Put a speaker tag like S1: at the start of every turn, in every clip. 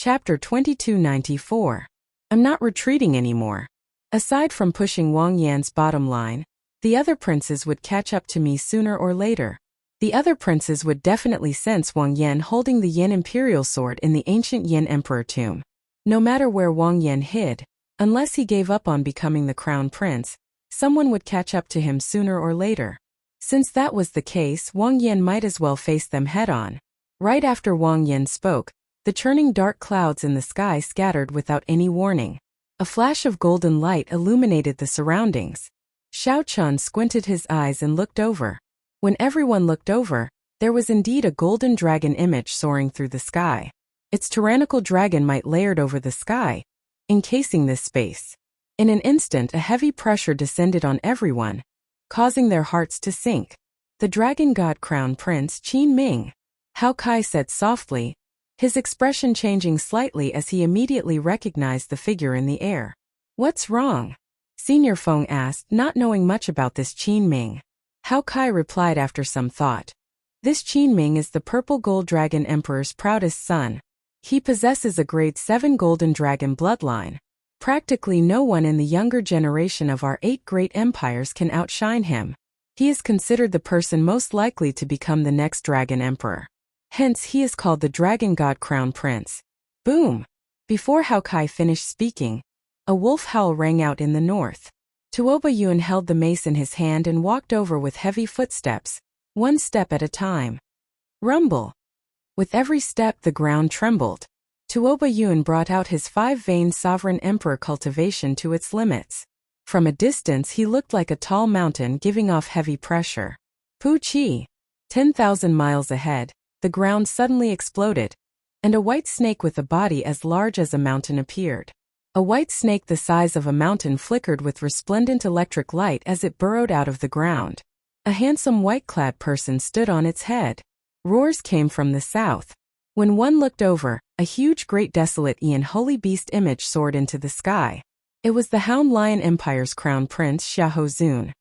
S1: Chapter 2294. I'm not retreating anymore. Aside from pushing Wang Yan's bottom line, the other princes would catch up to me sooner or later. The other princes would definitely sense Wang Yan holding the Yin Imperial Sword in the ancient Yin Emperor tomb. No matter where Wang Yan hid, unless he gave up on becoming the crown prince, someone would catch up to him sooner or later. Since that was the case, Wang Yan might as well face them head-on. Right after Wang Yan spoke, the churning dark clouds in the sky scattered without any warning. A flash of golden light illuminated the surroundings. Xiao Chun squinted his eyes and looked over. When everyone looked over, there was indeed a golden dragon image soaring through the sky. Its tyrannical dragon might layered over the sky, encasing this space. In an instant, a heavy pressure descended on everyone, causing their hearts to sink. The dragon god crown prince Qin Ming. Hao Kai said softly, his expression changing slightly as he immediately recognized the figure in the air. What's wrong? Senior Feng asked, not knowing much about this Qin Ming. Hao Kai replied after some thought. This Qin Ming is the purple gold dragon emperor's proudest son. He possesses a grade 7 golden dragon bloodline. Practically no one in the younger generation of our 8 great empires can outshine him. He is considered the person most likely to become the next dragon emperor. Hence he is called the dragon god crown prince. Boom! Before Hao Kai finished speaking, a wolf howl rang out in the north. Tuoba Yun held the mace in his hand and walked over with heavy footsteps, one step at a time. Rumble! With every step the ground trembled. Tuoba Yun brought out his 5-vein sovereign emperor cultivation to its limits. From a distance he looked like a tall mountain giving off heavy pressure. Pu Qi! 10,000 miles ahead, the ground suddenly exploded, and a white snake with a body as large as a mountain appeared. A white snake the size of a mountain flickered with resplendent electric light as it burrowed out of the ground. A handsome white-clad person stood on its head. Roars came from the south. When one looked over, a huge great desolate Ian holy beast image soared into the sky. It was the Hound Lion Empire's crown prince Xiahou Zun.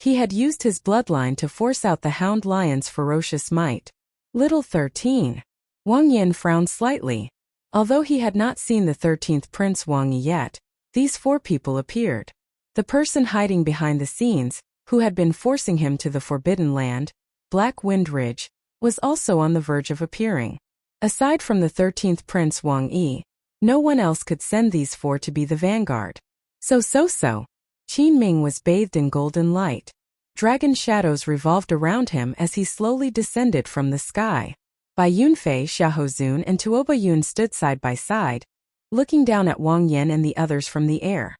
S1: He had used his bloodline to force out the Hound Lion's ferocious might. Little 13. Wang Yan frowned slightly. Although he had not seen the 13th Prince Wang Yi yet, these 4 people appeared. The person hiding behind the scenes, who had been forcing him to the Forbidden Land, Black Wind Ridge, was also on the verge of appearing. Aside from the 13th Prince Wang Yi, no one else could send these 4 to be the vanguard. So. Qin Ming was bathed in golden light. Dragon shadows revolved around him as he slowly descended from the sky. Bai Yunfei, Xiahou Zun and Tuoba Yun stood side by side, looking down at Wang Yan and the others from the air.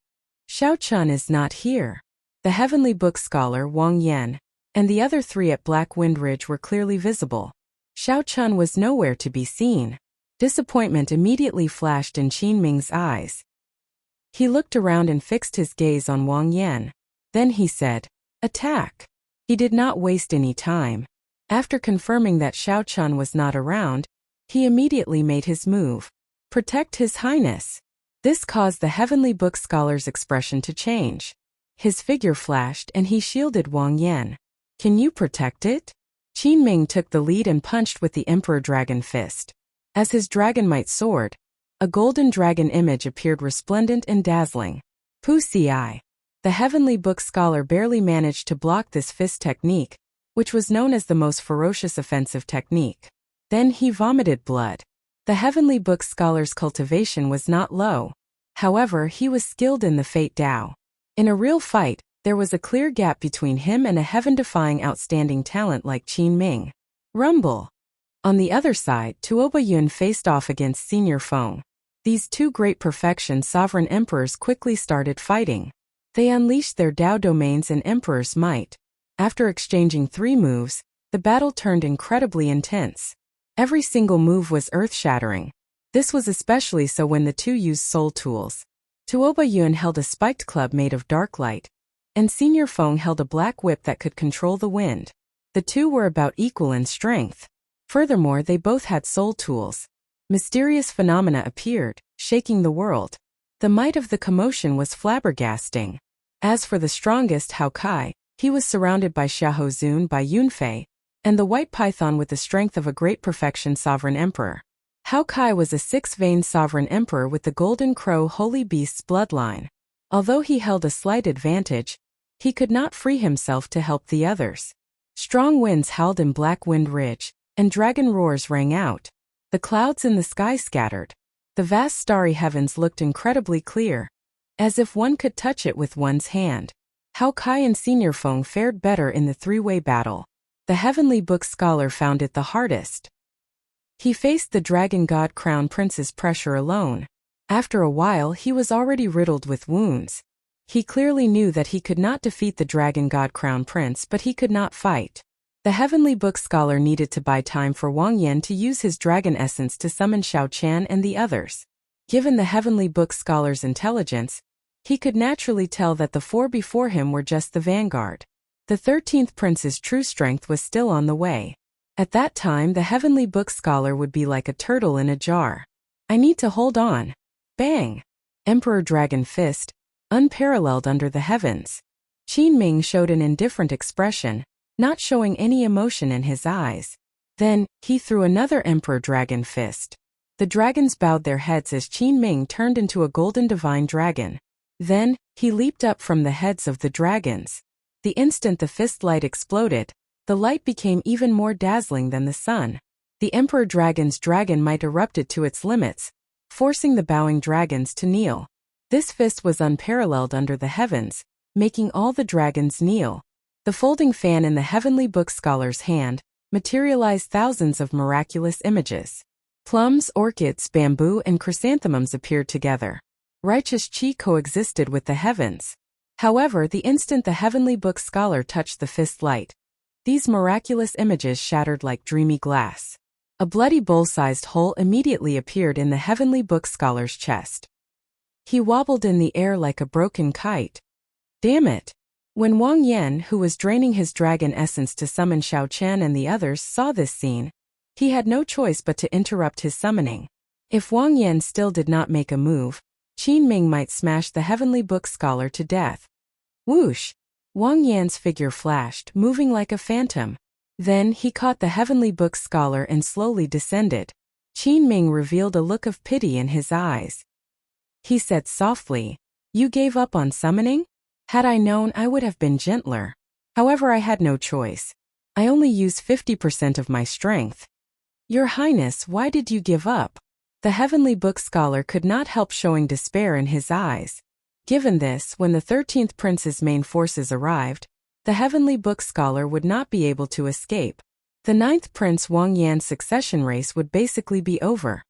S1: Xiao Chun is not here. The heavenly book scholar Wang Yan and the other 3 at Black Wind Ridge were clearly visible. Xiao Chun was nowhere to be seen. Disappointment immediately flashed in Qin Ming's eyes. He looked around and fixed his gaze on Wang Yan. Then he said, "Attack." He did not waste any time. After confirming that Xiao Chun was not around, he immediately made his move. Protect His Highness. This caused the heavenly book scholar's expression to change. His figure flashed and he shielded Wang Yan. Can you protect it? Qin Ming took the lead and punched with the Emperor Dragon Fist. As his dragon might soared, a golden dragon image appeared resplendent and dazzling. Pu Ci. The heavenly book scholar barely managed to block this fist technique, which was known as the most ferocious offensive technique. Then he vomited blood. The heavenly book scholar's cultivation was not low. However, he was skilled in the Fate Dao. In a real fight, there was a clear gap between him and a heaven-defying outstanding talent like Qin Ming. Rumble! On the other side, Tuoba Yun faced off against Senior Feng. These 2 great perfection sovereign emperors quickly started fighting. They unleashed their Dao domains and emperor's might. After exchanging 3 moves, the battle turned incredibly intense. Every single move was earth-shattering. This was especially so when the 2 used soul tools. Tuoba Yun held a spiked club made of dark light, and Senior Feng held a black whip that could control the wind. The 2 were about equal in strength. Furthermore, they both had soul tools. Mysterious phenomena appeared, shaking the world. The might of the commotion was flabbergasting. As for the strongest Hao Kai, he was surrounded by Xiahou Zun, Bai Yunfei, and the white python with the strength of a great perfection sovereign emperor. Hao Kai was a six-veined sovereign emperor with the Golden Crow Holy Beast's bloodline. Although he held a slight advantage, he could not free himself to help the others. Strong winds howled in Black Wind Ridge, and dragon roars rang out. The clouds in the sky scattered. The vast starry heavens looked incredibly clear, as if one could touch it with one's hand. Hao Kai and Senior Feng fared better in the three-way battle. The Heavenly Book Scholar found it the hardest. He faced the Dragon God Crown Prince's pressure alone. After a while he was already riddled with wounds. He clearly knew that he could not defeat the Dragon God Crown Prince, but he could not fight. The Heavenly Book Scholar needed to buy time for Wang Yan to use his dragon essence to summon Xiao Qian and the others. Given the Heavenly Book Scholar's intelligence, he could naturally tell that the four before him were just the vanguard. The 13th Prince's true strength was still on the way. At that time the Heavenly Book Scholar would be like a turtle in a jar. I need to hold on. Bang! Emperor Dragon Fist, unparalleled under the heavens. Qin Ming showed an indifferent expression, not showing any emotion in his eyes. Then, he threw another Emperor Dragon Fist. The dragons bowed their heads as Qin Ming turned into a golden divine dragon. Then, he leaped up from the heads of the dragons. The instant the fist light exploded, the light became even more dazzling than the sun. The Emperor Dragon's dragon might erupted to its limits, forcing the bowing dragons to kneel. This fist was unparalleled under the heavens, making all the dragons kneel. The folding fan in the Heavenly Book Scholar's hand materialized thousands of miraculous images. Plums, orchids, bamboo, and chrysanthemums appeared together. Righteous chi coexisted with the heavens. However, the instant the Heavenly Book Scholar touched the fist light, these miraculous images shattered like dreamy glass. A bloody bowl-sized hole immediately appeared in the Heavenly Book Scholar's chest. He wobbled in the air like a broken kite. Damn it! When Wang Yan, who was draining his dragon essence to summon Xiao Qian and the others, saw this scene, he had no choice but to interrupt his summoning. If Wang Yan still did not make a move, Qin Ming might smash the Heavenly Book Scholar to death. Whoosh! Wang Yan's figure flashed, moving like a phantom. Then he caught the Heavenly Book Scholar and slowly descended. Qin Ming revealed a look of pity in his eyes. He said softly, "You gave up on summoning? Had I known, I would have been gentler. However, I had no choice. I only used 50% of my strength." "Your Highness, why did you give up?" The Heavenly Book Scholar could not help showing despair in his eyes. Given this, when the 13th Prince's main forces arrived, the Heavenly Book Scholar would not be able to escape. The 9th Prince Wang Yan's succession race would basically be over.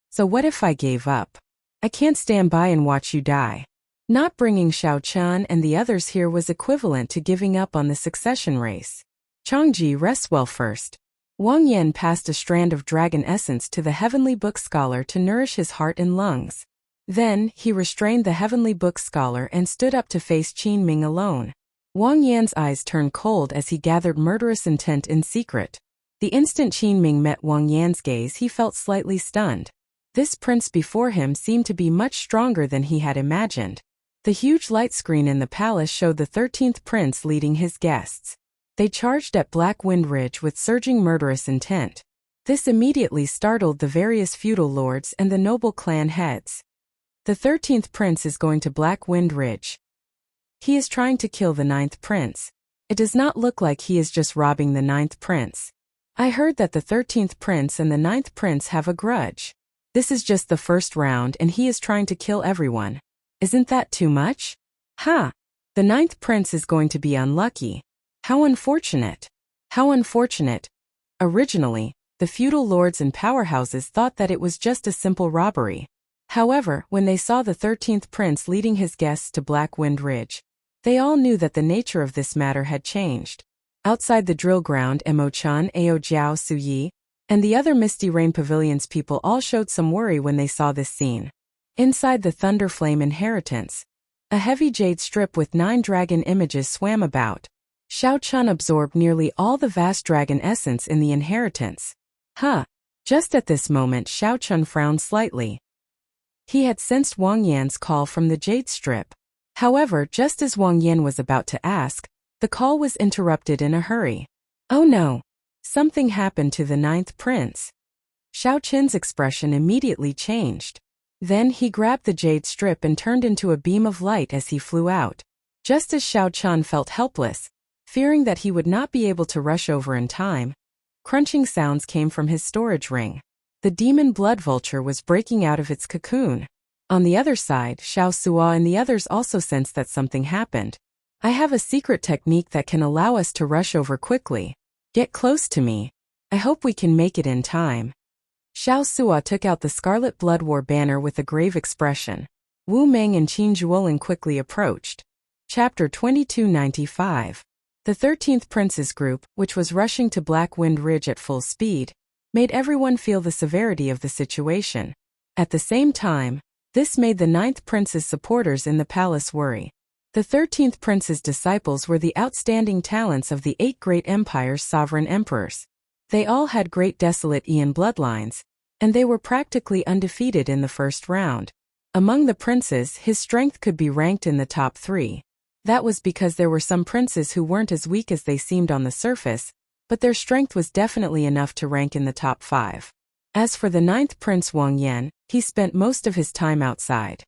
S1: So what if I gave up? I can't stand by and watch you die. Not bringing Xiao Qian and the others here was equivalent to giving up on the succession race. Changji, rest well first. Wang Yan passed a strand of dragon essence to the Heavenly Book Scholar to nourish his heart and lungs. Then, he restrained the Heavenly Book Scholar and stood up to face Qin Ming alone. Wang Yan's eyes turned cold as he gathered murderous intent in secret. The instant Qin Ming met Wang Yan's gaze, he felt slightly stunned. This prince before him seemed to be much stronger than he had imagined. The huge light screen in the palace showed the 13th prince leading his guests. They charged at Black Wind Ridge with surging murderous intent. This immediately startled the various feudal lords and the noble clan heads. The 13th prince is going to Black Wind Ridge. He is trying to kill the 9th prince. It does not look like he is just robbing the 9th prince. I heard that the 13th prince and the 9th prince have a grudge. This is just the first round and he is trying to kill everyone. Isn't that too much? Ha! The 9th prince is going to be unlucky. How unfortunate. How unfortunate. Originally, the feudal lords and powerhouses thought that it was just a simple robbery. However, when they saw the 13th prince leading his guests to Black Wind Ridge, they all knew that the nature of this matter had changed. Outside the drill ground, Emo-chan, Ao Jiao Suyi, and the other Misty Rain Pavilion's people all showed some worry when they saw this scene. Inside the Thunderflame Inheritance, a heavy jade strip with 9 dragon images swam about. Xiao Qian absorbed nearly all the vast dragon essence in the inheritance. Huh. Just at this moment Xiao Qian frowned slightly. He had sensed Wang Yan's call from the jade strip. However, just as Wang Yan was about to ask, the call was interrupted in a hurry. Oh no! Something happened to the 9th prince. Xiao Qin's expression immediately changed. Then he grabbed the jade strip and turned into a beam of light as he flew out. Just as Xiao Qin felt helpless, fearing that he would not be able to rush over in time, crunching sounds came from his storage ring. The demon blood vulture was breaking out of its cocoon. On the other side, Xiao Sua and the others also sensed that something happened. I have a secret technique that can allow us to rush over quickly. Get close to me. I hope we can make it in time. Xiao Sua took out the Scarlet Blood War banner with a grave expression. Wu Meng and Qin Zhuolin quickly approached. Chapter 2295. The 13th Prince's group, which was rushing to Black Wind Ridge at full speed, made everyone feel the severity of the situation. At the same time, this made the 9th Prince's supporters in the palace worry. The 13th Prince's disciples were the outstanding talents of the 8 great empires' sovereign emperors. They all had great desolate Ian bloodlines, and they were practically undefeated in the first round. Among the princes, his strength could be ranked in the top 3. That was because there were some princes who weren't as weak as they seemed on the surface, but their strength was definitely enough to rank in the top 5. As for the 9th Prince Wang Yan, he spent most of his time outside.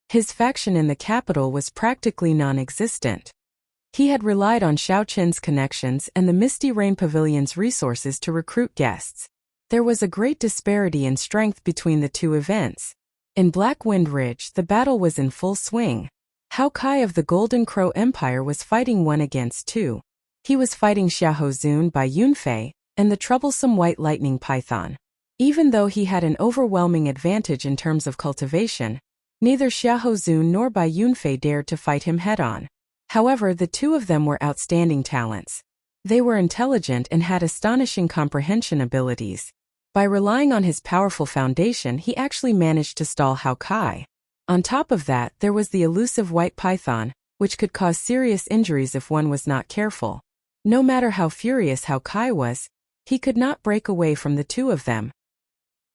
S1: His faction in the capital was practically non-existent. He had relied on Xiao Qin's connections and the Misty Rain Pavilion's resources to recruit guests. There was a great disparity in strength between the two events. In Black Wind Ridge, the battle was in full swing. Hao Kai of the Golden Crow Empire was fighting 1 against 2. He was fighting Xiahou Zun by Yunfei and the troublesome White Lightning Python. Even though he had an overwhelming advantage in terms of cultivation, neither Xiahou Zun nor Bai Yunfei dared to fight him head-on. However, the two of them were outstanding talents. They were intelligent and had astonishing comprehension abilities. By relying on his powerful foundation, he actually managed to stall Hao Kai. On top of that, there was the elusive white python, which could cause serious injuries if one was not careful. No matter how furious Hao Kai was, he could not break away from the two of them.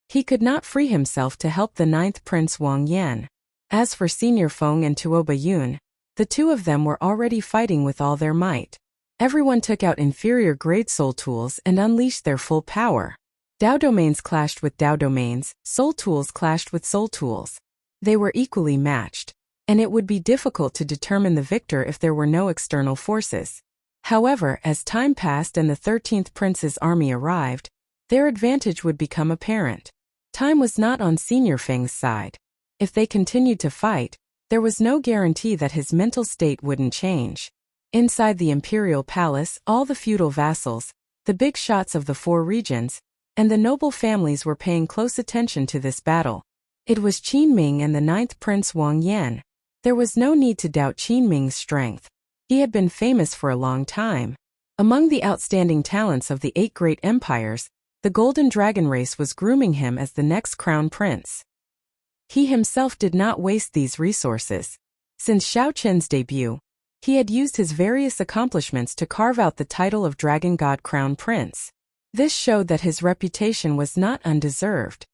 S1: He could not free himself to help the 9th Prince Wang Yan. As for Senior Feng and Tuo Bayun, the two of them were already fighting with all their might. Everyone took out inferior grade soul tools and unleashed their full power. Dao domains clashed with Dao domains, soul tools clashed with soul tools. They were equally matched, and it would be difficult to determine the victor if there were no external forces. However, as time passed and the 13th Prince's army arrived, their advantage would become apparent. Time was not on Senior Feng's side. If they continued to fight, there was no guarantee that his mental state wouldn't change. Inside the imperial palace, all the feudal vassals, the big shots of the 4 regions, and the noble families were paying close attention to this battle. It was Qin Ming and the 9th Prince Wang Yan. There was no need to doubt Qin Ming's strength. He had been famous for a long time. Among the outstanding talents of the 8 great empires, the Golden Dragon race was grooming him as the next crown prince. He himself did not waste these resources. Since Xiao Qin's debut, he had used his various accomplishments to carve out the title of Dragon God Crown Prince. This showed that his reputation was not undeserved.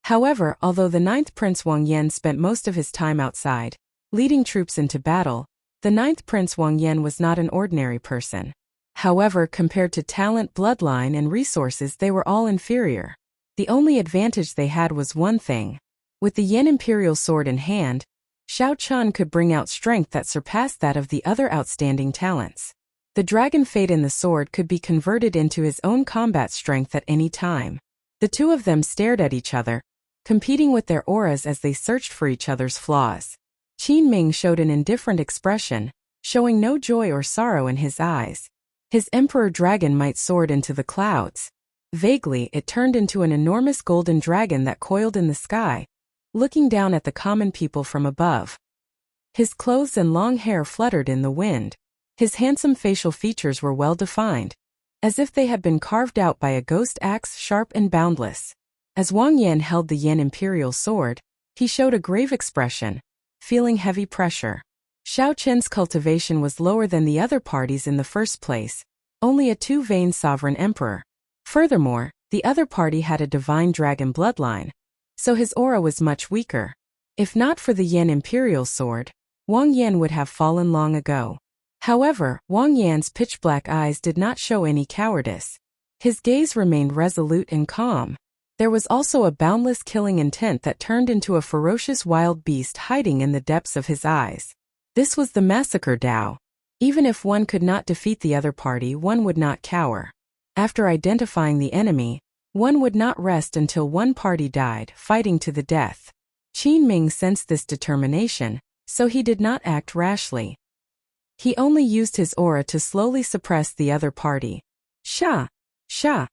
S1: However, although the 9th Prince Wang Yan spent most of his time outside, leading troops into battle, the 9th Prince Wang Yan was not an ordinary person. However, compared to talent, bloodline, and resources, they were all inferior. The only advantage they had was one thing. With the Yen Imperial Sword in hand, Xiao Qin could bring out strength that surpassed that of the other outstanding talents. The Dragon Fate in the sword could be converted into his own combat strength at any time. The two of them stared at each other, competing with their auras as they searched for each other's flaws. Qin Ming showed an indifferent expression, showing no joy or sorrow in his eyes. His Emperor Dragon might soared into the clouds. Vaguely, it turned into an enormous golden dragon that coiled in the sky, looking down at the common people from above. His clothes and long hair fluttered in the wind. His handsome facial features were well defined, as if they had been carved out by a ghost axe, sharp and boundless. As Wang Yan held the Yen Imperial Sword, he showed a grave expression, feeling heavy pressure. Xiao Qin's cultivation was lower than the other parties in the first place, only a 2-vein sovereign emperor. Furthermore, the other party had a divine dragon bloodline, so his aura was much weaker. If not for the Yen Imperial Sword, Wang Yan would have fallen long ago. However, Wang Yan's pitch-black eyes did not show any cowardice. His gaze remained resolute and calm. There was also a boundless killing intent that turned into a ferocious wild beast hiding in the depths of his eyes. This was the massacre Tao. Even if one could not defeat the other party, one would not cower. After identifying the enemy, one would not rest until one party died, fighting to the death. Qin Ming sensed this determination, so he did not act rashly. He only used his aura to slowly suppress the other party. Sha! Sha!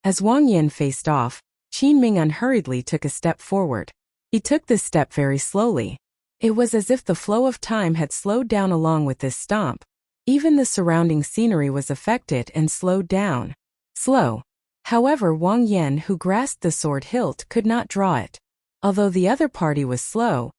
S1: As Wang Yan faced off, Qin Ming unhurriedly took a step forward. He took this step very slowly. It was as if the flow of time had slowed down along with this stomp. Even the surrounding scenery was affected and slowed down. Slow. However, Wang Yan, who grasped the sword hilt, could not draw it. Although the other party was slow,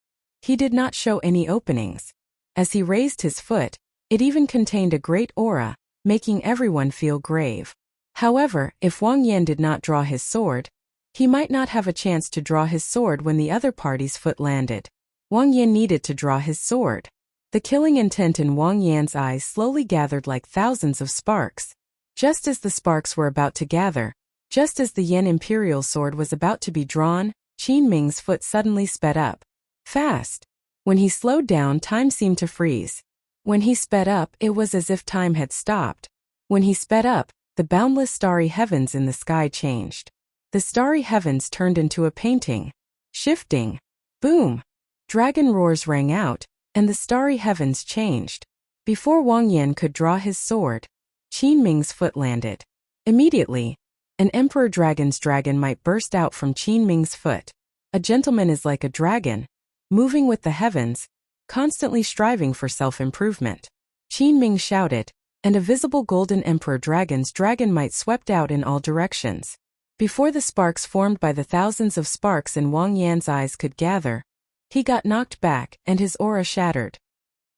S1: he did not show any openings. As he raised his foot, it even contained a great aura, making everyone feel grave. However, if Wang Yan did not draw his sword, he might not have a chance to draw his sword when the other party's foot landed. Wang Yan needed to draw his sword. The killing intent in Wang Yan's eyes slowly gathered like thousands of sparks. Just as the sparks were about to gather, just as the Yan Imperial sword was about to be drawn, Qin Ming's foot suddenly sped up. Fast. When he slowed down, time seemed to freeze. When he sped up, it was as if time had stopped. When he sped up, the boundless starry heavens in the sky changed. The starry heavens turned into a painting. Shifting. Boom. Dragon roars rang out, and the starry heavens changed. Before Wang Yan could draw his sword, Qin Ming's foot landed. Immediately, an emperor dragon's dragon might burst out from Qin Ming's foot. A gentleman is like a dragon, moving with the heavens, constantly striving for self-improvement. Qin Ming shouted, and a visible golden emperor dragon's dragon might swept out in all directions. Before the sparks formed by the thousands of sparks in Wang Yan's eyes could gather, he got knocked back and his aura shattered.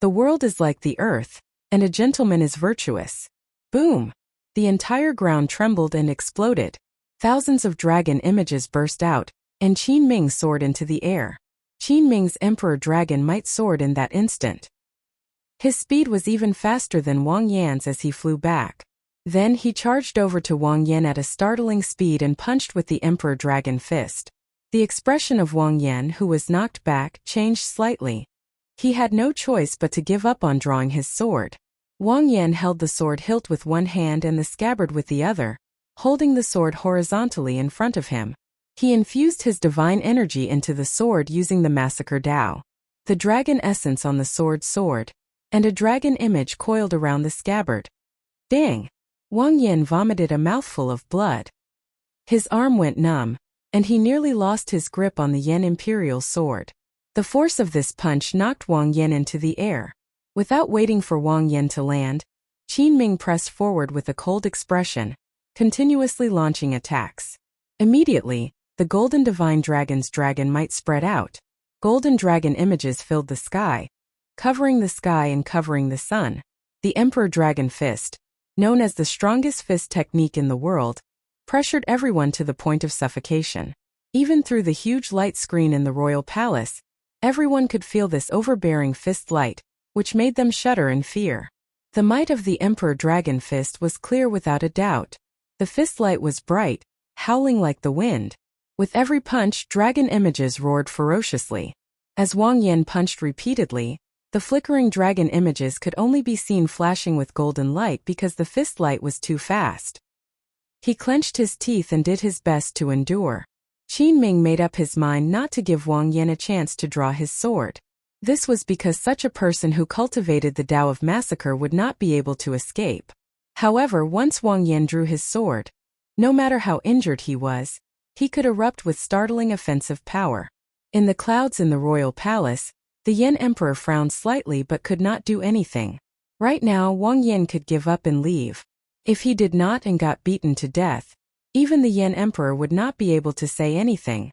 S1: The world is like the earth, and a gentleman is virtuous. Boom! The entire ground trembled and exploded. Thousands of dragon images burst out, and Qin Ming soared into the air. Qin Ming's emperor dragon might soared in that instant. His speed was even faster than Wang Yan's as he flew back. Then he charged over to Wang Yan at a startling speed and punched with the emperor dragon fist. The expression of Wang Yan, who was knocked back, changed slightly. He had no choice but to give up on drawing his sword. Wang Yan held the sword hilt with one hand and the scabbard with the other, holding the sword horizontally in front of him. He infused his divine energy into the sword using the massacre Tao. The dragon essence on the sword soared, and a dragon image coiled around the scabbard. Dang! Wang Yan vomited a mouthful of blood. His arm went numb, and he nearly lost his grip on the Yan Imperial sword. The force of this punch knocked Wang Yan into the air. Without waiting for Wang Yan to land, Qin Ming pressed forward with a cold expression, continuously launching attacks. Immediately, the golden divine dragon's dragon might spread out. Golden dragon images filled the sky, covering the sky and covering the sun. The emperor dragon fist, known as the strongest fist technique in the world, pressured everyone to the point of suffocation. Even through the huge light screen in the royal palace, everyone could feel this overbearing fist light, which made them shudder in fear. The might of the emperor dragon fist was clear without a doubt. The fist light was bright, howling like the wind. With every punch, dragon images roared ferociously. As Wang Yan punched repeatedly, the flickering dragon images could only be seen flashing with golden light because the fist light was too fast. He clenched his teeth and did his best to endure. Qin Ming made up his mind not to give Wang Yan a chance to draw his sword. This was because such a person who cultivated the Tao of massacre would not be able to escape. However, once Wang Yan drew his sword, no matter how injured he was, he could erupt with startling offensive power. In the clouds in the royal palace, the Yan Emperor frowned slightly but could not do anything. Right now, Wang Yan could give up and leave. If he did not and got beaten to death, even the Yan Emperor would not be able to say anything.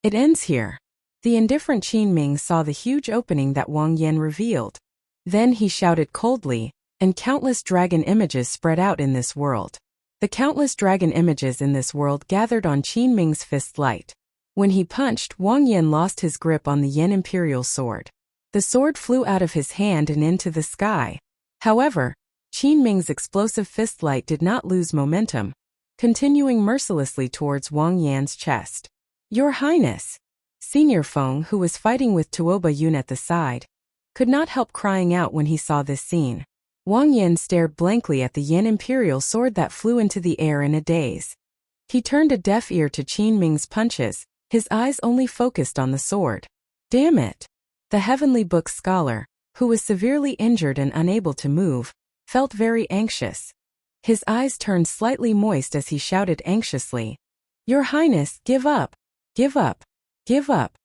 S1: It ends here. The indifferent Qin Ming saw the huge opening that Wang Yan revealed. Then he shouted coldly, and countless dragon images spread out in this world. The countless dragon images in this world gathered on Qin Ming's fist light. When he punched, Wang Yan lost his grip on the Yan Imperial sword. The sword flew out of his hand and into the sky. However, Qin Ming's explosive fist light did not lose momentum, continuing mercilessly towards Wang Yan's chest. Your Highness! Senior Feng, who was fighting with Tuoba Yun at the side, could not help crying out when he saw this scene. Wang Yan stared blankly at the Yan Imperial sword that flew into the air in a daze. He turned a deaf ear to Qin Ming's punches, his eyes only focused on the sword. Damn it! The Heavenly Book scholar, who was severely injured and unable to move, felt very anxious. His eyes turned slightly moist as he shouted anxiously, Your Highness, give up! Give up! Give up!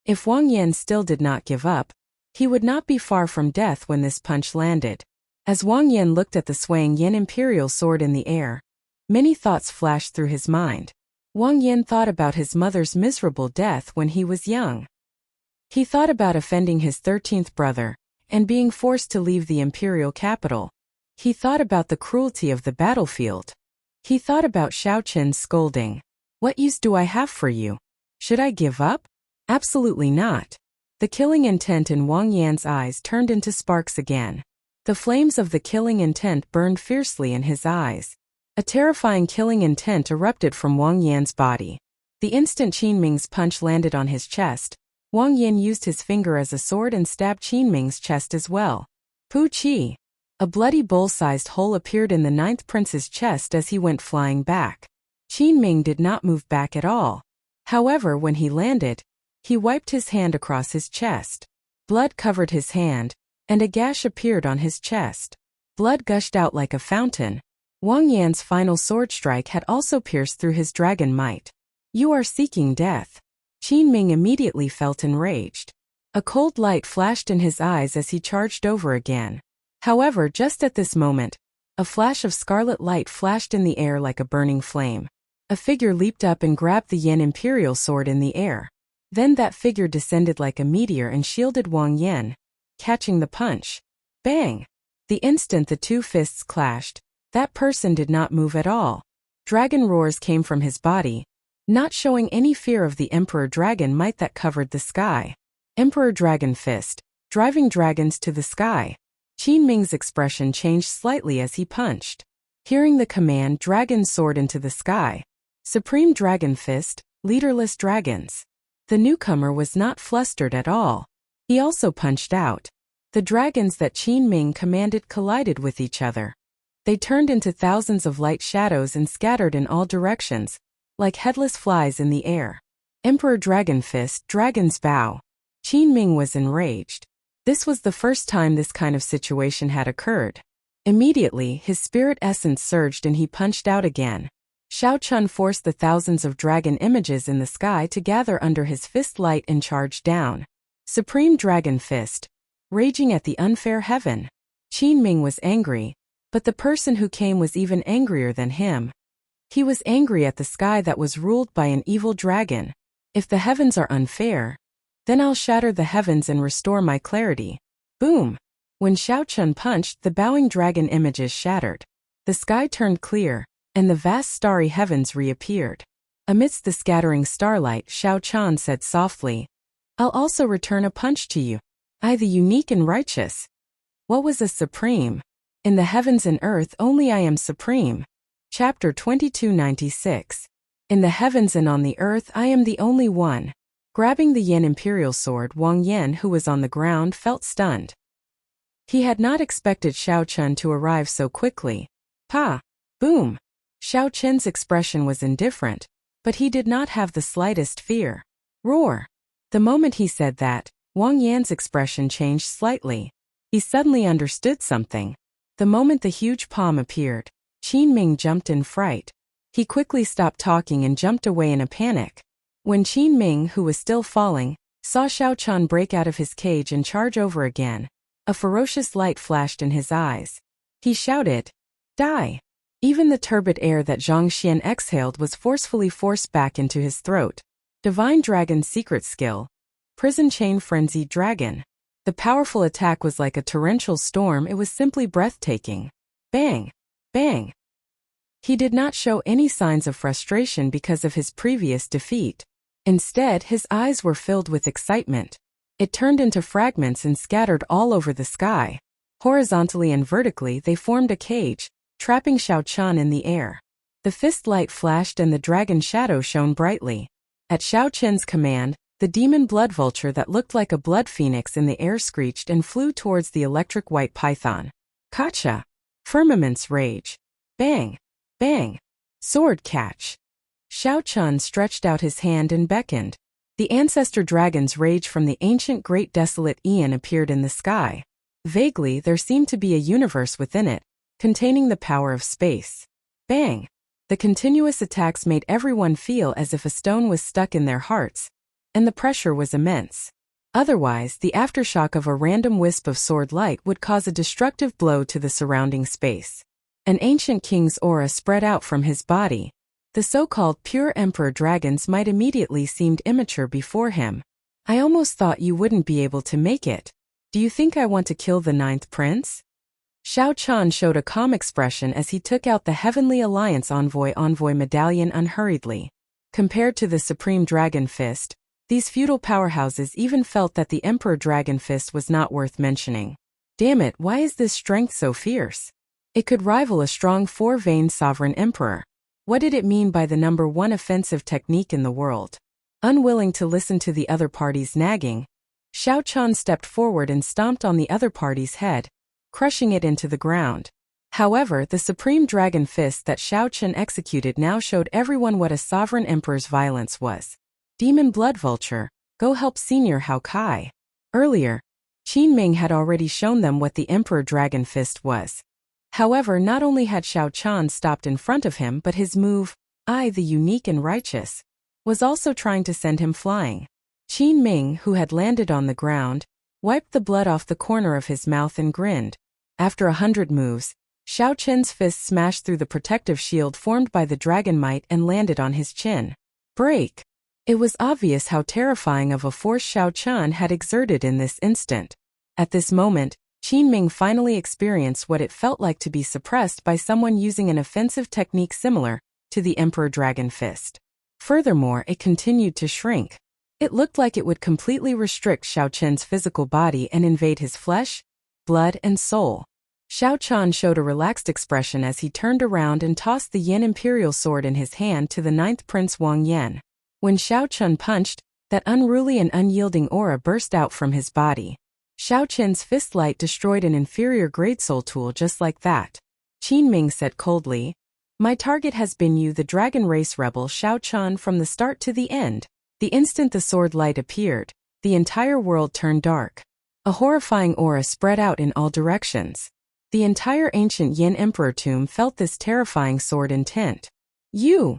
S1: If Wang Yan still did not give up, he would not be far from death when this punch landed. As Wang Yan looked at the swaying Yan Imperial sword in the air, many thoughts flashed through his mind. Wang Yan thought about his mother's miserable death when he was young. He thought about offending his 13th brother, and being forced to leave the imperial capital. He thought about the cruelty of the battlefield. He thought about Xiao Qin's scolding. What use do I have for you? Should I give up? Absolutely not. The killing intent in Wang Yan's eyes turned into sparks again. The flames of the killing intent burned fiercely in his eyes. A terrifying killing intent erupted from Wang Yan's body. The instant Qin Ming's punch landed on his chest, Wang Yan used his finger as a sword and stabbed Qin Ming's chest as well. Pu Qi! A bloody bowl-sized hole appeared in the 9th prince's chest as he went flying back. Qin Ming did not move back at all. However, when he landed, he wiped his hand across his chest. Blood covered his hand, and a gash appeared on his chest. Blood gushed out like a fountain. Wang Yan's final sword strike had also pierced through his dragon might. You are seeking death. Qin Ming immediately felt enraged. A cold light flashed in his eyes as he charged over again. However, just at this moment, a flash of scarlet light flashed in the air like a burning flame. A figure leaped up and grabbed the Yan Imperial sword in the air. Then that figure descended like a meteor and shielded Wang Yan, catching the punch. Bang! The instant the two fists clashed, that person did not move at all. Dragon roars came from his body, not showing any fear of the Emperor Dragon might that covered the sky. Emperor Dragon Fist, driving dragons to the sky. Qin Ming's expression changed slightly as he punched. Hearing the command, Dragon soared into the sky. Supreme Dragon Fist, leaderless dragons. The newcomer was not flustered at all. He also punched out. The dragons that Qin Ming commanded collided with each other. They turned into thousands of light shadows and scattered in all directions, like headless flies in the air. Emperor Dragon Fist, Dragon's Bow. Qin Ming was enraged. This was the first time this kind of situation had occurred. Immediately, his spirit essence surged and he punched out again. Xiao Chun forced the thousands of dragon images in the sky to gather under his fist light and charge down. Supreme Dragon Fist, raging at the unfair heaven. Qin Ming was angry, but the person who came was even angrier than him. He was angry at the sky that was ruled by an evil dragon. If the heavens are unfair, then I'll shatter the heavens and restore my clarity. Boom! When Xiao Chun punched, the bowing dragon images shattered. The sky turned clear, and the vast starry heavens reappeared. Amidst the scattering starlight, Xiao Chun said softly, I'll also return a punch to you. I, the unique and righteous. What was a supreme? In the heavens and earth only I am supreme. Chapter 2296. In the heavens and on the earth I am the only one. Grabbing the Yan Imperial sword, Wang Yan, who was on the ground, felt stunned. He had not expected Xiao Chun to arrive so quickly. Pa! Boom! Xiao Chun's expression was indifferent, but he did not have the slightest fear. Roar! The moment he said that, Wang Yan's expression changed slightly. He suddenly understood something. The moment the huge palm appeared, Qin Ming jumped in fright. He quickly stopped talking and jumped away in a panic. When Qin Ming, who was still falling, saw Xiao Chun break out of his cage and charge over again, a ferocious light flashed in his eyes. He shouted, Die! Even the turbid air that Zhang Xian exhaled was forcefully forced back into his throat. Divine Dragon's secret skill. Prison Chain Frenzied Dragon. The powerful attack was like a torrential storm. It was simply breathtaking. Bang! Bang! He did not show any signs of frustration because of his previous defeat. Instead, his eyes were filled with excitement. It turned into fragments and scattered all over the sky. Horizontally and vertically they formed a cage, trapping Xiao Chun in the air. The fist light flashed and the dragon shadow shone brightly. At Xiao Qin's command, the demon blood vulture that looked like a blood phoenix in the air screeched and flew towards the electric white python. Gotcha! Firmament's rage. Bang! Bang! Sword catch! Xiao Qin stretched out his hand and beckoned. The ancestor dragon's rage from the ancient great desolate Aeon appeared in the sky. Vaguely, there seemed to be a universe within it, containing the power of space. Bang! The continuous attacks made everyone feel as if a stone was stuck in their hearts, and the pressure was immense. Otherwise, the aftershock of a random wisp of sword light would cause a destructive blow to the surrounding space. An ancient king's aura spread out from his body. The so-called pure emperor dragons might immediately seemed immature before him. I almost thought you wouldn't be able to make it. Do you think I want to kill the 9th prince? Xiao Qin showed a calm expression as he took out the Heavenly Alliance Envoy medallion unhurriedly. Compared to the Supreme Dragon Fist, these feudal powerhouses even felt that the Emperor Dragon Fist was not worth mentioning. Damn it, why is this strength so fierce? It could rival a strong 4-veined sovereign emperor. What did it mean by the number 1 offensive technique in the world? Unwilling to listen to the other party's nagging, Xiao Qin stepped forward and stomped on the other party's head, crushing it into the ground. However, the Supreme Dragon Fist that Xiao Qin executed now showed everyone what a sovereign emperor's violence was. Demon Blood Vulture, go help Senior Hao Kai. Earlier, Qin Ming had already shown them what the Emperor Dragon Fist was. However, not only had Xiao Qin stopped in front of him, but his move, I the Unique and Righteous, was also trying to send him flying. Qin Ming, who had landed on the ground, wiped the blood off the corner of his mouth and grinned. After 100 moves, Xiao Qin's fist smashed through the protective shield formed by the dragon might and landed on his chin. Break! It was obvious how terrifying of a force Xiao Qin had exerted in this instant. At this moment, Qin Ming finally experienced what it felt like to be suppressed by someone using an offensive technique similar to the Emperor Dragon Fist. Furthermore, it continued to shrink. It looked like it would completely restrict Xiao Qin's physical body and invade his flesh, blood, and soul. Xiao Qin showed a relaxed expression as he turned around and tossed the Yin Imperial Sword in his hand to the 9th Prince Wang Yan. When Xiao Qin punched, that unruly and unyielding aura burst out from his body. Xiao Qin's fist light destroyed an inferior-grade soul tool just like that. Qin Ming said coldly, "My target has been you, the dragon race rebel Xiao Qin, from the start to the end." The instant the sword light appeared, the entire world turned dark. A horrifying aura spread out in all directions. The entire ancient Yin Emperor tomb felt this terrifying sword intent. You!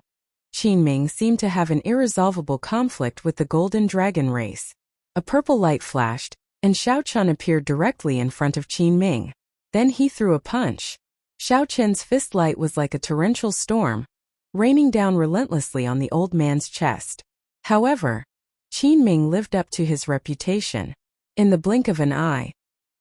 S1: Qin Ming seemed to have an irresolvable conflict with the golden dragon race. A purple light flashed, and Xiao Qin appeared directly in front of Qin Ming. Then he threw a punch. Xiao Qin's fist light was like a torrential storm, raining down relentlessly on the old man's chest. However, Qin Ming lived up to his reputation. In the blink of an eye,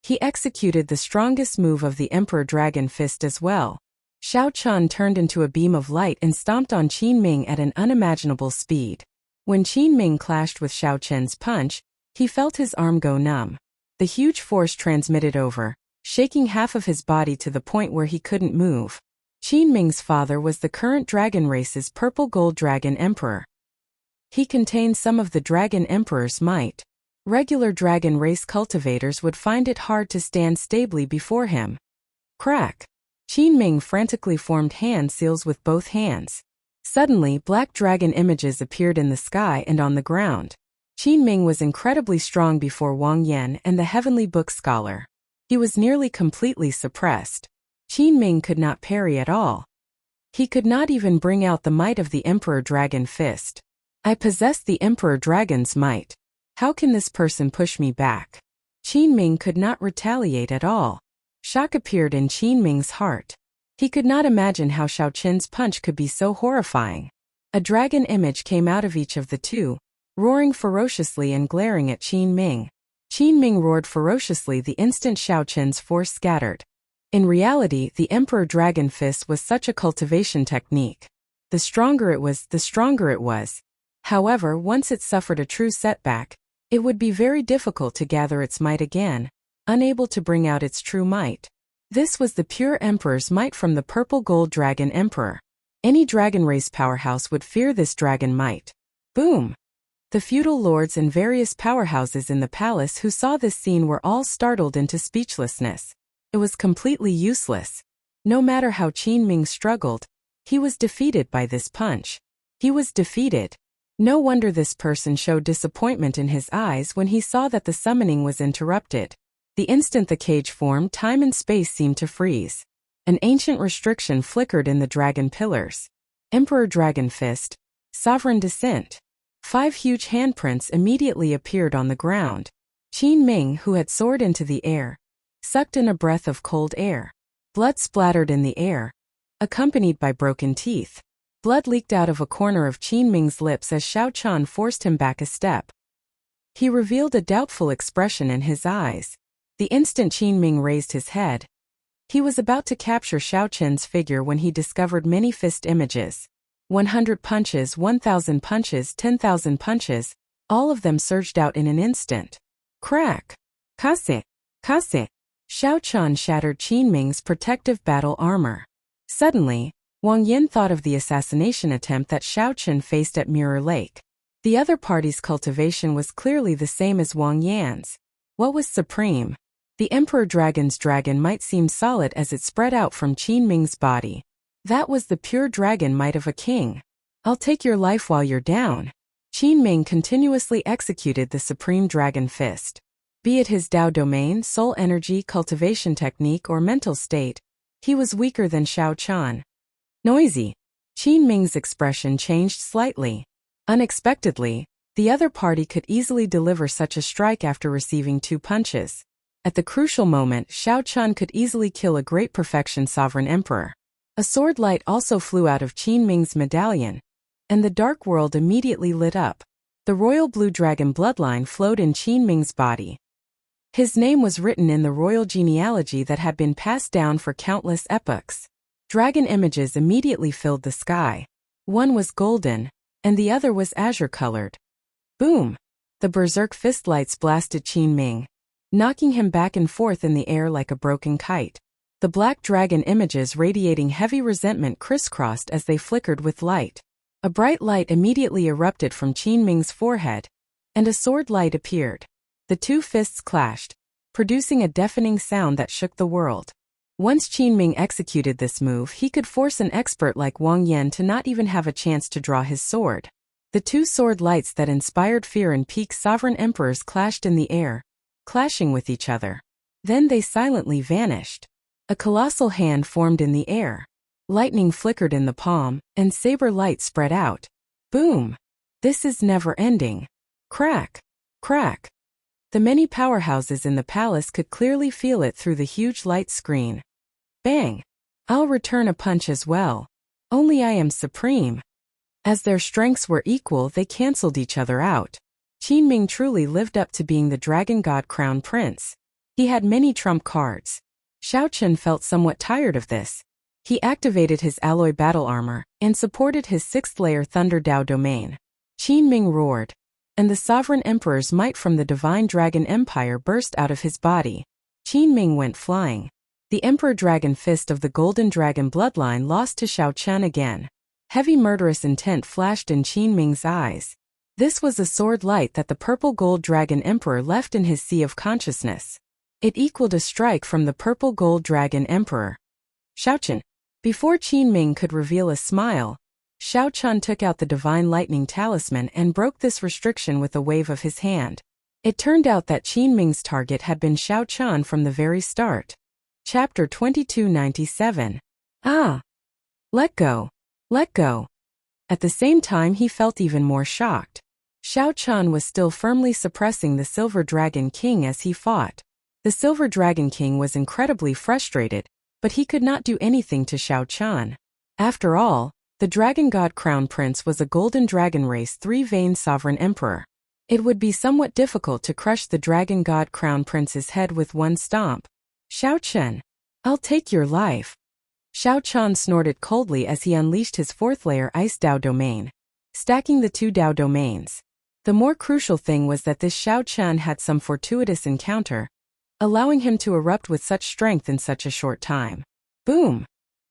S1: he executed the strongest move of the Emperor Dragon Fist as well. Xiao Qin turned into a beam of light and stomped on Qin Ming at an unimaginable speed. When Qin Ming clashed with Xiao Qin's punch, he felt his arm go numb. The huge force transmitted over, shaking half of his body to the point where he couldn't move. Qin Ming's father was the current dragon race's purple gold dragon emperor. He contained some of the dragon emperor's might. Regular dragon race cultivators would find it hard to stand stably before him. Crack! Qin Ming frantically formed hand seals with both hands. Suddenly, black dragon images appeared in the sky and on the ground. Qin Ming was incredibly strong before Wang Yan and the Heavenly Book Scholar. He was nearly completely suppressed. Qin Ming could not parry at all. He could not even bring out the might of the Emperor Dragon Fist. I possess the Emperor Dragon's might. How can this person push me back? Qin Ming could not retaliate at all. Shock appeared in Qin Ming's heart. He could not imagine how Xiao Qin's punch could be so horrifying. A dragon image came out of each of the two, roaring ferociously and glaring at Qin Ming. Qin Ming roared ferociously the instant Xiao Qin's force scattered. In reality, the Emperor Dragon Fist was such a cultivation technique. The stronger it was, the stronger it was. However, once it suffered a true setback, it would be very difficult to gather its might again, unable to bring out its true might. This was the pure Emperor's might from the purple gold dragon emperor. Any dragon race powerhouse would fear this dragon might. Boom! The feudal lords and various powerhouses in the palace who saw this scene were all startled into speechlessness. It was completely useless. No matter how Qin Ming struggled, he was defeated by this punch. He was defeated. No wonder this person showed disappointment in his eyes when he saw that the summoning was interrupted. The instant the cage formed, time and space seemed to freeze. An ancient restriction flickered in the dragon pillars. Emperor Dragon Fist, Sovereign Descent. 5 huge handprints immediately appeared on the ground. Qin Ming, who had soared into the air, sucked in a breath of cold air. Blood splattered in the air, accompanied by broken teeth. Blood leaked out of a corner of Qin Ming's lips as Xiao Chan forced him back a step. He revealed a doubtful expression in his eyes. The instant Qin Ming raised his head, he was about to capture Xiao Chen's figure when he discovered many fist images. 100 punches, 1,000 punches, 10,000 punches, all of them surged out in an instant. Crack! Kase! Kase! Xiao Chan shattered Qin Ming's protective battle armor. Suddenly, Wang Yin thought of the assassination attempt that Xiao Chen faced at Mirror Lake. The other party's cultivation was clearly the same as Wang Yan's. What was supreme? The Emperor Dragon's dragon might seemed solid as it spread out from Qin Ming's body. That was the pure dragon might of a king. I'll take your life while you're down. Qin Ming continuously executed the supreme dragon fist. Be it his Dao domain, soul energy, cultivation technique, or mental state, he was weaker than Xiao Chan. Noisy. Qin Ming's expression changed slightly. Unexpectedly, the other party could easily deliver such a strike after receiving 2 punches. At the crucial moment, Xiao Chan could easily kill a great perfection sovereign emperor. A sword light also flew out of Qin Ming's medallion, and the dark world immediately lit up. The royal blue dragon bloodline flowed in Qin Ming's body. His name was written in the royal genealogy that had been passed down for countless epochs. Dragon images immediately filled the sky. One was golden, and the other was azure-colored. Boom! The berserk fist lights blasted Qin Ming, knocking him back and forth in the air like a broken kite. The black dragon images radiating heavy resentment crisscrossed as they flickered with light. A bright light immediately erupted from Qin Ming's forehead, and a sword light appeared. The 2 fists clashed, producing a deafening sound that shook the world. Once Qin Ming executed this move, he could force an expert like Wang Yan to not even have a chance to draw his sword. The 2 sword lights that inspired fear in peak sovereign emperors clashed in the air, clashing with each other. Then they silently vanished. A colossal hand formed in the air. Lightning flickered in the palm, and saber light spread out. Boom! This is never ending. Crack! Crack! The many powerhouses in the palace could clearly feel it through the huge light screen. Bang! I'll return a punch as well. Only I am supreme. As their strengths were equal, they cancelled each other out. Qin Ming truly lived up to being the Dragon God Crown Prince. He had many trump cards. Xiao Chen felt somewhat tired of this. He activated his alloy battle armor and supported his 6th layer Thunder Dao domain. Qin Ming roared, and the sovereign emperor's might from the divine dragon empire burst out of his body. Qin Ming went flying. The Emperor Dragon Fist of the Golden Dragon bloodline lost to Xiao Chen again. Heavy murderous intent flashed in Qin Ming's eyes. This was a sword light that the Purple Gold Dragon Emperor left in his sea of consciousness. It equaled a strike from the Purple Gold Dragon Emperor. Xiao Chen. Before Qin Ming could reveal a smile, Xiao Chen took out the Divine Lightning Talisman and broke this restriction with a wave of his hand. It turned out that Qin Ming's target had been Xiao Chen from the very start. Chapter 2297. Ah! Let go! Let go! At the same time he felt even more shocked. Xiao Chen was still firmly suppressing the Silver Dragon King as he fought. The Silver Dragon King was incredibly frustrated, but he could not do anything to Xiao Chen. After all, the Dragon God Crown Prince was a Golden Dragon Race 3-vein sovereign emperor. It would be somewhat difficult to crush the Dragon God Crown Prince's head with one stomp. Xiao Chen, I'll take your life. Xiao Chen snorted coldly as he unleashed his 4th layer Ice Dao domain, stacking the 2 Dao domains. The more crucial thing was that this Xiao Chen had some fortuitous encounter, allowing him to erupt with such strength in such a short time. Boom!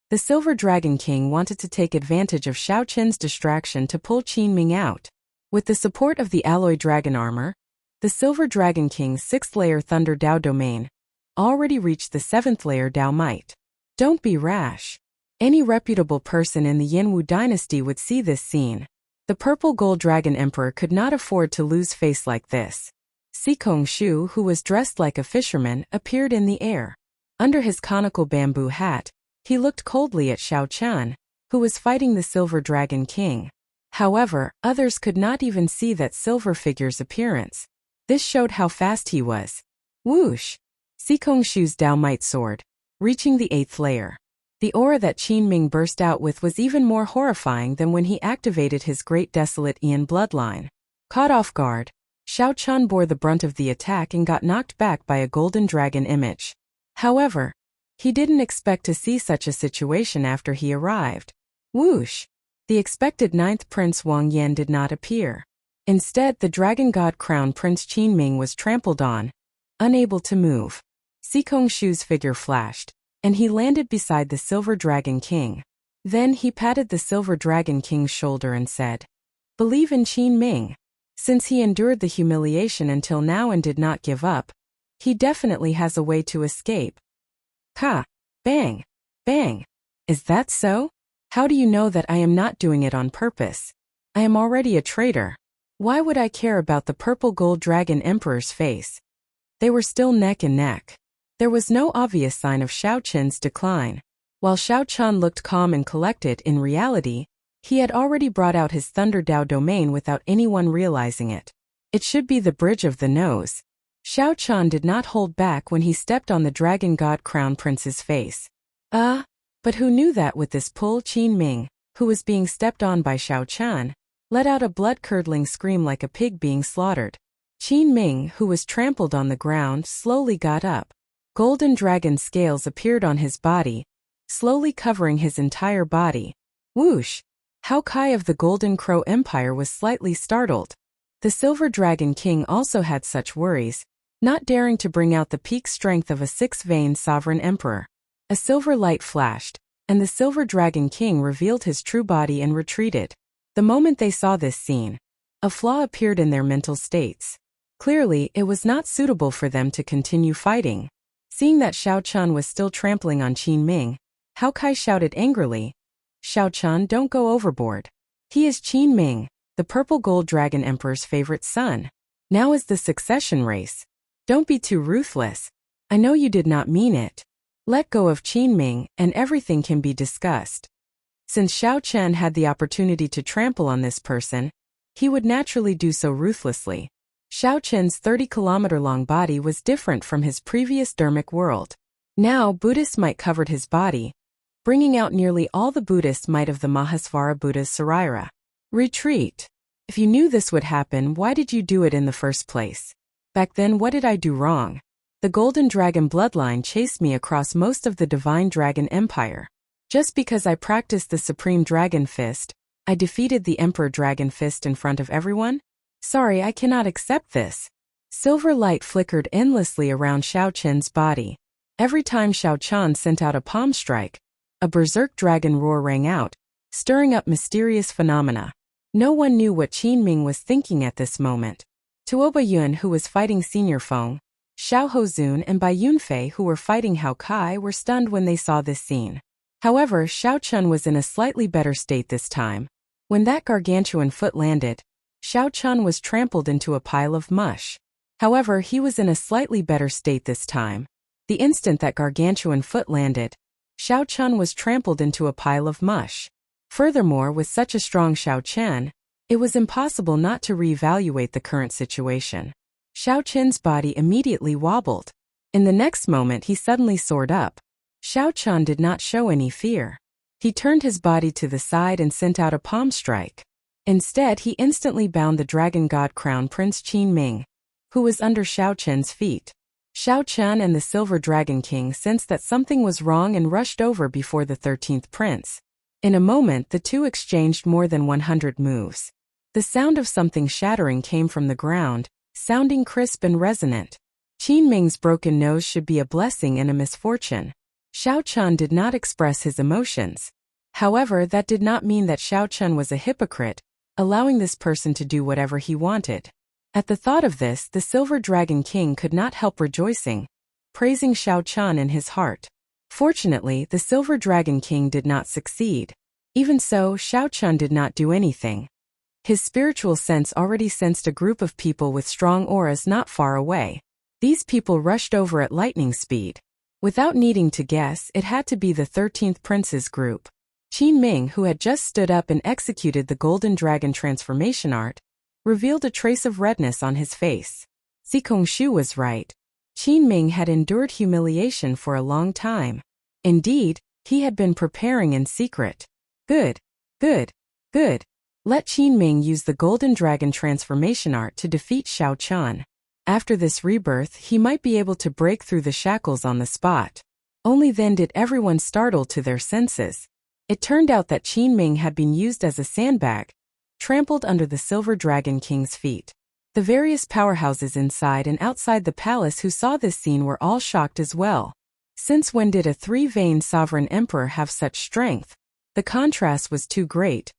S1: The Silver Dragon King wanted to take advantage of Xiao Qin's distraction to pull Qin Ming out. With the support of the alloy dragon armor, the Silver Dragon King's 6th layer Thunder Dao domain already reached the 7th layer Dao Might. Don't be rash. Any reputable person in the Yinwu dynasty would see this scene. The Purple Gold Dragon Emperor could not afford to lose face like this. Sikong Shu, who was dressed like a fisherman, appeared in the air. Under his conical bamboo hat, he looked coldly at Xiao Qian, who was fighting the Silver Dragon King. However, others could not even see that silver figure's appearance. This showed how fast he was. Whoosh! Sikong Shu's Dao Might sword, reaching the 8th layer. The aura that Qin Ming burst out with was even more horrifying than when he activated his Great Desolate Ian bloodline. Caught off guard, Xiao Qian bore the brunt of the attack and got knocked back by a golden dragon image. However, he didn't expect to see such a situation after he arrived. Whoosh! The expected 9th Prince Wang Yan did not appear. Instead, the Dragon God Crown Prince Qin Ming was trampled on, unable to move. Sikong Shu's figure flashed, and he landed beside the Silver Dragon King. Then he patted the Silver Dragon King's shoulder and said, "Believe in Qin Ming. Since he endured the humiliation until now and did not give up, he definitely has a way to escape." Ha! Bang! Bang! Is that so? How do you know that I am not doing it on purpose? I am already a traitor. Why would I care about the Purple Gold Dragon Emperor's face? They were still neck and neck. There was no obvious sign of Xiao Qin's decline. While Xiao Qian looked calm and collected, in reality, he had already brought out his Thunder Dao domain without anyone realizing it. It should be the bridge of the nose. Xiao Qian did not hold back when he stepped on the Dragon God Crown Prince's face. But who knew that with this pull? Qin Ming, who was being stepped on by Xiao Qian, let out a blood-curdling scream like a pig being slaughtered. Qin Ming, who was trampled on the ground, slowly got up. Golden dragon scales appeared on his body, slowly covering his entire body. Whoosh! Hao Kai of the Golden Crow Empire was slightly startled. The Silver Dragon King also had such worries, not daring to bring out the peak strength of a 6-veined sovereign emperor. A silver light flashed, and the Silver Dragon King revealed his true body and retreated. The moment they saw this scene, a flaw appeared in their mental states. Clearly, it was not suitable for them to continue fighting. Seeing that Xiao Qian was still trampling on Qin Ming, Hao Kai shouted angrily, "Xiao Qian, don't go overboard. He is Qin Ming, the Purple Gold Dragon Emperor's favorite son. Now is the succession race. Don't be too ruthless. I know you did not mean it. Let go of Qin Ming, and everything can be discussed." Since Xiao Qian had the opportunity to trample on this person, he would naturally do so ruthlessly. Xiao Qian's 30-kilometer-long body was different from his previous dermic world. Now Buddhist might covered his body, bringing out nearly all the Buddhist might of the Mahasvara Buddha's Sarira. Retreat. If you knew this would happen, why did you do it in the first place? Back then, what did I do wrong? The Golden Dragon bloodline chased me across most of the Divine Dragon Empire. Just because I practiced the Supreme Dragon Fist, I defeated the Emperor Dragon Fist in front of everyone? Sorry, I cannot accept this. Silver light flickered endlessly around Xiao Qian's body. Every time Xiao Qian sent out a palm strike, a berserk dragon roar rang out, stirring up mysterious phenomena. No one knew what Qin Ming was thinking at this moment. Tuoba Yun, who was fighting Senior Feng, Xiao Hozun and Bai Yunfei, who were fighting Hao Kai, were stunned when they saw this scene. However, Xiao Qian was in a slightly better state this time. When that gargantuan foot landed, Xiao Qian was trampled into a pile of mush. However, he was in a slightly better state this time. The instant that gargantuan foot landed, Xiao Qian was trampled into a pile of mush. Furthermore, with such a strong Xiao Qian, it was impossible not to reevaluate the current situation. Xiao Qian's body immediately wobbled. In the next moment, he suddenly soared up. Xiao Qian did not show any fear. He turned his body to the side and sent out a palm strike. Instead, he instantly bound the Dragon God Crown Prince Qin Ming, who was under Xiao Qian's feet. Xiao Qian and the Silver Dragon King sensed that something was wrong and rushed over before the 13th prince. In a moment, the two exchanged more than 100 moves. The sound of something shattering came from the ground, sounding crisp and resonant. Qin Ming's broken nose should be a blessing and a misfortune. Xiao Chun did not express his emotions. However, that did not mean that Xiao Chun was a hypocrite, allowing this person to do whatever he wanted. At the thought of this, the Silver Dragon King could not help rejoicing, praising Xiao Chun in his heart. Fortunately, the Silver Dragon King did not succeed. Even so, Xiao Chun did not do anything. His spiritual sense already sensed a group of people with strong auras not far away. These people rushed over at lightning speed. Without needing to guess, it had to be the 13th Prince's group. Qin Ming, who had just stood up and executed the Golden Dragon transformation art, revealed a trace of redness on his face. Sikongshu was right. Qin Ming had endured humiliation for a long time. Indeed, he had been preparing in secret. Good. Let Qin Ming use the Golden Dragon transformation art to defeat Xiao Chun. After this rebirth, he might be able to break through the shackles on the spot. Only then did everyone startle to their senses. It turned out that Qin Ming had been used as a sandbag, trampled under the Silver Dragon King's feet. The various powerhouses inside and outside the palace who saw this scene were all shocked as well. Since when did a three-veined sovereign emperor have such strength? The contrast was too great.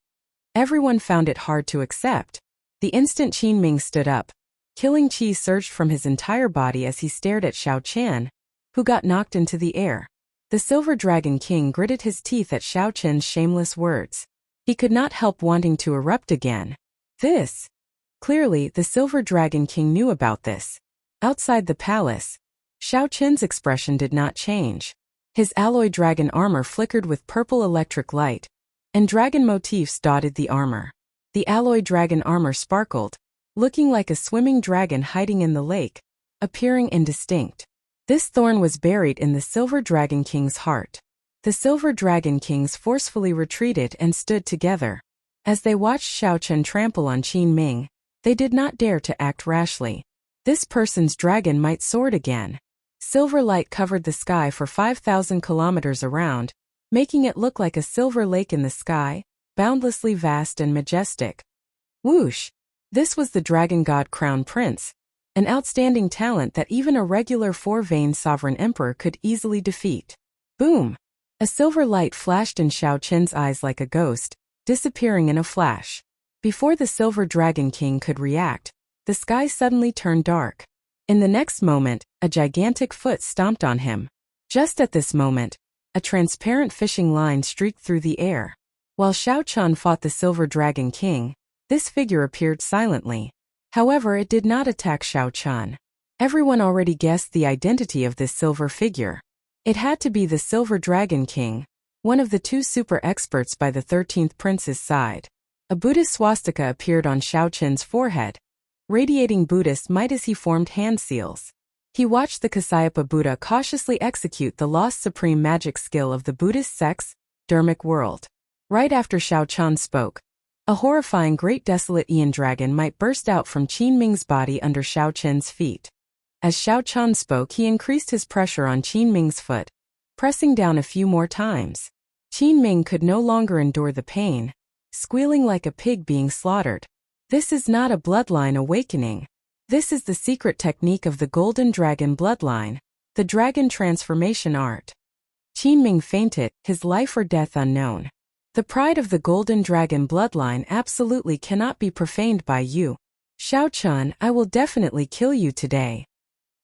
S1: Everyone found it hard to accept. The instant Qin Ming stood up, killing chi surged from his entire body as he stared at Xiao Qian, who got knocked into the air. The Silver Dragon King gritted his teeth at Xiao Qian's shameless words. He could not help wanting to erupt again. This. Clearly, the Silver Dragon King knew about this. Outside the palace, Xiao Qian's expression did not change. His alloy dragon armor flickered with purple electric light, and dragon motifs dotted the armor. The alloy dragon armor sparkled, looking like a swimming dragon hiding in the lake, appearing indistinct. This thorn was buried in the Silver Dragon King's heart. The Silver Dragon Kings forcefully retreated and stood together. As they watched Xiao Chun trample on Qin Ming, they did not dare to act rashly. This person's dragon might soar again. Silver light covered the sky for 5,000 kilometers around, making it look like a silver lake in the sky, boundlessly vast and majestic. Whoosh! This was the Dragon God Crown Prince, an outstanding talent that even a regular four-veined sovereign emperor could easily defeat. Boom! A silver light flashed in Xiao Qian's eyes like a ghost, disappearing in a flash. Before the Silver Dragon King could react, the sky suddenly turned dark. In the next moment, a gigantic foot stomped on him. Just at this moment, a transparent fishing line streaked through the air. While Xiao Chun fought the Silver Dragon King, this figure appeared silently. However, it did not attack Xiao Chun. Everyone already guessed the identity of this silver figure. It had to be the Silver Dragon King, one of the two super experts by the 13th Prince's side. A Buddhist swastika appeared on Xiao Chun's forehead, radiating Buddhist might as he formed hand seals. He watched the Kasayapa Buddha cautiously execute the lost supreme magic skill of the Buddhist sect's dermic world. Right after Xiao Chun spoke, a horrifying great desolate Aeon dragon might burst out from Qin Ming's body under Xiao Qian's feet. As Xiao Chun spoke, he increased his pressure on Qin Ming's foot, pressing down a few more times. Qin Ming could no longer endure the pain, squealing like a pig being slaughtered. This is not a bloodline awakening. This is the secret technique of the Golden Dragon bloodline, the dragon transformation art. Qin Ming fainted, his life or death unknown. The pride of the Golden Dragon bloodline absolutely cannot be profaned by you. Xiao Chun, I will definitely kill you today.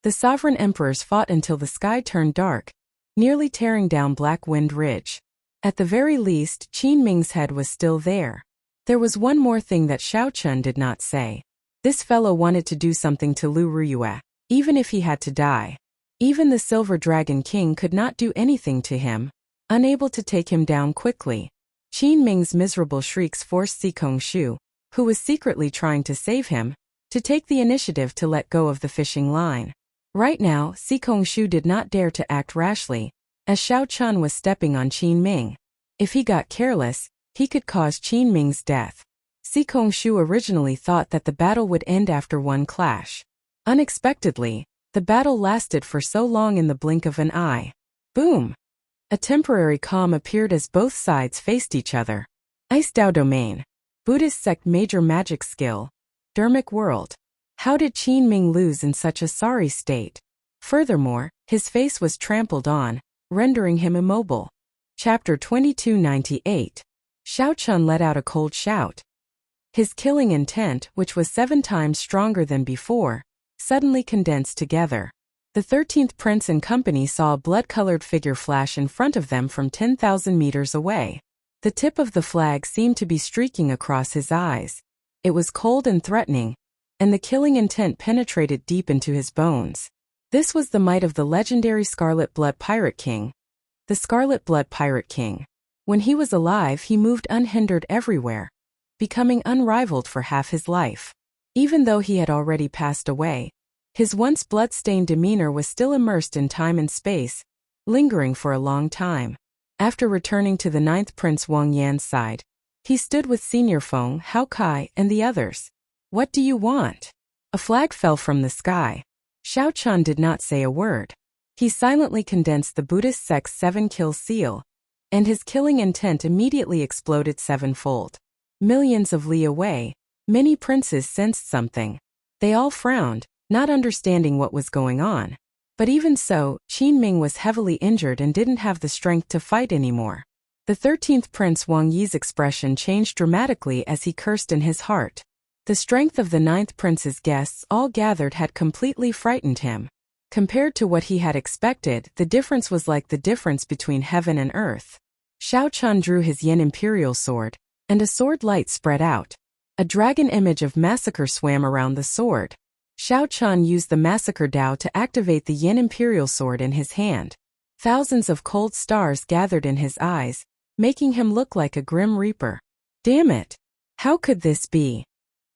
S1: The sovereign emperors fought until the sky turned dark, nearly tearing down Black Wind Ridge. At the very least, Qin Ming's head was still there. There was one more thing that Xiao Chun did not say. This fellow wanted to do something to Lu Ruyue, even if he had to die. Even the Silver Dragon King could not do anything to him, unable to take him down quickly. Qin Ming's miserable shrieks forced Sikongshu, who was secretly trying to save him, to take the initiative to let go of the fishing line. Right now, Sikongshu did not dare to act rashly, as Xiao Chun was stepping on Qin Ming. If he got careless, he could cause Qin Ming's death. Sikongshu originally thought that the battle would end after one clash. Unexpectedly, the battle lasted for so long in the blink of an eye. Boom! A temporary calm appeared as both sides faced each other. Ice Dao Domain. Buddhist sect major magic skill. Dermic world. How did Qin Ming lose in such a sorry state? Furthermore, his face was trampled on, rendering him immobile. Chapter 2298. Xiao Chun let out a cold shout. His killing intent, which was 7 times stronger than before, suddenly condensed together. The 13th prince and company saw a blood-colored figure flash in front of them from 10,000 meters away. The tip of the flag seemed to be streaking across his eyes. It was cold and threatening, and the killing intent penetrated deep into his bones. This was the might of the legendary Scarlet Blood Pirate King. The Scarlet Blood Pirate King. When he was alive, he moved unhindered everywhere, becoming unrivaled for half his life. Even though he had already passed away, his once blood-stained demeanor was still immersed in time and space, lingering for a long time. After returning to the 9th Prince Wang Yan's side, he stood with Senior Feng, Hao Kai, and the others. "What do you want?" A flag fell from the sky. Xiao Chun did not say a word. He silently condensed the Buddhist sect's 7-kill seal, and his killing intent immediately exploded 7-fold. Millions of li away, many princes sensed something. They all frowned, not understanding what was going on. But even so, Qin Ming was heavily injured and didn't have the strength to fight anymore. The 13th Prince Wang Yi's expression changed dramatically as he cursed in his heart. The strength of the 9th Prince's guests all gathered had completely frightened him. Compared to what he had expected, the difference was like the difference between heaven and earth. Xiao Chun drew his Yin Imperial sword, and a sword light spread out. A dragon image of massacre swam around the sword. Xiao Chun used the Massacre Dao to activate the Yin Imperial Sword in his hand. Thousands of cold stars gathered in his eyes, making him look like a grim reaper. Damn it! How could this be?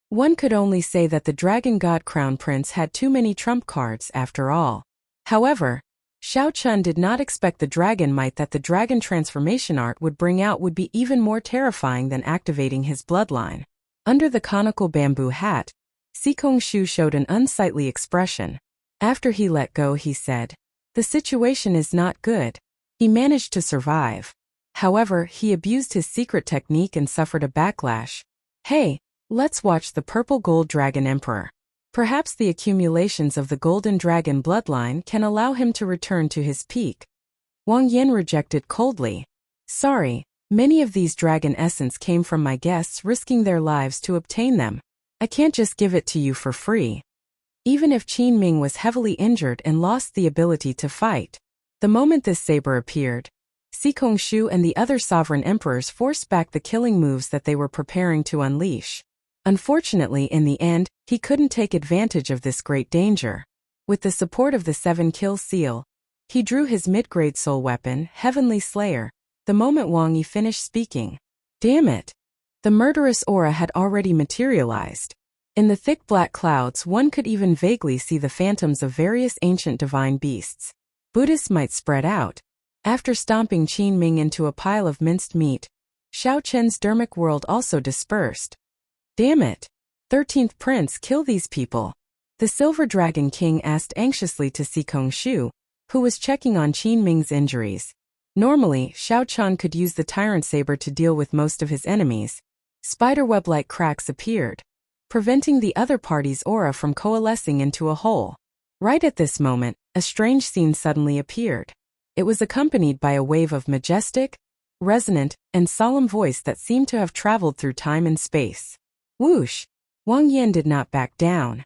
S1: One could only say that the Dragon God Crown Prince had too many trump cards after all. However, Xiao Chun did not expect the dragon might that the dragon transformation art would bring out would be even more terrifying than activating his bloodline. Under the conical bamboo hat, Sikong Shu showed an unsightly expression. After he let go, he said, "The situation is not good." He managed to survive. However, he abused his secret technique and suffered a backlash. Hey, let's watch the Purple Gold Dragon Emperor. Perhaps the accumulations of the Golden Dragon bloodline can allow him to return to his peak. Wang Yin rejected coldly. "Sorry, many of these dragon essence came from my guests risking their lives to obtain them. I can't just give it to you for free." Even if Qin Ming was heavily injured and lost the ability to fight. The moment this saber appeared, Sikong Shu and the other sovereign emperors forced back the killing moves that they were preparing to unleash. Unfortunately, in the end, he couldn't take advantage of this great danger. With the support of the 7-kill seal, he drew his mid-grade soul weapon, Heavenly Slayer, the moment Wang Yi finished speaking. Damn it! The murderous aura had already materialized. In the thick black clouds, one could even vaguely see the phantoms of various ancient divine beasts. Buddhist might spread out. After stomping Qin Ming into a pile of minced meat, Xiao Chen's dermic world also dispersed. Damn it! 13th Prince, kill these people. The Silver Dragon King asked anxiously to Sikong Shu, who was checking on Qin Ming's injuries. Normally, Xiao Chun could use the Tyrant Saber to deal with most of his enemies. Spiderweb-like cracks appeared, preventing the other party's aura from coalescing into a whole. Right at this moment, a strange scene suddenly appeared. It was accompanied by a wave of majestic, resonant, and solemn voice that seemed to have traveled through time and space. Whoosh! Wang Yan did not back down.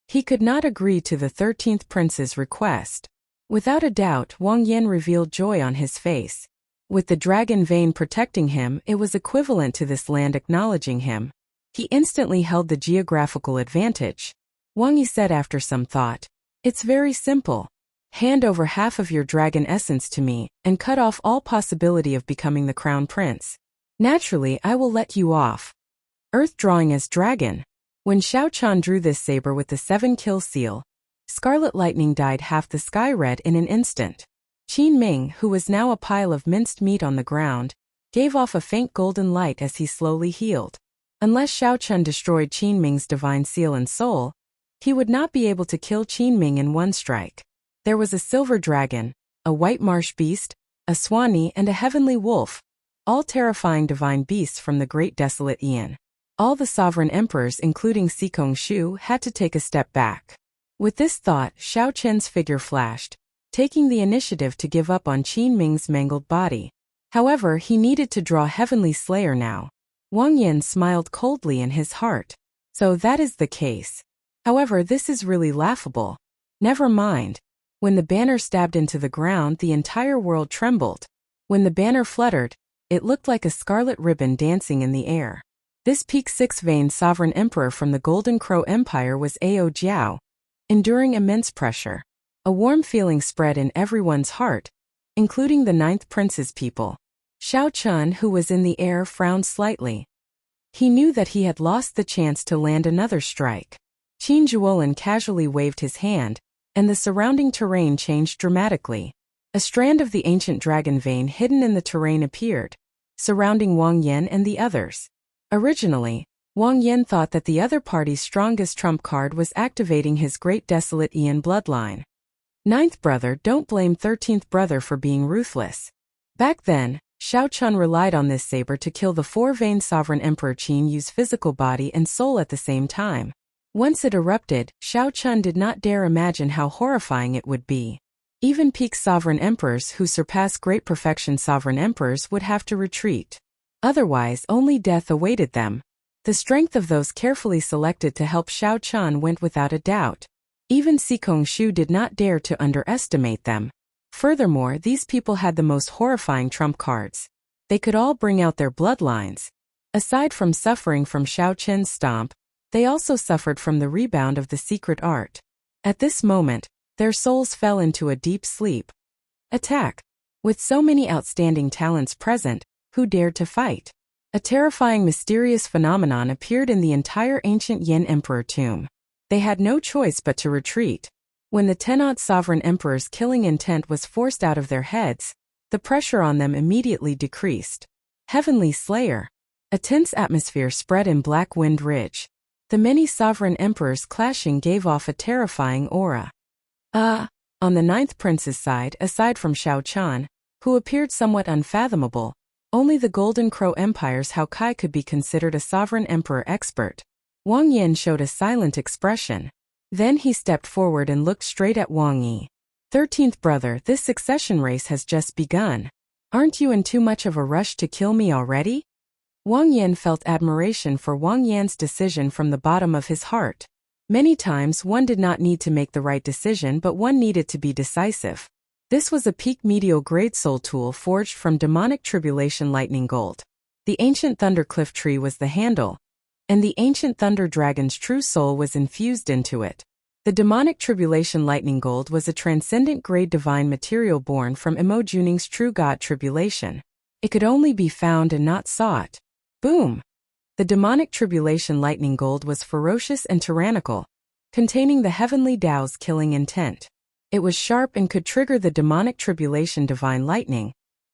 S1: He could not agree to the 13th Prince's request. Without a doubt, Wang Yan revealed joy on his face. With the dragon vein protecting him, it was equivalent to this land acknowledging him. He instantly held the geographical advantage. Wang Yi said after some thought, "It's very simple. Hand over half of your dragon essence to me, and cut off all possibility of becoming the crown prince. Naturally, I will let you off." Earth drawing as dragon. When Xiao Chun drew this saber with the 7-kill seal, scarlet lightning dyed half the sky red in an instant. Qin Ming, who was now a pile of minced meat on the ground, gave off a faint golden light as he slowly healed. Unless Xiao Chun destroyed Qin Ming's divine seal and soul, he would not be able to kill Qin Ming in one strike. There was a silver dragon, a white marsh beast, a swanee, and a heavenly wolf, all terrifying divine beasts from the great desolate Aeon. All the sovereign emperors, including Sikong Shu, had to take a step back. With this thought, Xiao Chen's figure flashed, taking the initiative to give up on Qin Ming's mangled body. However, he needed to draw Heavenly Slayer now. Wang Yan smiled coldly in his heart. So that is the case. However, this is really laughable. Never mind. When the banner stabbed into the ground, the entire world trembled. When the banner fluttered, it looked like a scarlet ribbon dancing in the air. This peak six-veined sovereign emperor from the Golden Crow Empire was Ao Jiao, enduring immense pressure. A warm feeling spread in everyone's heart, including the ninth prince's people. Xiao Chun, who was in the air, frowned slightly. He knew that he had lost the chance to land another strike. Qin Zhuolin casually waved his hand, and the surrounding terrain changed dramatically. A strand of the ancient dragon vein hidden in the terrain appeared, surrounding Wang Yan and the others. Originally, Wang Yan thought that the other party's strongest trump card was activating his great desolate Ian bloodline. Ninth brother, don't blame 13th brother for being ruthless. Back then, Xiao Chun relied on this saber to kill the four-veined sovereign emperor Qin Yu's physical body and soul at the same time. Once it erupted, Xiao Chun did not dare imagine how horrifying it would be. Even peak sovereign emperors who surpass great perfection sovereign emperors would have to retreat. Otherwise, only death awaited them. The strength of those carefully selected to help Xiao Chun went without a doubt. Even Sikong Shu did not dare to underestimate them. Furthermore, these people had the most horrifying trump cards. They could all bring out their bloodlines. Aside from suffering from Xiao Chen's stomp, they also suffered from the rebound of the secret art. At this moment, their souls fell into a deep sleep. Attack! With so many outstanding talents present, who dared to fight? A terrifying mysterious phenomenon appeared in the entire ancient Yin Emperor tomb. They had no choice but to retreat. When the Tenant sovereign emperor's killing intent was forced out of their heads, the pressure on them immediately decreased. Heavenly Slayer! A tense atmosphere spread in Black Wind Ridge. The many sovereign emperors clashing gave off a terrifying aura. On the ninth prince's side, aside from Xiao Chun, who appeared somewhat unfathomable, only the Golden Crow Empire's Hao Kai could be considered a sovereign emperor expert. Wang Yan showed a silent expression. Then he stepped forward and looked straight at Wang Yi. 13th brother, this succession race has just begun. Aren't you in too much of a rush to kill me already? Wang Yan felt admiration for Wang Yan's decision from the bottom of his heart. Many times one did not need to make the right decision, but one needed to be decisive. This was a peak medial grade soul tool forged from demonic tribulation lightning gold. The ancient thundercliff tree was the handle, and the ancient thunder dragon's true soul was infused into it. The demonic tribulation lightning gold was a transcendent grade divine material born from Imo Juning's true god tribulation. It could only be found and not sought. Boom! The demonic tribulation lightning gold was ferocious and tyrannical, containing the heavenly Tao's killing intent. It was sharp and could trigger the demonic tribulation divine lightning,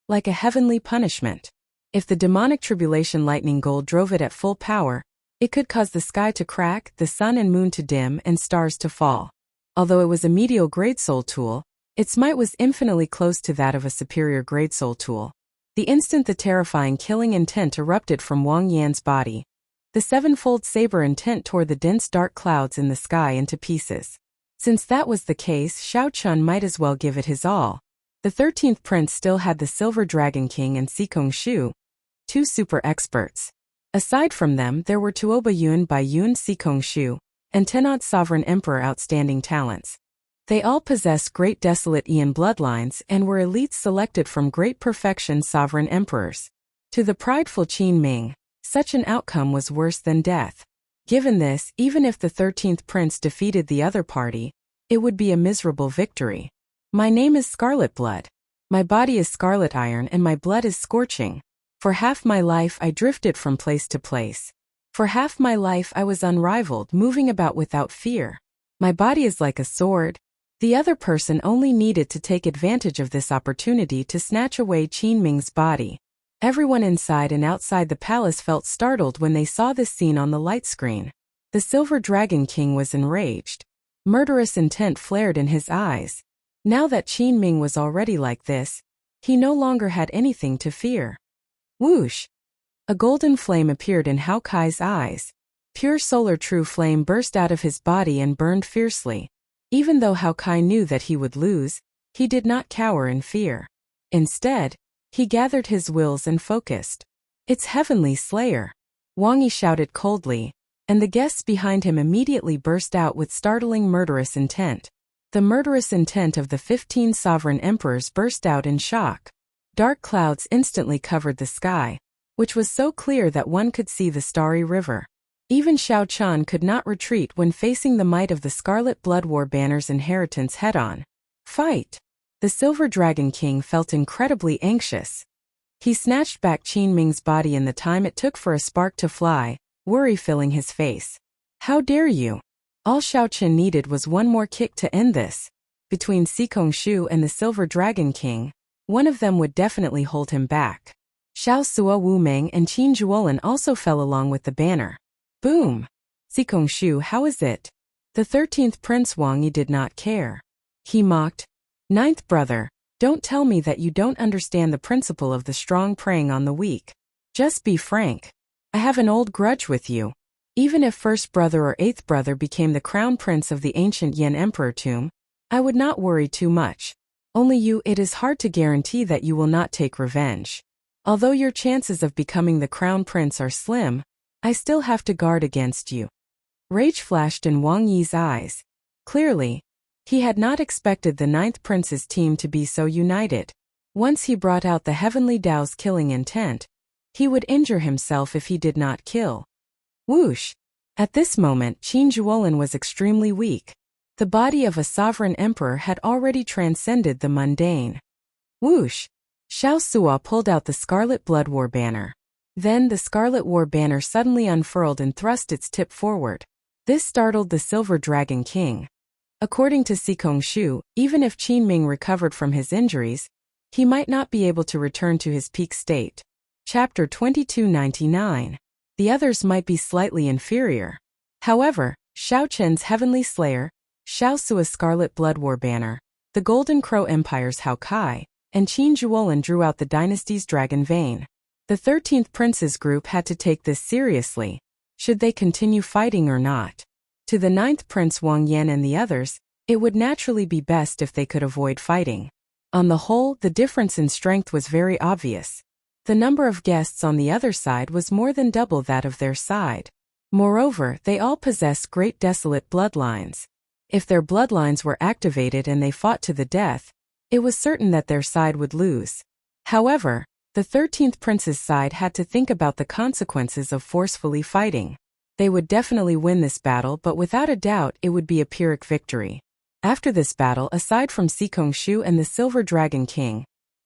S1: like a heavenly punishment. If the demonic tribulation lightning gold drove it at full power, it could cause the sky to crack, the sun and moon to dim, and stars to fall. Although it was a medial grade soul tool, its might was infinitely close to that of a superior grade soul tool. The instant the terrifying killing intent erupted from Wang Yan's body, the sevenfold saber intent tore the dense dark clouds in the sky into pieces. Since that was the case, Xiao Chun might as well give it his all. The 13th prince still had the Silver Dragon King and Sikong Shu, two super experts. Aside from them, there were Tuoba Yun by Yun Sikong Shu, and Tenant Sovereign Emperor outstanding talents. They all possessed great desolate Ian bloodlines and were elites selected from great perfection sovereign emperors. To the prideful Qin Ming, such an outcome was worse than death. Given this, even if the 13th prince defeated the other party, it would be a miserable victory. My name is Scarlet Blood. My body is scarlet iron and my blood is scorching. For half my life I drifted from place to place. For half my life I was unrivaled, moving about without fear. My body is like a sword. The other person only needed to take advantage of this opportunity to snatch away Qin Ming's body. Everyone inside and outside the palace felt startled when they saw this scene on the light screen. The Silver Dragon King was enraged. Murderous intent flared in his eyes. Now that Qin Ming was already like this, he no longer had anything to fear. Whoosh! A golden flame appeared in Hao Kai's eyes. Pure solar true flame burst out of his body and burned fiercely. Even though Hao Kai knew that he would lose, He did not cower in fear. Instead, he gathered his wills and focused. "It's Heavenly Slayer!" Wang Yi shouted coldly, and the guests behind him immediately burst out with startling murderous intent. The murderous intent of the 15 sovereign emperors burst out in shock. Dark clouds instantly covered the sky, which was so clear that one could see the starry river. Even Xiao Qian could not retreat when facing the might of the Scarlet Blood War Banner's inheritance head-on. Fight! The Silver Dragon King felt incredibly anxious. He snatched back Qin Ming's body in the time it took for a spark to fly, worry filling his face. "How dare you!" All Xiao Qian needed was one more kick to end this. Between Sikongshu and the Silver Dragon King, one of them would definitely hold him back. Xiao Sua Wu Meng and Qin Zhuolin also fell along with the banner. Boom! Sikongshu, how is it? The 13th Prince Wang Yi did not care. He mocked, "Ninth brother, don't tell me that you don't understand the principle of the strong preying on the weak. Just be frank. I have an old grudge with you. Even if first brother or eighth brother became the crown prince of the ancient Yan Emperor tomb, I would not worry too much. Only you, it is hard to guarantee that you will not take revenge. Although your chances of becoming the crown prince are slim, I still have to guard against you." Rage flashed in Wang Yi's eyes. Clearly, he had not expected the 9th Prince's team to be so united. Once he brought out the Heavenly Dao's killing intent, he would injure himself if he did not kill. Whoosh! At this moment, Qin Zhuolin was extremely weak. The body of a sovereign emperor had already transcended the mundane. Whoosh! Xiao Sua pulled out the Scarlet Blood War Banner. Then the Scarlet War Banner suddenly unfurled and thrust its tip forward. This startled the Silver Dragon King. According to Sikongshu, even if Qin Ming recovered from his injuries, he might not be able to return to his peak state. Chapter 2299. The others might be slightly inferior. However, Xiao Qian's Heavenly Slayer, Xiao Sua's Scarlet Blood War Banner, the Golden Crow Empire's Hao Kai, and Qin Zhuolin drew out the dynasty's dragon vein. The 13th Prince's group had to take this seriously. Should they continue fighting or not? To the 9th Prince Wang Yan and the others, it would naturally be best if they could avoid fighting. On the whole, the difference in strength was very obvious. The number of guests on the other side was more than double that of their side. Moreover, they all possessed great desolate bloodlines. If their bloodlines were activated and they fought to the death, it was certain that their side would lose. However, the 13th Prince's side had to think about the consequences of forcefully fighting. They would definitely win this battle, but without a doubt it would be a Pyrrhic victory. After this battle, aside from Sikongshu and the Silver Dragon King,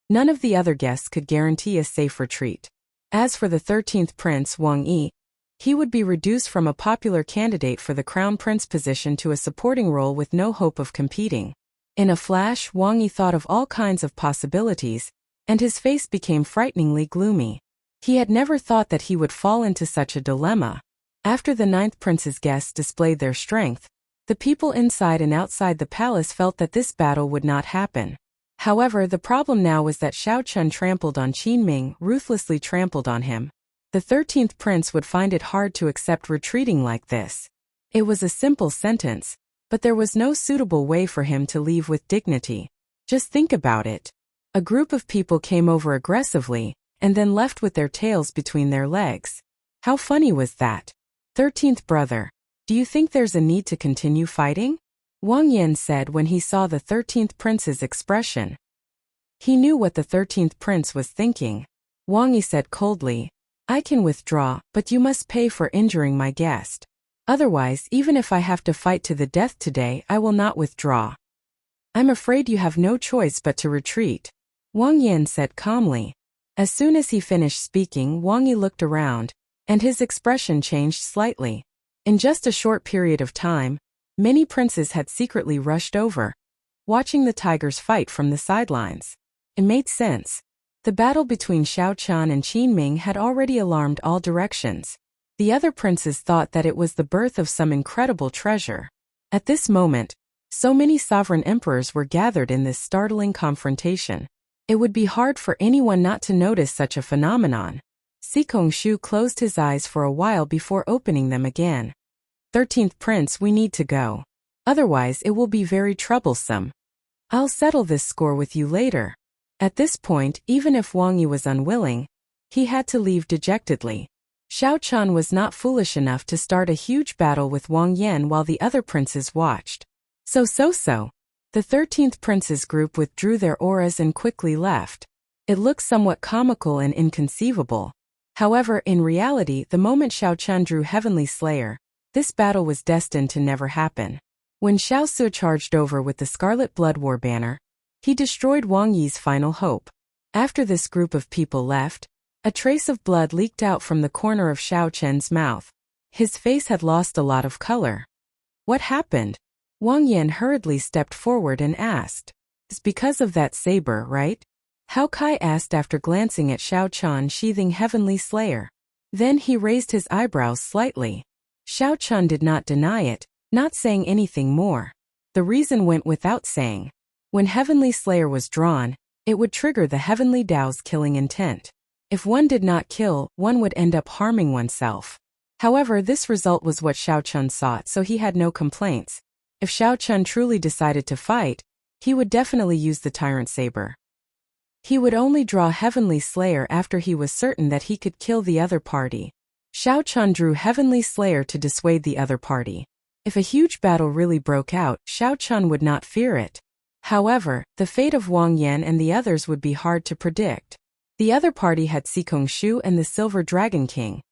S1: none of the other guests could guarantee a safe retreat. As for the 13th Prince Wang Yi, he would be reduced from a popular candidate for the Crown Prince position to a supporting role with no hope of competing. In a flash, Wang Yi thought of all kinds of possibilities, and his face became frighteningly gloomy. He had never thought that he would fall into such a dilemma. After the 9th Prince's guests displayed their strength, the people inside and outside the palace felt that this battle would not happen. However, the problem now was that Xiao Qian trampled on Qin Ming, ruthlessly trampled on him. The 13th Prince would find it hard to accept retreating like this. It was a simple sentence, but there was no suitable way for him to leave with dignity. Just think about it. A group of people came over aggressively, and then left with their tails between their legs. How funny was that? 13th brother, do you think there's a need to continue fighting? Wang Yan said when he saw the 13th Prince's expression. He knew what the 13th Prince was thinking. Wang Yi said coldly, I can withdraw, but you must pay for injuring my guest. Otherwise, even if I have to fight to the death today, I will not withdraw. I'm afraid you have no choice but to retreat. Wang Yan said calmly. As soon as he finished speaking, Wang Yi looked around, and his expression changed slightly. In just a short period of time, many princes had secretly rushed over, watching the tigers fight from the sidelines. It made sense. The battle between Xiao Qian and Qin Ming had already alarmed all directions. The other princes thought that it was the birth of some incredible treasure. At this moment, so many sovereign emperors were gathered in this startling confrontation. It would be hard for anyone not to notice such a phenomenon. Sikongshu closed his eyes for a while before opening them again. 13th Prince, we need to go. Otherwise it will be very troublesome. I'll settle this score with you later. At this point, even if Wang Yi was unwilling, he had to leave dejectedly. Xiao Chun was not foolish enough to start a huge battle with Wang Yan while the other princes watched. So. The 13th prince's group withdrew their auras and quickly left. It looked somewhat comical and inconceivable. However, in reality, the moment Xiao Chun drew Heavenly Slayer, this battle was destined to never happen. When Xiao Su charged over with the Scarlet Blood War banner, he destroyed Wang Yi's final hope. After this group of people left, a trace of blood leaked out from the corner of Xiao Chen's mouth. His face had lost a lot of color. What happened? Wang Yan hurriedly stepped forward and asked. It's because of that saber, right? Hao Kai asked after glancing at Xiao Chun sheathing Heavenly Slayer. Then he raised his eyebrows slightly. Xiao Chun did not deny it, not saying anything more. The reason went without saying. When Heavenly Slayer was drawn, it would trigger the Heavenly Dao's killing intent. If one did not kill, one would end up harming oneself. However, this result was what Xiao Chun sought, so he had no complaints. If Xiao Chun truly decided to fight, he would definitely use the Tyrant Saber. He would only draw Heavenly Slayer after he was certain that he could kill the other party. Xiao Chun drew Heavenly Slayer to dissuade the other party. If a huge battle really broke out, Xiao Chun would not fear it. However, the fate of Wang Yan and the others would be hard to predict. The other party had Sikong Shu and the Silver Dragon King,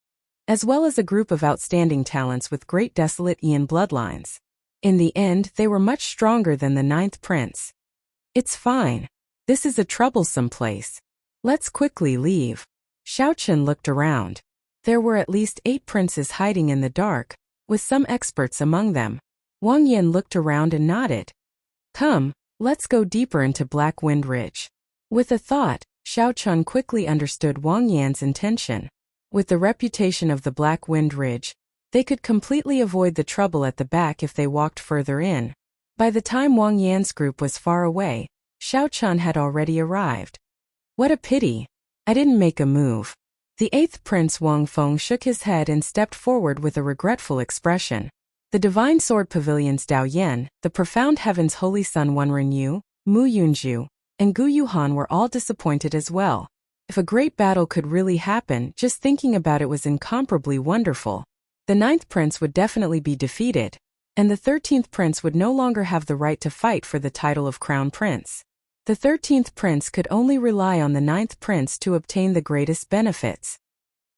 S1: as well as a group of outstanding talents with great desolate Ian bloodlines. In the end, they were much stronger than the 9th prince. It's fine. This is a troublesome place. Let's quickly leave. Xiao Chun looked around. There were at least 8 princes hiding in the dark, with some experts among them. Wang Yan looked around and nodded. Come, let's go deeper into Black Wind Ridge. With a thought, Xiao Chun quickly understood Wang Yan's intention. With the reputation of the Black Wind Ridge, they could completely avoid the trouble at the back if they walked further in. By the time Wang Yan's group was far away, Xiao Chun had already arrived. What a pity. I didn't make a move. The 8th prince Wang Feng shook his head and stepped forward with a regretful expression. The Divine Sword Pavilions Dao Yan, the Profound Heaven's Holy Son Wenren Yu, Mu Yunju, and Gu Yuhan were all disappointed as well. If a great battle could really happen, just thinking about it was incomparably wonderful. The 9th prince would definitely be defeated, and the 13th prince would no longer have the right to fight for the title of Crown Prince. The 13th prince could only rely on the 9th prince to obtain the greatest benefits.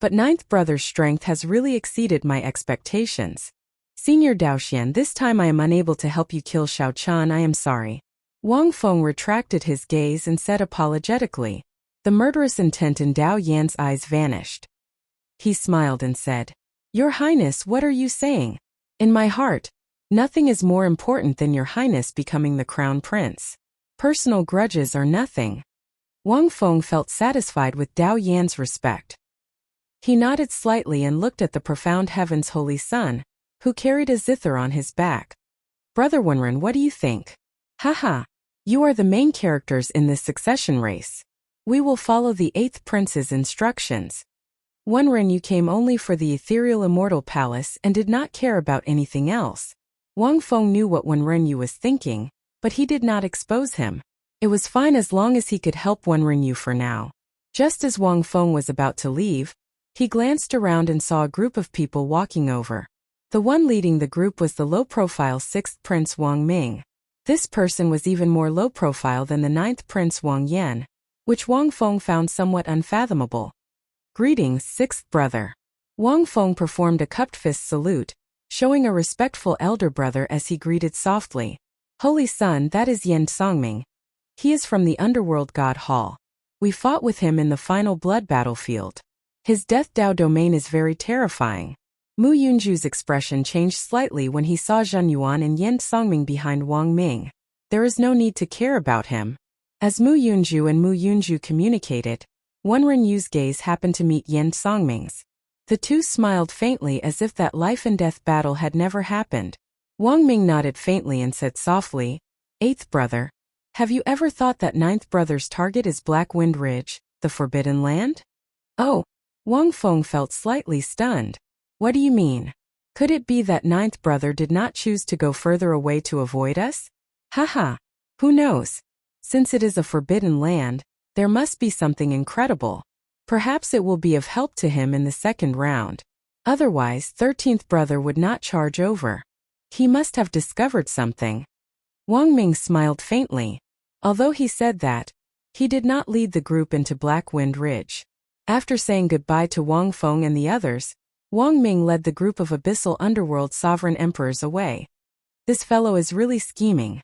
S1: But 9th brother's strength has really exceeded my expectations. Senior Daoxian, this time I am unable to help you kill Xiao Chun. I am sorry. Wang Feng retracted his gaze and said apologetically. The murderous intent in Dao Yan's eyes vanished. He smiled and said, Your Highness, what are you saying? In my heart, nothing is more important than Your Highness becoming the Crown Prince. Personal grudges are nothing. Wang Feng felt satisfied with Dao Yan's respect. He nodded slightly and looked at the Profound Heaven's Holy Son, who carried a zither on his back. Brother Wenren, what do you think? Haha, you are the main characters in this succession race. We will follow the 8th prince's instructions. Wenren, you came only for the ethereal Immortal Palace and did not care about anything else. Wang Feng knew what Wenren Yu was thinking, but he did not expose him. It was fine as long as he could help Wenren Yu for now. Just as Wang Feng was about to leave, he glanced around and saw a group of people walking over. The one leading the group was the low-profile 6th Prince Wang Ming. This person was even more low-profile than the 9th Prince Wang Yan, which Wang Feng found somewhat unfathomable. Greetings, 6th brother. Wang Feng performed a cupped fist salute, showing a respectful elder brother as he greeted softly. Holy Son, that is Yan Songming. He is from the Underworld God Hall. We fought with him in the final blood battlefield. His Death Dao domain is very terrifying. Mu Yunju's expression changed slightly when he saw Zhen Yuan and Yan Songming behind Wang Ming. There is no need to care about him. As Mu Yunju and Mu Yunju communicated, Wenren Yu's gaze happened to meet Yan Songming's. The two smiled faintly as if that life-and-death battle had never happened. Wang Ming nodded faintly and said softly, 8th brother, have you ever thought that 9th brother's target is Black Wind Ridge, the Forbidden Land? Oh, Wang Feng felt slightly stunned. What do you mean? Could it be that 9th brother did not choose to go further away to avoid us? Haha. Who knows? Since it is a forbidden land, there must be something incredible. Perhaps it will be of help to him in the second round. Otherwise, 13th brother would not charge over. He must have discovered something. Wang Ming smiled faintly. Although he said that, he did not lead the group into Black Wind Ridge. After saying goodbye to Wang Feng and the others, Wang Ming led the group of Abyssal Underworld Sovereign Emperors away. This fellow is really scheming.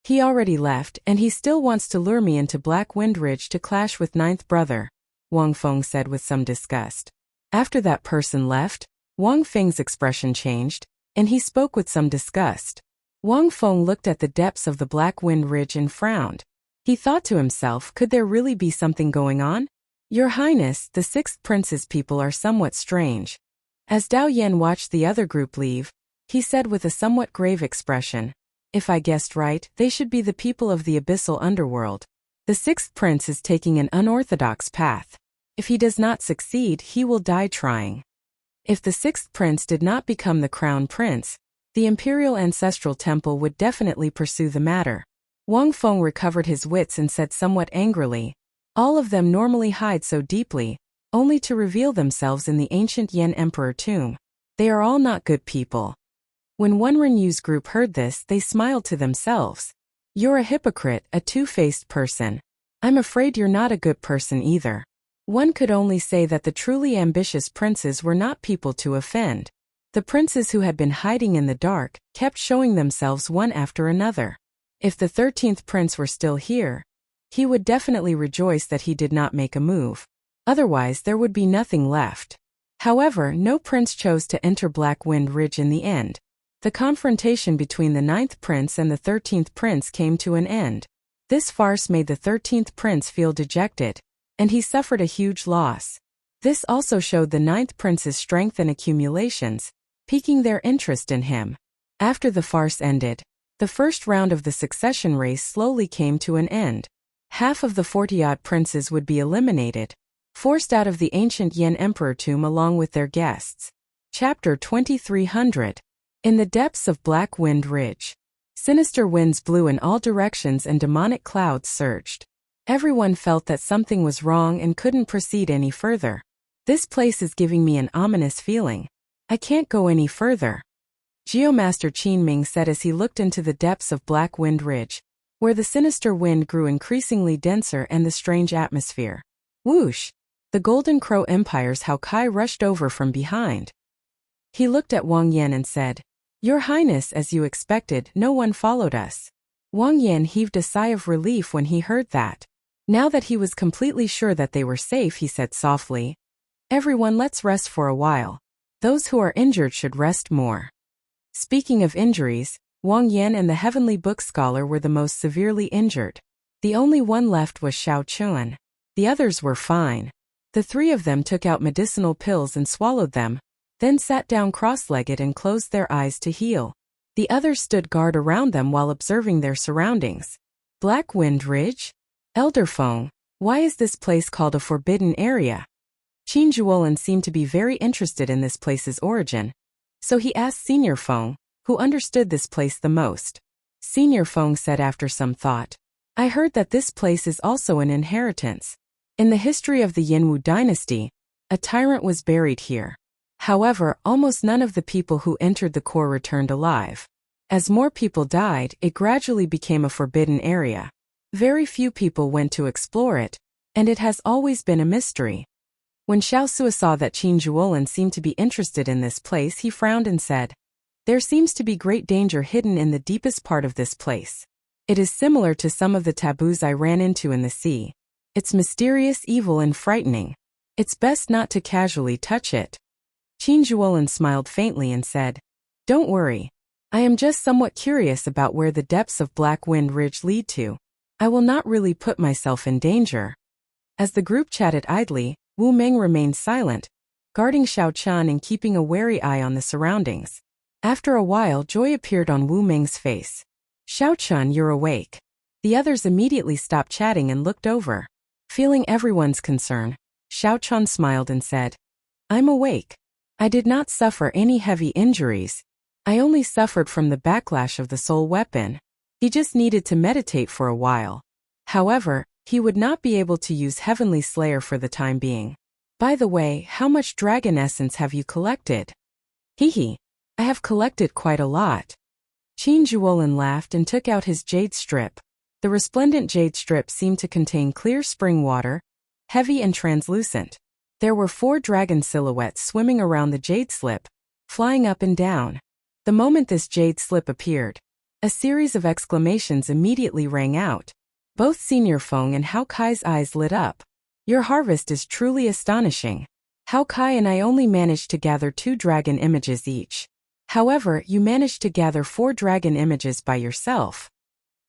S1: He already left, and he still wants to lure me into Black Wind Ridge to clash with 9th brother, Wang Feng said with some disgust. After that person left, Wang Feng's expression changed, and he spoke with some disgust. Wang Feng looked at the depths of the Black Wind Ridge and frowned. He thought to himself, could there really be something going on? Your Highness, the 6th Prince's people are somewhat strange. As Dao Yan watched the other group leave, he said with a somewhat grave expression, if I guessed right, they should be the people of the Abyssal Underworld. The 6th Prince is taking an unorthodox path. If he does not succeed, he will die trying. If the 6th Prince did not become the Crown Prince, the Imperial Ancestral Temple would definitely pursue the matter. Wang Feng recovered his wits and said somewhat angrily, all of them normally hide so deeply, only to reveal themselves in the ancient Yan Emperor tomb. They are all not good people. When one Renyu's group heard this, they smiled to themselves. You're a hypocrite, a two-faced person. I'm afraid you're not a good person either. One could only say that the truly ambitious princes were not people to offend. The princes who had been hiding in the dark kept showing themselves one after another. If the 13th prince were still here, he would definitely rejoice that he did not make a move. Otherwise, there would be nothing left. However, no prince chose to enter Black Wind Ridge in the end. The confrontation between the 9th prince and the 13th prince came to an end. This farce made the 13th prince feel dejected, and he suffered a huge loss. This also showed the 9th prince's strength and accumulations, piquing their interest in him. After the farce ended, the first round of the succession race slowly came to an end. Half of the 40-odd princes would be eliminated, forced out of the ancient Yan Emperor tomb along with their guests. Chapter 2300. In the depths of Black Wind Ridge. Sinister winds blew in all directions and demonic clouds surged. Everyone felt that something was wrong and couldn't proceed any further. This place is giving me an ominous feeling. I can't go any further. Geomaster Qin Ming said as he looked into the depths of Black Wind Ridge, where the sinister wind grew increasingly denser and the strange atmosphere. Whoosh! The Golden Crow Empire's Hao Kai rushed over from behind. He looked at Wang Yan and said, Your Highness, as you expected, no one followed us. Wang Yan heaved a sigh of relief when he heard that. Now that he was completely sure that they were safe, he said softly, Everyone, let's rest for a while. Those who are injured should rest more. Speaking of injuries, Wang Yan and the Heavenly Book Scholar were the most severely injured. The only one left was Xiao Chuan. The others were fine. The three of them took out medicinal pills and swallowed them, then sat down cross-legged and closed their eyes to heal. The others stood guard around them while observing their surroundings. Black Wind Ridge? Elder Feng, why is this place called a forbidden area? Qin Zhuolin seemed to be very interested in this place's origin, so he asked Senior Feng, who understood this place the most. Senior Feng said after some thought, I heard that this place is also an inheritance. In the history of the Yinwu dynasty, a tyrant was buried here. However, almost none of the people who entered the core returned alive. As more people died, it gradually became a forbidden area. Very few people went to explore it, and it has always been a mystery. When Xiao Sui saw that Qin Zhuolin seemed to be interested in this place, he frowned and said, There seems to be great danger hidden in the deepest part of this place. It is similar to some of the taboos I ran into in the sea. It's mysterious, evil, and frightening. It's best not to casually touch it. Qin Zhuolin smiled faintly and said, Don't worry. I am just somewhat curious about where the depths of Black Wind Ridge lead to. I will not really put myself in danger. As the group chatted idly, Wu Meng remained silent, guarding Xiao Chan and keeping a wary eye on the surroundings. After a while, joy appeared on Wu Meng's face. Xiao Chan, you're awake. The others immediately stopped chatting and looked over. Feeling everyone's concern, Xiao Chan smiled and said, I'm awake. I did not suffer any heavy injuries. I only suffered from the backlash of the soul weapon. He just needed to meditate for a while. However, he would not be able to use Heavenly Slayer for the time being. By the way, how much dragon essence have you collected? Hehe. I have collected quite a lot. Qin Zhuolin laughed and took out his jade strip. The resplendent jade strip seemed to contain clear spring water, heavy and translucent. There were 4 dragon silhouettes swimming around the jade slip, flying up and down. The moment this jade slip appeared, a series of exclamations immediately rang out. Both Senior Feng and Hao Kai's eyes lit up. Your harvest is truly astonishing. Hao Kai and I only managed to gather 2 dragon images each. However, you managed to gather 4 dragon images by yourself.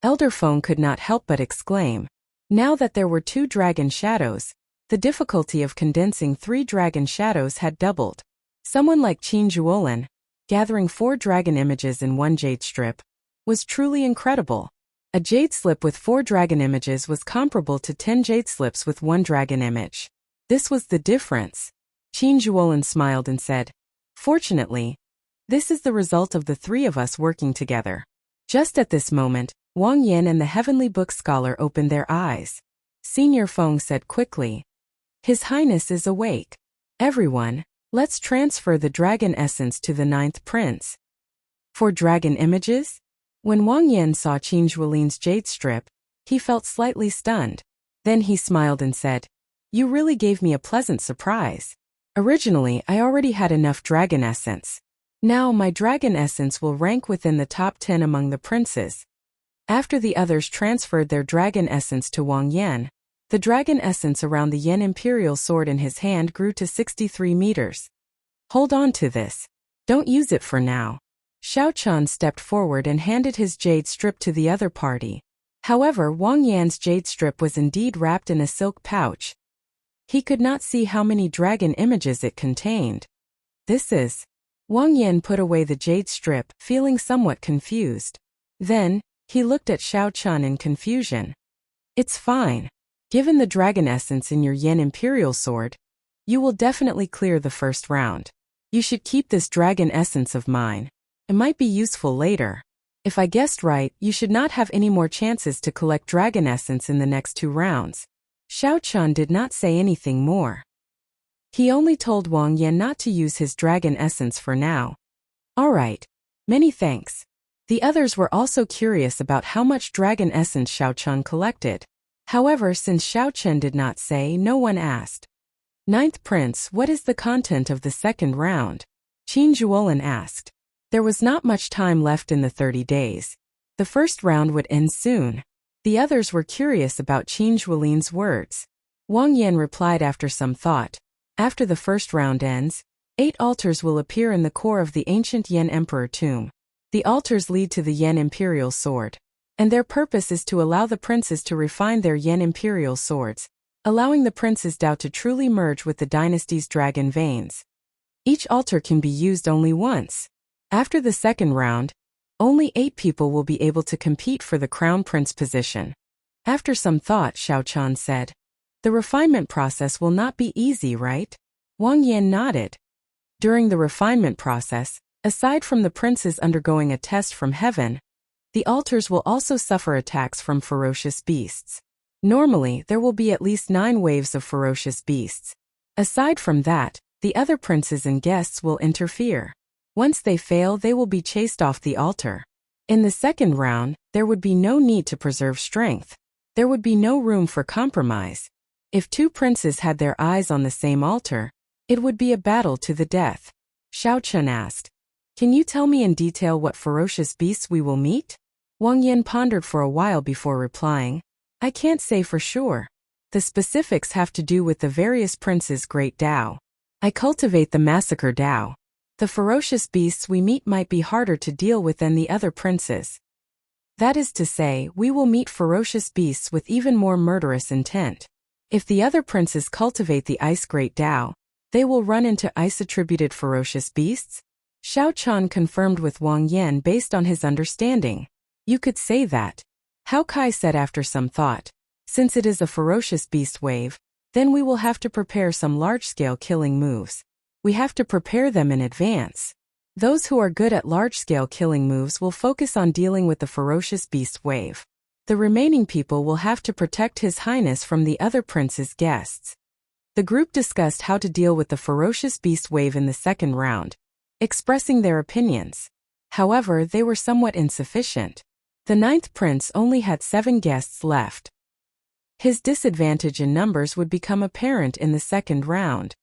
S1: Elder Feng could not help but exclaim. Now that there were 2 dragon shadows, the difficulty of condensing 3 dragon shadows had doubled. Someone like Qin Zhuolin, gathering 4 dragon images in 1 jade strip, was truly incredible. A jade slip with 4 dragon images was comparable to 10 jade slips with 1 dragon image. This was the difference. Qin Zhuolin smiled and said, Fortunately, this is the result of the 3 of us working together. Just at this moment, Wang Yan and the Heavenly Book Scholar opened their eyes. Senior Feng said quickly, His Highness is awake. Everyone, let's transfer the dragon essence to the 9th prince. For dragon images? When Wang Yan saw Qin Zhuolin's jade strip, he felt slightly stunned. Then he smiled and said, You really gave me a pleasant surprise. Originally, I already had enough dragon essence. Now my dragon essence will rank within the top 10 among the princes. After the others transferred their dragon essence to Wang Yan, the dragon essence around the Yan Imperial sword in his hand grew to 63 meters. Hold on to this. Don't use it for now. Xiao Chan stepped forward and handed his jade strip to the other party. However, Wang Yan's jade strip was indeed wrapped in a silk pouch. He could not see how many dragon images it contained. This is... Wang Yan put away the jade strip, feeling somewhat confused. Then, he looked at Xiao Chan in confusion. It's fine. Given the dragon essence in your Yan Imperial sword, you will definitely clear the first round. You should keep this dragon essence of mine. It might be useful later. If I guessed right, you should not have any more chances to collect dragon essence in the next 2 rounds. Xiao Chan did not say anything more. He only told Wang Yan not to use his dragon essence for now. Alright. Many thanks. The others were also curious about how much dragon essence Xiao Chan collected. However, since Xiao Chen did not say, no one asked. 9th Prince, what is the content of the second round? Qin Zhuolin asked. There was not much time left in the 30 days. The first round would end soon. The others were curious about Qin Zhuolin's words. Wang Yan replied after some thought. After the first round ends, 8 altars will appear in the core of the ancient Yan Emperor tomb. The altars lead to the Yan Imperial sword, and their purpose is to allow the princes to refine their Yan Imperial swords, allowing the prince's Dao to truly merge with the dynasty's dragon veins. Each altar can be used only once. After the second round, only 8 people will be able to compete for the crown prince position. After some thought, Xiao Chan said, The refinement process will not be easy, right? Wang Yan nodded. During the refinement process, aside from the princes undergoing a test from heaven, the altars will also suffer attacks from ferocious beasts. Normally, there will be at least 9 waves of ferocious beasts. Aside from that, the other princes and guests will interfere. Once they fail, they will be chased off the altar. In the second round, there would be no need to preserve strength. There would be no room for compromise. If 2 princes had their eyes on the same altar, it would be a battle to the death. Xiao Chen asked, Can you tell me in detail what ferocious beasts we will meet? Wang Yan pondered for a while before replying, I can't say for sure. The specifics have to do with the various princes' great Dao. I cultivate the massacre Dao. The ferocious beasts we meet might be harder to deal with than the other princes. That is to say, we will meet ferocious beasts with even more murderous intent. If the other princes cultivate the ice great Dao, they will run into ice-attributed ferocious beasts? Xiao Chan confirmed with Wang Yan based on his understanding. You could say that. Hao Kai said after some thought. Since it is a ferocious beast wave, then we will have to prepare some large-scale killing moves. We have to prepare them in advance. Those who are good at large-scale killing moves will focus on dealing with the ferocious beast wave. The remaining people will have to protect His Highness from the other prince's guests. The group discussed how to deal with the ferocious beast wave in the second round, expressing their opinions. However, they were somewhat insufficient. The ninth prince only had 7 guests left. His disadvantage in numbers would become apparent in the second round.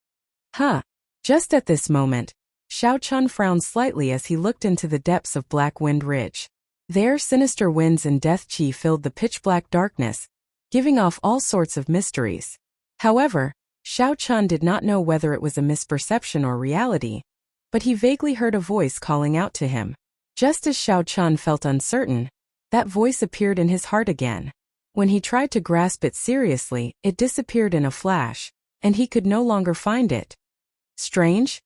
S1: Just at this moment, Xiao Chun frowned slightly as he looked into the depths of Black Wind Ridge. There, sinister winds and death chi filled the pitch-black darkness, giving off all sorts of mysteries. However, Xiao Chun did not know whether it was a misperception or reality, but he vaguely heard a voice calling out to him. Just as Xiao Chun felt uncertain, that voice appeared in his heart again. When he tried to grasp it seriously, it disappeared in a flash, and he could no longer find it. Strange?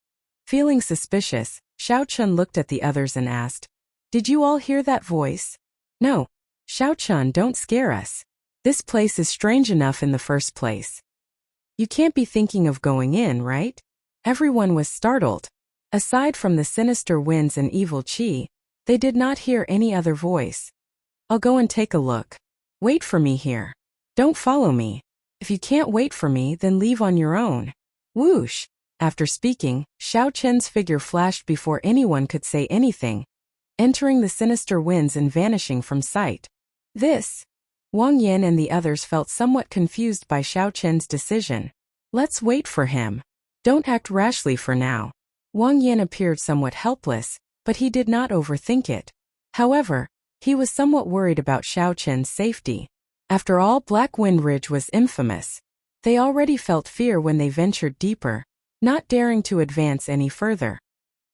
S1: Feeling suspicious, Xiao Chun looked at the others and asked, "Did you all hear that voice?" "No. Xiao Chun, don't scare us. This place is strange enough in the first place. You can't be thinking of going in, right?" Everyone was startled. Aside from the sinister winds and evil chi, they did not hear any other voice. "I'll go and take a look. Wait for me here. Don't follow me. If you can't wait for me, then leave on your own." Whoosh! After speaking, Xiao Chen's figure flashed before anyone could say anything, entering the sinister winds and vanishing from sight. Wang Yan and the others felt somewhat confused by Xiao Chen's decision. "Let's wait for him. Don't act rashly for now." Wang Yan appeared somewhat helpless, but he did not overthink it. However, he was somewhat worried about Xiao Chen's safety. After all, Black Wind Ridge was infamous. They already felt fear when they ventured deeper, not daring to advance any further.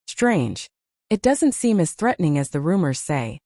S1: Strange. It doesn't seem as threatening as the rumors say.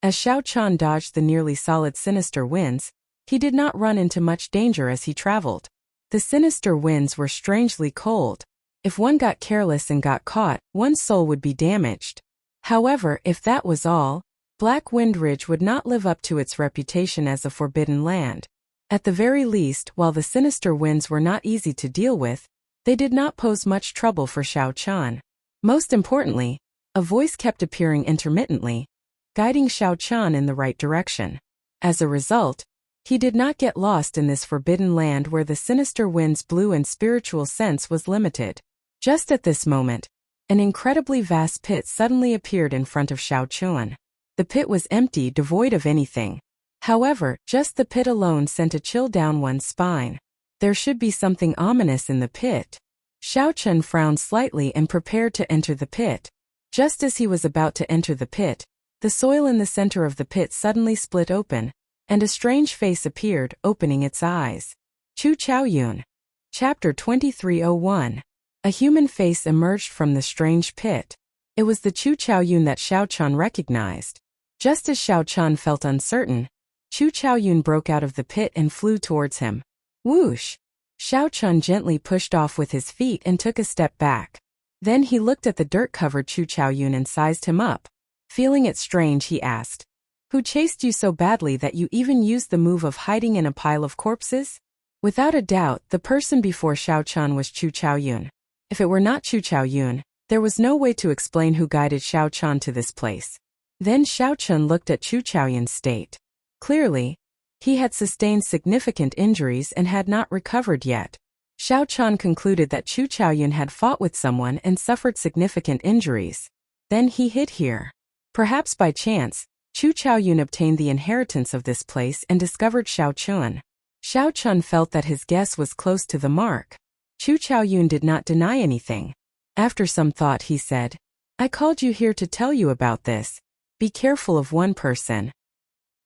S1: As Xiao Chun dodged the nearly solid sinister winds, he did not run into much danger as he traveled. The sinister winds were strangely cold. If one got careless and got caught, one's soul would be damaged. However, if that was all, Black Wind Ridge would not live up to its reputation as a forbidden land. At the very least, while the sinister winds were not easy to deal with, they did not pose much trouble for Xiao Chun. Most importantly, a voice kept appearing intermittently, guiding Xiao Chun in the right direction. As a result, he did not get lost in this forbidden land where the sinister winds blew and spiritual sense was limited. Just at this moment, an incredibly vast pit suddenly appeared in front of Xiao Chun. The pit was empty, devoid of anything. However, just the pit alone sent a chill down one's spine. There should be something ominous in the pit. Xiao Chun frowned slightly and prepared to enter the pit. Just as he was about to enter the pit, the soil in the center of the pit suddenly split open, and a strange face appeared, opening its eyes. Chu Chaoyun. Chapter 2301. A human face emerged from the strange pit. It was the Chu Chaoyun that Xiao Chun recognized. Just as Xiao Chun felt uncertain, Chu Chaoyun broke out of the pit and flew towards him. Whoosh! Xiao Chun gently pushed off with his feet and took a step back. Then he looked at the dirt-covered Chu Chaoyun and sized him up. Feeling it strange, he asked, "Who chased you so badly that you even used the move of hiding in a pile of corpses?" Without a doubt, the person before Xiao Chun was Chu Chaoyun. If it were not Chu Chaoyun, there was no way to explain who guided Xiao Chun to this place. Then Xiao Chun looked at Chu Chaoyun's state. Clearly, he had sustained significant injuries and had not recovered yet. Xiao Chun concluded that Chu Chaoyun had fought with someone and suffered significant injuries. Then he hid here. Perhaps by chance, Chu Chaoyun obtained the inheritance of this place and discovered Xiao Chun. Xiao Chun felt that his guess was close to the mark. Chu Chaoyun did not deny anything. After some thought, he said, "I called you here to tell you about this. Be careful of one person."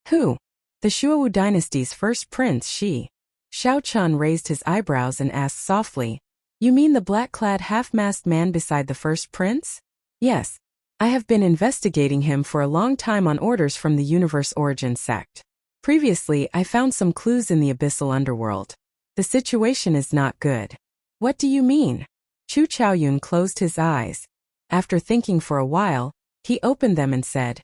S1: "Who?" "The Shuowu dynasty's first prince, Shi." Xiao Chun raised his eyebrows and asked softly, "You mean the black-clad half-masked man beside the first prince?" "Yes. I have been investigating him for a long time on orders from the Universe Origin sect. Previously, I found some clues in the abyssal underworld. The situation is not good." "What do you mean?" Chu Chaoyun closed his eyes. After thinking for a while, he opened them and said,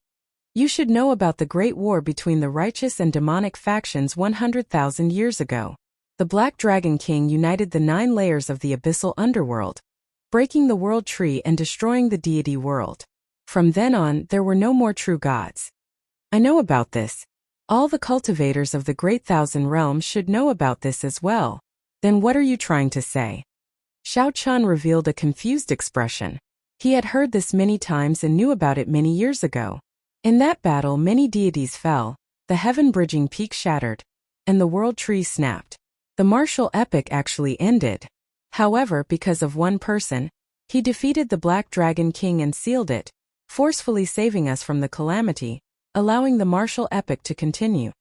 S1: "You should know about the great war between the righteous and demonic factions 100,000 years ago. The Black Dragon King united the 9 layers of the abyssal underworld. breaking the world tree and destroying the deity world. From then on, there were no more true gods. I know about this. All the cultivators of the Great Thousand Realms should know about this as well. Then what are you trying to say? Xiao Chun revealed a confused expression. He had heard this many times and knew about it many years ago. In that battle, many deities fell, the heaven-bridging peak shattered, and the world tree snapped. The martial epic actually ended. However, because of one person, he defeated the Black Dragon King and sealed it, forcefully saving us from the calamity, allowing the martial epic to continue.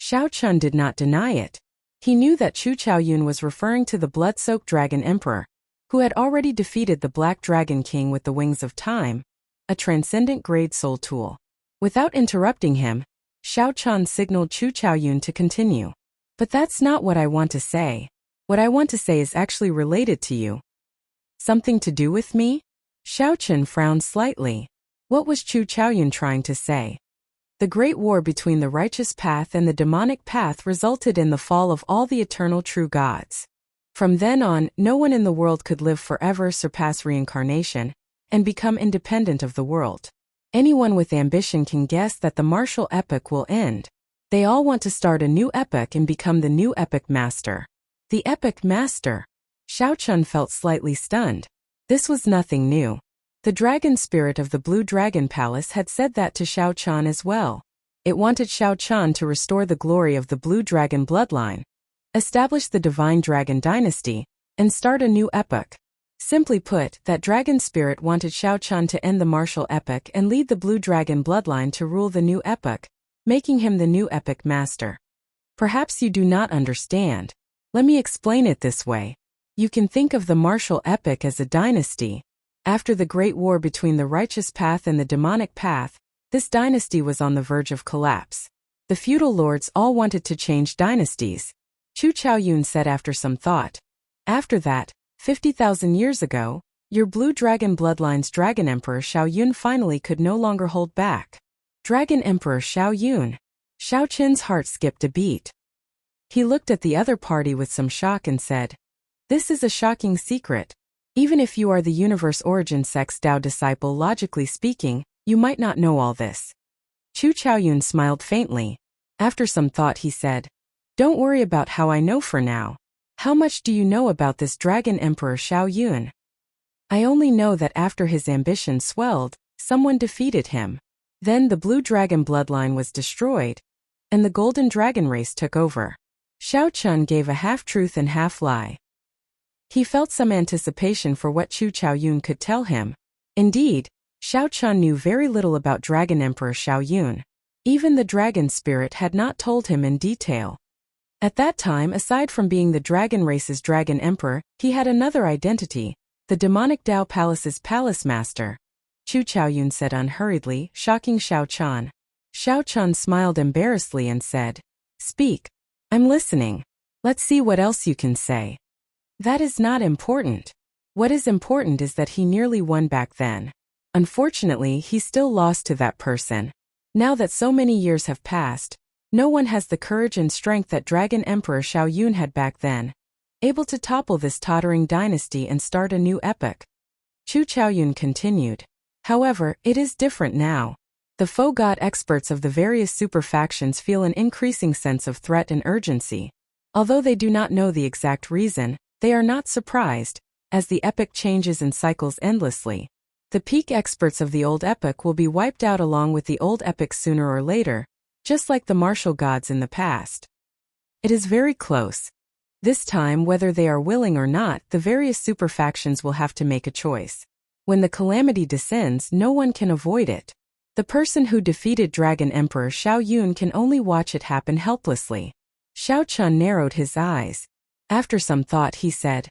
S1: Xiao Chun did not deny it. He knew that Chu Chaoyun was referring to the blood-soaked Dragon Emperor, who had already defeated the Black Dragon King with the Wings of Time, a transcendent grade soul tool. Without interrupting him, Xiao Chun signaled Chu Chaoyun to continue. But that's not what I want to say. What I want to say is actually related to you. Something to do with me? Xiao Chun frowned slightly. What was Chu Chaoyun trying to say? The great war between the righteous path and the demonic path resulted in the fall of all the eternal true gods. From then on, no one in the world could live forever, surpass reincarnation, and become independent of the world. Anyone with ambition can guess that the martial epic will end. They all want to start a new epic and become the new epic master. The epic master? Xiao Chun felt slightly stunned. This was nothing new. The dragon spirit of the Blue Dragon Palace had said that to Xiao Chun as well. It wanted Xiao Chun to restore the glory of the Blue Dragon bloodline, establish the Divine Dragon dynasty, and start a new epoch. Simply put, that dragon spirit wanted Xiao Chun to end the martial epoch and lead the Blue Dragon bloodline to rule the new epoch, making him the new epic master. Perhaps you do not understand. Let me explain it this way. You can think of the martial epoch as a dynasty. After the great war between the righteous path and the demonic path, this dynasty was on the verge of collapse. The feudal lords all wanted to change dynasties. Chu Chaoyun said after some thought. After that, 50,000 years ago, your Blue Dragon bloodline's Dragon Emperor Xiao Yun finally could no longer hold back. Dragon Emperor Xiao Yun. Xiao Qin's heart skipped a beat. He looked at the other party with some shock and said, "This is a shocking secret. Even if you are the Universe Origin Sect's Tao disciple, logically speaking, you might not know all this." Chu Chaoyun smiled faintly. After some thought he said, "Don't worry about how I know for now. How much do you know about this Dragon Emperor Xiao Yun?" "I only know that after his ambition swelled, someone defeated him. Then the Blue Dragon bloodline was destroyed, and the Golden Dragon race took over." Xiao Chun gave a half-truth and half-lie. He felt some anticipation for what Chu Chaoyun could tell him. Indeed, Xiao Chun knew very little about Dragon Emperor Xiao Yun. Even the dragon spirit had not told him in detail. At that time, aside from being the dragon race's Dragon Emperor, he had another identity, the demonic Tao Palace's Palace Master. Chu Chaoyun said unhurriedly, shocking Xiao Chun. Xiao Chun smiled embarrassedly and said, "Speak. I'm listening. Let's see what else you can say." "That is not important. What is important is that he nearly won back then. Unfortunately, he still lost to that person. Now that so many years have passed, no one has the courage and strength that Dragon Emperor Xiao Yun had back then, able to topple this tottering dynasty and start a new epoch." Chu Chaoyun continued. "However, it is different now. The foe god experts of the various super factions feel an increasing sense of threat and urgency. Although they do not know the exact reason, they are not surprised, as the epoch changes and cycles endlessly. The peak experts of the old epoch will be wiped out along with the old epoch sooner or later, just like the martial gods in the past. It is very close. This time, whether they are willing or not, the various super factions will have to make a choice. When the calamity descends, no one can avoid it. The person who defeated Dragon Emperor Xiao Yun can only watch it happen helplessly." Xiao Chun narrowed his eyes. After some thought he said,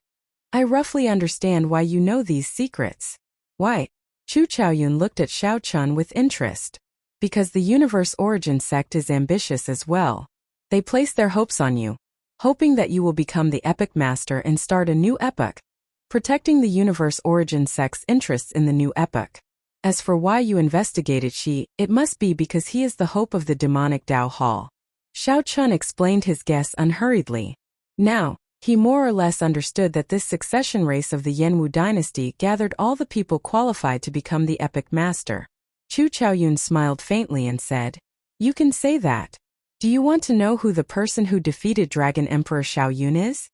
S1: "I roughly understand why you know these secrets." "Why?" Chu Chaoyun looked at Xiao Chun with interest. "Because the Universe Origin Sect is ambitious as well. They place their hopes on you, hoping that you will become the epic master and start a new epoch, protecting the Universe Origin Sect's interests in the new epoch. As for why you investigated Shi, it must be because he is the hope of the demonic Tao Hall." Xiao Chun explained his guess unhurriedly. Now, He more or less understood that this succession race of the Yanwu dynasty gathered all the people qualified to become the epic master. Chu Chaoyun smiled faintly and said, "You can say that. Do you want to know who the person who defeated Dragon Emperor Xiaoyun is?"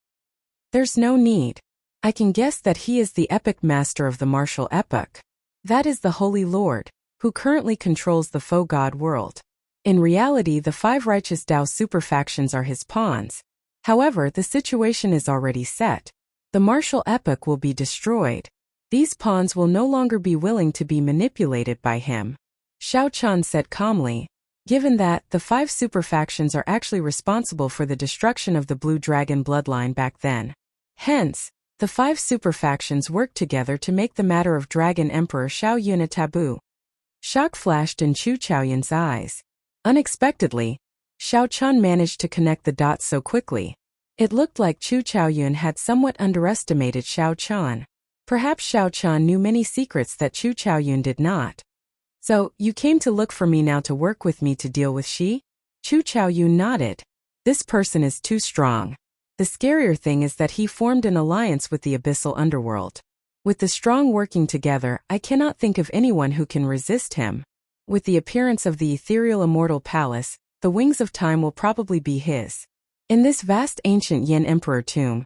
S1: "There's no need. I can guess that he is the epic master of the martial epoch. That is the Holy Lord, who currently controls the faux god world. In reality, the 5 righteous Dao superfactions are his pawns. However, the situation is already set. The martial epoch will be destroyed. These pawns will no longer be willing to be manipulated by him." Xiao Chan said calmly, "Given that, the 5 superfactions are actually responsible for the destruction of the Blue Dragon bloodline back then. Hence, the 5 superfactions worked together to make the matter of Dragon Emperor Xiaoyun a taboo." Shock flashed in Chu Chaoyun's eyes. Unexpectedly, Xiao Chan managed to connect the dots so quickly. It looked like Chu Chaoyun had somewhat underestimated Xiao Chan. Perhaps Xiao Chan knew many secrets that Chu Chaoyun did not. "So, you came to look for me now to work with me to deal with she?" Chu Chaoyun nodded. "This person is too strong. The scarier thing is that he formed an alliance with the abyssal underworld. With the strong working together, I cannot think of anyone who can resist him. With the appearance of the ethereal immortal palace, the wings of time will probably be his. In this vast ancient Yin Emperor tomb,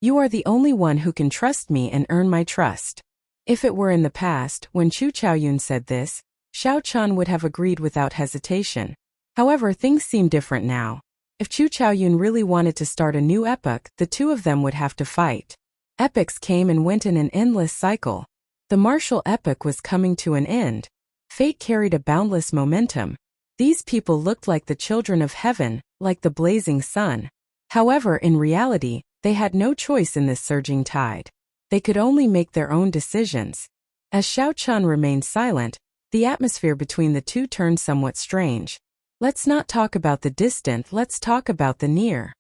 S1: you are the only one who can trust me and earn my trust." If it were in the past, when Chu Chaoyun said this, Xiao Chan would have agreed without hesitation. However, things seem different now. If Chu Chaoyun really wanted to start a new epoch, the two of them would have to fight. Epochs came and went in an endless cycle. The martial epoch was coming to an end. Fate carried a boundless momentum. These people looked like the children of heaven, like the blazing sun. However, in reality, they had no choice in this surging tide. They could only make their own decisions. As Xiao Chan remained silent, the atmosphere between the two turned somewhat strange. Let's not talk about the distant, let's talk about the near.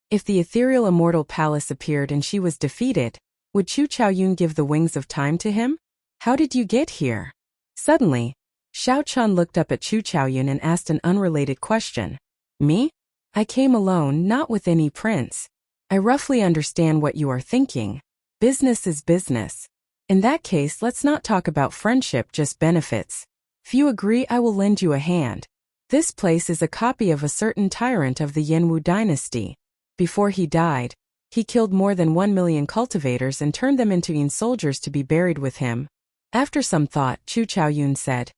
S1: If the ethereal immortal palace appeared and she was defeated, would Chu Chaoyun give the wings of time to him? "How did you get here?" Suddenly, Xiao Chan looked up at Chu Chaoyun and asked an unrelated question. "Me? I came alone, not with any prince. I roughly understand what you are thinking. Business is business. In that case, let's not talk about friendship, just benefits. If you agree, I will lend you a hand. This place is a copy of a certain tyrant of the Yanwu dynasty. Before he died, he killed more than 1 million cultivators and turned them into Yin soldiers to be buried with him." After some thought, Chu Chaoyun said,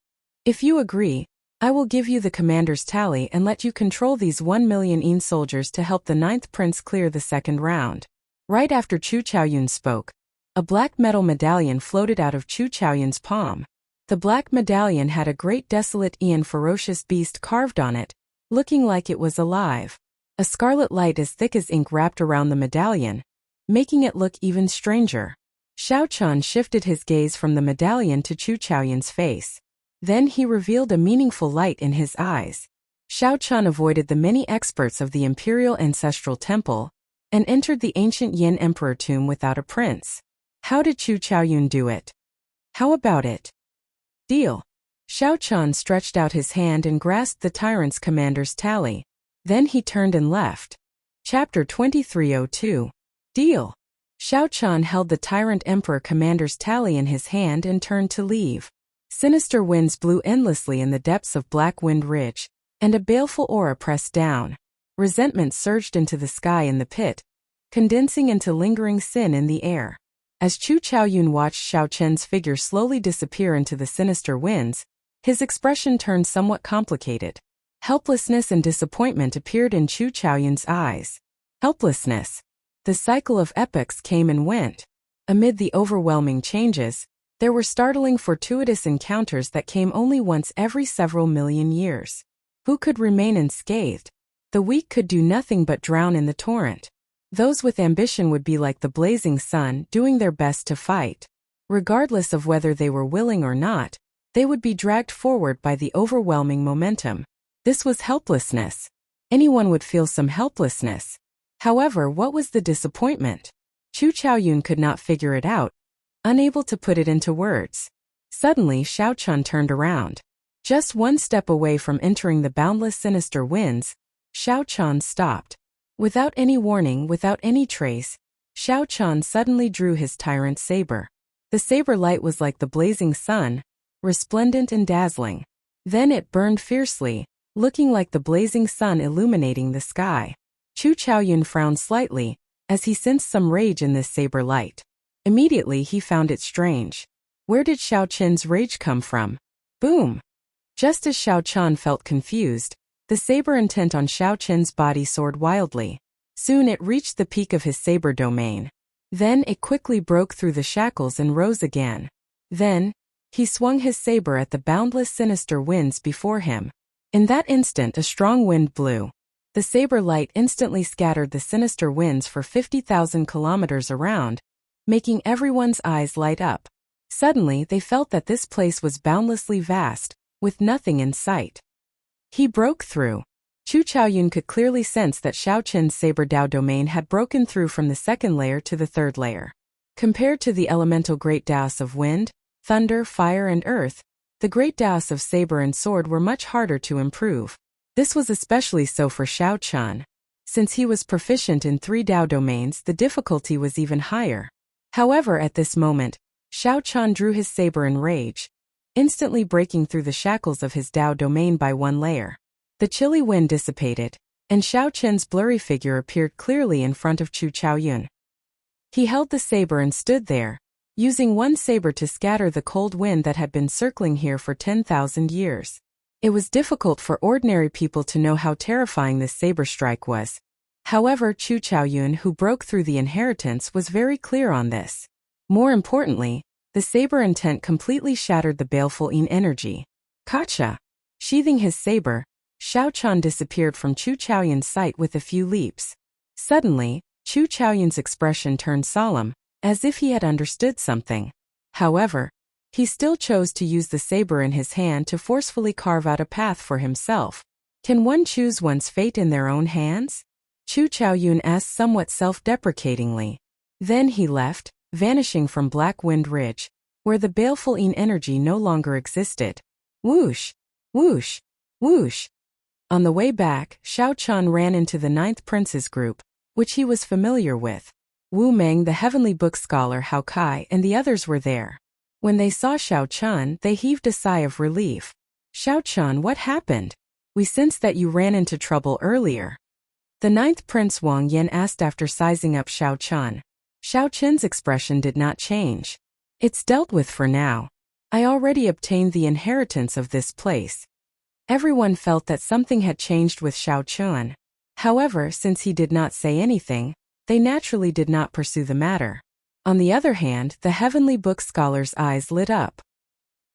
S1: "If you agree, I will give you the commander's tally and let you control these 1 million Yin soldiers to help the 9th prince clear the second round." Right after Chu Chaoyun spoke, a black metal medallion floated out of Chu Chaoyun's palm. The black medallion had a great desolate Yin ferocious beast carved on it, looking like it was alive. A scarlet light as thick as ink wrapped around the medallion, making it look even stranger. Xiao Chan shifted his gaze from the medallion to Chu Chaoyun's face. Then he revealed a meaningful light in his eyes. Xiao Chan avoided the many experts of the Imperial Ancestral Temple and entered the ancient Yin Emperor tomb without a prince. How did Chu Chaoyun do it? How about it? Deal. Xiao Chan stretched out his hand and grasped the tyrant's commander's tally. Then he turned and left. Chapter 2302. Deal. Xiao Chan held the tyrant emperor commander's tally in his hand and turned to leave. Sinister winds blew endlessly in the depths of Black Wind Ridge, and a baleful aura pressed down. Resentment surged into the sky in the pit, condensing into lingering sin in the air. As Chu Chaoyun watched Xiao Chen's figure slowly disappear into the sinister winds, his expression turned somewhat complicated. Helplessness and disappointment appeared in Chu Chaoyun's eyes. Helplessness. The cycle of epochs came and went. Amid the overwhelming changes, there were startling fortuitous encounters that came only once every several million years. Who could remain unscathed? The weak could do nothing but drown in the torrent. Those with ambition would be like the blazing sun, doing their best to fight. Regardless of whether they were willing or not, they would be dragged forward by the overwhelming momentum. This was helplessness. Anyone would feel some helplessness. However, what was the disappointment? Chu Chaoyun could not figure it out, unable to put it into words. Suddenly, Xiao Chan turned around. Just one step away from entering the boundless sinister winds, Xiao Chan stopped. Without any warning, without any trace, Xiao Qian suddenly drew his tyrant saber. The saber light was like the blazing sun, resplendent and dazzling. Then it burned fiercely, looking like the blazing sun illuminating the sky. Chu Chaoyun frowned slightly, as he sensed some rage in this saber light. Immediately he found it strange. Where did Xiao Qin's rage come from? Boom! Just as Xiao Qian felt confused, the saber intent on Xiao Qin's body soared wildly. Soon it reached the peak of his saber domain. Then it quickly broke through the shackles and rose again. Then, he swung his saber at the boundless sinister winds before him. In that instant a strong wind blew. The saber light instantly scattered the sinister winds for 50,000 kilometers around, making everyone's eyes light up. Suddenly they felt that this place was boundlessly vast, with nothing in sight. He broke through. Chu Chaoyun could clearly sense that Xiao Qin's saber Dao domain had broken through from the second layer to the third layer. Compared to the elemental great Daos of wind, thunder, fire and earth, the great Daos of saber and sword were much harder to improve. This was especially so for Xiao Qian. Since he was proficient in 3 Dao domains, the difficulty was even higher. However, at this moment, Xiao Qian drew his saber in rage, instantly breaking through the shackles of his Dao domain by 1 layer. The chilly wind dissipated, and Xiao Qin's blurry figure appeared clearly in front of Chu Chaoyun. He held the saber and stood there, using one saber to scatter the cold wind that had been circling here for 10,000 years. It was difficult for ordinary people to know how terrifying this saber strike was. However, Chu Chaoyun, who broke through the inheritance, was very clear on this. More importantly, the saber intent completely shattered the baleful Yin energy. Gotcha! Sheathing his saber, Xiao Qian disappeared from Chu Chaoyun's sight with a few leaps. Suddenly, Chu Chaoyun's expression turned solemn, as if he had understood something. However, he still chose to use the saber in his hand to forcefully carve out a path for himself. Can one choose one's fate in their own hands? Chu Chaoyun asked somewhat self-deprecatingly. Then he left, vanishing from Black Wind Ridge, where the baleful Yin energy no longer existed. Whoosh! Whoosh! Whoosh! On the way back, Xiao Qian ran into the 9th Prince's group, which he was familiar with. Wu Meng, the heavenly book scholar Hao Kai, and the others were there. When they saw Xiao Qian, they heaved a sigh of relief. Xiao Qian, what happened? We sensed that you ran into trouble earlier. The 9th Prince Wang Yan asked after sizing up Xiao Qian. Xiao Qian's expression did not change. It's dealt with for now. I already obtained the inheritance of this place. Everyone felt that something had changed with Xiao Qian. However, since he did not say anything, they naturally did not pursue the matter. On the other hand, the heavenly book scholar's eyes lit up.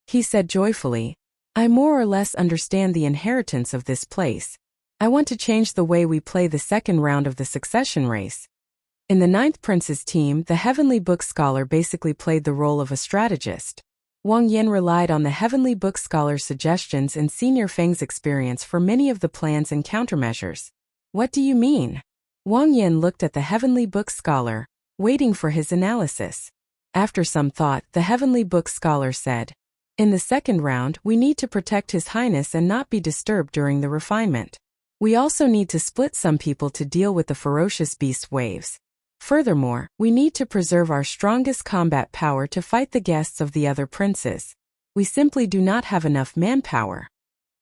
S1: He said joyfully, I more or less understand the inheritance of this place. I want to change the way we play the second round of the succession race. In the 9th Prince's team, the heavenly book scholar basically played the role of a strategist. Wang Yan relied on the heavenly book scholar's suggestions and Senior Feng's experience for many of the plans and countermeasures. What do you mean? Wang Yan looked at the heavenly book scholar, waiting for his analysis. After some thought, the heavenly book scholar said, in the second round, we need to protect His Highness and not be disturbed during the refinement. We also need to split some people to deal with the ferocious beast waves. Furthermore, we need to preserve our strongest combat power to fight the guests of the other princes. We simply do not have enough manpower.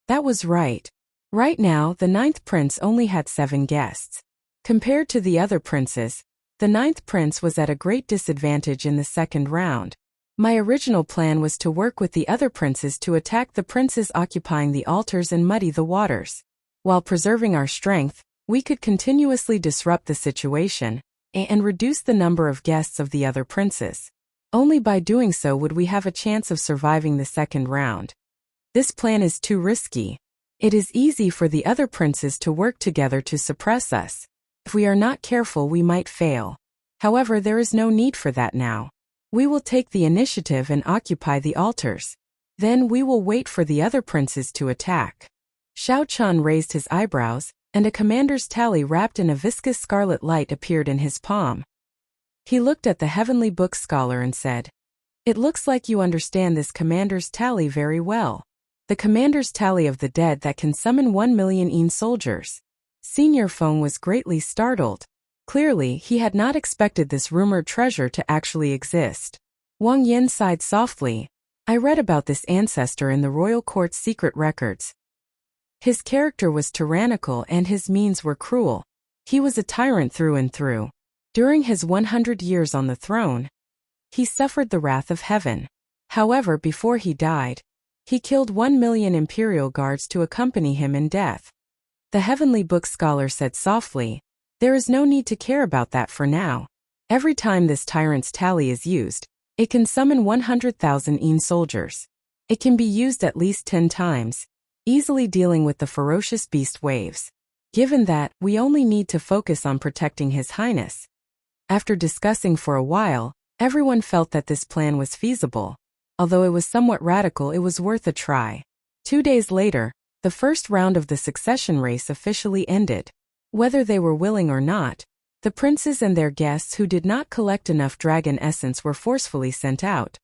S1: That was right. Right now, the 9th prince only had 7 guests. Compared to the other princes, the 9th prince was at a great disadvantage in the second round. My original plan was to work with the other princes to attack the princes occupying the altars and muddy the waters. While preserving our strength, we could continuously disrupt the situation and reduce the number of guests of the other princes. Only by doing so would we have a chance of surviving the second round. This plan is too risky. It is easy for the other princes to work together to suppress us. If we are not careful, we might fail. However, there is no need for that now. We will take the initiative and occupy the altars. Then we will wait for the other princes to attack. Xiao Qian raised his eyebrows, and a commander's tally wrapped in a viscous scarlet light appeared in his palm. He looked at the heavenly book scholar and said, It looks like you understand this commander's tally very well. The commander's tally of the dead that can summon 1 million Yin soldiers. Senior Feng was greatly startled. Clearly, he had not expected this rumored treasure to actually exist. Wang Yan sighed softly. I read about this ancestor in the royal court's secret records. His character was tyrannical and his means were cruel. He was a tyrant through and through. During his 100 years on the throne, he suffered the wrath of heaven. However, before he died, he killed 1 million imperial guards to accompany him in death. The heavenly book scholar said softly, there is no need to care about that for now. Every time this tyrant's tally is used, it can summon 100,000 soldiers. It can be used at least 10 times, easily dealing with the ferocious beast waves. Given that, we only need to focus on protecting His Highness. After discussing for a while, everyone felt that this plan was feasible. Although it was somewhat radical, it was worth a try. 2 days later, the first round of the succession race officially ended. Whether they were willing or not, the princes and their guests who did not collect enough dragon essence were forcefully sent out.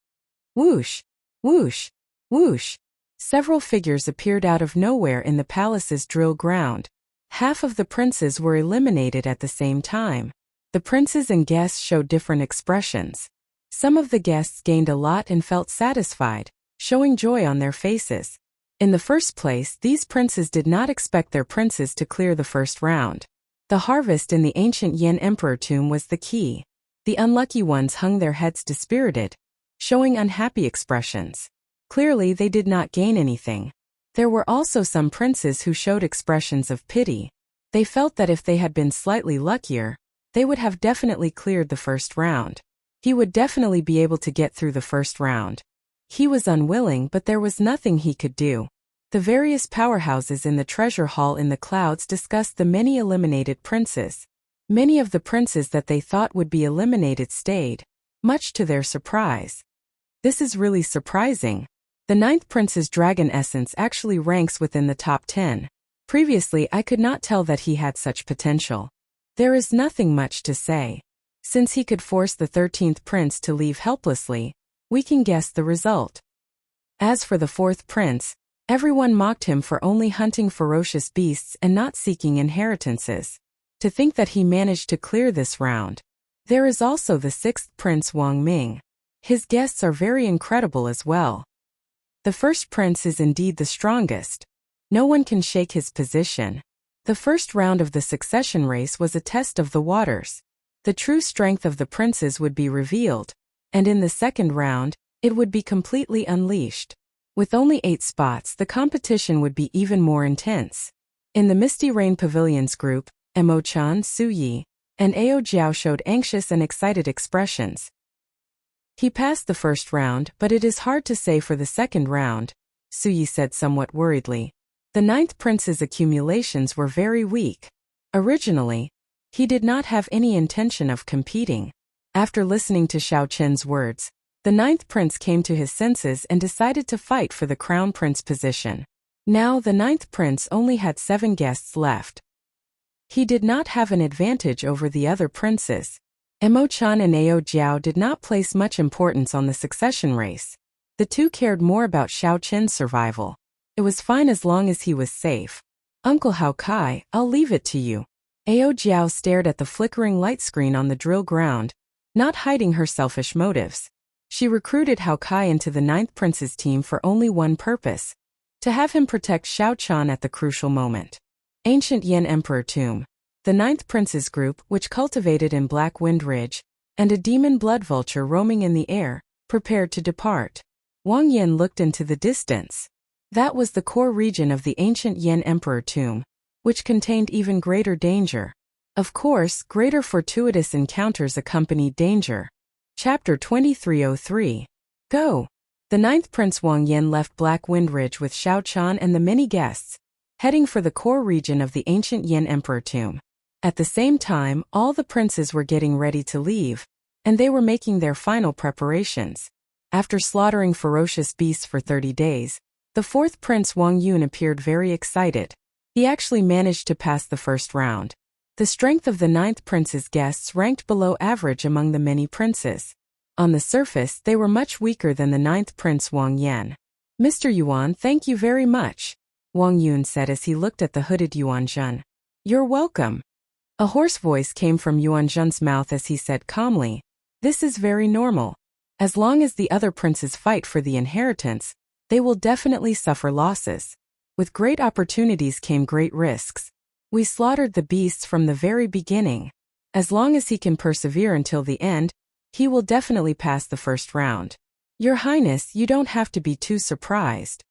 S1: Whoosh! Whoosh! Whoosh! Several figures appeared out of nowhere in the palace's drill ground. Half of the princes were eliminated at the same time. The princes and guests showed different expressions. Some of the guests gained a lot and felt satisfied, showing joy on their faces. In the first place, these princes did not expect their princes to clear the first round. The harvest in the ancient Yan Emperor tomb was the key. The unlucky ones hung their heads dispirited, showing unhappy expressions. Clearly, they did not gain anything. There were also some princes who showed expressions of pity. They felt that if they had been slightly luckier, they would have definitely cleared the first round. He would definitely be able to get through the first round. He was unwilling, but there was nothing he could do. The various powerhouses in the treasure hall in the clouds discussed the many eliminated princes. Many of the princes that they thought would be eliminated stayed, much to their surprise. This is really surprising. The 9th prince's dragon essence actually ranks within the top 10. Previously, I could not tell that he had such potential. There is nothing much to say. Since he could force the 13th prince to leave helplessly, we can guess the result. As for the 4th prince, everyone mocked him for only hunting ferocious beasts and not seeking inheritances. To think that he managed to clear this round. There is also the 6th prince Wang Ming. His guests are very incredible as well. The first prince is indeed the strongest. No one can shake his position. The first round of the succession race was a test of the waters. The true strength of the princes would be revealed, and in the second round, it would be completely unleashed. With only 8 spots, the competition would be even more intense. In the Misty Rain Pavilion's group, Emo-chan, Su-yi, and Ao Jiao showed anxious and excited expressions. He passed the first round, but it is hard to say for the second round, Su-yi said somewhat worriedly. The 9th prince's accumulations were very weak. Originally, he did not have any intention of competing. After listening to Xiao Chen's words, the 9th prince came to his senses and decided to fight for the crown prince position. Now the 9th prince only had 7 guests left. He did not have an advantage over the other princes. Emo-chan and Ao Jiao did not place much importance on the succession race. The two cared more about Xiao Chen's survival. It was fine as long as he was safe. Uncle Hao Kai, I'll leave it to you. Ao Jiao stared at the flickering light screen on the drill ground, not hiding her selfish motives. She recruited Hao Kai into the 9th prince's team for only one purpose: to have him protect Xiao Chan at the crucial moment. Ancient Yan Emperor Tomb. The 9th prince's group, which cultivated in Black Wind Ridge, and a demon blood vulture roaming in the air, prepared to depart. Wang Yan looked into the distance. That was the core region of the ancient Yan Emperor Tomb, which contained even greater danger. Of course, greater fortuitous encounters accompanied danger. Chapter 2303. Go! The 9th Prince Wang Yan left Black Wind Ridge with Xiao Chan and the many guests, heading for the core region of the ancient Yan Emperor Tomb. At the same time, all the princes were getting ready to leave, and they were making their final preparations. After slaughtering ferocious beasts for 30 days, the 4th Prince Wang Yun appeared very excited. He actually managed to pass the first round. The strength of the 9th Prince's guests ranked below average among the many princes. On the surface, they were much weaker than the 9th Prince Wang Yan. Mr. Yuan, thank you very much, Wang Yun said as he looked at the hooded Yuan Zhen. You're welcome. A hoarse voice came from Yuan Zhen's mouth as he said calmly, "This is very normal. As long as the other princes fight for the inheritance, they will definitely suffer losses. With great opportunities came great risks. We slaughtered the beasts from the very beginning. As long as he can persevere until the end, he will definitely pass the first round. Your Highness, you don't have to be too surprised."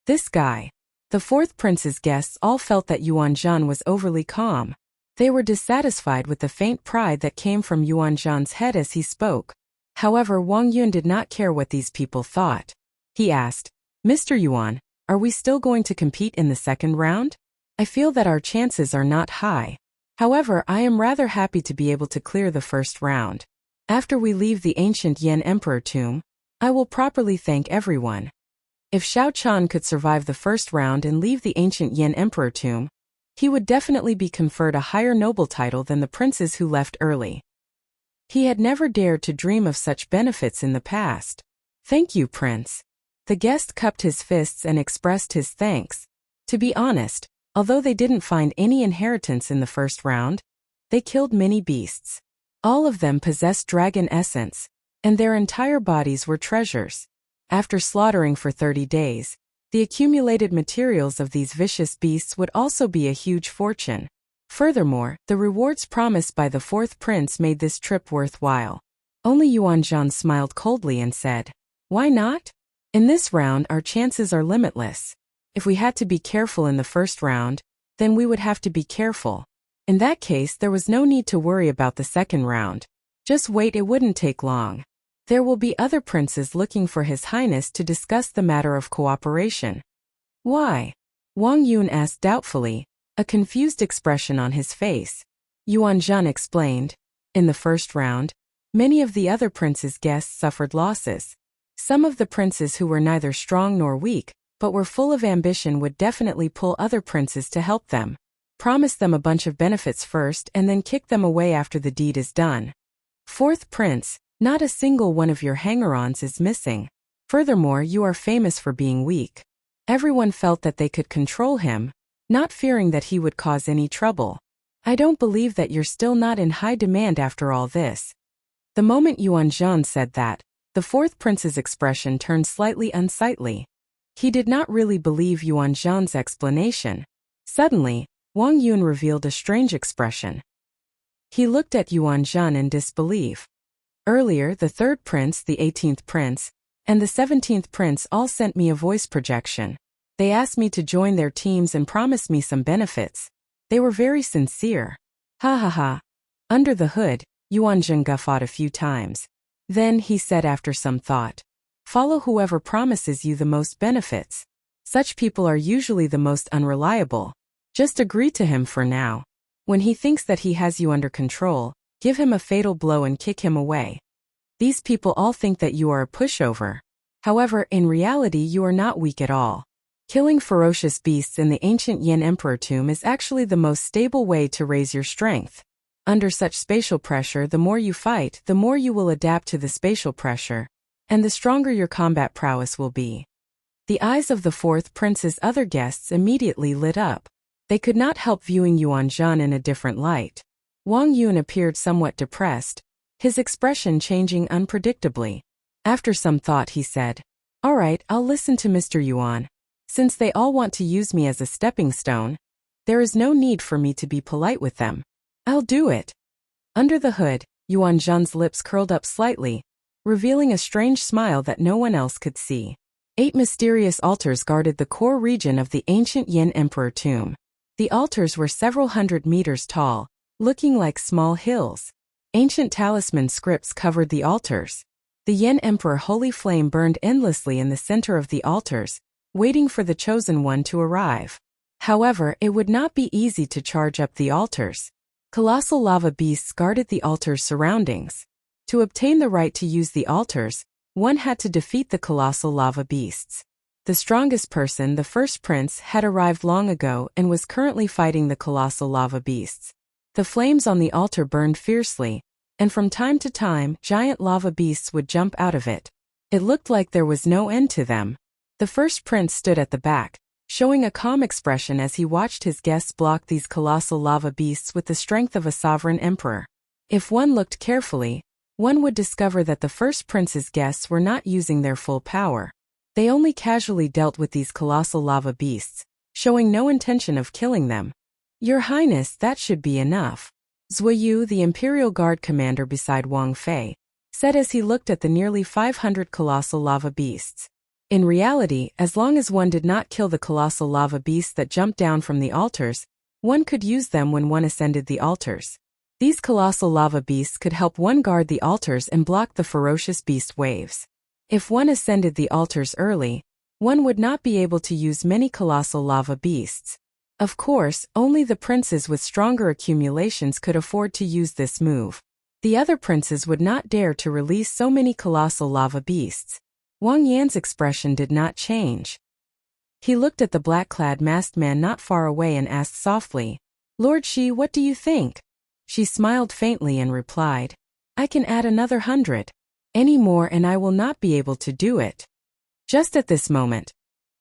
S1: This guy. The fourth prince's guests all felt that Yuan Zhen was overly calm. They were dissatisfied with the faint pride that came from Yuan Zhen's head as he spoke. However, Wang Yun did not care what these people thought. He asked, "Mr. Yuan, are we still going to compete in the second round? I feel that our chances are not high. However, I am rather happy to be able to clear the first round. After we leave the ancient Yan Emperor tomb, I will properly thank everyone." If Xiao Chan could survive the first round and leave the ancient Yan Emperor tomb, he would definitely be conferred a higher noble title than the princes who left early. He had never dared to dream of such benefits in the past. "Thank you, Prince." The guest cupped his fists and expressed his thanks. To be honest, although they didn't find any inheritance in the first round, they killed many beasts. All of them possessed dragon essence, and their entire bodies were treasures. After slaughtering for 30 days, the accumulated materials of these vicious beasts would also be a huge fortune. Furthermore, the rewards promised by the fourth prince made this trip worthwhile. Only Yuan Zhen smiled coldly and said, "Why not? In this round our chances are limitless. If we had to be careful in the first round, then we would have to be careful. In that case there was no need to worry about the second round. Just wait, it wouldn't take long. There will be other princes looking for His Highness to discuss the matter of cooperation." "Why?" Wang Yun asked doubtfully, a confused expression on his face. Yuan Zhen explained, "In the first round, many of the other princes' guests suffered losses. Some of the princes who were neither strong nor weak, but were full of ambition would definitely pull other princes to help them, promise them a bunch of benefits first and then kick them away after the deed is done. Fourth prince, not a single one of your hanger-ons is missing. Furthermore, you are famous for being weak." Everyone felt that they could control him, not fearing that he would cause any trouble. "I don't believe that you're still not in high demand after all this." The moment Yuan Zhen said that, the fourth prince's expression turned slightly unsightly. He did not really believe Yuan Zhen's explanation. Suddenly, Wang Yun revealed a strange expression. He looked at Yuan Zhen in disbelief. Earlier, the third prince, the 18th prince, and the 17th prince all sent me a voice projection. They asked me to join their teams and promised me some benefits. They were very sincere. Ha ha ha. Under the hood, Yuan Zhen guffawed a few times. Then he said after some thought, "Follow whoever promises you the most benefits. Such people are usually the most unreliable. Just agree to him for now. When he thinks that he has you under control, give him a fatal blow and kick him away. These people all think that you are a pushover. However, in reality you are not weak at all. Killing ferocious beasts in the ancient Yan Emperor tomb is actually the most stable way to raise your strength. Under such spatial pressure, the more you fight, the more you will adapt to the spatial pressure, and the stronger your combat prowess will be." The eyes of the fourth prince's other guests immediately lit up. They could not help viewing Yuan Zhen in a different light. Wang Yun appeared somewhat depressed, his expression changing unpredictably. After some thought he said, "All right, I'll listen to Mr. Yuan. Since they all want to use me as a stepping stone, there is no need for me to be polite with them. I'll do it." Under the hood, Yuan Zhen's lips curled up slightly, revealing a strange smile that no one else could see. 8 mysterious altars guarded the core region of the ancient Yan Emperor tomb. The altars were several hundred meters tall, looking like small hills. Ancient talisman scripts covered the altars. The Yan Emperor holy flame burned endlessly in the center of the altars, waiting for the chosen one to arrive. However, it would not be easy to charge up the altars. Colossal lava beasts guarded the altars' surroundings. To obtain the right to use the altars, one had to defeat the colossal lava beasts. The strongest person, the first prince, had arrived long ago and was currently fighting the colossal lava beasts. The flames on the altar burned fiercely, and from time to time, giant lava beasts would jump out of it. It looked like there was no end to them. The first prince stood at the back, showing a calm expression as he watched his guests block these colossal lava beasts with the strength of a sovereign emperor. If one looked carefully, one would discover that the first prince's guests were not using their full power. They only casually dealt with these colossal lava beasts, showing no intention of killing them. Your Highness, that should be enough. Zuoyu, the Imperial Guard commander beside Wang Fei, said as he looked at the nearly 500 colossal lava beasts. In reality, as long as one did not kill the colossal lava beasts that jumped down from the altars, one could use them when one ascended the altars. These colossal lava beasts could help one guard the altars and block the ferocious beast waves. If one ascended the altars early, one would not be able to use many colossal lava beasts. Of course, only the princes with stronger accumulations could afford to use this move. The other princes would not dare to release so many colossal lava beasts. Wang Yan's expression did not change. He looked at the black-clad masked man not far away and asked softly, "Lord Shi, what do you think?" She smiled faintly and replied, "I can add another 100. Any more and I will not be able to do it." Just at this moment,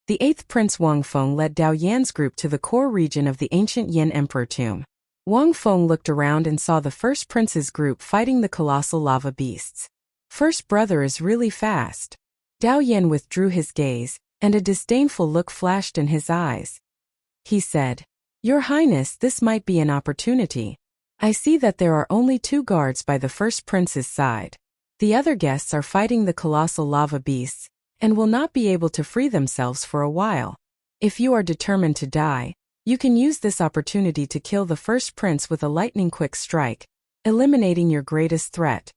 S1: the 8th Prince Wang Feng led Dao Yan's group to the core region of the ancient Yin Emperor tomb. Wang Feng looked around and saw the first prince's group fighting the colossal lava beasts. First brother is really fast. Dao Yan withdrew his gaze, and a disdainful look flashed in his eyes. He said, "Your Highness, this might be an opportunity. I see that there are only 2 guards by the first prince's side. The other guests are fighting the colossal lava beasts, and will not be able to free themselves for a while. If you are determined to die, you can use this opportunity to kill the first prince with a lightning-quick strike, eliminating your greatest threat."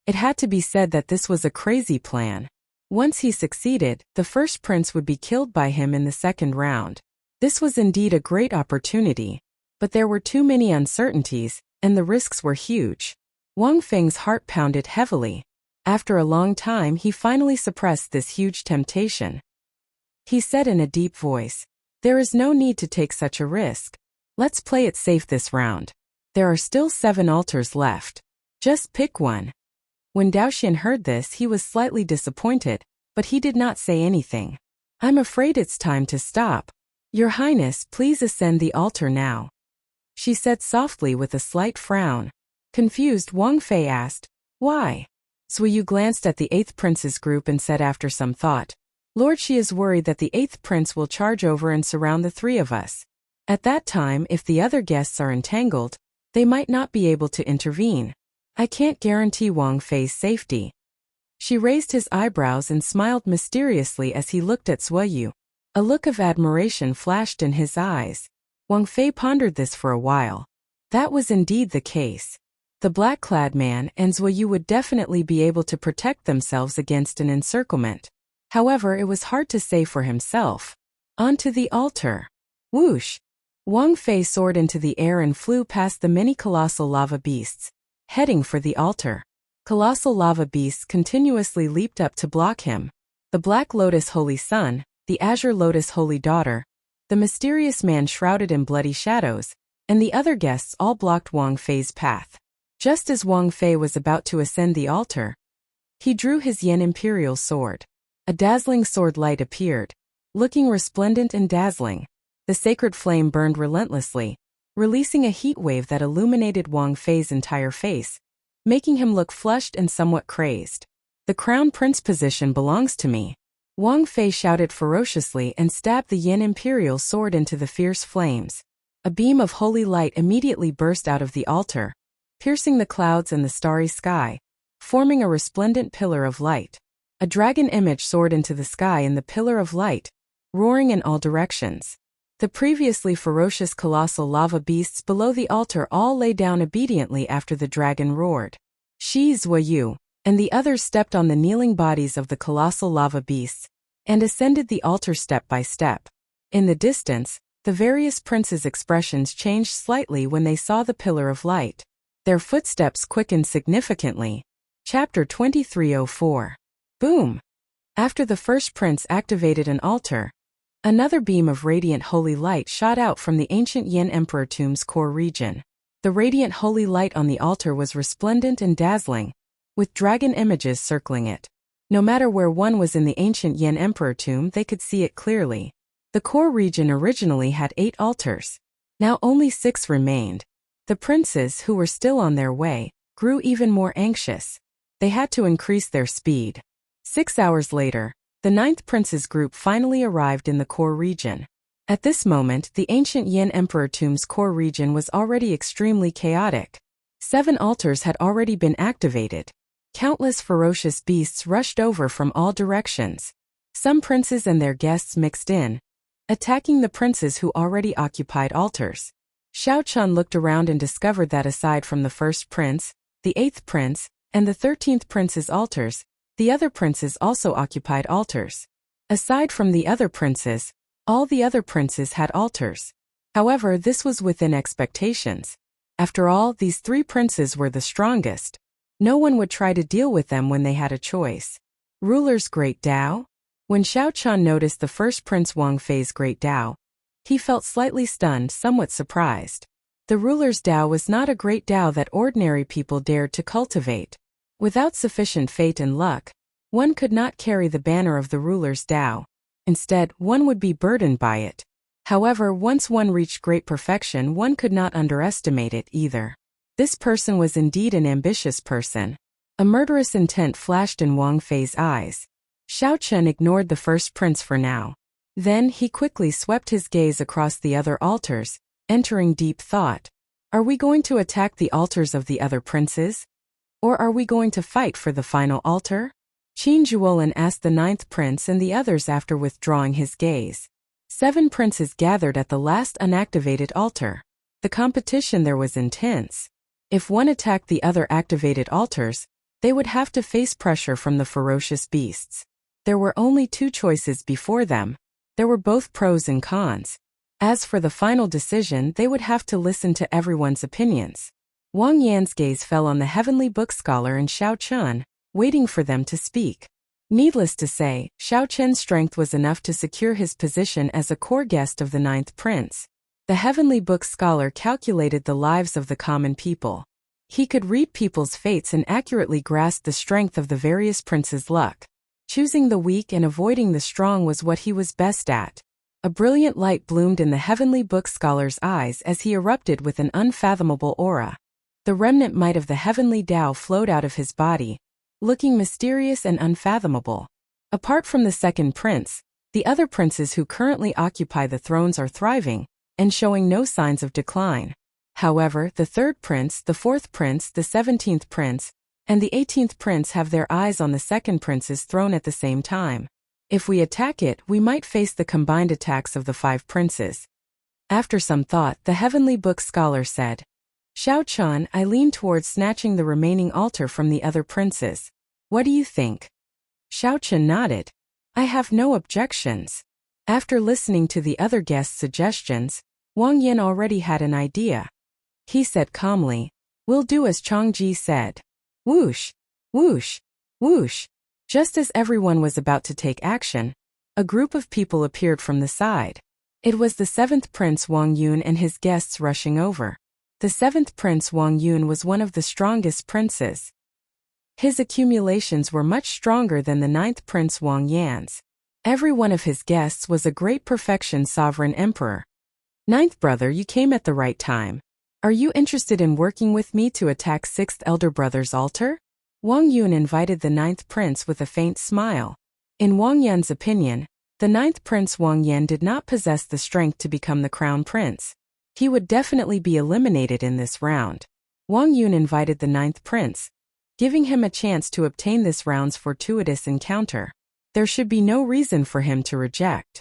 S1: It had to be said that this was a crazy plan. Once he succeeded, the first prince would be killed by him in the second round. This was indeed a great opportunity, but there were too many uncertainties, and the risks were huge. Wang Feng's heart pounded heavily. After a long time he finally suppressed this huge temptation. He said in a deep voice, "There is no need to take such a risk. Let's play it safe this round. There are still 7 altars left. Just pick one." When Daoxian heard this, he was slightly disappointed, but he did not say anything. "I'm afraid it's time to stop. Your Highness, please ascend the altar now," she said softly with a slight frown. Confused, Wang Fei asked, "Why?" Zuoyu glanced at the 8th prince's group and said after some thought, "Lord Shi is worried that the 8th prince will charge over and surround the 3 of us. At that time, if the other guests are entangled, they might not be able to intervene. I can't guarantee Wang Fei's safety." She raised his eyebrows and smiled mysteriously as he looked at Zuoyu. A look of admiration flashed in his eyes. Wang Fei pondered this for a while. That was indeed the case. The black-clad man and Zuoyu would definitely be able to protect themselves against an encirclement. However, it was hard to say for himself. Onto the altar. Whoosh! Wang Fei soared into the air and flew past the many colossal lava beasts, heading for the altar. Colossal lava beasts continuously leaped up to block him. The Black Lotus Holy Son, the Azure Lotus Holy Daughter, the mysterious man shrouded in bloody shadows, and the other guests all blocked Wang Fei's path. Just as Wang Fei was about to ascend the altar, he drew his Yen Imperial sword. A dazzling sword light appeared. Looking resplendent and dazzling, the sacred flame burned relentlessly, releasing a heat wave that illuminated Wang Fei's entire face, making him look flushed and somewhat crazed. "The crown prince position belongs to me." Wang Fei shouted ferociously and stabbed the Yin Imperial sword into the fierce flames. A beam of holy light immediately burst out of the altar, piercing the clouds and the starry sky, forming a resplendent pillar of light. A dragon image soared into the sky in the pillar of light, roaring in all directions. The previously ferocious colossal lava beasts below the altar all lay down obediently after the dragon roared. Shi Zuoyu and the others stepped on the kneeling bodies of the colossal lava beasts and ascended the altar step by step. In the distance, the various princes' expressions changed slightly when they saw the pillar of light. Their footsteps quickened significantly. Chapter 2304. Boom! After the first prince activated an altar, another beam of radiant holy light shot out from the ancient Yin Emperor tomb's core region. The radiant holy light on the altar was resplendent and dazzling, with dragon images circling it. No matter where one was in the ancient Yin Emperor tomb, they could see it clearly. The core region originally had 8 altars. Now only 6 remained. The princes, who were still on their way, grew even more anxious. They had to increase their speed. 6 hours later, the 9th prince's group finally arrived in the core region. At this moment, the ancient Yin Emperor Tomb's core region was already extremely chaotic. 7 altars had already been activated. Countless ferocious beasts rushed over from all directions. Some princes and their guests mixed in, attacking the princes who already occupied altars. Xiao Chun looked around and discovered that aside from the 1st prince, the 8th prince, and the 13th prince's altars, the other princes also occupied altars. Aside from the other princes, all the other princes had altars. However, this was within expectations. After all, these 3 princes were the strongest. No one would try to deal with them when they had a choice. Ruler's Great Tao? When Xiao Chun noticed the 1st Prince Wang Fei's Great Tao, he felt slightly stunned, somewhat surprised. The ruler's Tao was not a great Tao that ordinary people dared to cultivate. Without sufficient fate and luck, one could not carry the banner of the ruler's Tao. Instead, one would be burdened by it. However, once one reached great perfection, one could not underestimate it either. This person was indeed an ambitious person. A murderous intent flashed in Wang Fei's eyes. Xiao Chun ignored the 1st prince for now. Then he quickly swept his gaze across the other altars, entering deep thought. Are we going to attack the altars of the other princes? Or are we going to fight for the final altar? Qin Zhuolin asked the 9th prince and the others after withdrawing his gaze. 7 princes gathered at the last unactivated altar. The competition there was intense. If one attacked the other activated altars, they would have to face pressure from the ferocious beasts. There were only 2 choices before them. There were both pros and cons. As for the final decision, they would have to listen to everyone's opinions. Wang Yan's gaze fell on the heavenly book scholar and Xiao Chun, waiting for them to speak. Needless to say, Xiao Chun's strength was enough to secure his position as a core guest of the 9th prince. The heavenly book scholar calculated the lives of the common people. He could read people's fates and accurately grasp the strength of the various princes' luck. Choosing the weak and avoiding the strong was what he was best at. A brilliant light bloomed in the heavenly book scholar's eyes as he erupted with an unfathomable aura. The remnant might of the heavenly Tao flowed out of his body, looking mysterious and unfathomable. Apart from the 2nd prince, the other princes who currently occupy the thrones are thriving, and showing no signs of decline. However, the 3rd prince, the 4th prince, the 17th prince, and the 18th prince have their eyes on the 2nd prince's throne at the same time. If we attack it, we might face the combined attacks of the 5 princes. After some thought, the heavenly book scholar said, Xiao Chun, I lean towards snatching the remaining altar from the other princes. What do you think? Xiao Chun nodded. I have no objections. After listening to the other guests' suggestions, Wang Yan already had an idea. He said calmly, We'll do as Changji said. Whoosh, whoosh, whoosh. Just as everyone was about to take action, a group of people appeared from the side. It was the 7th Prince Wang Yun and his guests rushing over. The 7th Prince Wang Yun was one of the strongest princes. His accumulations were much stronger than the 9th Prince Wang Yan's. Every one of his guests was a great perfection sovereign emperor. 9th brother, you came at the right time. Are you interested in working with me to attack 6th elder brother's altar? Wang Yun invited the 9th prince with a faint smile. In Wang Yan's opinion, the 9th prince Wang Yan did not possess the strength to become the crown prince. He would definitely be eliminated in this round. Wang Yun invited the 9th prince, giving him a chance to obtain this round's fortuitous encounter. There should be no reason for him to reject.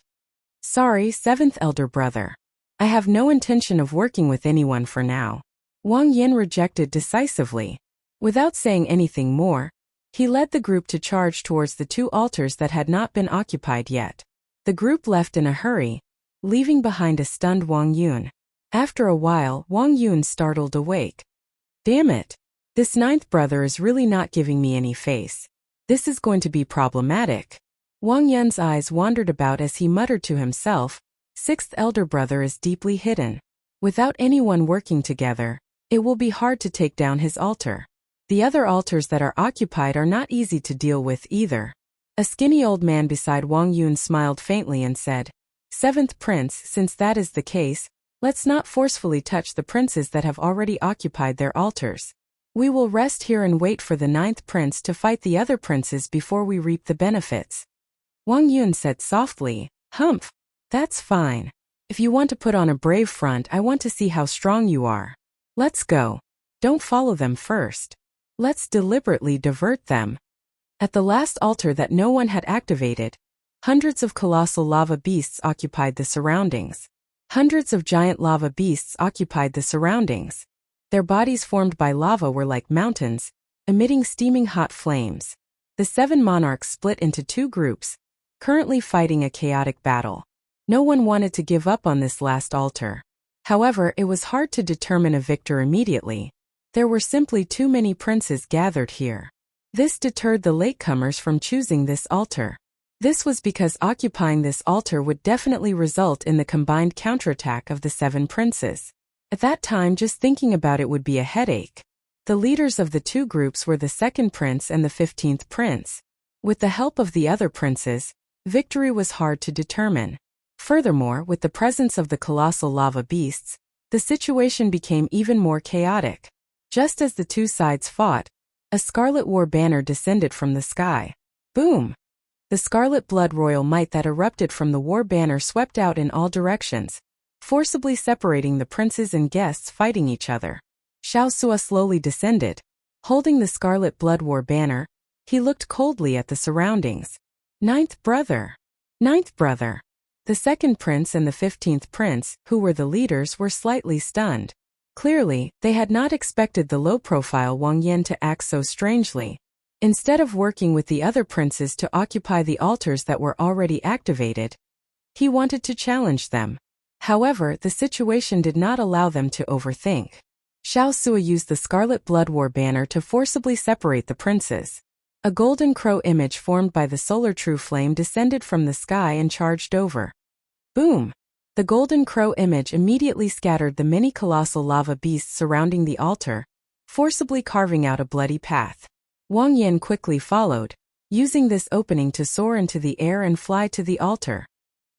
S1: Sorry, 7th elder brother. I have no intention of working with anyone for now. Wang Yan rejected decisively. Without saying anything more, he led the group to charge towards the 2 altars that had not been occupied yet. The group left in a hurry, leaving behind a stunned Wang Yun. After a while, Wang Yun startled awake. Damn it! This 9th brother is really not giving me any face. This is going to be problematic. Wang Yun's eyes wandered about as he muttered to himself, 6th elder brother is deeply hidden. Without anyone working together, it will be hard to take down his altar. The other altars that are occupied are not easy to deal with either. A skinny old man beside Wang Yun smiled faintly and said, Seventh prince, since that is the case, let's not forcefully touch the princes that have already occupied their altars. We will rest here and wait for the ninth prince to fight the other princes before we reap the benefits. Wang Yun said softly, Humph. That's fine. If you want to put on a brave front, I want to see how strong you are. Let's go. Don't follow them first. Let's deliberately divert them. At the last altar that no one had activated, hundreds of colossal lava beasts occupied the surroundings. Hundreds of giant lava beasts occupied the surroundings. Their bodies formed by lava were like mountains, emitting steaming hot flames. The 7 monarchs split into 2 groups, currently fighting a chaotic battle. No one wanted to give up on this last altar. However, it was hard to determine a victor immediately. There were simply too many princes gathered here. This deterred the latecomers from choosing this altar. This was because occupying this altar would definitely result in the combined counterattack of the 7 princes. At that time, just thinking about it would be a headache. The leaders of the 2 groups were the 2nd prince and the 15th prince. With the help of the other princes, victory was hard to determine. Furthermore, with the presence of the colossal lava beasts, the situation became even more chaotic. Just as the 2 sides fought, a scarlet war banner descended from the sky. Boom! The scarlet blood royal might that erupted from the war banner swept out in all directions, forcibly separating the princes and guests fighting each other. Xiaosua slowly descended. Holding the scarlet blood war banner, he looked coldly at the surroundings. Ninth brother! Ninth brother! The 2nd prince and the 15th prince, who were the leaders, were slightly stunned. Clearly, they had not expected the low-profile Wang Yan to act so strangely. Instead of working with the other princes to occupy the altars that were already activated, he wanted to challenge them. However, the situation did not allow them to overthink. Xiaosua used the Scarlet Blood War banner to forcibly separate the princes. A golden crow image formed by the solar true flame descended from the sky and charged over. Boom! The golden crow image immediately scattered the many colossal lava beasts surrounding the altar, forcibly carving out a bloody path. Wang Yan quickly followed, using this opening to soar into the air and fly to the altar.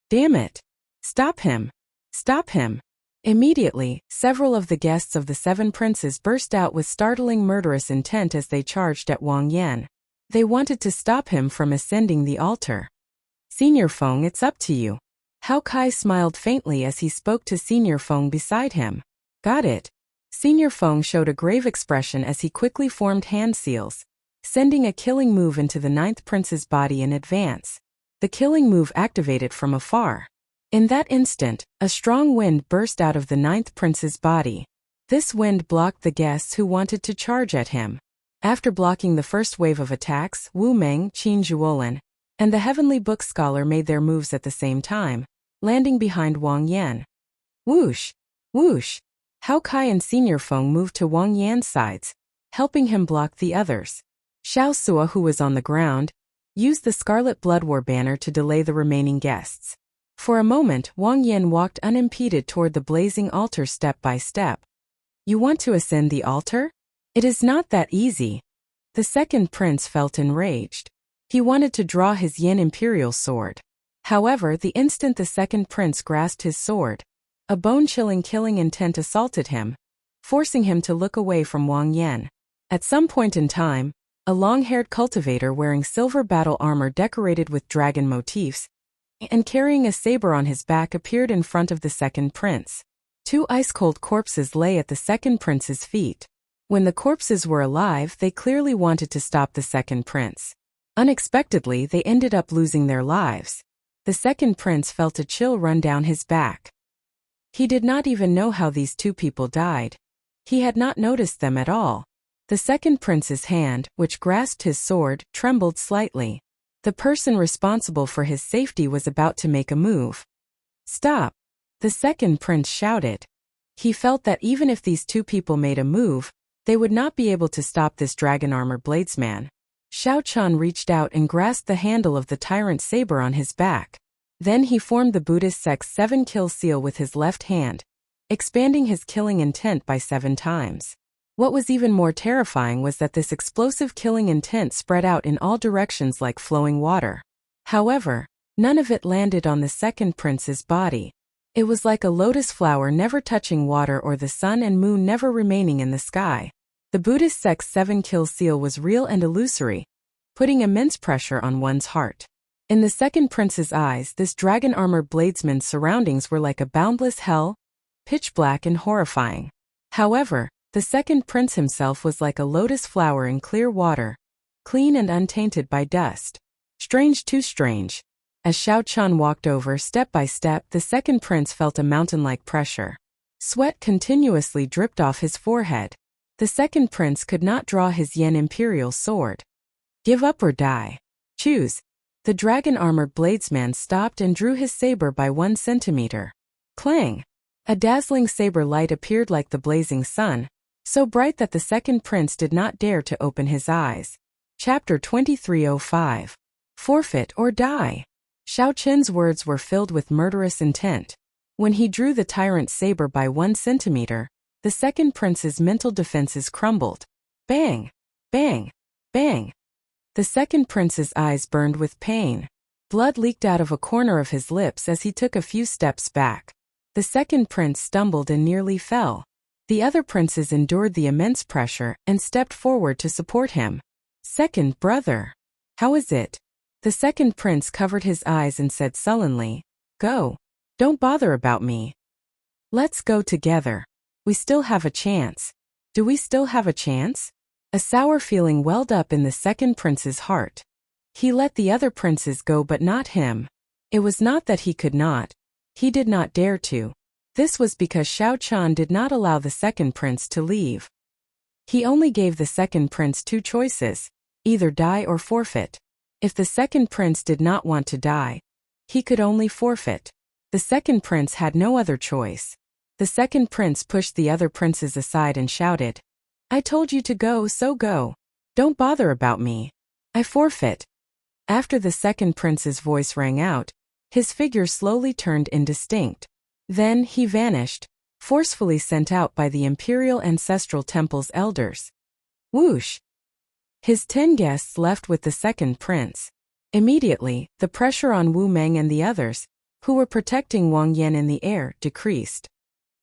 S1: Damn it! Stop him! Stop him! Immediately, several of the guests of the 7 princes burst out with startling murderous intent as they charged at Wang Yan. They wanted to stop him from ascending the altar. Senior Feng, it's up to you. Hao Kai smiled faintly as he spoke to Senior Feng beside him. Got it. Senior Feng showed a grave expression as he quickly formed hand seals, sending a killing move into the 9th prince's body in advance. The killing move activated from afar. In that instant, a strong wind burst out of the 9th prince's body. This wind blocked the guests who wanted to charge at him. After blocking the first wave of attacks, Wu Meng, Qin Zhuolin, and the Heavenly Book Scholar made their moves at the same time, landing behind Wang Yan. Whoosh! Whoosh! Hao Kai and Senior Feng moved to Wang Yan's sides, helping him block the others. Xiaosua, who was on the ground, used the Scarlet Blood War banner to delay the remaining guests. For a moment, Wang Yan walked unimpeded toward the blazing altar step by step. You want to ascend the altar? It is not that easy. The 2nd prince felt enraged. He wanted to draw his Yin Imperial sword. However, the instant the 2nd prince grasped his sword, a bone-chilling killing intent assaulted him, forcing him to look away from Wang Yan. At some point in time, a long-haired cultivator wearing silver battle armor decorated with dragon motifs and carrying a saber on his back appeared in front of the 2nd prince. 2 ice-cold corpses lay at the 2nd prince's feet. When the corpses were alive, they clearly wanted to stop the 2nd prince. Unexpectedly, they ended up losing their lives. The 2nd prince felt a chill run down his back. He did not even know how these 2 people died. He had not noticed them at all. The 2nd prince's hand, which grasped his sword, trembled slightly. The person responsible for his safety was about to make a move. Stop! The 2nd prince shouted. He felt that even if these 2 people made a move, they would not be able to stop this dragon armor bladesman. Xiao Chun reached out and grasped the handle of the tyrant's saber on his back. Then he formed the Buddhist sect's 7-kill seal with his left hand, expanding his killing intent by 7 times. What was even more terrifying was that this explosive killing intent spread out in all directions like flowing water. However, None of it landed on the second prince's body. It was like a lotus flower never touching water or the sun and moon never remaining in the sky. The Buddhist sect's 7-kill seal was real and illusory, putting immense pressure on one's heart. In the second prince's eyes, this dragon-armored bladesman's surroundings were like a boundless hell, pitch black and horrifying. However, the second prince himself was like a lotus flower in clear water, clean and untainted by dust. Strange, too strange. As Xiao Qian walked over step by step, the second prince felt a mountain-like pressure. Sweat continuously dripped off his forehead. The second prince could not draw his Yen Imperial sword. Give up or die. Choose. The dragon-armored bladesman stopped and drew his saber by 1 centimeter. Clang! A dazzling saber light appeared like the blazing sun, so bright that the second prince did not dare to open his eyes. Chapter 2305. Forfeit or die. Xiao Qian's words were filled with murderous intent. When he drew the tyrant's saber by 1 centimeter, the second prince's mental defenses crumbled. Bang! Bang! Bang! The second prince's eyes burned with pain. Blood leaked out of a corner of his lips as he took a few steps back. The second prince stumbled and nearly fell. The other princes endured the immense pressure and stepped forward to support him. Second brother. How is it? The second prince covered his eyes and said sullenly, Go. Don't bother about me. Let's go together. We still have a chance. Do we still have a chance? A sour feeling welled up in the second prince's heart. He let the other princes go but not him. It was not that he could not. He did not dare to. This was because Xiao Qian did not allow the second prince to leave. He only gave the second prince 2 choices, either die or forfeit. If the second prince did not want to die, he could only forfeit. The second prince had no other choice. The second prince pushed the other princes aside and shouted, I told you to go, so go. Don't bother about me. I forfeit. After the second prince's voice rang out, his figure slowly turned indistinct. Then he vanished, forcefully sent out by the Imperial Ancestral Temple's elders. Whoosh! His 10 guests left with the second prince. Immediately, the pressure on Wu Meng and the others, who were protecting Wang Yan in the air, decreased.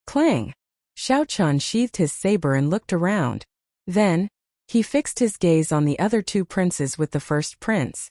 S1: Clang! Xiao Qian sheathed his saber and looked around. Then, he fixed his gaze on the other 2 princes with the first prince.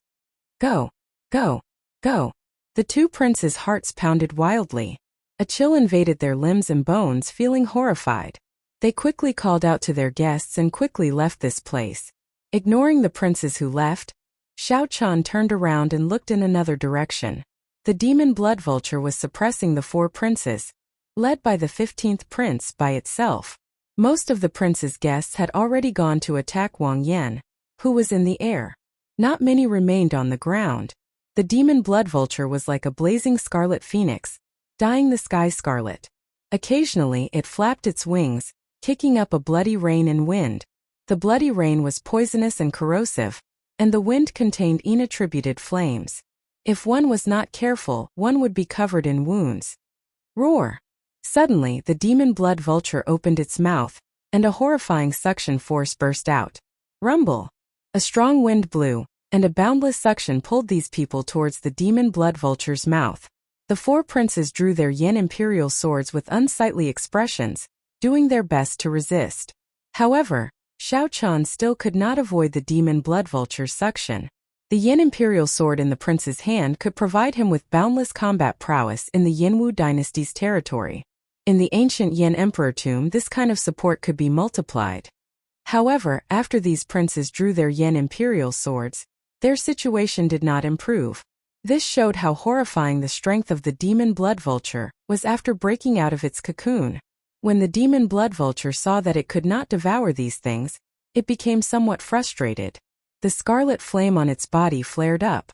S1: Go! Go! Go! The 2 princes' hearts pounded wildly. A chill invaded their limbs and bones, feeling horrified. They quickly called out to their guests and quickly left this place. Ignoring the princes who left, Xiao Qian turned around and looked in another direction. The demon blood vulture was suppressing the 4 princes, led by the 15th prince by itself. Most of the prince's guests had already gone to attack Wang Yan, who was in the air. Not many remained on the ground. The demon blood vulture was like a blazing scarlet phoenix, dyeing the sky scarlet. Occasionally it flapped its wings, kicking up a bloody rain and wind. The bloody rain was poisonous and corrosive, and the wind contained inattributed flames. If one was not careful, one would be covered in wounds. Roar! Suddenly, the demon blood vulture opened its mouth, and a horrifying suction force burst out. Rumble! A strong wind blew, and a boundless suction pulled these people towards the demon blood vulture's mouth. The 4 princes drew their Yen Imperial swords with unsightly expressions, doing their best to resist. However, Xiao Qian still could not avoid the demon blood vulture's suction. The Yen Imperial sword in the prince's hand could provide him with boundless combat prowess in the Yanwu dynasty's territory. In the ancient Yen Emperor tomb, this kind of support could be multiplied. However, after these princes drew their Yen Imperial swords, their situation did not improve. This showed how horrifying the strength of the demon blood vulture was after breaking out of its cocoon. When the demon blood vulture saw that it could not devour these things, it became somewhat frustrated. The scarlet flame on its body flared up.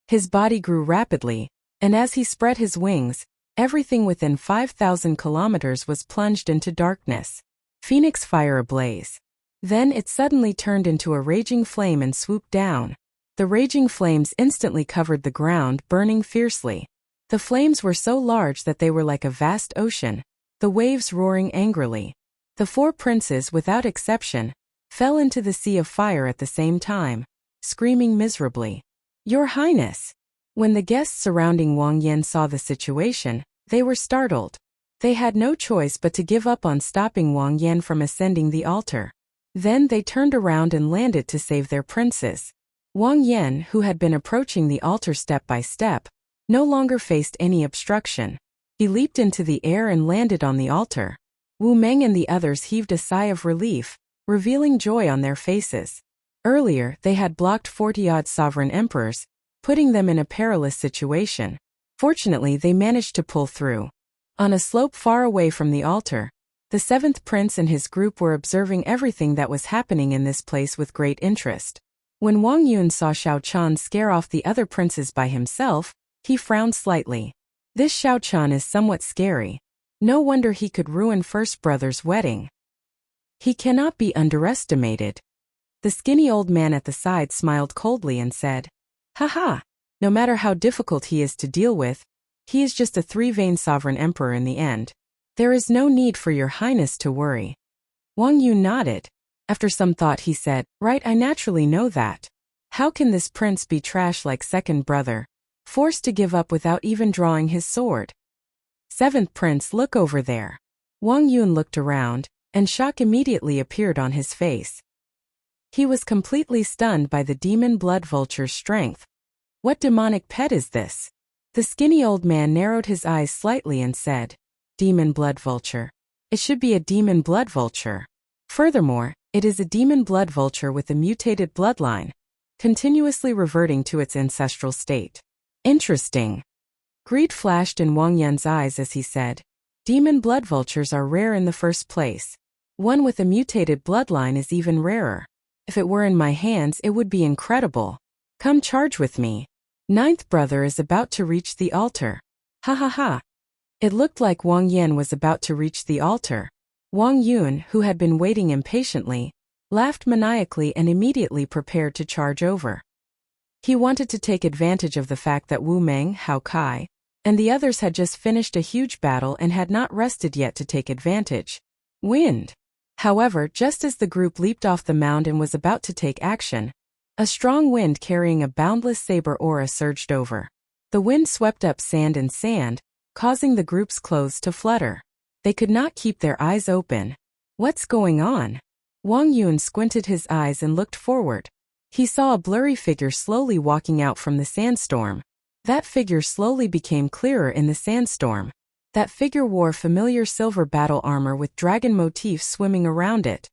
S1: His body grew rapidly, and as he spread his wings, everything within 5,000 kilometers was plunged into darkness. Phoenix fire ablaze. Then it suddenly turned into a raging flame and swooped down. The raging flames instantly covered the ground, burning fiercely. The flames were so large that they were like a vast ocean, the waves roaring angrily. The 4 princes, without exception, fell into the sea of fire at the same time, screaming miserably. Your Highness! When the guests surrounding Wang Yan saw the situation, they were startled. They had no choice but to give up on stopping Wang Yan from ascending the altar. Then they turned around and landed to save their princes. Wang Yan, who had been approaching the altar step by step, no longer faced any obstruction. He leaped into the air and landed on the altar. Wu Meng and the others heaved a sigh of relief, revealing joy on their faces. Earlier, they had blocked 40-odd sovereign emperors, putting them in a perilous situation. Fortunately, they managed to pull through. On a slope far away from the altar, the seventh prince and his group were observing everything that was happening in this place with great interest. When Wang Yun saw Xiao Chan scare off the other princes by himself, he frowned slightly. This Xiao Chan is somewhat scary. No wonder he could ruin First Brother's wedding. He cannot be underestimated. The skinny old man at the side smiled coldly and said, "Haha, no matter how difficult he is to deal with, he is just a three-vein sovereign emperor in the end. There is no need for your highness to worry." Wang Yun nodded. After some thought he said, "Right, I naturally know that. How can this prince be trash like second brother, forced to give up without even drawing his sword?" "Seventh prince, look over there." Wang Yun looked around, and shock immediately appeared on his face. He was completely stunned by the demon blood vulture's strength. What demonic pet is this? The skinny old man narrowed his eyes slightly and said, "Demon blood vulture. It should be a demon blood vulture. Furthermore, it is a demon blood vulture with a mutated bloodline, continuously reverting to its ancestral state. Interesting." Greed flashed in Wang Yan's eyes as he said, "Demon blood vultures are rare in the first place. One with a mutated bloodline is even rarer. If it were in my hands, it would be incredible. Come charge with me. Ninth brother is about to reach the altar." Ha ha ha. It looked like Wang Yan was about to reach the altar. Wang Yun, who had been waiting impatiently, laughed maniacally and immediately prepared to charge over. He wanted to take advantage of the fact that Wu Meng, Hao Kai, and the others had just finished a huge battle and had not rested yet to take advantage. Wind. However, just as the group leaped off the mound and was about to take action, a strong wind carrying a boundless saber aura surged over. The wind swept up sand and sand, causing the group's clothes to flutter. They could not keep their eyes open. What's going on? Wang Yun squinted his eyes and looked forward. He saw a blurry figure slowly walking out from the sandstorm. That figure slowly became clearer in the sandstorm. That figure wore familiar silver battle armor with dragon motifs swimming around it.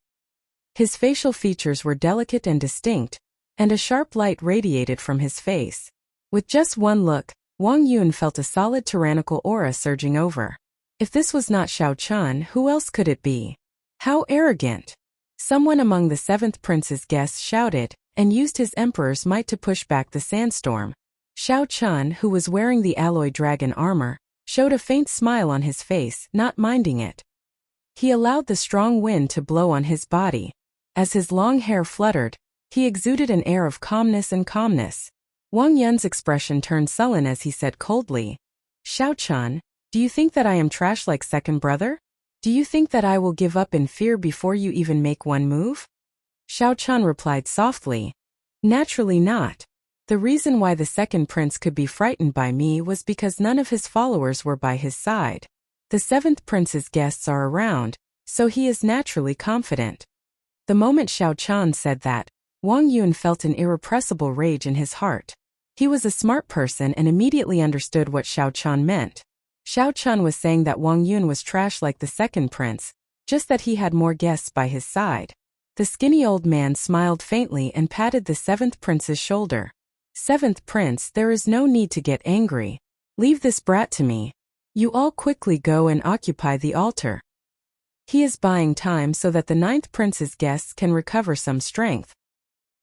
S1: His facial features were delicate and distinct, and a sharp light radiated from his face. With just one look, Wang Yun felt a solid tyrannical aura surging over. If this was not Xiao Chan, who else could it be? How arrogant! Someone among the seventh prince's guests shouted, and used his emperor's might to push back the sandstorm. Xiao Chan, who was wearing the alloy dragon armor, showed a faint smile on his face, not minding it. He allowed the strong wind to blow on his body. As his long hair fluttered, he exuded an air of calmness and calmness. Wang Yun's expression turned sullen as he said coldly, "Xiao Chan, do you think that I am trash like second brother? Do you think that I will give up in fear before you even make one move?" Xiao Chan replied softly, "Naturally not. The reason why the second prince could be frightened by me was because none of his followers were by his side. The seventh prince's guests are around, so he is naturally confident." The moment Xiao Chan said that, Wang Yun felt an irrepressible rage in his heart. He was a smart person and immediately understood what Xiao Chan meant. Xiao Chan was saying that Wang Yun was trash like the second prince, just that he had more guests by his side. The skinny old man smiled faintly and patted the seventh prince's shoulder. "Seventh prince, there is no need to get angry. Leave this brat to me. You all quickly go and occupy the altar. He is buying time so that the ninth prince's guests can recover some strength."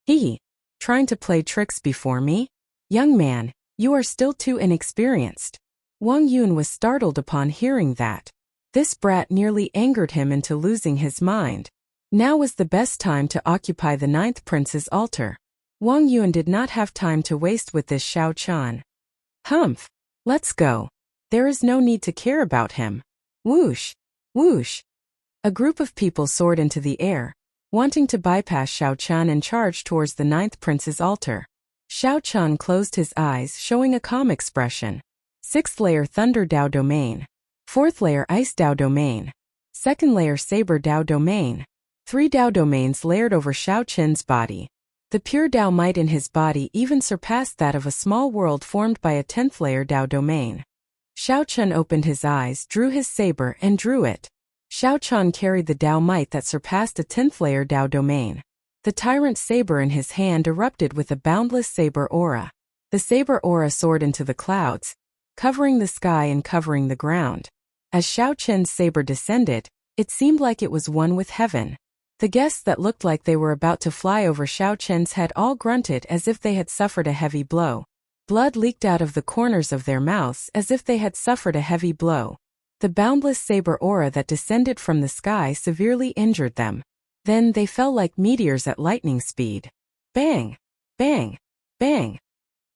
S1: "He, trying to play tricks before me? Young man, you are still too inexperienced." Wang Yun was startled upon hearing that. This brat nearly angered him into losing his mind. Now was the best time to occupy the ninth prince's altar. Wang Yun did not have time to waste with this Xiao Chan. "Humph! Let's go. There is no need to care about him." Whoosh! Whoosh! A group of people soared into the air, wanting to bypass Xiao Chan and charge towards the ninth prince's altar. Xiao Chan closed his eyes, showing a calm expression. 6th layer Thunder Dao Domain. 4th layer Ice Dao Domain. 2nd layer Saber Dao Domain. 3 Dao domains layered over Xiao Chen's body. The pure Dao might in his body even surpassed that of a small world formed by a 10th layer Dao domain. Xiao Chen opened his eyes, drew his saber, and drew it. Xiao Chan carried the Dao might that surpassed a 10th layer Dao domain. The tyrant saber in his hand erupted with a boundless saber aura. The saber aura soared into the clouds, covering the sky and covering the ground. As Xiao Chen's saber descended, it seemed like it was one with heaven. The guests that looked like they were about to fly over Xiao Chen's head all grunted as if they had suffered a heavy blow. Blood leaked out of the corners of their mouths as if they had suffered a heavy blow. The boundless saber aura that descended from the sky severely injured them. Then they fell like meteors at lightning speed. Bang! Bang! Bang!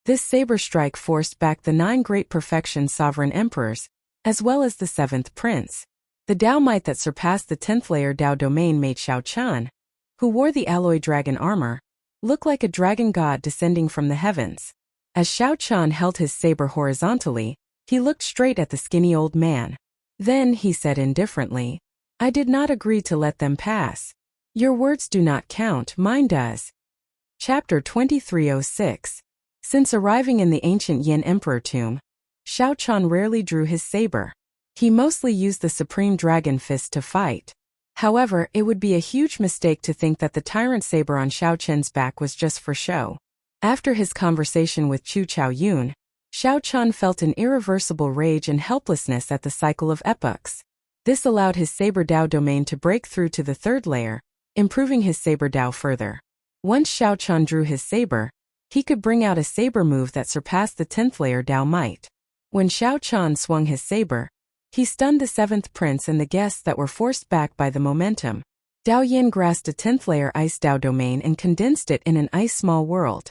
S1: This saber strike forced back the 9 great perfection sovereign emperors, as well as the 7th prince. The Dao might that surpassed the 10th layer Dao domain made Xiao Chan, who wore the alloy dragon armor, look like a dragon god descending from the heavens. As Xiao Chan held his saber horizontally, he looked straight at the skinny old man. Then he said indifferently, "I did not agree to let them pass. Your words do not count, mine does." Chapter 2306. Since arriving in the ancient Yin Emperor tomb, Xiao Chan rarely drew his saber. He mostly used the Supreme Dragon Fist to fight. However, it would be a huge mistake to think that the tyrant saber on Xiao Chen's back was just for show. After his conversation with Chu Chaoyun, Xiao Chan felt an irreversible rage and helplessness at the cycle of epochs. This allowed his saber Dao domain to break through to the 3rd layer, improving his saber Dao further. Once Xiao Chan drew his saber, he could bring out a saber move that surpassed the 10th layer Dao might. When Xiao Chan swung his saber, he stunned the 7th prince and the guests that were forced back by the momentum. Dao Yin grasped a 10th layer Ice Dao domain and condensed it in an ice small world.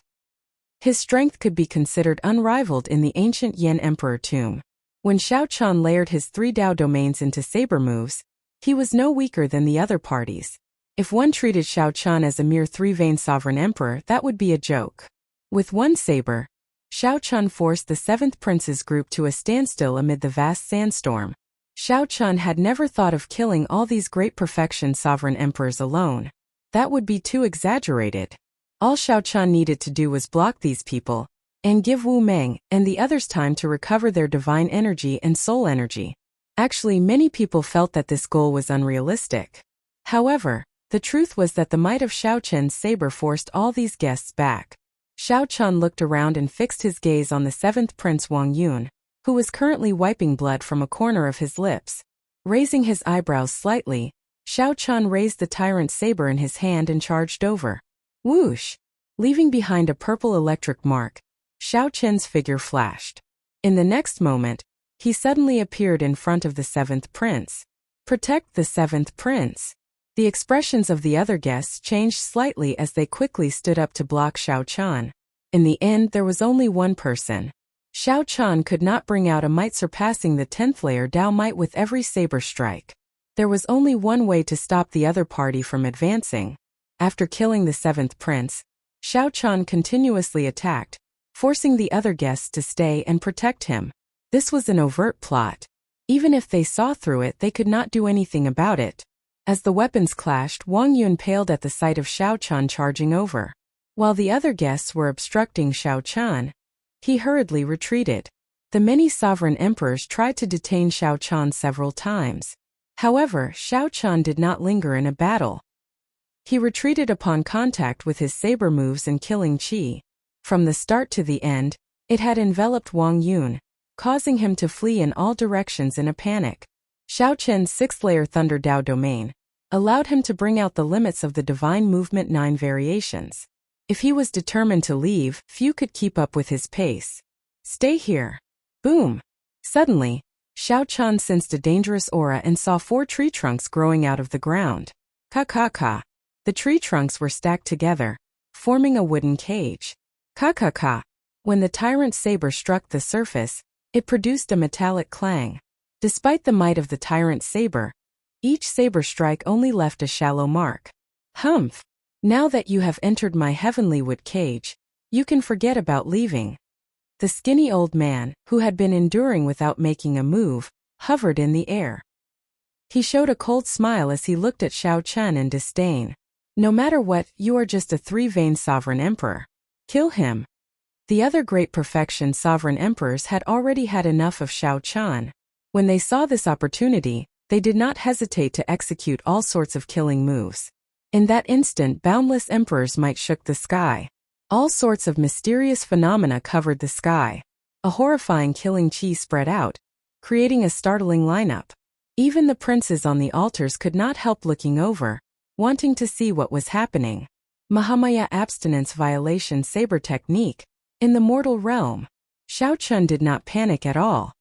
S1: His strength could be considered unrivaled in the ancient Yin Emperor tomb. When Xiao Chan layered his 3 Dao domains into saber moves, he was no weaker than the other parties. If one treated Xiao Chan as a mere 3-vein sovereign emperor, that would be a joke. With one saber, Xiao Chan forced the 7th prince's group to a standstill amid the vast sandstorm. Xiao Chan had never thought of killing all these great perfection sovereign emperors alone. That would be too exaggerated. All Xiao Chan needed to do was block these people, and give Wu Meng and the others time to recover their divine energy and soul energy. Actually, many people felt that this goal was unrealistic. However, the truth was that the might of Xiao Chen's saber forced all these guests back. Xiao Chan looked around and fixed his gaze on the 7th prince Wang Yun, who was currently wiping blood from a corner of his lips. Raising his eyebrows slightly, Xiao Chan raised the tyrant's saber in his hand and charged over. Whoosh! Leaving behind a purple electric mark, Xiao Chen's figure flashed. In the next moment, he suddenly appeared in front of the 7th prince. Protect the 7th prince! The expressions of the other guests changed slightly as they quickly stood up to block Xiao Chan. In the end, there was only one person. Xiao Chan could not bring out a might surpassing the 10th layer Dao might with every saber strike. There was only one way to stop the other party from advancing. After killing the 7th prince, Xiao Chan continuously attacked, forcing the other guests to stay and protect him. This was an overt plot. Even if they saw through it, they could not do anything about it. As the weapons clashed, Wang Yun paled at the sight of Xiao Chan charging over. While the other guests were obstructing Xiao Chan, he hurriedly retreated. The many sovereign emperors tried to detain Xiao Chan several times. However, Xiao Chan did not linger in a battle. He retreated upon contact with his saber moves and killing chi. From the start to the end, it had enveloped Wang Yun, causing him to flee in all directions in a panic. Xiao Chen's 6th layer Thunder Dao domain allowed him to bring out the limits of the divine movement 9 variations. If he was determined to leave, few could keep up with his pace. Stay here. Boom! Suddenly, Xiao Chan sensed a dangerous aura and saw 4 tree trunks growing out of the ground. Ka. The tree trunks were stacked together, forming a wooden cage. Ka. When the tyrant's saber struck the surface, it produced a metallic clang. Despite the might of the tyrant's saber, each saber strike only left a shallow mark. Humph! Now that you have entered my heavenly wood cage, You can forget about leaving. The skinny old man, who had been enduring without making a move, hovered in the air. He showed a cold smile as he looked at Xiao Chun in disdain. No matter what, you are just a three-veined sovereign emperor. Kill him. The other great perfection sovereign emperors had already had enough of Xiao Chun. When they saw this opportunity, they did not hesitate to execute all sorts of killing moves. In that instant, boundless emperors might shook the sky. All sorts of mysterious phenomena covered the sky. A horrifying killing chi spread out, creating a startling lineup. Even the princes on the altars could not help looking over, wanting to see what was happening. Mahamaya abstinence violation saber technique. In the mortal realm, Xiao Chun did not panic at all.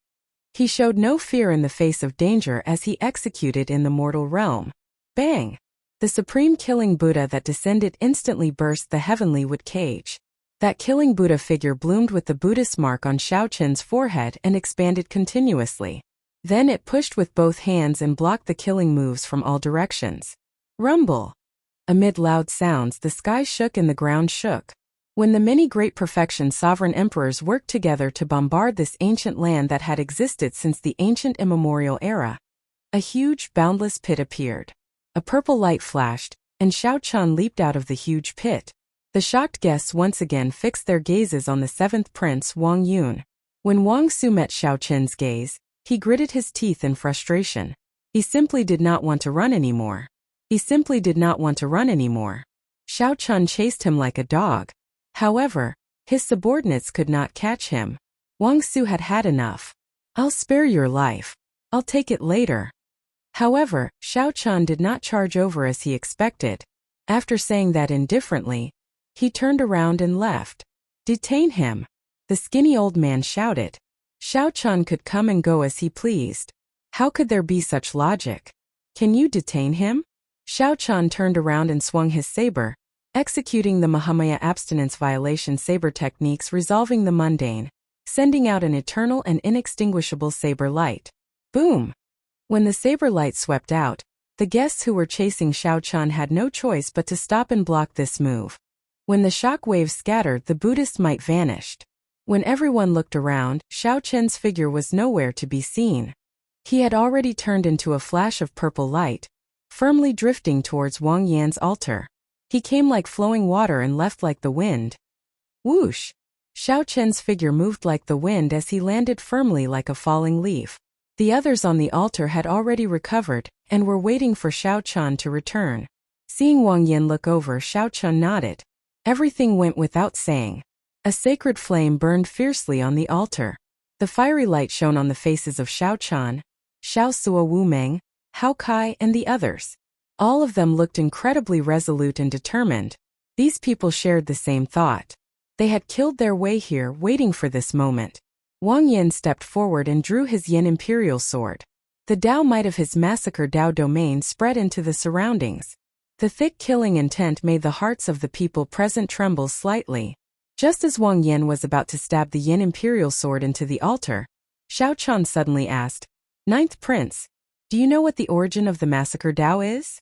S1: He showed no fear in the face of danger as he executed in the mortal realm. Bang! The supreme killing Buddha that descended instantly burst the heavenly wood cage. That killing Buddha figure bloomed with the Buddhist mark on Xiao Chun's forehead and expanded continuously. Then it pushed with both hands and blocked the killing moves from all directions. Rumble! Amid loud sounds, the sky shook and the ground shook. When the many great perfection sovereign emperors worked together to bombard this ancient land that had existed since the ancient immemorial era, a huge, boundless pit appeared. A purple light flashed, and Xiao Chun leaped out of the huge pit. The shocked guests once again fixed their gazes on the seventh prince, Wang Yun. When Wang Su met Xiao Chun's gaze, he gritted his teeth in frustration. He simply did not want to run anymore. Xiao Chun chased him like a dog. However, his subordinates could not catch him. Wang Su had had enough. I'll spare your life. I'll take it later. However, Xiao Chun did not charge over as he expected. After saying that indifferently, he turned around and left. Detain him! The skinny old man shouted. Xiao Chun could come and go as he pleased. How could there be such logic? Can you detain him? Xiao Chun turned around and swung his saber, executing the Mahamaya abstinence violation saber techniques, resolving the mundane, sending out an eternal and inextinguishable saber light. Boom! When the saber light swept out, the guests who were chasing Xiao Chun had no choice but to stop and block this move. When the shock waves scattered, the Buddhist might vanished. When everyone looked around, Xiao Chun's figure was nowhere to be seen. He had already turned into a flash of purple light, firmly drifting towards Wang Yan's altar. He came like flowing water and left like the wind. Whoosh! Xiao Chun's figure moved like the wind as he landed firmly like a falling leaf. The others on the altar had already recovered and were waiting for Xiao Chun to return. Seeing Wang Yan look over, Xiao Chun nodded. Everything went without saying. A sacred flame burned fiercely on the altar. The fiery light shone on the faces of Xiao Chun, Xiao Sua Wu Meng, Hao Kai, and the others. All of them looked incredibly resolute and determined. These people shared the same thought. They had killed their way here, waiting for this moment. Wang Yan stepped forward and drew his Yin Imperial sword. The Dao might of his massacre Dao domain spread into the surroundings. The thick killing intent made the hearts of the people present tremble slightly. Just as Wang Yan was about to stab the Yin Imperial sword into the altar, Xiao Chun suddenly asked, Ninth Prince, do you know what the origin of the massacre Dao is?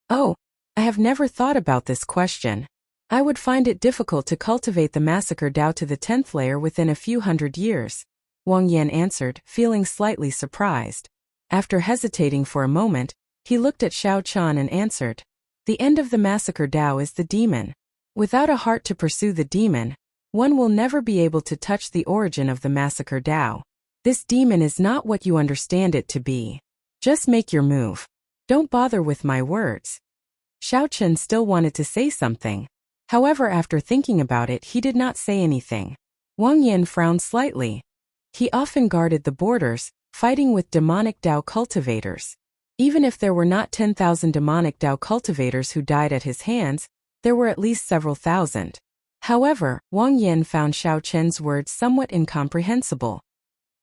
S1: Oh, I have never thought about this question. I would find it difficult to cultivate the massacre Dao to the 10th layer within a few hundred years, Wang Yan answered, feeling slightly surprised. After hesitating for a moment, he looked at Xiao Chun and answered, the end of the massacre Dao is the demon. Without a heart to pursue the demon, one will never be able to touch the origin of the massacre Dao. This demon is not what you understand it to be. Just make your move. Don't bother with my words. Xiao Chun still wanted to say something. However, after thinking about it, he did not say anything. Wang Yan frowned slightly. He often guarded the borders, fighting with demonic Dao cultivators. Even if there were not 10,000 demonic Dao cultivators who died at his hands, there were at least several thousand. However, Wang Yan found Xiao Chun's words somewhat incomprehensible.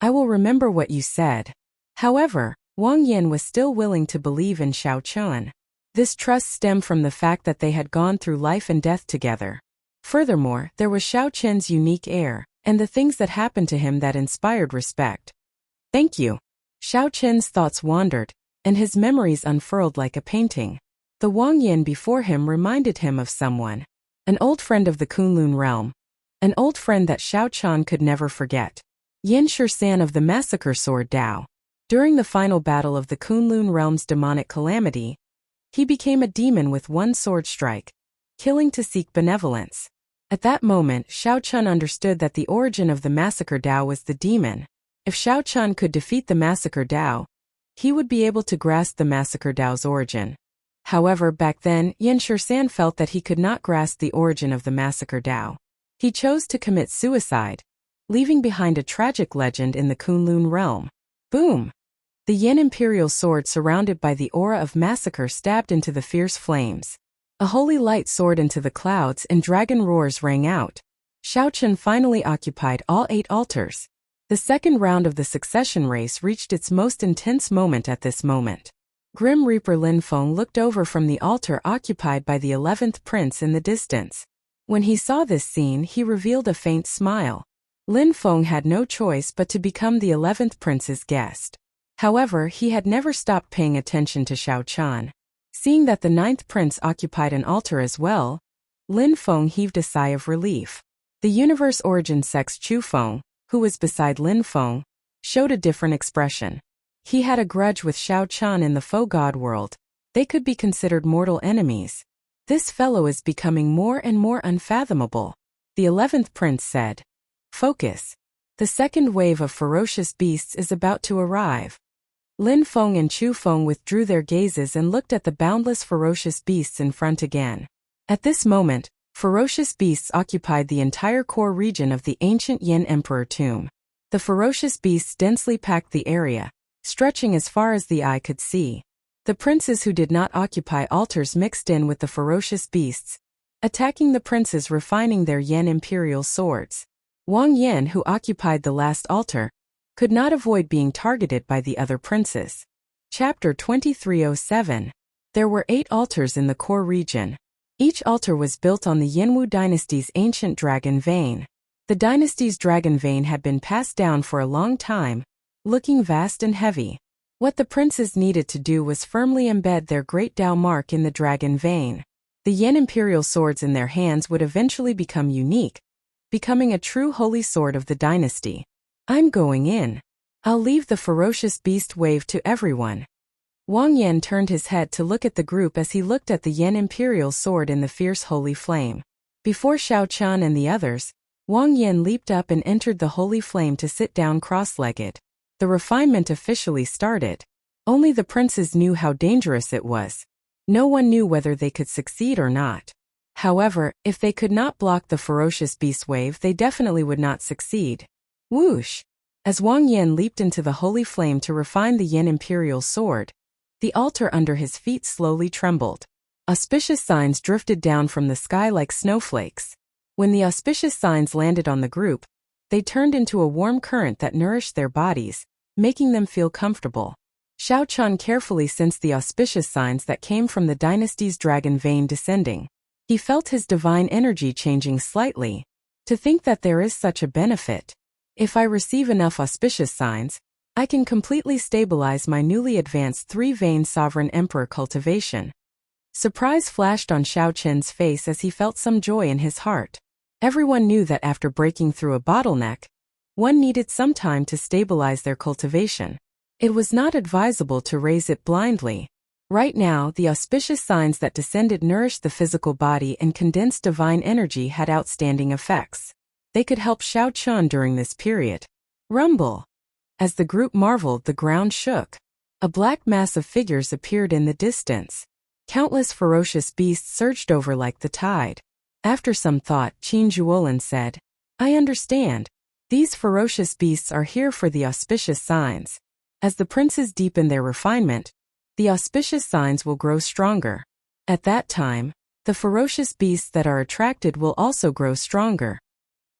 S1: I will remember what you said. However, Wang Yan was still willing to believe in Xiao Chun. This trust stemmed from the fact that they had gone through life and death together. Furthermore, there was Xiao Chun's unique air, and the things that happened to him that inspired respect. Thank you. Xiao Chun's thoughts wandered, and his memories unfurled like a painting. The Wang Yan before him reminded him of someone. An old friend of the Kunlun realm. an old friend that Xiao Chan could never forget. Yin Shisan of the Massacre Sword Dao. During the final battle of the Kunlun Realm's demonic calamity, he became a demon with one sword strike, killing to seek benevolence. At that moment, Xiao Chan understood that the origin of the Massacre Dao was the demon. If Xiao Chan could defeat the Massacre Dao, he would be able to grasp the Massacre Dao's origin. However, back then, Yin Shisan felt that he could not grasp the origin of the Massacre Dao. He chose to commit suicide, leaving behind a tragic legend in the Kunlun realm. Boom! The Yin Imperial sword surrounded by the aura of massacre stabbed into the fierce flames. A holy light soared into the clouds and dragon roars rang out. Xiao Chan finally occupied all 8 altars. The second round of the succession race reached its most intense moment at this moment. Grim Reaper Lin Feng looked over from the altar occupied by the 11th prince in the distance. When he saw this scene, he revealed a faint smile. Lin Feng had no choice but to become the 11th prince's guest. However, he had never stopped paying attention to Xiao Chan. Seeing that the 9th prince occupied an altar as well, Lin Feng heaved a sigh of relief. The universe origin sex Chu Feng, who was beside Lin Feng, showed a different expression. He had a grudge with Xiao Chan in the faux god world. They could be considered mortal enemies. This fellow is becoming more and more unfathomable. The 11th prince said. Focus. The second wave of ferocious beasts is about to arrive. Lin Feng and Chu Feng withdrew their gazes and looked at the boundless ferocious beasts in front again. At this moment, ferocious beasts occupied the entire core region of the ancient Yin Emperor tomb. The ferocious beasts densely packed the area, stretching as far as the eye could see. The princes who did not occupy altars mixed in with the ferocious beasts, attacking the princes refining their Yin Imperial swords. Wang Yan, who occupied the last altar, could not avoid being targeted by the other princes. Chapter 2307. There were 8 altars in the core region. Each altar was built on the Yinwu dynasty's ancient dragon vein. The dynasty's dragon vein had been passed down for a long time, looking vast and heavy. What the princes needed to do was firmly embed their great Dao mark in the dragon vein. The Yin Imperial swords in their hands would eventually become unique, becoming a true holy sword of the dynasty. I'm going in. I'll leave the ferocious beast wave to everyone. Wang Yan turned his head to look at the group as he looked at the Yin Imperial sword in the fierce holy flame. Before Xiao Chan and the others, Wang Yan leaped up and entered the holy flame to sit down cross-legged. The refinement officially started. Only the princes knew how dangerous it was. No one knew whether they could succeed or not. However, if they could not block the ferocious beast wave, they definitely would not succeed. Whoosh! As Wang Yan leaped into the holy flame to refine the Yin Imperial sword, the altar under his feet slowly trembled. Auspicious signs drifted down from the sky like snowflakes. When the auspicious signs landed on the group, they turned into a warm current that nourished their bodies, making them feel comfortable. Xiao Chan carefully sensed the auspicious signs that came from the dynasty's dragon vein descending. He felt his divine energy changing slightly. To think that there is such a benefit. If I receive enough auspicious signs, I can completely stabilize my newly advanced 3-vein sovereign emperor cultivation. Surprise flashed on Xiao Chen's face as he felt some joy in his heart. Everyone knew that after breaking through a bottleneck, one needed some time to stabilize their cultivation. It was not advisable to raise it blindly. Right now, the auspicious signs that descended nourished the physical body and condensed divine energy had outstanding effects. They could help Xiao Chan during this period. Rumble! As the group marveled, the ground shook. A black mass of figures appeared in the distance. Countless ferocious beasts surged over like the tide. After some thought, Qin Zhuolin said, I understand. These ferocious beasts are here for the auspicious signs. As the princes deepen their refinement, the auspicious signs will grow stronger. At that time, the ferocious beasts that are attracted will also grow stronger.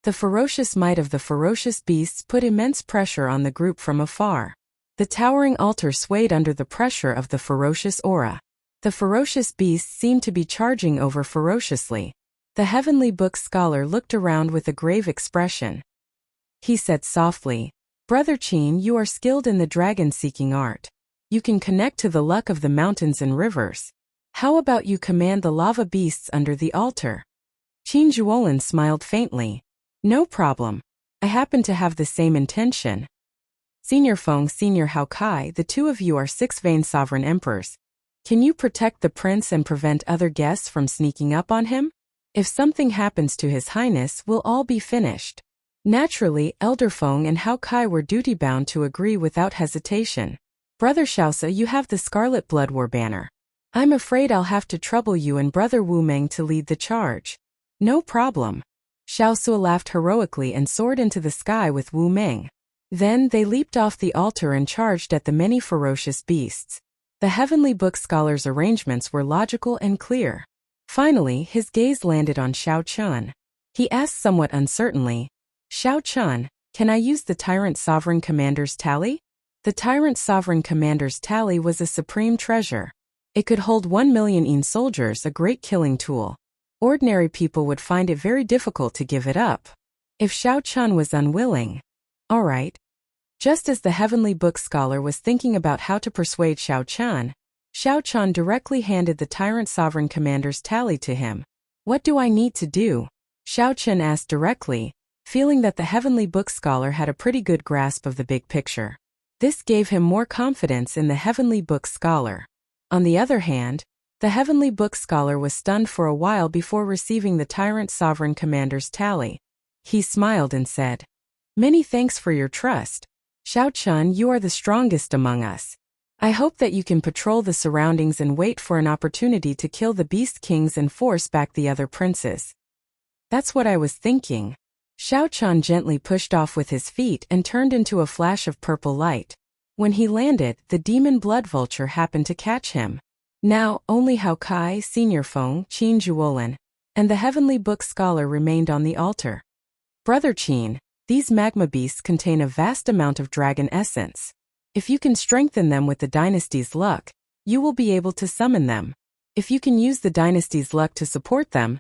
S1: The ferocious might of the ferocious beasts put immense pressure on the group from afar. The towering altar swayed under the pressure of the ferocious aura. The ferocious beasts seemed to be charging over ferociously. The heavenly book scholar looked around with a grave expression. He said softly, Brother Qin, you are skilled in the dragon-seeking art. You can connect to the luck of the mountains and rivers. How about you command the lava beasts under the altar? Qin Zhuolin smiled faintly. No problem. I happen to have the same intention. Senior Feng, Senior Hao Kai, the two of you are six-vein sovereign emperors. Can you protect the prince and prevent other guests from sneaking up on him? If something happens to His Highness, we'll all be finished. Naturally, Elder Feng and Hao Kai were duty-bound to agree without hesitation. Brother Xiaosu, you have the Scarlet Blood War banner. I'm afraid I'll have to trouble you and Brother Wu Meng to lead the charge. No problem. Xiaosu laughed heroically and soared into the sky with Wu Meng. Then they leaped off the altar and charged at the many ferocious beasts. The Heavenly Book Scholar's arrangements were logical and clear. Finally, his gaze landed on Xiao Chun. He asked somewhat uncertainly, Xiao Chun, can I use the Tyrant Sovereign Commander's tally? The Tyrant Sovereign Commander's tally was a supreme treasure. It could hold 1 million soldiers, a great killing tool. Ordinary people would find it very difficult to give it up. If Xiao Chun was unwilling. All right. Just as the Heavenly Book Scholar was thinking about how to persuade Xiao Chun directly handed the Tyrant Sovereign Commander's tally to him. What do I need to do? Xiao Chun asked directly, feeling that the Heavenly Book Scholar had a pretty good grasp of the big picture. This gave him more confidence in the Heavenly Book Scholar. On the other hand, the Heavenly Book Scholar was stunned for a while before receiving the Tyrant Sovereign Commander's tally. He smiled and said, Many thanks for your trust. Xiao Chun, you are the strongest among us. I hope that you can patrol the surroundings and wait for an opportunity to kill the Beast Kings and force back the other princes. That's what I was thinking. Xiao Chun gently pushed off with his feet and turned into a flash of purple light. When he landed, the demon blood vulture happened to catch him. Now, only Hao Kai, Senior Feng, Qin Zhuolin, and the Heavenly Book Scholar remained on the altar. Brother Qin, these magma beasts contain a vast amount of dragon essence. If you can strengthen them with the dynasty's luck, you will be able to summon them. If you can use the dynasty's luck to support them,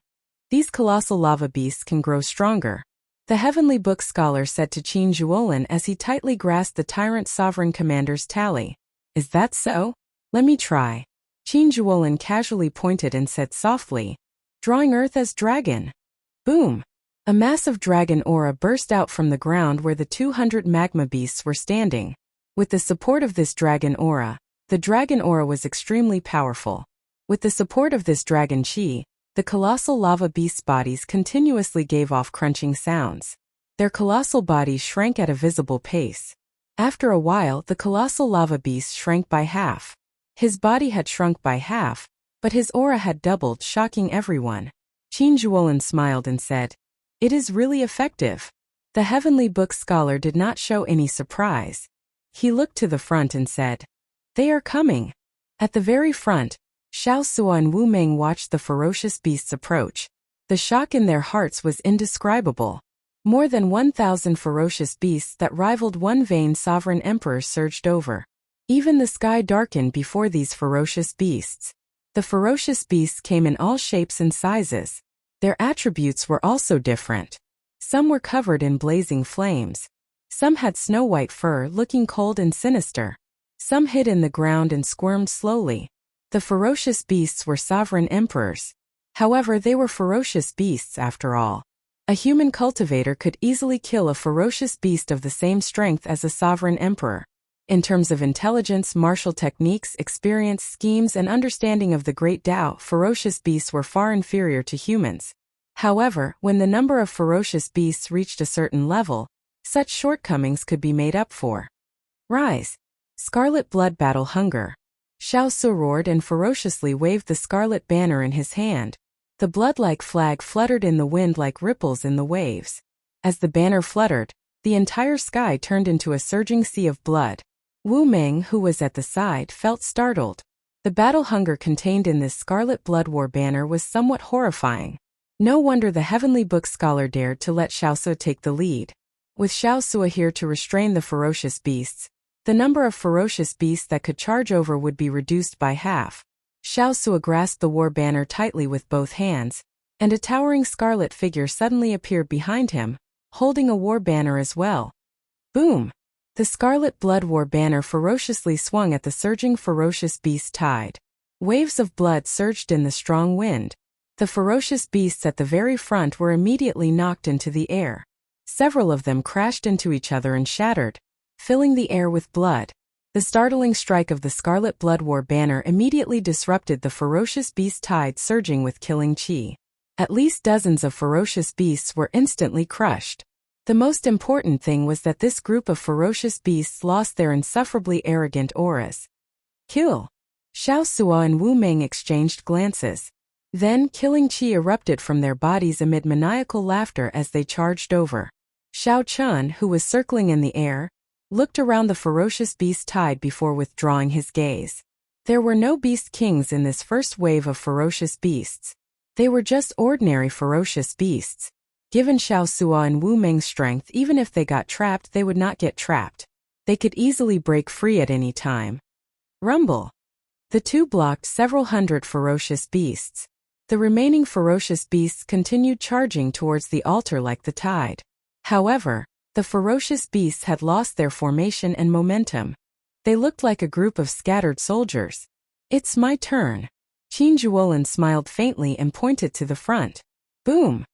S1: these colossal lava beasts can grow stronger. The Heavenly Book Scholar said to Qin Zhuolin as he tightly grasped the Tyrant Sovereign Commander's tally. Is that so? Let me try. Qin Zhuolin casually pointed and said softly, drawing earth as dragon. Boom! A massive dragon aura burst out from the ground where the 200 magma beasts were standing. With the support of this dragon aura, the dragon aura was extremely powerful. With the support of this dragon chi, the colossal lava beasts' bodies continuously gave off crunching sounds. Their colossal bodies shrank at a visible pace. After a while, the colossal lava beast shrank by half. His body had shrunk by half, but his aura had doubled, shocking everyone. Qin Zhuolin smiled and said, It is really effective. The Heavenly Book Scholar did not show any surprise. He looked to the front and said, They are coming. At the very front, Xiaosu and Wu Meng watched the ferocious beasts approach. The shock in their hearts was indescribable. More than 1,000 ferocious beasts that rivaled one-vein sovereign emperor surged over. Even the sky darkened before these ferocious beasts. The ferocious beasts came in all shapes and sizes. Their attributes were also different. Some were covered in blazing flames. Some had snow-white fur looking cold and sinister. Some hid in the ground and squirmed slowly. The ferocious beasts were sovereign emperors. However, they were ferocious beasts after all. A human cultivator could easily kill a ferocious beast of the same strength as a sovereign emperor. In terms of intelligence, martial techniques, experience, schemes, and understanding of the Great Tao, ferocious beasts were far inferior to humans. However, when the number of ferocious beasts reached a certain level, such shortcomings could be made up for. Rise! Scarlet Blood Battle Hunger! Xiaosu roared and ferociously waved the scarlet banner in his hand. The blood-like flag fluttered in the wind like ripples in the waves. As the banner fluttered, the entire sky turned into a surging sea of blood. Wu Meng, who was at the side, felt startled. The battle hunger contained in this Scarlet Blood War banner was somewhat horrifying. No wonder the Heavenly Book Scholar dared to let Xiaosu take the lead. With Xiaosu here to restrain the ferocious beasts, the number of ferocious beasts that could charge over would be reduced by half. Xiaosu grasped the war banner tightly with both hands, and a towering scarlet figure suddenly appeared behind him, holding a war banner as well. Boom! The Scarlet Blood War banner ferociously swung at the surging ferocious beast tide. Waves of blood surged in the strong wind. The ferocious beasts at the very front were immediately knocked into the air. Several of them crashed into each other and shattered, filling the air with blood. The startling strike of the Scarlet Blood War banner immediately disrupted the ferocious beast tide surging with killing chi. At least dozens of ferocious beasts were instantly crushed. The most important thing was that this group of ferocious beasts lost their insufferably arrogant auras. Kill! Xiao Sua and Wu Meng exchanged glances. Then killing chi erupted from their bodies amid maniacal laughter as they charged over. Xiao Chun, who was circling in the air, looked around the ferocious beast tide before withdrawing his gaze. There were no beast kings in this first wave of ferocious beasts. They were just ordinary ferocious beasts. Given Xiao Sua and Wu Meng's strength, even if they got trapped, they would not get trapped. They could easily break free at any time. Rumble! The two blocked several hundred ferocious beasts. The remaining ferocious beasts continued charging towards the altar like the tide. However, the ferocious beasts had lost their formation and momentum. They looked like a group of scattered soldiers. It's my turn. Qin Zhuolin smiled faintly and pointed to the front. Boom!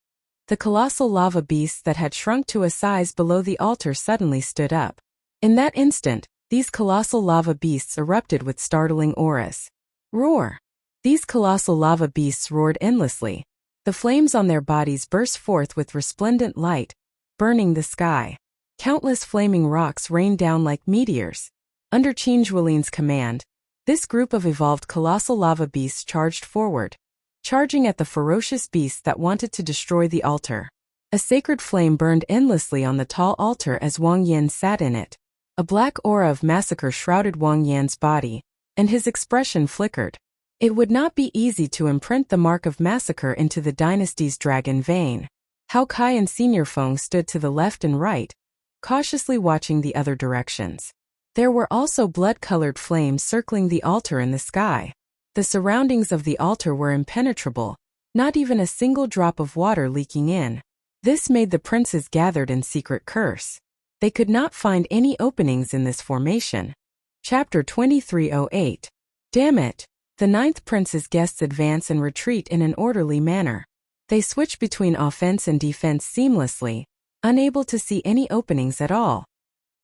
S1: The colossal lava beasts that had shrunk to a size below the altar suddenly stood up. In that instant, these colossal lava beasts erupted with startling auras. Roar! These colossal lava beasts roared endlessly. The flames on their bodies burst forth with resplendent light, burning the sky. Countless flaming rocks rained down like meteors. Under Qin Zhuolin's command, this group of evolved colossal lava beasts charged forward, charging at the ferocious beasts that wanted to destroy the altar. A sacred flame burned endlessly on the tall altar as Wang Yan sat in it. A black aura of massacre shrouded Wang Yan's body, and his expression flickered. It would not be easy to imprint the mark of massacre into the dynasty's dragon vein. Hao Kai and Senior Feng stood to the left and right, cautiously watching the other directions. There were also blood-colored flames circling the altar in the sky. The surroundings of the altar were impenetrable, not even a single drop of water leaking in. This made the princes gathered in secret curse. They could not find any openings in this formation. Chapter 2308. Damn it! The ninth prince's guests advance and retreat in an orderly manner. They switch between offense and defense seamlessly, unable to see any openings at all.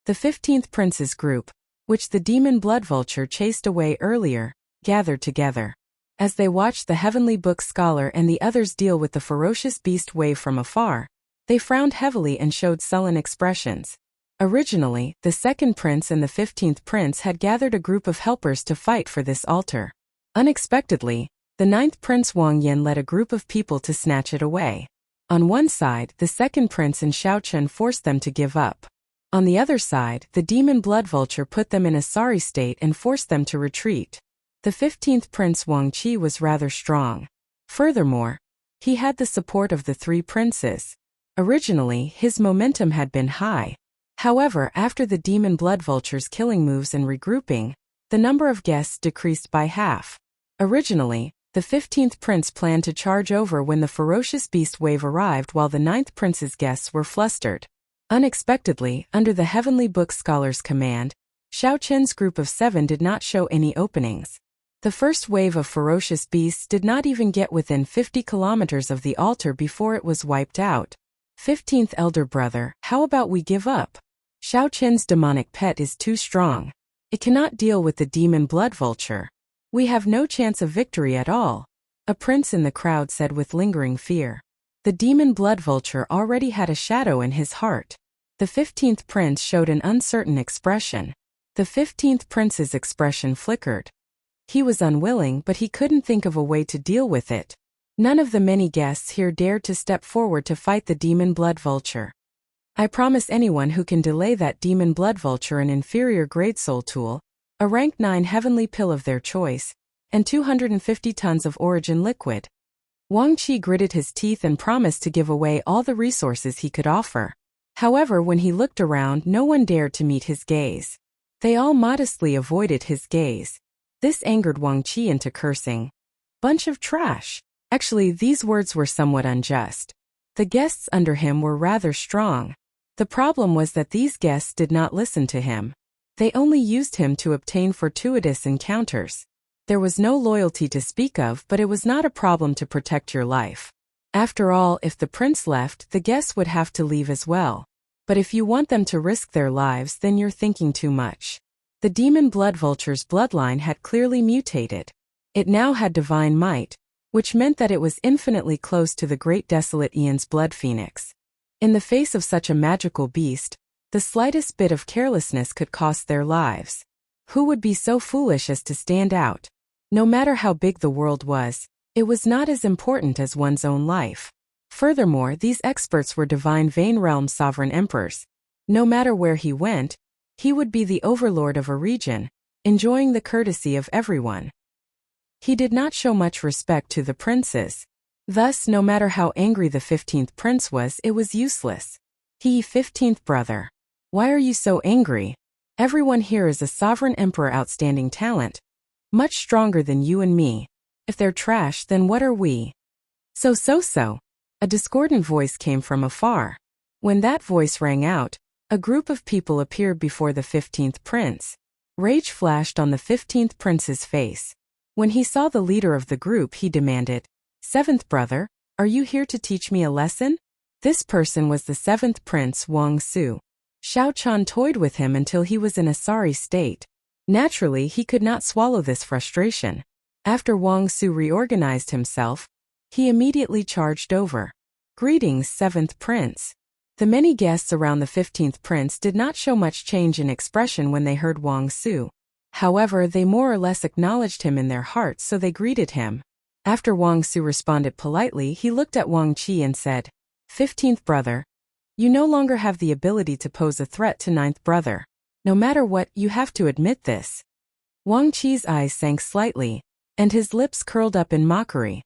S1: The 15th prince's group, which the demon blood vulture chased away earlier, gathered together. As they watched the heavenly book scholar and the others deal with the ferocious beast wave from afar, they frowned heavily and showed sullen expressions. Originally, the second prince and the 15th prince had gathered a group of helpers to fight for this altar. Unexpectedly, the ninth prince Wang Yan led a group of people to snatch it away. On one side, the second prince and Xiao Chen forced them to give up. On the other side, the demon blood vulture put them in a sorry state and forced them to retreat. The 15th prince Wang Qi was rather strong. Furthermore, he had the support of the three princes. Originally, his momentum had been high. However, after the demon blood vulture's killing moves and regrouping, the number of guests decreased by half. Originally, the 15th prince planned to charge over when the ferocious beast wave arrived, while the 9th prince's guests were flustered. Unexpectedly, under the heavenly book scholar's command, Xiao Chen's group of 7 did not show any openings. The first wave of ferocious beasts did not even get within 50 kilometers of the altar before it was wiped out. 15th elder brother, how about we give up? Xiao Chen's demonic pet is too strong. It cannot deal with the demon blood vulture. We have no chance of victory at all, a prince in the crowd said with lingering fear. The demon blood vulture already had a shadow in his heart. The 15th prince showed an uncertain expression. The 15th prince's expression flickered. He was unwilling, but he couldn't think of a way to deal with it. None of the many guests here dared to step forward to fight the demon blood vulture. I promise anyone who can delay that demon blood vulture an inferior grade soul tool, a rank 9 heavenly pill of their choice, and 250 tons of origin liquid. Wang Qi gritted his teeth and promised to give away all the resources he could offer. However, when he looked around, no one dared to meet his gaze. They all modestly avoided his gaze. This angered Wang Qi into cursing. Bunch of trash. Actually, these words were somewhat unjust. The guests under him were rather strong. The problem was that these guests did not listen to him. They only used him to obtain fortuitous encounters. There was no loyalty to speak of, but it was not a problem to protect your life. After all, if the prince left, the guests would have to leave as well. But if you want them to risk their lives, then you're thinking too much. The demon blood vulture's bloodline had clearly mutated. It now had divine might, which meant that it was infinitely close to the great desolate Aeon's blood phoenix. In the face of such a magical beast, the slightest bit of carelessness could cost their lives. Who would be so foolish as to stand out? No matter how big the world was, it was not as important as one's own life. Furthermore, these experts were divine Vane Realm sovereign emperors. No matter where he went, he would be the overlord of a region, enjoying the courtesy of everyone. He did not show much respect to the princes. Thus, no matter how angry the 15th prince was, it was useless. 15th brother. Why are you so angry? Everyone here is a sovereign emperor, outstanding talent. Much stronger than you and me. If they're trash, then what are we? So. A discordant voice came from afar. When that voice rang out, a group of people appeared before the 15th prince. Rage flashed on the 15th prince's face. When he saw the leader of the group, he demanded, "7th brother, are you here to teach me a lesson?" This person was the 7th prince, Wuxia. Xiao Chan toyed with him until he was in a sorry state. Naturally, he could not swallow this frustration. After Wuxia reorganized himself, he immediately charged over. "Greetings, 7th prince." The many guests around the 15th prince did not show much change in expression when they heard Wuxia. However, they more or less acknowledged him in their hearts, so they greeted him. After Wuxia responded politely, he looked at Wang Qi and said, "15th brother, you no longer have the ability to pose a threat to 9th brother. No matter what, you have to admit this." Wang Qi's eyes sank slightly, and his lips curled up in mockery.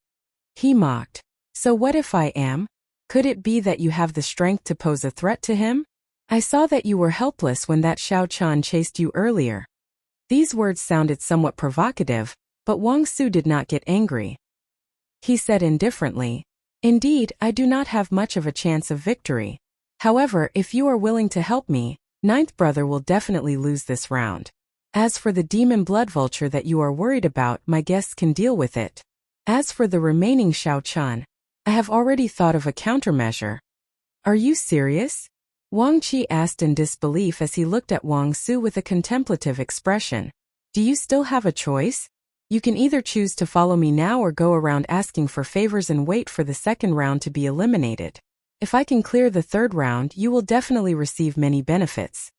S1: He mocked. "So what if I am? Could it be that you have the strength to pose a threat to him? I saw that you were helpless when that Xiao Chan chased you earlier." These words sounded somewhat provocative, but Wuxia did not get angry. He said indifferently, "Indeed, I do not have much of a chance of victory. However, if you are willing to help me, 9th brother will definitely lose this round. As for the demon blood vulture that you are worried about, my guests can deal with it. As for the remaining Xiao Chan, I have already thought of a countermeasure." "Are you serious?" Wang Qi asked in disbelief as he looked at Wuxia with a contemplative expression. "Do you still have a choice? You can either choose to follow me now or go around asking for favors and wait for the second round to be eliminated. If I can clear the third round, you will definitely receive many benefits.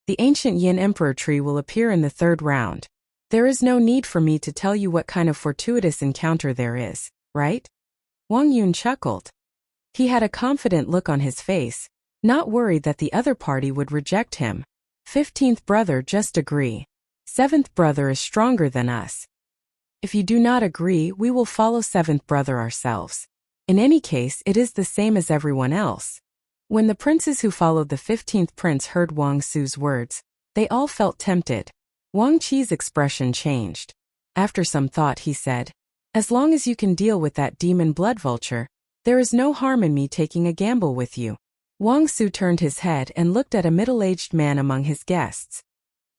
S1: The ancient Yin Emperor tree will appear in the third round. There is no need for me to tell you what kind of fortuitous encounter there is, right?" Wang Yun chuckled. He had a confident look on his face, not worried that the other party would reject him. 15th brother, just agree. 7th brother is stronger than us. If you do not agree, we will follow 7th brother ourselves. In any case, it is the same as everyone else. When the princes who followed the 15th prince heard Wuxia's words, they all felt tempted. Wang Qi's expression changed. After some thought, he said, "As long as you can deal with that demon blood vulture, there is no harm in me taking a gamble with you." Wuxia turned his head and looked at a middle-aged man among his guests.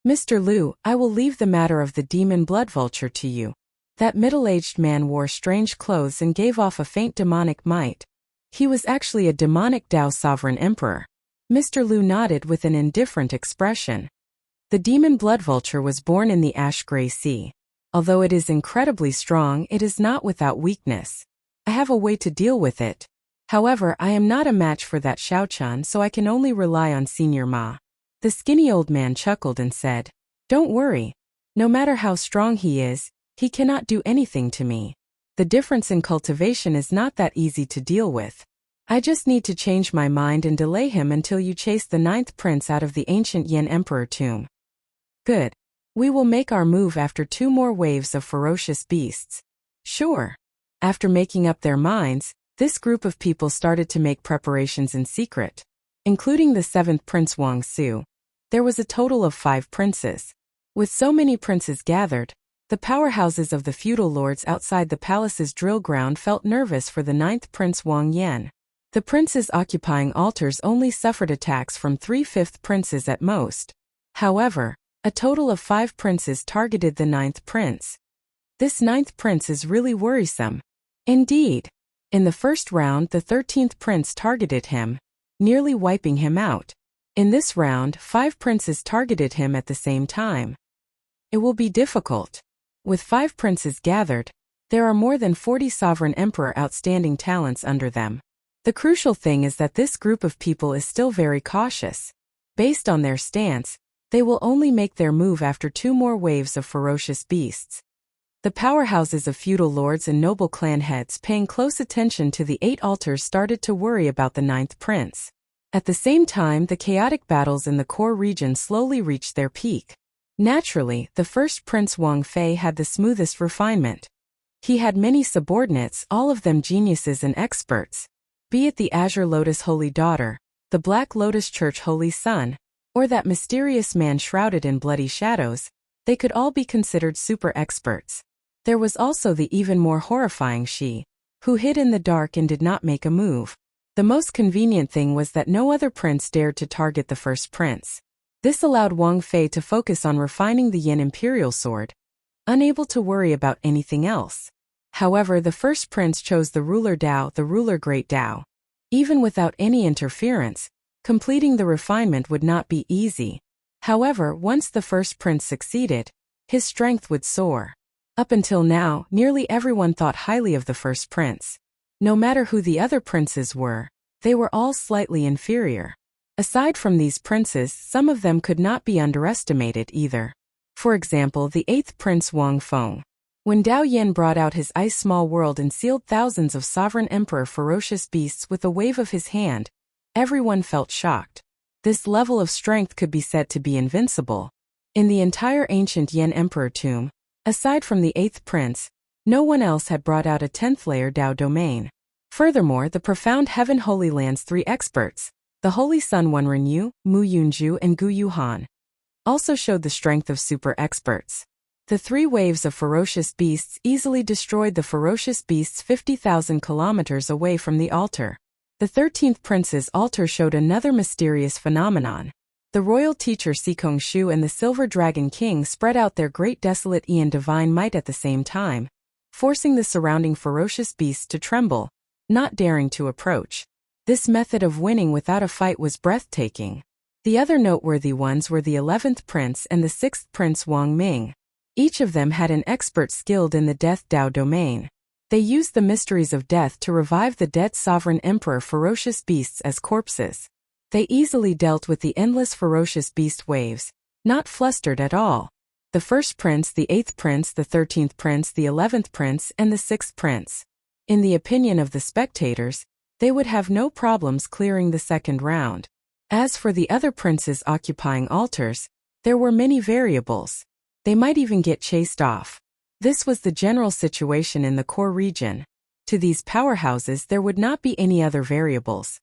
S1: "Mr. Liu, I will leave the matter of the demon blood vulture to you." That middle-aged man wore strange clothes and gave off a faint demonic might. He was actually a demonic Dao sovereign emperor. Mr. Liu nodded with an indifferent expression. The demon blood vulture was born in the ash-gray sea. Although it is incredibly strong, it is not without weakness. I have a way to deal with it. However, I am not a match for that Xiao Chan, so I can only rely on Senior Ma. The skinny old man chuckled and said, "Don't worry. No matter how strong he is, he cannot do anything to me. The difference in cultivation is not that easy to deal with. I just need to change my mind and delay him until you chase the 9th prince out of the ancient Yin Emperor tomb." "Good. We will make our move after 2 more waves of ferocious beasts." "Sure." After making up their minds, this group of people started to make preparations in secret. Including the 7th prince Wuxia, there was a total of 5 princes. With so many princes gathered, the powerhouses of the feudal lords outside the palace's drill ground felt nervous for the 9th prince Wang Yan. The princes occupying altars only suffered attacks from 3/5 princes at most. However, a total of 5 princes targeted the 9th prince. This 9th prince is really worrisome. Indeed. In the first round, the 13th prince targeted him, nearly wiping him out. In this round, 5 princes targeted him at the same time. It will be difficult. With 5 princes gathered, there are more than 40 sovereign emperor outstanding talents under them. The crucial thing is that this group of people is still very cautious. Based on their stance, they will only make their move after 2 more waves of ferocious beasts. The powerhouses of feudal lords and noble clan heads paying close attention to the 8 altars started to worry about the 9th prince. At the same time, the chaotic battles in the core region slowly reached their peak. Naturally, the first prince Wang Fei had the smoothest refinement. He had many subordinates, all of them geniuses and experts. Be it the Azure Lotus Holy Daughter, the Black Lotus Church Holy Son, or that mysterious man shrouded in bloody shadows, they could all be considered super experts. There was also the even more horrifying Shi, who hid in the dark and did not make a move. The most convenient thing was that no other prince dared to target the first prince. This allowed Wang Fei to focus on refining the Yin Imperial Sword, unable to worry about anything else. However, the first prince chose the ruler Dao, the ruler Great Dao. Even without any interference, completing the refinement would not be easy. However, once the first prince succeeded, his strength would soar. Up until now, nearly everyone thought highly of the first prince. No matter who the other princes were, they were all slightly inferior. Aside from these princes, some of them could not be underestimated either. For example, the 8th prince Wang Feng. When Dao Yin brought out his ice small world and sealed thousands of sovereign emperor ferocious beasts with a wave of his hand, everyone felt shocked. This level of strength could be said to be invincible. In the entire ancient Yin emperor tomb, aside from the 8th prince, no one else had brought out a 10th layer Dao domain. Furthermore, the profound Heaven Holy Land's 3 experts, the Holy Sun Wenrenyu, Mu Yunju and Gu Yuhan, also showed the strength of super experts. The 3 waves of ferocious beasts easily destroyed the ferocious beasts 50,000 kilometers away from the altar. The 13th prince's altar showed another mysterious phenomenon. The royal teacher Sikong Shu and the Silver Dragon King spread out their great desolate Ian divine might at the same time, forcing the surrounding ferocious beasts to tremble, not daring to approach. This method of winning without a fight was breathtaking. The other noteworthy ones were the 11th prince and the 6th prince Wang Ming. Each of them had an expert skilled in the Death Dao domain. They used the mysteries of death to revive the dead sovereign emperor ferocious beasts as corpses. They easily dealt with the endless ferocious beast waves, not flustered at all. The first prince, the 8th prince, the 13th prince, the 11th prince, and the 6th prince. In the opinion of the spectators, they would have no problems clearing the second round. As for the other princes occupying altars, there were many variables. They might even get chased off. This was the general situation in the core region. To these powerhouses there would not be any other variables.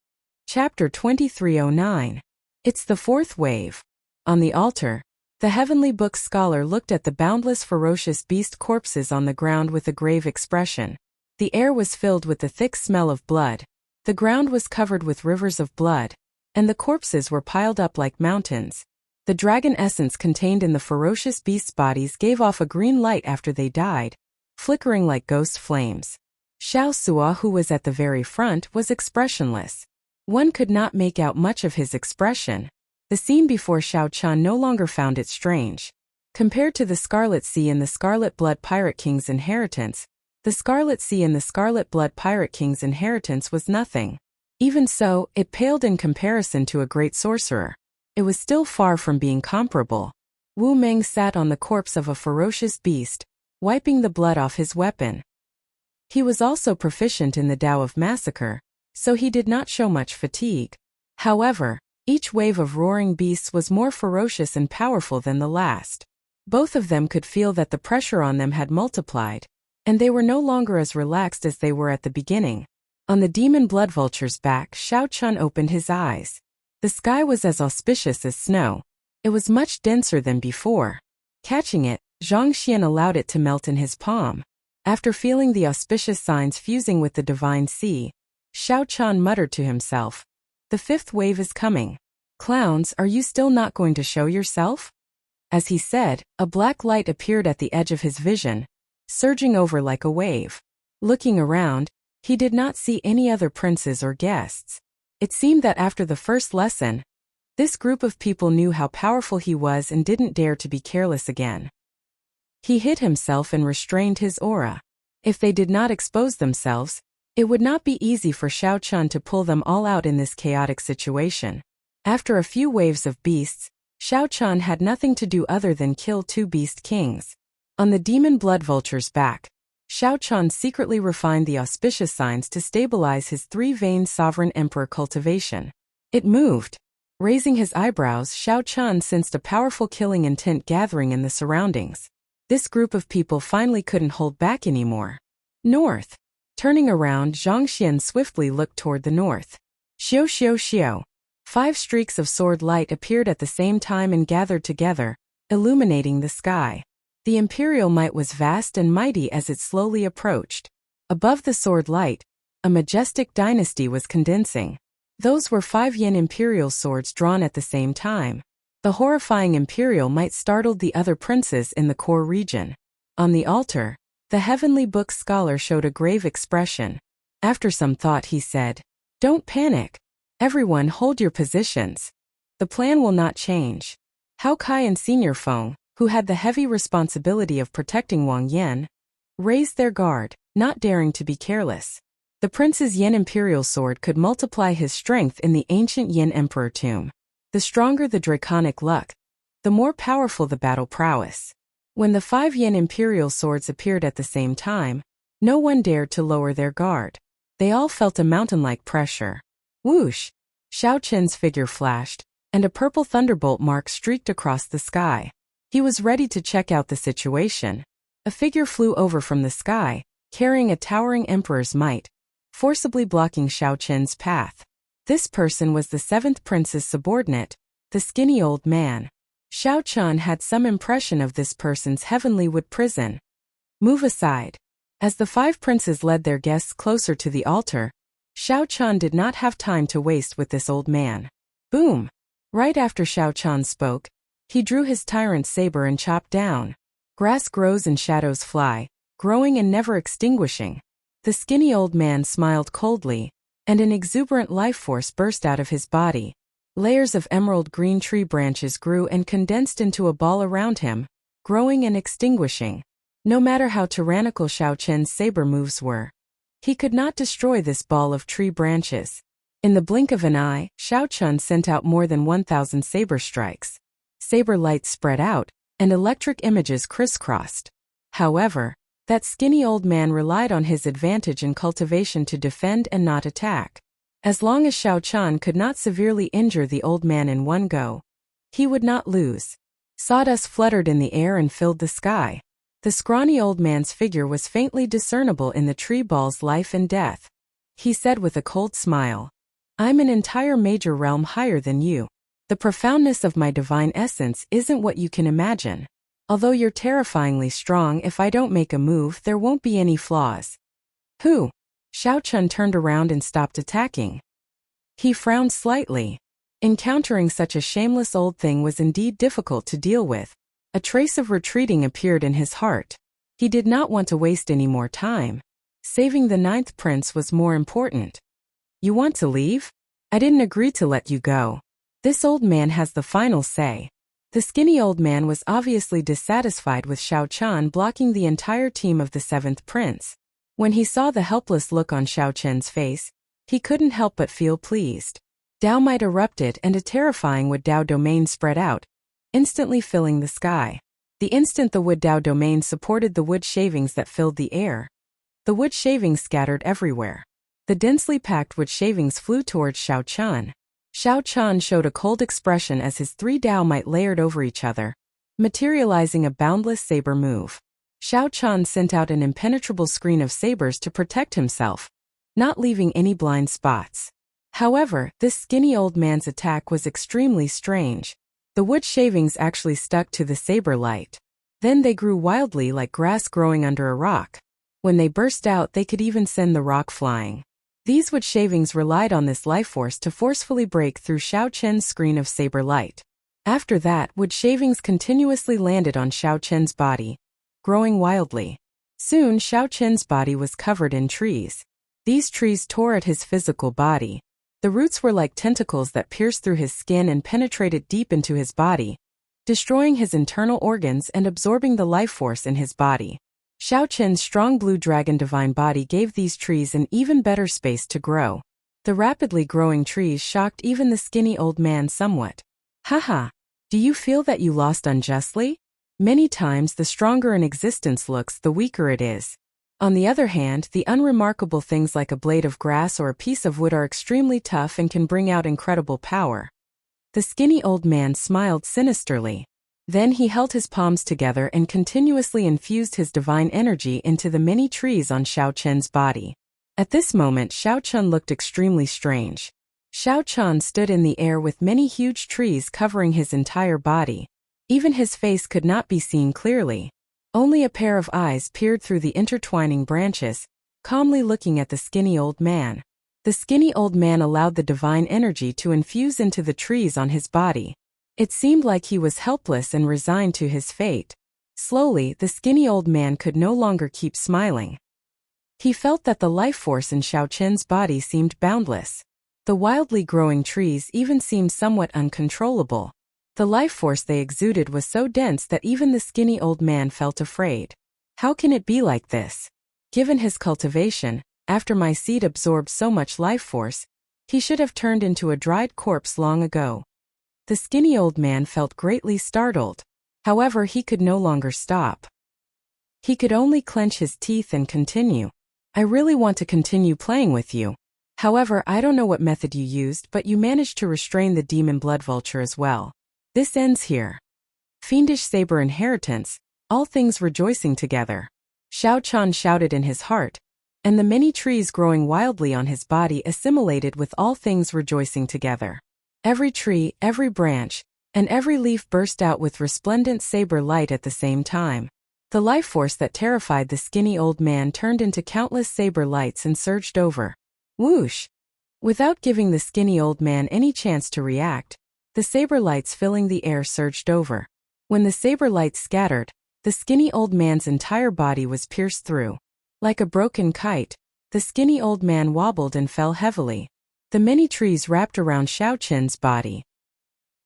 S1: Chapter 2309. It's the 4th wave. On the altar, the Heavenly Book scholar looked at the boundless ferocious beast corpses on the ground with a grave expression. The air was filled with the thick smell of blood. The ground was covered with rivers of blood, and the corpses were piled up like mountains. The dragon essence contained in the ferocious beasts' bodies gave off a green light after they died, flickering like ghost flames. Xiao Sua, who was at the very front, was expressionless. One could not make out much of his expression. The scene before Xiao Chun no longer found it strange. Compared to the Scarlet Sea and the Scarlet Blood Pirate King's inheritance, the Scarlet Sea and the Scarlet Blood Pirate King's inheritance was nothing. Even so, it paled in comparison to a great sorcerer. It was still far from being comparable. Wu Meng sat on the corpse of a ferocious beast, wiping the blood off his weapon. He was also proficient in the Tao of Massacre, so he did not show much fatigue. However, each wave of roaring beasts was more ferocious and powerful than the last. Both of them could feel that the pressure on them had multiplied, and they were no longer as relaxed as they were at the beginning. On the demon blood vulture's back, Xiao Chun opened his eyes. The sky was as auspicious as snow. It was much denser than before. Catching it, Zhang Xian allowed it to melt in his palm. After feeling the auspicious signs fusing with the divine sea, Xiao Chun muttered to himself, "The 5th wave is coming. Clowns, are you still not going to show yourself?" As he said, a black light appeared at the edge of his vision, surging over like a wave. Looking around, He did not see any other princes or guests. It seemed that after the first lesson, this group of people knew how powerful he was and didn't dare to be careless again. He hid himself and restrained his aura. If they did not expose themselves, it would not be easy for Xiao Chun to pull them all out in this chaotic situation. After a few waves of beasts, Xiao Chun had nothing to do other than kill 2 beast kings. On the demon blood vulture's back, Xiao Chun secretly refined the auspicious signs to stabilize his 3-vein sovereign emperor cultivation. It moved. Raising his eyebrows, Xiao Chun sensed a powerful killing intent gathering in the surroundings. This group of people finally couldn't hold back anymore. North. Turning around, Zhang Xian swiftly looked toward the north. Xiao xiao xiao. 5 streaks of sword light appeared at the same time and gathered together, illuminating the sky. The imperial might was vast and mighty as it slowly approached. Above the sword light, a majestic dynasty was condensing. Those were 5 yin imperial swords drawn at the same time. The horrifying imperial might startled the other princes in the core region. On the altar, the heavenly book scholar showed a grave expression. After some thought he said, "Don't panic. Everyone hold your positions. The plan will not change." Hao Kai and Senior Feng, who had the heavy responsibility of protecting Wang Yan, raised their guard, not daring to be careless. The prince's yin imperial sword could multiply his strength in the ancient yin emperor tomb. The stronger the draconic luck, the more powerful the battle prowess. When the 5 yin imperial swords appeared at the same time, no one dared to lower their guard. They all felt a mountain-like pressure. Whoosh! Xiao Chen's figure flashed, and a purple thunderbolt mark streaked across the sky. He was ready to check out the situation. A figure flew over from the sky, carrying a towering emperor's might, forcibly blocking Xiao Chen's path. This person was the 7th prince's subordinate, the skinny old man. Xiao Chun had some impression of this person's heavenly wood prison. Move aside. As the 5 princes led their guests closer to the altar, Xiao Chun did not have time to waste with this old man. Boom! Right after Xiao Chun spoke, he drew his tyrant saber and chopped down. Grass grows and shadows fly, growing and never extinguishing. The skinny old man smiled coldly, and an exuberant life force burst out of his body. Layers of emerald green tree branches grew and condensed into a ball around him, growing and extinguishing. No matter how tyrannical Xiao Chen's saber moves were, he could not destroy this ball of tree branches. In the blink of an eye, Xiao Chun sent out more than 1,000 saber strikes. Saber lights spread out, and electric images crisscrossed. However, that skinny old man relied on his advantage in cultivation to defend and not attack. As long as Xiao Chun could not severely injure the old man in one go, he would not lose. Sawdust fluttered in the air and filled the sky. The scrawny old man's figure was faintly discernible in the tree ball's life and death. He said with a cold smile, "I'm an entire major realm higher than you. The profoundness of my divine essence isn't what you can imagine. Although you're terrifyingly strong, if I don't make a move, there won't be any flaws." Who? Xiao Chun turned around and stopped attacking. He frowned slightly. Encountering such a shameless old thing was indeed difficult to deal with. A trace of retreating appeared in his heart. He did not want to waste any more time. Saving the 9th prince was more important. "You want to leave? I didn't agree to let you go. This old man has the final say." The skinny old man was obviously dissatisfied with Xiao Chun blocking the entire team of the 7th prince. When he saw the helpless look on Xiao Chen's face, he couldn't help but feel pleased. Dao might erupted and a terrifying wood Dao domain spread out, instantly filling the sky. The instant the wood Dao domain supported the wood shavings that filled the air, the wood shavings scattered everywhere. The densely packed wood shavings flew towards Xiao Chun. Xiao Chun showed a cold expression as his 3 Dao might layered over each other, materializing a boundless saber move. Xiao Chun sent out an impenetrable screen of sabers to protect himself, not leaving any blind spots. However, this skinny old man's attack was extremely strange. The wood shavings actually stuck to the saber light. Then they grew wildly like grass growing under a rock. When they burst out, they could even send the rock flying. These wood shavings relied on this life force to forcefully break through Xiao Chen's screen of saber light. After that, wood shavings continuously landed on Xiao Chen's body, growing wildly. Soon Xiao Chen's body was covered in trees. These trees tore at his physical body. The roots were like tentacles that pierced through his skin and penetrated deep into his body, destroying his internal organs and absorbing the life force in his body. Xiao Qin's strong blue dragon divine body gave these trees an even better space to grow. The rapidly growing trees shocked even the skinny old man somewhat. Haha, do you feel that you lost unjustly? Many times the stronger an existence looks, the weaker it is. On the other hand, the unremarkable things like a blade of grass or a piece of wood are extremely tough and can bring out incredible power. The skinny old man smiled sinisterly. Then he held his palms together and continuously infused his divine energy into the many trees on Xiao Qin's body. At this moment, Xiao Qin looked extremely strange. Xiao Qin stood in the air with many huge trees covering his entire body. Even his face could not be seen clearly. Only a pair of eyes peered through the intertwining branches, calmly looking at the skinny old man. The skinny old man allowed the divine energy to infuse into the trees on his body. It seemed like he was helpless and resigned to his fate. Slowly, the skinny old man could no longer keep smiling. He felt that the life force in Xiao Qin's body seemed boundless. The wildly growing trees even seemed somewhat uncontrollable. The life force they exuded was so dense that even the skinny old man felt afraid. How can it be like this? Given his cultivation, after my seed absorbed so much life force, he should have turned into a dried corpse long ago. The skinny old man felt greatly startled. However, he could no longer stop. He could only clench his teeth and continue. I really want to continue playing with you. However, I don't know what method you used, but you managed to restrain the demon blood vulture as well. This ends here. Fiendish saber inheritance, all things rejoicing together. Xiao Qin shouted in his heart, and the many trees growing wildly on his body assimilated with all things rejoicing together. Every tree, every branch, and every leaf burst out with resplendent saber light at the same time. The life force that terrified the skinny old man turned into countless saber lights and surged over. Whoosh! Without giving the skinny old man any chance to react, the saber lights filling the air surged over. When the saber lights scattered, the skinny old man's entire body was pierced through. Like a broken kite, the skinny old man wobbled and fell heavily. The many trees wrapped around Xiao Qin's body.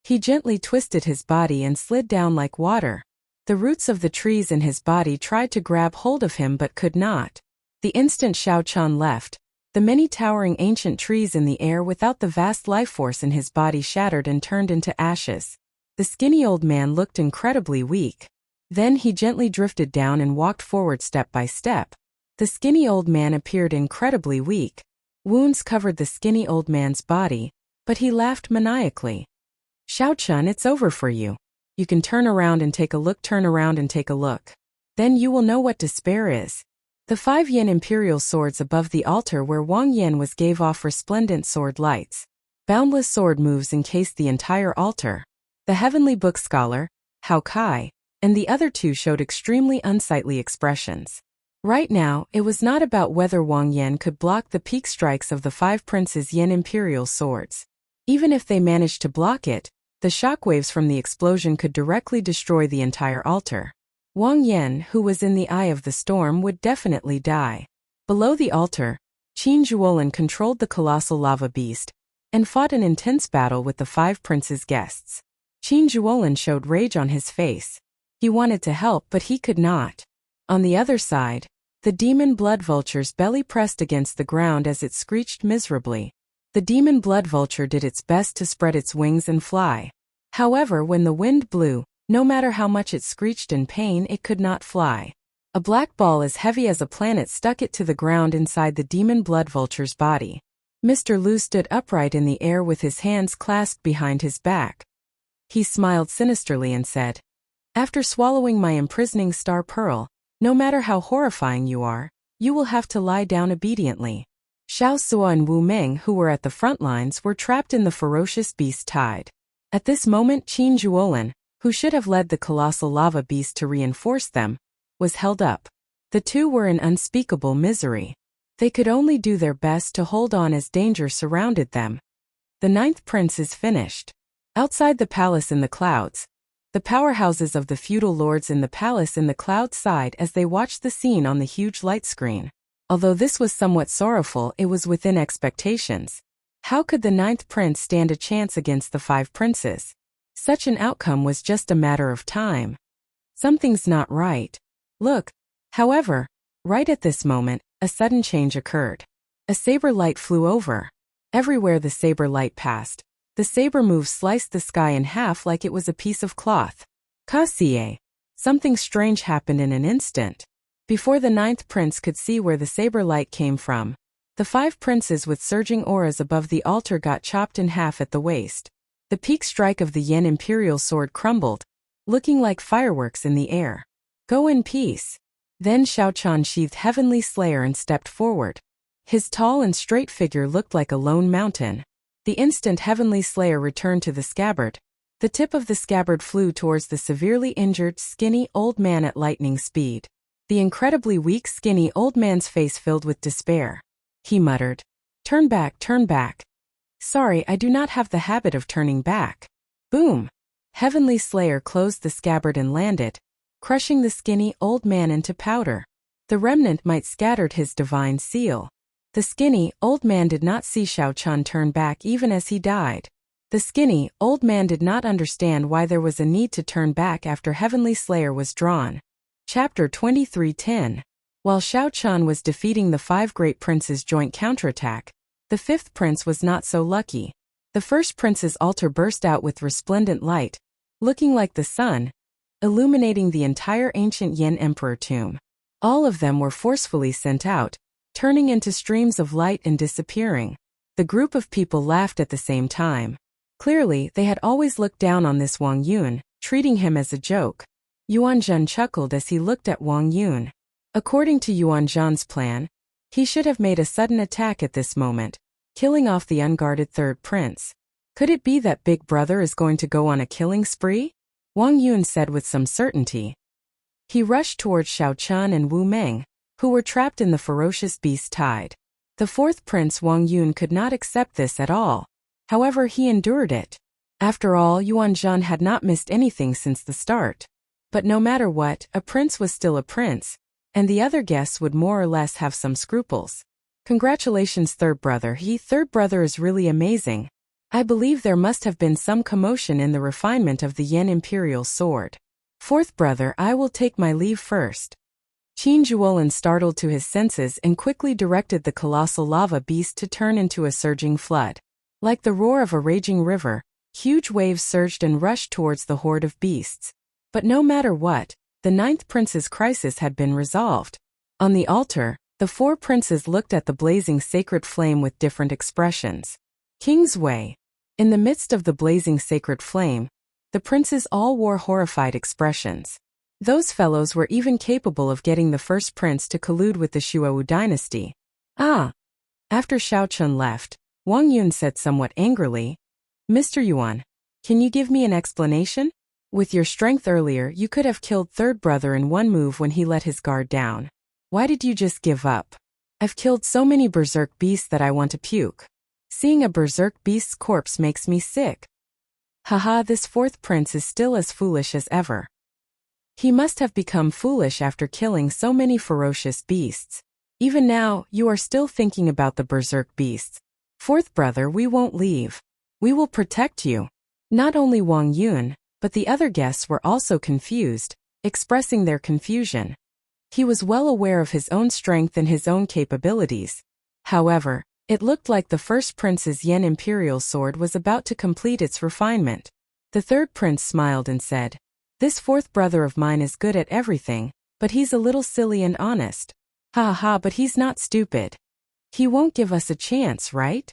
S1: He gently twisted his body and slid down like water. The roots of the trees in his body tried to grab hold of him but could not. The instant Xiao Qin left, the many towering ancient trees in the air without the vast life force in his body shattered and turned into ashes. The skinny old man looked incredibly weak. Then he gently drifted down and walked forward step by step. The skinny old man appeared incredibly weak. Wounds covered the skinny old man's body, but he laughed maniacally. Xiao Qin, it's over for you. You can turn around and take a look, turn around and take a look. Then you will know what despair is. The 5 yen imperial swords above the altar where Wang Yan was gave off resplendent sword lights. Boundless sword moves encased the entire altar. The heavenly book scholar, Hao Kai, and the other two showed extremely unsightly expressions. Right now, it was not about whether Wang Yan could block the peak strikes of the 5 princes' yen imperial swords. Even if they managed to block it, the shockwaves from the explosion could directly destroy the entire altar. Wang Yan, who was in the eye of the storm, would definitely die. Below the altar, Qin Zhuolin controlled the colossal lava beast and fought an intense battle with the 5 princes' guests. Qin Zhuolin showed rage on his face. He wanted to help, but he could not. On the other side, the demon blood vulture's belly pressed against the ground as it screeched miserably. The demon blood vulture did its best to spread its wings and fly. However, when the wind blew, no matter how much it screeched in pain, it could not fly. A black ball as heavy as a planet stuck it to the ground inside the demon blood vulture's body. Mr. Lu stood upright in the air with his hands clasped behind his back. He smiled sinisterly and said, "After swallowing my imprisoning star pearl, no matter how horrifying you are, you will have to lie down obediently." Xiao Suo and Wu Ming, who were at the front lines, were trapped in the ferocious beast tide. At this moment, Qin Zhuolin, who should have led the colossal lava beast to reinforce them, was held up. The two were in unspeakable misery. They could only do their best to hold on as danger surrounded them. The 9th prince is finished. Outside the palace in the clouds, the powerhouses of the feudal lords in the palace in the clouds sighed as they watched the scene on the huge light screen. Although this was somewhat sorrowful, it was within expectations. How could the 9th prince stand a chance against the 5 princes? Such an outcome was just a matter of time. Something's not right. Look. However, right at this moment, a sudden change occurred. A saber light flew over. Everywhere the saber light passed, the saber move sliced the sky in half like it was a piece of cloth. Kasie. Something strange happened in an instant. Before the 9th prince could see where the saber light came from, the 5 princes with surging auras above the altar got chopped in half at the waist. The peak strike of the Yen Imperial sword crumbled, looking like fireworks in the air. Go in peace. Then Xiaochan sheathed Heavenly Slayer and stepped forward. His tall and straight figure looked like a lone mountain. The instant Heavenly Slayer returned to the scabbard, the tip of the scabbard flew towards the severely injured, skinny old man at lightning speed. The incredibly weak, skinny old man's face filled with despair. He muttered, "Turn back, turn back." "Sorry, I do not have the habit of turning back." Boom! Heavenly Slayer closed the scabbard and landed, crushing the skinny old man into powder. The remnant might scattered his divine seal. The skinny old man did not see Xiaochan turn back even as he died. The skinny old man did not understand why there was a need to turn back after Heavenly Slayer was drawn. Chapter 23:10. While Xiaochan was defeating the 5 great princes' joint counterattack, the 5th prince was not so lucky. The 1st prince's altar burst out with resplendent light, looking like the sun, illuminating the entire ancient Yen Emperor tomb. All of them were forcefully sent out, turning into streams of light and disappearing. The group of people laughed at the same time. Clearly, they had always looked down on this Wang Yun, treating him as a joke. Yuan Zhen chuckled as he looked at Wang Yun. According to Yuan Zhen's plan, he should have made a sudden attack at this moment, killing off the unguarded 3rd prince. Could it be that Big Brother is going to go on a killing spree? Wang Yun said with some certainty. He rushed towards Xiaochan and Wu Meng, who were trapped in the ferocious beast tide. The 4th prince Wang Yun could not accept this at all. However, he endured it. After all, Yuan Zhen had not missed anything since the start. But no matter what, a prince was still a prince, and the other guests would more or less have some scruples. Congratulations, 3rd brother. 3rd brother is really amazing. I believe there must have been some commotion in the refinement of the Yen Imperial sword. 4th brother, I will take my leave first. Qin Zhuolin startled to his senses and quickly directed the colossal lava beast to turn into a surging flood. Like the roar of a raging river, huge waves surged and rushed towards the horde of beasts. But no matter what, the 9th prince's crisis had been resolved. On the altar, the 4 princes looked at the blazing sacred flame with different expressions. King's Way. In the midst of the blazing sacred flame, the princes all wore horrified expressions. Those fellows were even capable of getting the 1st prince to collude with the Shuowu dynasty. Ah! After Xiaochan left, Wang Yun said somewhat angrily, "Mr. Yuan, can you give me an explanation? With your strength earlier, you could have killed 3rd brother in one move when he let his guard down. Why did you just give up? I've killed so many berserk beasts that I want to puke. Seeing a berserk beast's corpse makes me sick." Haha, this 4th prince is still as foolish as ever. He must have become foolish after killing so many ferocious beasts. Even now, you are still thinking about the berserk beasts. 4th brother, we won't leave. We will protect you. Not only Wang Yun, but the other guests were also confused, expressing their confusion. He was well aware of his own strength and his own capabilities. However, it looked like the 1st prince's Yen Imperial sword was about to complete its refinement. The 3rd prince smiled and said, "This 4th brother of mine is good at everything, but he's a little silly and honest. Ha ha, but he's not stupid. He won't give us a chance, right?"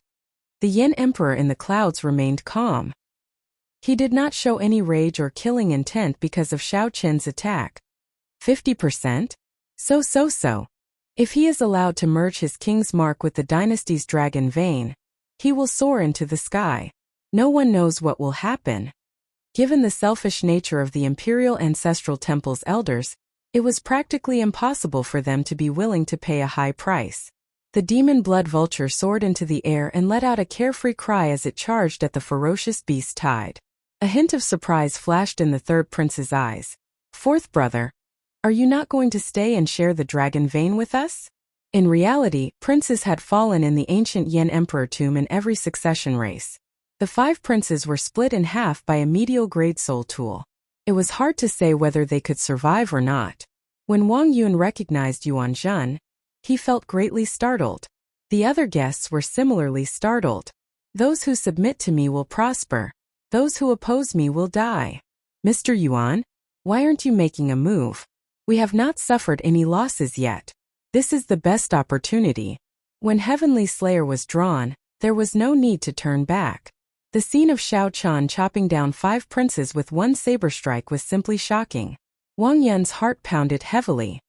S1: The Yen Emperor in the clouds remained calm. He did not show any rage or killing intent because of Xiao Qin's attack. 50%? So. If he is allowed to merge his king's mark with the dynasty's dragon vein, he will soar into the sky. No one knows what will happen. Given the selfish nature of the Imperial Ancestral Temple's elders, it was practically impossible for them to be willing to pay a high price. The demon blood vulture soared into the air and let out a carefree cry as it charged at the ferocious beast tide. A hint of surprise flashed in the 3rd prince's eyes. 4th brother, are you not going to stay and share the dragon vein with us? In reality, princes had fallen in the ancient Yan Emperor tomb in every succession race. The 5 princes were split in half by a medial-grade soul tool. It was hard to say whether they could survive or not. When Wang Yun recognized Yuan Zhen, he felt greatly startled. The other guests were similarly startled. Those who submit to me will prosper. Those who oppose me will die. Mr. Yuan, why aren't you making a move? We have not suffered any losses yet. This is the best opportunity. When Heavenly Slayer was drawn, there was no need to turn back. The scene of Xiao Chan chopping down 5 princes with one saber strike was simply shocking. Wang Yun's heart pounded heavily.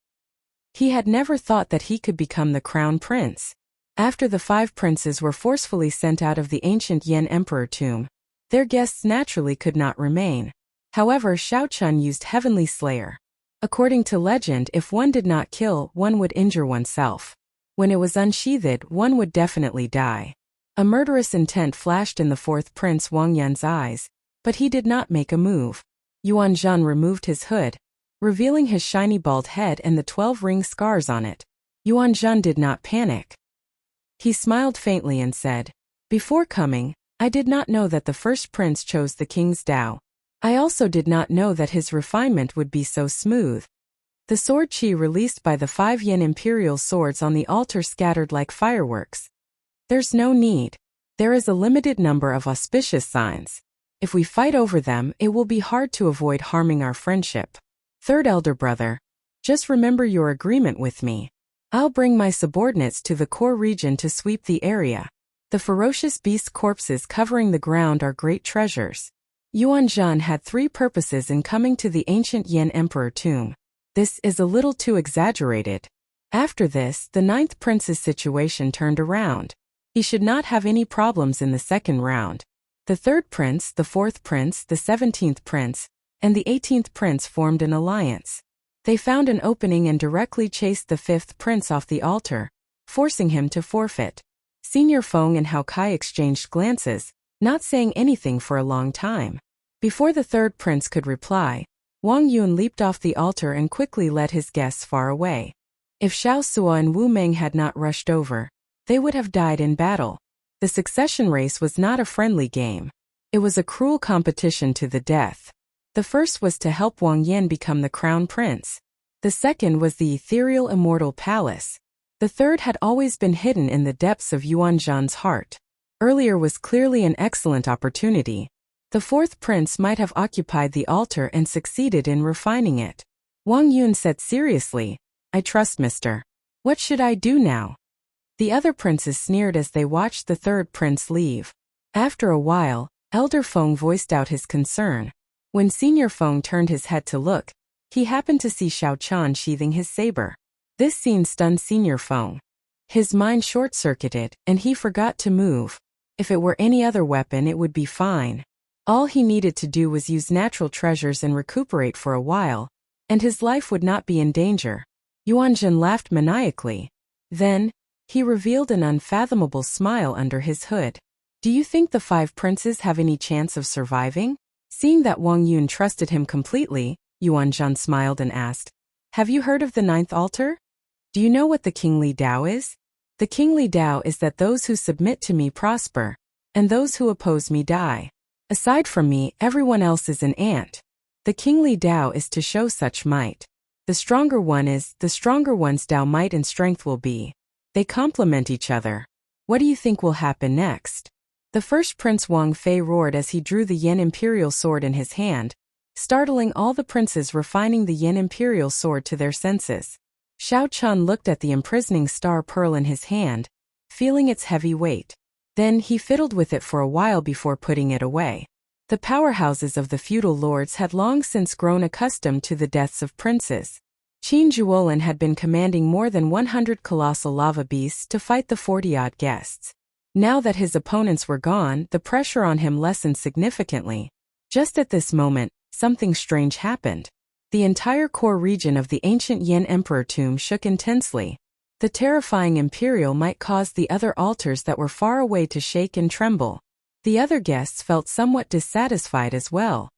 S1: He had never thought that he could become the crown prince. After the 5 princes were forcefully sent out of the ancient Yan Emperor tomb, their guests naturally could not remain. However, Xiao Chan used Heavenly Slayer. According to legend, if one did not kill, one would injure oneself. When it was unsheathed, one would definitely die. A murderous intent flashed in the 4th prince Wang Yun's eyes, but he did not make a move. Yuan Zhen removed his hood, revealing his shiny bald head and the 12 ring scars on it. Yuan Zhen did not panic. He smiled faintly and said, "Before coming, I did not know that the first prince chose the king's Tao. I also did not know that his refinement would be so smooth." The sword qi released by the 5 yen imperial swords on the altar scattered like fireworks. There's no need. There is a limited number of auspicious signs. If we fight over them, it will be hard to avoid harming our friendship. Third elder brother, just remember your agreement with me. I'll bring my subordinates to the core region to sweep the area. The ferocious beast corpses covering the ground are great treasures. Yuan Zhen had 3 purposes in coming to the ancient Yan Emperor tomb. This is a little too exaggerated. After this, the 9th prince's situation turned around. He should not have any problems in the 2nd round. The 3rd prince, the 4th prince, the 17th prince, and the 18th prince formed an alliance. They found an opening and directly chased the 5th prince off the altar, forcing him to forfeit. Senior Feng and Hao Kai exchanged glances, not saying anything for a long time. Before the 3rd prince could reply, Wang Yun leaped off the altar and quickly led his guests far away. If Xiao Suo and Wu Meng had not rushed over, they would have died in battle. The succession race was not a friendly game. It was a cruel competition to the death. The first was to help Wang Yan become the crown prince. The second was the ethereal Immortal palace. The third had always been hidden in the depths of Yuan Zhen's heart. Earlier was clearly an excellent opportunity. The 4th prince might have occupied the altar and succeeded in refining it. Wang Yun said seriously, "I trust Mr. What should I do now?" The other princes sneered as they watched the 3rd prince leave. After a while, Elder Feng voiced out his concern. When Senior Feng turned his head to look, he happened to see Xiao Chan sheathing his saber. This scene stunned Senior Feng. His mind short-circuited, and he forgot to move. If it were any other weapon, it would be fine. All he needed to do was use natural treasures and recuperate for a while, and his life would not be in danger. Yuan Zhen laughed maniacally. Then, he revealed an unfathomable smile under his hood. "Do you think the 5 princes have any chance of surviving?" Seeing that Wang Yun trusted him completely, Yuan Zhen smiled and asked, "Have you heard of the 9th altar? Do you know what the kingly Tao is?" "The kingly Tao is that those who submit to me prosper, and those who oppose me die. Aside from me, everyone else is an ant. The kingly Tao is to show such might. The stronger one's Tao might and strength will be. They complement each other. What do you think will happen next?" The first Prince Wang Fei roared as he drew the Yen Imperial sword in his hand, startling all the princes refining the Yen Imperial sword to their senses. Xiao Chun looked at the imprisoning star pearl in his hand, feeling its heavy weight. Then he fiddled with it for a while before putting it away. The powerhouses of the feudal lords had long since grown accustomed to the deaths of princes. Qin Zhuolin had been commanding more than 100 colossal lava beasts to fight the 40-odd guests. Now that his opponents were gone, the pressure on him lessened significantly. Just at this moment, something strange happened. The entire core region of the ancient Yan Emperor tomb shook intensely. The terrifying Imperial might cause the other altars that were far away to shake and tremble. The other guests felt somewhat dissatisfied as well.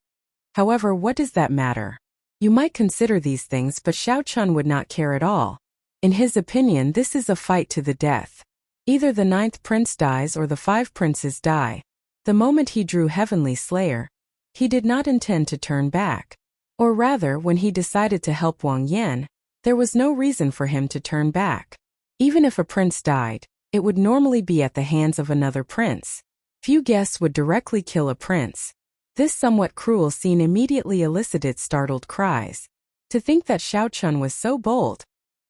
S1: However, what does that matter? You might consider these things, but Xiao Chun would not care at all. In his opinion, this is a fight to the death. Either the 9th prince dies or the 5 princes die. The moment he drew Heavenly Slayer, he did not intend to turn back. Or rather, when he decided to help Wang Yan, there was no reason for him to turn back. Even if a prince died, it would normally be at the hands of another prince. Few guests would directly kill a prince. This somewhat cruel scene immediately elicited startled cries. To think that Xiao Chun was so bold!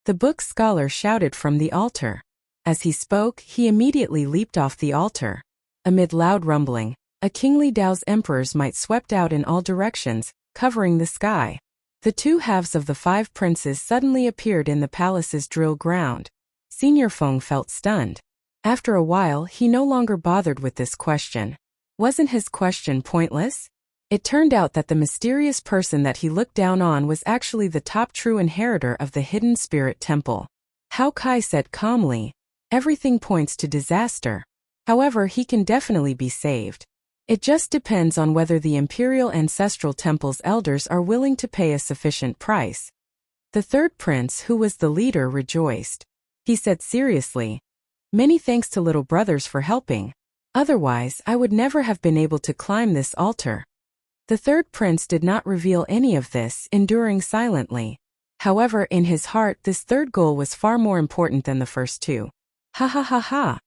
S1: The book scholar shouted from the altar. As he spoke, he immediately leaped off the altar. Amid loud rumbling, a kingly Dao's emperor's might swept out in all directions, covering the sky. The 2 halves of the 5 princes suddenly appeared in the palace's drill ground. Senior Feng felt stunned. After a while, he no longer bothered with this question. Wasn't his question pointless? It turned out that the mysterious person that he looked down on was actually the top true inheritor of the Hidden Spirit Temple. Hao Kai said calmly, "Everything points to disaster. However, he can definitely be saved. It just depends on whether the Imperial Ancestral Temple's elders are willing to pay a sufficient price." The 3rd prince, who was the leader, rejoiced. He said seriously, "Many thanks to little brothers for helping. Otherwise, I would never have been able to climb this altar." The 3rd prince did not reveal any of this, enduring silently. However, in his heart, this 3rd goal was far more important than the first 2. Ha ha ha ha.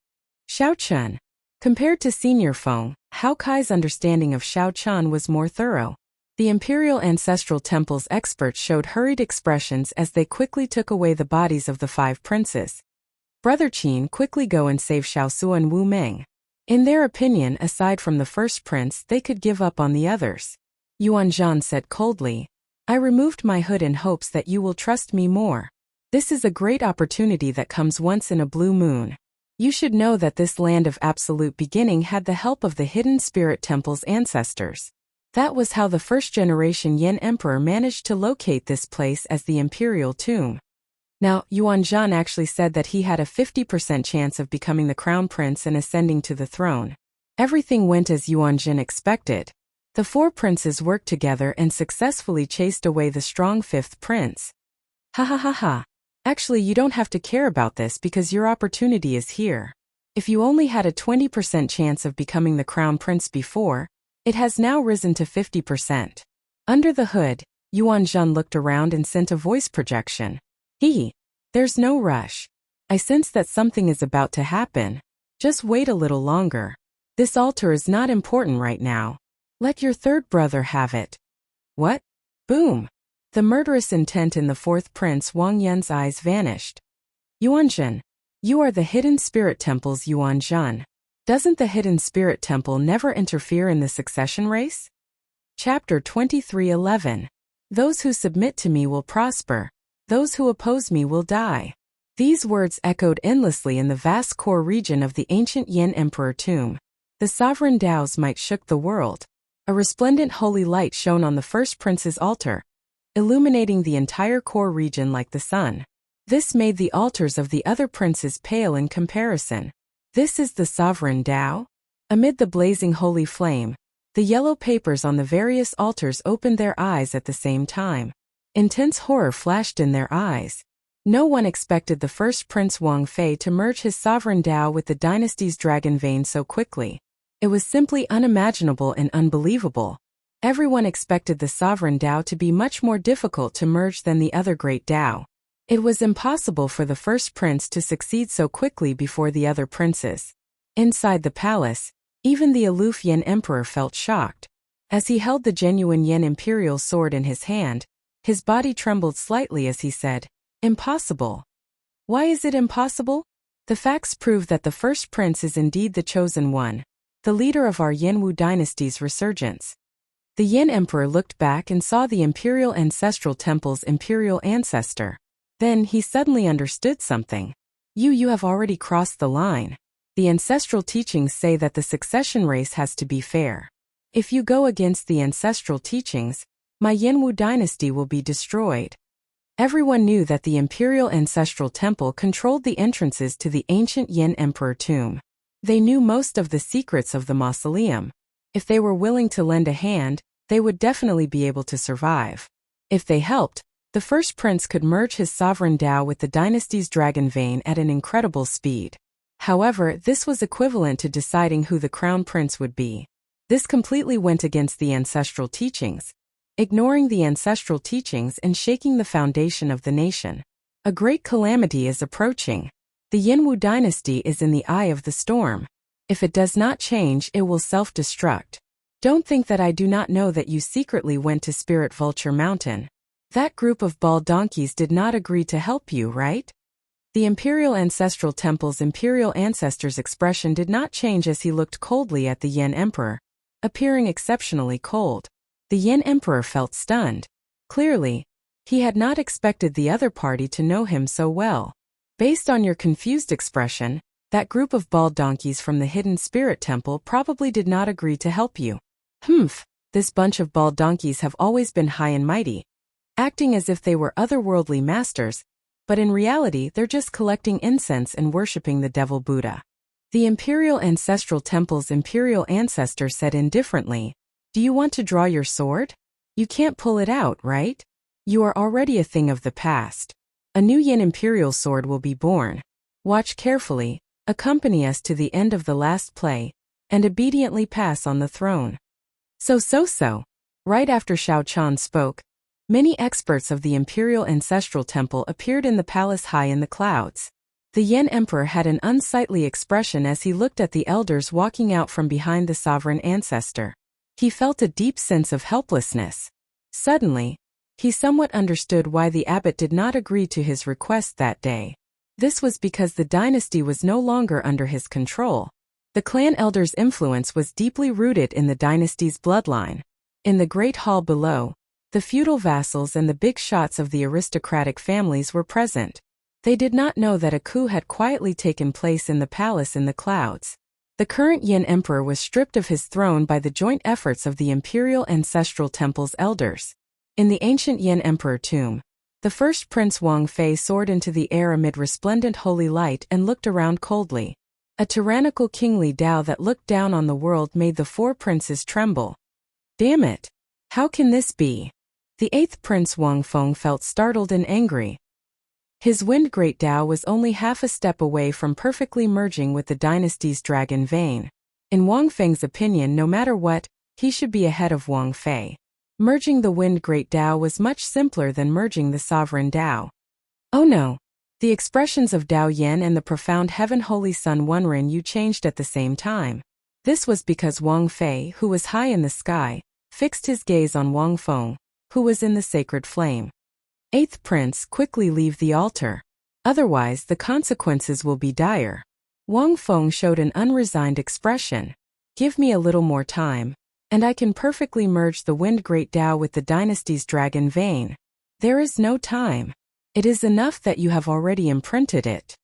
S1: Xiao Chun. Compared to Senior Feng, Hao Kai's understanding of Xiao Chun was more thorough. The Imperial Ancestral Temple's experts showed hurried expressions as they quickly took away the bodies of the 5 princes. Brother Qin, quickly go and save Xiaosu and Wu Meng. In their opinion, aside from the 1st prince, they could give up on the others. Yuan Zhan said coldly, "I removed my hood in hopes that you will trust me more. This is a great opportunity that comes once in a blue moon. You should know that this land of absolute beginning had the help of the Hidden Spirit Temple's ancestors. That was how the 1st-generation Yan Emperor managed to locate this place as the Imperial Tomb." Now, Yuan Zhan actually said that he had a 50% chance of becoming the crown prince and ascending to the throne. Everything went as Yuan Zhan expected. The 4 princes worked together and successfully chased away the strong 5th prince. Ha ha ha ha. Actually, you don't have to care about this because your opportunity is here. If you only had a 20% chance of becoming the crown prince before, it has now risen to 50%. Under the hood, Yuan Zhan looked around and sent a voice projection. There's no rush. I sense that something is about to happen. Just wait a little longer. This altar is not important right now. Let your 3rd brother have it." What? Boom! The murderous intent in the 4th prince Wang Yan's eyes vanished. "Yuanzhan, you are the Hidden Spirit Temple's Yuan Zhan. Doesn't the Hidden Spirit Temple never interfere in the succession race?" Chapter 23:11. Those who submit to me will prosper. Those who oppose me will die. These words echoed endlessly in the vast core region of the ancient Yan Emperor tomb. The sovereign Dao's might shook the world. A resplendent holy light shone on the 1st prince's altar, illuminating the entire core region like the sun. This made the altars of the other princes pale in comparison. This is the sovereign Dao? Amid the blazing holy flame, the yellow papers on the various altars opened their eyes at the same time. Intense horror flashed in their eyes. No one expected the 1st prince Wang Fei to merge his sovereign Dao with the dynasty's dragon vein so quickly. It was simply unimaginable and unbelievable. Everyone expected the sovereign Dao to be much more difficult to merge than the other great Dao. It was impossible for the 1st prince to succeed so quickly before the other princes. Inside the palace, even the aloof Yan Emperor felt shocked. As he held the genuine Yan Imperial sword in his hand, his body trembled slightly as he said, "Impossible." Why is it impossible? The facts prove that the 1st prince is indeed the chosen one, the leader of our Yanwu dynasty's resurgence. The Yan Emperor looked back and saw the Imperial Ancestral Temple's imperial ancestor. Then he suddenly understood something. You have already crossed the line. The ancestral teachings say that the succession race has to be fair. If you go against the ancestral teachings, my Yanwu dynasty will be destroyed. Everyone knew that the Imperial Ancestral Temple controlled the entrances to the ancient Yan Emperor tomb. They knew most of the secrets of the mausoleum. If they were willing to lend a hand, they would definitely be able to survive. If they helped, The first prince could merge his sovereign Tao with the dynasty's dragon vein at an incredible speed. However, this was equivalent to deciding who the crown prince would be. This completely went against the ancestral teachings, ignoring the ancestral teachings and shaking the foundation of the nation. A great calamity is approaching. The Yinwu dynasty is in the eye of the storm. If it does not change, it will self-destruct. Don't think that I do not know that you secretly went to Spirit Vulture Mountain. That group of bald donkeys did not agree to help you, right? The Imperial Ancestral Temple's Imperial Ancestor's expression did not change as he looked coldly at the Yin Emperor, appearing exceptionally cold. The Yin Emperor felt stunned. Clearly, he had not expected the other party to know him so well. Based on your confused expression, that group of bald donkeys from the Hidden Spirit Temple probably did not agree to help you. This bunch of bald donkeys have always been high and mighty, acting as if they were otherworldly masters, but in reality they're just collecting incense and worshipping the Devil Buddha. The Imperial Ancestral Temple's Imperial Ancestor said indifferently, "Do you want to draw your sword? You can't pull it out, right? You are already a thing of the past. A new Yin Imperial sword will be born. Watch carefully, accompany us to the end of the last play, and obediently pass on the throne." So. Right after Xiao Chan spoke, many experts of the Imperial Ancestral Temple appeared in the palace high in the clouds. The Yin Emperor had an unsightly expression as he looked at the elders walking out from behind the sovereign ancestor. He felt a deep sense of helplessness. Suddenly, he somewhat understood why the abbot did not agree to his request that day. This was because the dynasty was no longer under his control. The clan elder's influence was deeply rooted in the dynasty's bloodline. In the great hall below, the feudal vassals and the big shots of the aristocratic families were present. They did not know that a coup had quietly taken place in the palace in the clouds. The current Yin Emperor was stripped of his throne by the joint efforts of the Imperial Ancestral Temple's elders. In the ancient Yin Emperor tomb, the first Prince Wang Fei soared into the air amid resplendent holy light and looked around coldly. A tyrannical kingly Tao that looked down on the world made the four princes tremble. Damn it! How can this be? The eighth Prince Wang Feng felt startled and angry. His Wind Great Tao was only half a step away from perfectly merging with the dynasty's dragon vein. In Wang Feng's opinion, no matter what, he should be ahead of Wang Fei. Merging the Wind Great Tao was much simpler than merging the Sovereign Tao. Oh no! The expressions of Tao Yen and the profound Heaven Holy Sun Wenren Yu changed at the same time. This was because Wang Fei, who was high in the sky, fixed his gaze on Wang Feng, who was in the sacred flame. Eighth Prince, quickly leave the altar. Otherwise, the consequences will be dire. Wang Feng showed an unresigned expression. Give me a little more time, and I can perfectly merge the Wind Great Tao with the dynasty's dragon vein. There is no time. It is enough that you have already imprinted it.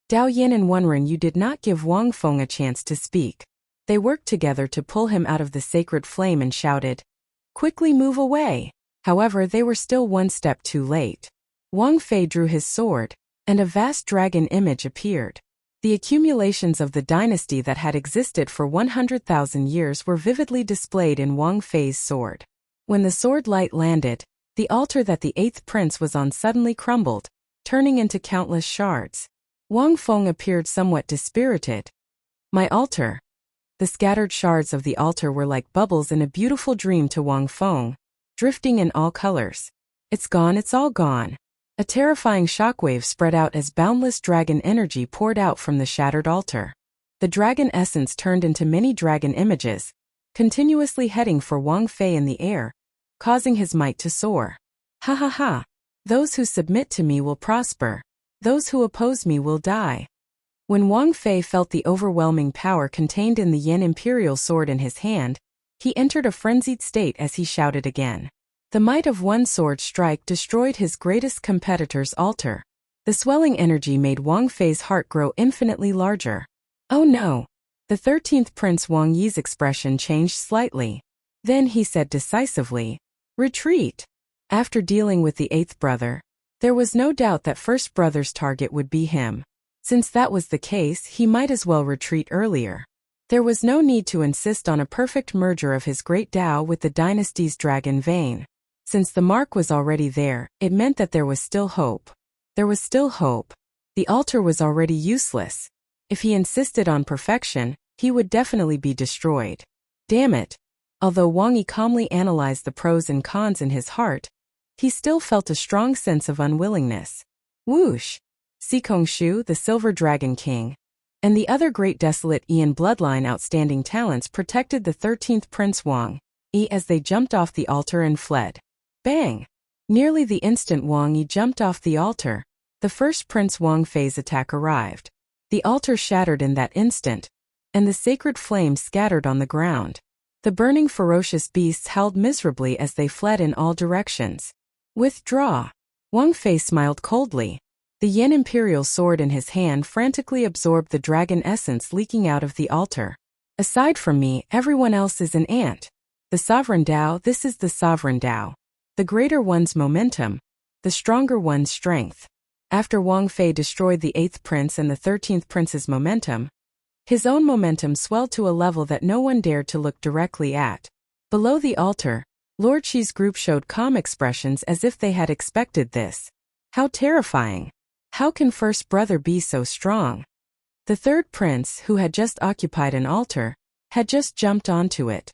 S1: Tao Yin and Wenren Yu did not give Wang Feng a chance to speak. They worked together to pull him out of the sacred flame and shouted, "Quickly move away!" However, they were still one step too late. Wang Fei drew his sword, and a vast dragon image appeared. The accumulations of the dynasty that had existed for 100,000 years were vividly displayed in Wang Fei's sword. When the sword light landed, the altar that the eighth prince was on suddenly crumbled, turning into countless shards. Wang Feng appeared somewhat dispirited. My altar. The scattered shards of the altar were like bubbles in a beautiful dream to Wang Feng, drifting in all colors. It's gone, it's all gone. A terrifying shockwave spread out as boundless dragon energy poured out from the shattered altar. The dragon essence turned into many dragon images, continuously heading for Wang Fei in the air, causing his might to soar. Ha ha ha! Those who submit to me will prosper. Those who oppose me will die. When Wang Fei felt the overwhelming power contained in the Yin Imperial sword in his hand, he entered a frenzied state as he shouted again. The might of one sword strike destroyed his greatest competitor's altar. The swelling energy made Wang Fei's heart grow infinitely larger. Oh no! The 13th Prince Wang Yi's expression changed slightly. Then he said decisively, "Retreat." After dealing with the eighth brother, there was no doubt that first brother's target would be him. Since that was the case, he might as well retreat earlier. There was no need to insist on a perfect merger of his great Tao with the dynasty's dragon vein. Since the mark was already there, it meant that there was still hope. There was still hope. The altar was already useless. If he insisted on perfection, he would definitely be destroyed. Damn it. Although Wang Yi calmly analyzed the pros and cons in his heart, he still felt a strong sense of unwillingness. Whoosh! Sikongshu, the Silver Dragon King, and the other great desolate Ian bloodline outstanding talents protected the 13th Prince Wang Yi as they jumped off the altar and fled. Bang! Nearly the instant Wang Yi jumped off the altar, the first Prince Wang Fei's attack arrived. The altar shattered in that instant, and the sacred flames scattered on the ground. The burning ferocious beasts howled miserably as they fled in all directions. Withdraw. Wang Fei smiled coldly. The Yin Imperial sword in his hand frantically absorbed the dragon essence leaking out of the altar. Aside from me, everyone else is an ant. The sovereign Tao, this is the sovereign Tao. The greater one's momentum, the stronger one's strength. After Wang Fei destroyed the 8th prince and the 13th prince's momentum, his own momentum swelled to a level that no one dared to look directly at. Below the altar, Lord Qi's group showed calm expressions as if they had expected this. How terrifying! How can first brother be so strong? The 3rd prince, who had just occupied an altar, had just jumped onto it.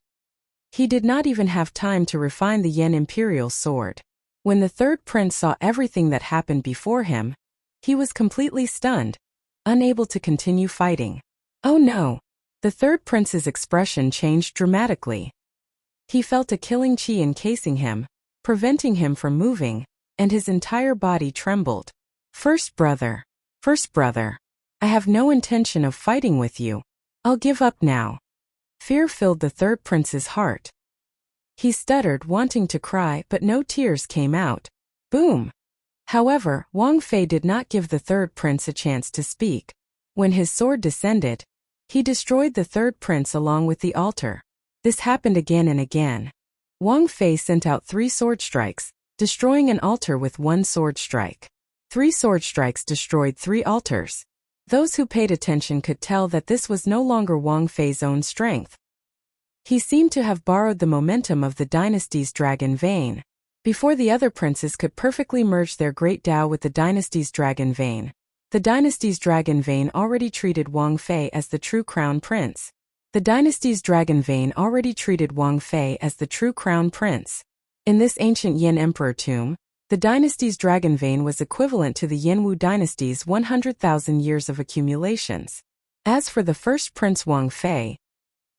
S1: He did not even have time to refine the Yin Imperial sword. When the 3rd prince saw everything that happened before him, he was completely stunned, unable to continue fighting. Oh no! The 3rd prince's expression changed dramatically. He felt a killing qi encasing him, preventing him from moving, and his entire body trembled. First brother, I have no intention of fighting with you. I'll give up now. Fear filled the 3rd prince's heart. He stuttered, wanting to cry, but no tears came out. Boom! However, Wang Fei did not give the 3rd prince a chance to speak. When his sword descended, he destroyed the 3rd prince along with the altar. This happened again and again. Wang Fei sent out 3 sword strikes, destroying an altar with 1 sword strike. 3 sword strikes destroyed 3 altars. Those who paid attention could tell that this was no longer Wang Fei's own strength. He seemed to have borrowed the momentum of the dynasty's dragon vein. Before the other princes could perfectly merge their great Tao with the dynasty's dragon vein, the dynasty's dragon vein already treated Wang Fei as the true crown prince. The dynasty's dragon vein already treated Wang Fei as the true crown prince. In this ancient Yin Emperor tomb, the dynasty's dragon vein was equivalent to the Yin Wu dynasty's 100,000 years of accumulations. As for the first prince Wang Fei,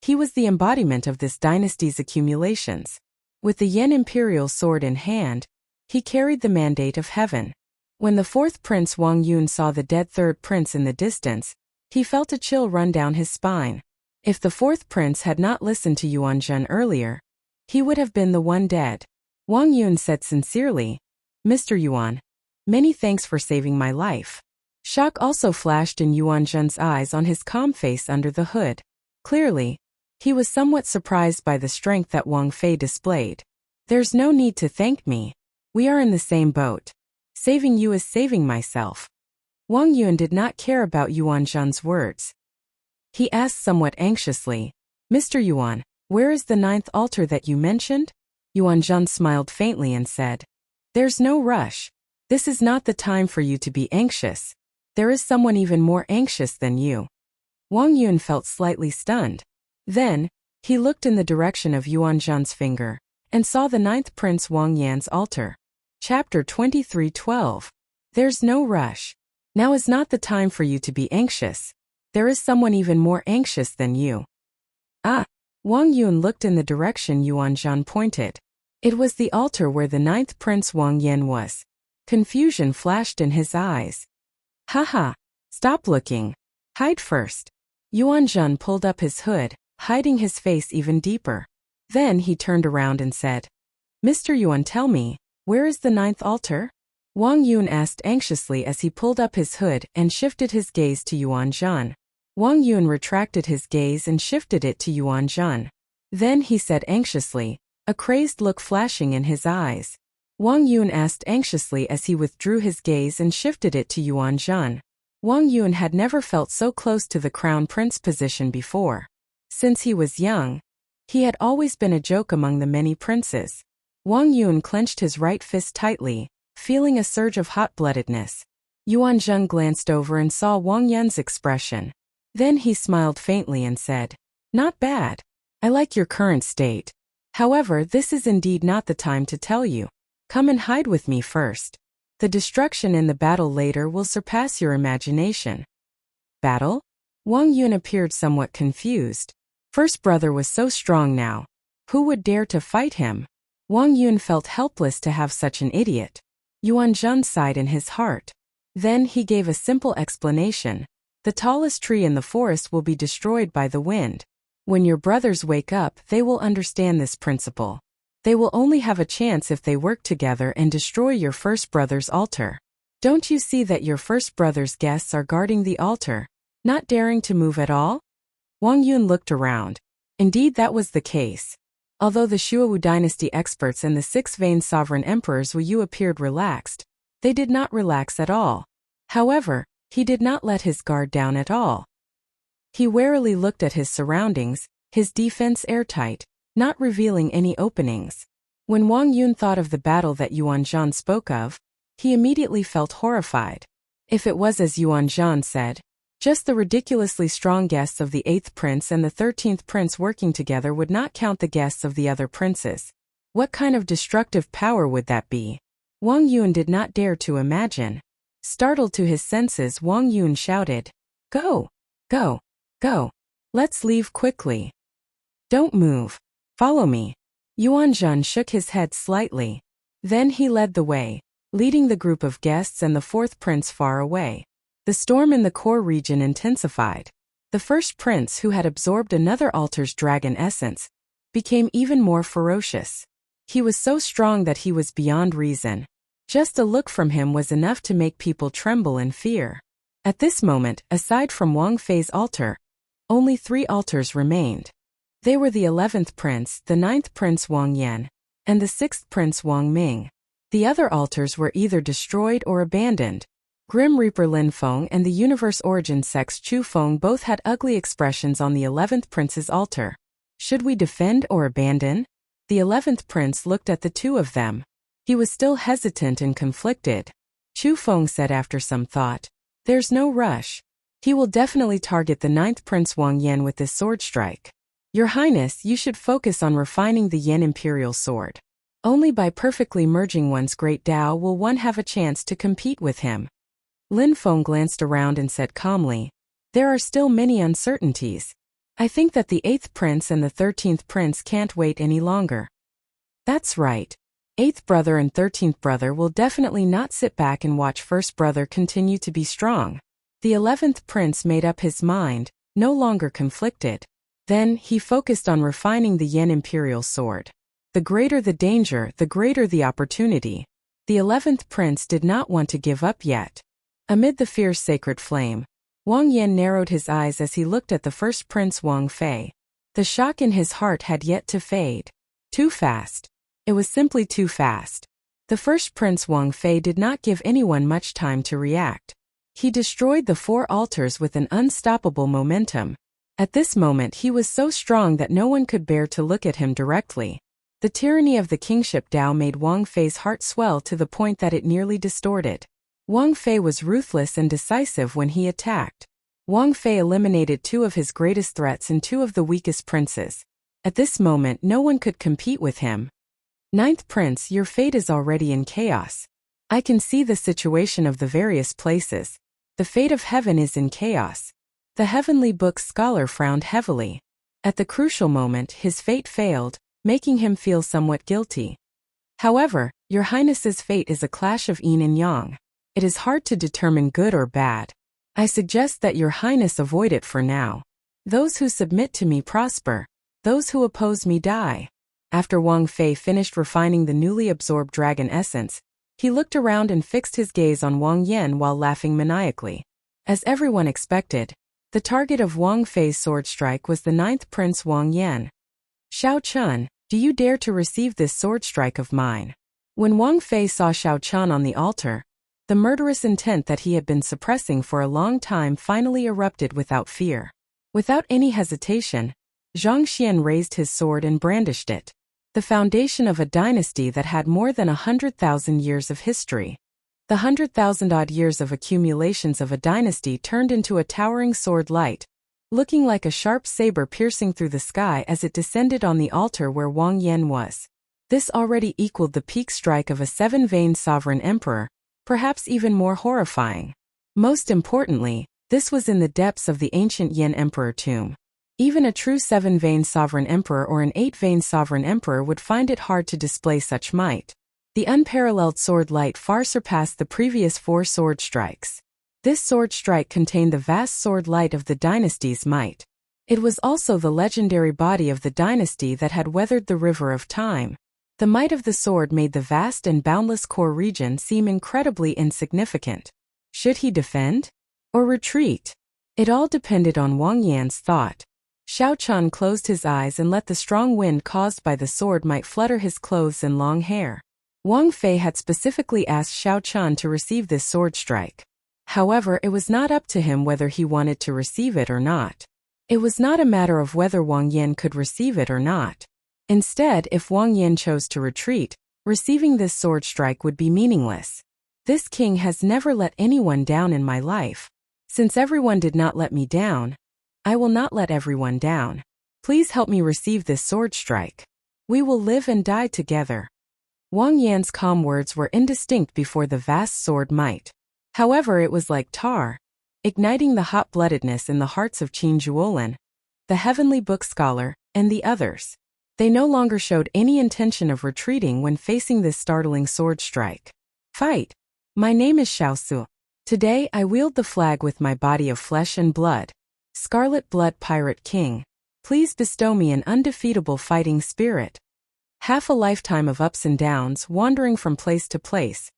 S1: he was the embodiment of this dynasty's accumulations. With the Yin Imperial sword in hand, he carried the mandate of heaven. When the 4th prince Wang Yun saw the dead 3rd prince in the distance, he felt a chill run down his spine. If the 4th prince had not listened to Yuan Zhen earlier, he would have been the one dead. Wang Yun said sincerely, Mr. Yuan, many thanks for saving my life. Shock also flashed in Yuan Zhen's eyes on his calm face under the hood. Clearly, he was somewhat surprised by the strength that Wang Fei displayed. There's no need to thank me. We are in the same boat. Saving you is saving myself. Wang Yun did not care about Yuan Zhen's words. He asked somewhat anxiously, Mr. Yuan, where is the 9th altar that you mentioned? Yuan Zhen smiled faintly and said, There's no rush. This is not the time for you to be anxious. There is someone even more anxious than you. Wang Yun felt slightly stunned. Then, he looked in the direction of Yuan Zhen's finger, and saw the 9th Prince Wang Yan's altar. Chapter 23:12. There's no rush. Now is not the time for you to be anxious. There is someone even more anxious than you. Ah! Wang Yun looked in the direction Yuan Zhen pointed. It was the altar where the 9th Prince Wang Yan was. Confusion flashed in his eyes. Haha! Stop looking. Hide first. Yuan Zhen pulled up his hood, hiding his face even deeper. Then he turned around and said, Mr. Yuan, tell me, where is the 9th altar? Wang Yun asked anxiously as he pulled up his hood and shifted his gaze to Yuan Zhen. Wang Yun retracted his gaze and shifted it to Yuan Zhen. Then he said anxiously, a crazed look flashing in his eyes. Wang Yun asked anxiously as he withdrew his gaze and shifted it to Yuan Zhen. Wang Yun had never felt so close to the crown prince position before. Since he was young, he had always been a joke among the many princes. Wang Yun clenched his right fist tightly, feeling a surge of hot-bloodedness. Yuan Zheng glanced over and saw Wang Yun's expression. Then he smiled faintly and said, "Not bad. I like your current state. However, this is indeed not the time to tell you. Come and hide with me first. The destruction in the battle later will surpass your imagination." Battle? Wang Yun appeared somewhat confused. First brother was so strong now. Who would dare to fight him? Wang Yun felt helpless to have such an idiot. Yuan Zheng sighed in his heart. Then he gave a simple explanation. The tallest tree in the forest will be destroyed by the wind. When your brothers wake up, they will understand this principle. They will only have a chance if they work together and destroy your first brother's altar. Don't you see that your first brother's guests are guarding the altar, not daring to move at all? Wang Yun looked around. Indeed, that was the case. Although the Shuowu dynasty experts and the six-vein sovereign emperors Wu appeared relaxed, they did not relax at all. However, he did not let his guard down at all. He warily looked at his surroundings, his defense airtight, not revealing any openings. When Wang Yun thought of the battle that Yuan Zheng spoke of, he immediately felt horrified. If it was as Yuan Zheng said, just the ridiculously strong guests of the 8th prince and the 13th prince working together would not count the guests of the other princes. What kind of destructive power would that be? Wang Yun did not dare to imagine. Startled to his senses, Wang Yun shouted, "Go! Go! Go! Let's leave quickly. Don't move. Follow me." Yuan Zheng shook his head slightly. Then he led the way, leading the group of guests and the 4th prince far away. The storm in the core region intensified. The first prince, who had absorbed another altar's dragon essence, became even more ferocious. He was so strong that he was beyond reason. Just a look from him was enough to make people tremble in fear. At this moment, aside from Wang Fei's altar, only 3 altars remained. They were the 11th prince, the 9th prince Wang Yan, and the 6th prince Wang Ming. The other altars were either destroyed or abandoned. Grim Reaper Lin Feng and the Universe Origin Sex Chu Feng both had ugly expressions on the 11th prince's altar. Should we defend or abandon? The 11th prince looked at the two of them. He was still hesitant and conflicted. Chu Feng said after some thought, "There's no rush. He will definitely target the 9th prince Wang Yan with this sword strike. Your Highness, you should focus on refining the Yan Imperial Sword. Only by perfectly merging one's great Tao will one have a chance to compete with him." Lin Feng glanced around and said calmly, "There are still many uncertainties. I think that the 8th prince and the 13th prince can't wait any longer." "That's right. 8th brother and 13th brother will definitely not sit back and watch 1st brother continue to be strong." The 11th prince made up his mind, no longer conflicted. Then, he focused on refining the Yan Imperial Sword. The greater the danger, the greater the opportunity. The 11th prince did not want to give up yet. Amid the fierce sacred flame, Wang Yan narrowed his eyes as he looked at the first prince Wang Fei. The shock in his heart had yet to fade. Too fast. It was simply too fast. The first prince Wang Fei did not give anyone much time to react. He destroyed the 4 altars with an unstoppable momentum. At this moment he was so strong that no one could bear to look at him directly. The tyranny of the kingship Tao made Wang Fei's heart swell to the point that it nearly distorted. Wang Fei was ruthless and decisive when he attacked. Wang Fei eliminated 2 of his greatest threats and 2 of the weakest princes. At this moment no one could compete with him. 9th prince, your fate is already in chaos. I can see the situation of the various places. The fate of heaven is in chaos. The heavenly book scholar frowned heavily. At the crucial moment his fate failed, making him feel somewhat guilty. However, your Highness's fate is a clash of yin and yang. It is hard to determine good or bad. I suggest that your Highness avoid it for now. Those who submit to me prosper. Those who oppose me die." After Wang Fei finished refining the newly absorbed dragon essence, he looked around and fixed his gaze on Wang Yan while laughing maniacally. As everyone expected, the target of Wang Fei's sword strike was the 9th prince Wang Yan. "Xiao Chun, do you dare to receive this sword strike of mine?" When Wang Fei saw Xiao Chun on the altar, the murderous intent that he had been suppressing for a long time finally erupted without fear. Without any hesitation, Zhang Xian raised his sword and brandished it. the foundation of a dynasty that had more than 100,000 years of history. The 100,000-odd years of accumulations of a dynasty turned into a towering sword light, looking like a sharp saber piercing through the sky as it descended on the altar where Wang Yan was. This already equaled the peak strike of a seven-veined sovereign emperor, perhaps even more horrifying. Most importantly, this was in the depths of the ancient Yan emperor tomb. Even a true seven-veined sovereign emperor or an eight-veined sovereign emperor would find it hard to display such might. The unparalleled sword light far surpassed the previous 4 sword strikes. This sword strike contained the vast sword light of the dynasty's might. It was also the legendary body of the dynasty that had weathered the river of time. The might of the sword made the vast and boundless core region seem incredibly insignificant. Should he defend? Or retreat? It all depended on Wang Yan's thought. Xiao Chun closed his eyes and let the strong wind caused by the sword might flutter his clothes and long hair. Wang Fei had specifically asked Xiao Chun to receive this sword strike. However, it was not up to him whether he wanted to receive it or not. It was not a matter of whether Wang Yan could receive it or not. Instead, if Wang Yan chose to retreat, receiving this sword strike would be meaningless. This king has never let anyone down in my life. Since everyone did not let me down, I will not let everyone down. Please help me receive this sword strike. We will live and die together. Wang Yan's calm words were indistinct before the vast sword might. However, it was like tar, igniting the hot-bloodedness in the hearts of Qin Zhuolin, the heavenly book scholar, and the others. They no longer showed any intention of retreating when facing this startling sword strike. Fight! My name is Xiaosu. Today I wield the flag with my body of flesh and blood. Scarlet Blood Pirate King, please bestow me an undefeatable fighting spirit. Half a lifetime of ups and downs wandering from place to place.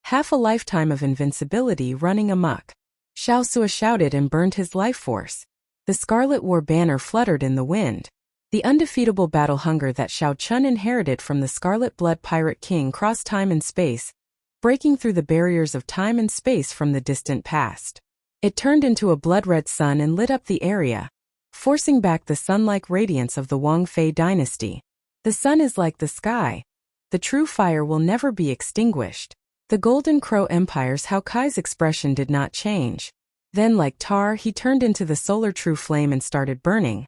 S1: Half a lifetime of invincibility running amok. Xiaosu shouted and burned his life force. The Scarlet War banner fluttered in the wind. The undefeatable battle hunger that Xiao Chun inherited from the Scarlet Blood Pirate King crossed time and space, breaking through the barriers of time and space from the distant past. It turned into a blood-red sun and lit up the area, forcing back the sun-like radiance of the Wang Fei dynasty. The sun is like the sky. The true fire will never be extinguished. The Golden Crow Empire's Hao Kai's expression did not change. Then, like tar, he turned into the solar true flame and started burning.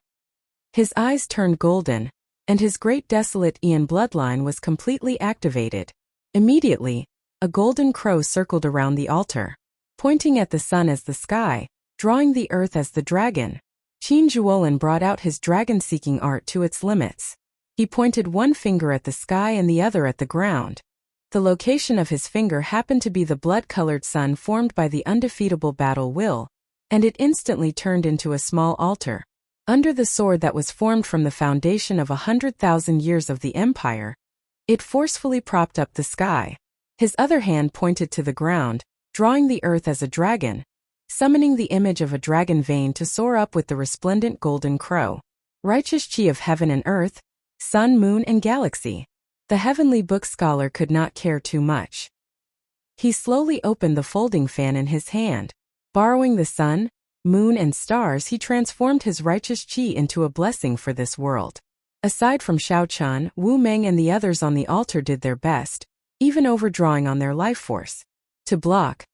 S1: His eyes turned golden, and his great desolate Ian bloodline was completely activated. Immediately, a golden crow circled around the altar, pointing at the sun as the sky, drawing the earth as the dragon. Qin Zhuolin brought out his dragon-seeking art to its limits. He pointed one finger at the sky and the other at the ground. The location of his finger happened to be the blood-colored sun formed by the undefeatable battle will, and it instantly turned into a small altar. Under the sword that was formed from the foundation of 100,000 years of the empire, it forcefully propped up the sky. His other hand pointed to the ground, drawing the earth as a dragon, summoning the image of a dragon vein to soar up with the resplendent golden crow. Righteous chi of heaven and earth, sun, moon, and galaxy. The heavenly book scholar could not care too much. He slowly opened the folding fan in his hand. Borrowing the sun, moon, and stars, he transformed his righteous chi into a blessing for this world. Aside from Xiao Chun, Wu Meng and the others on the altar did their best, even overdrawing on their life force. To block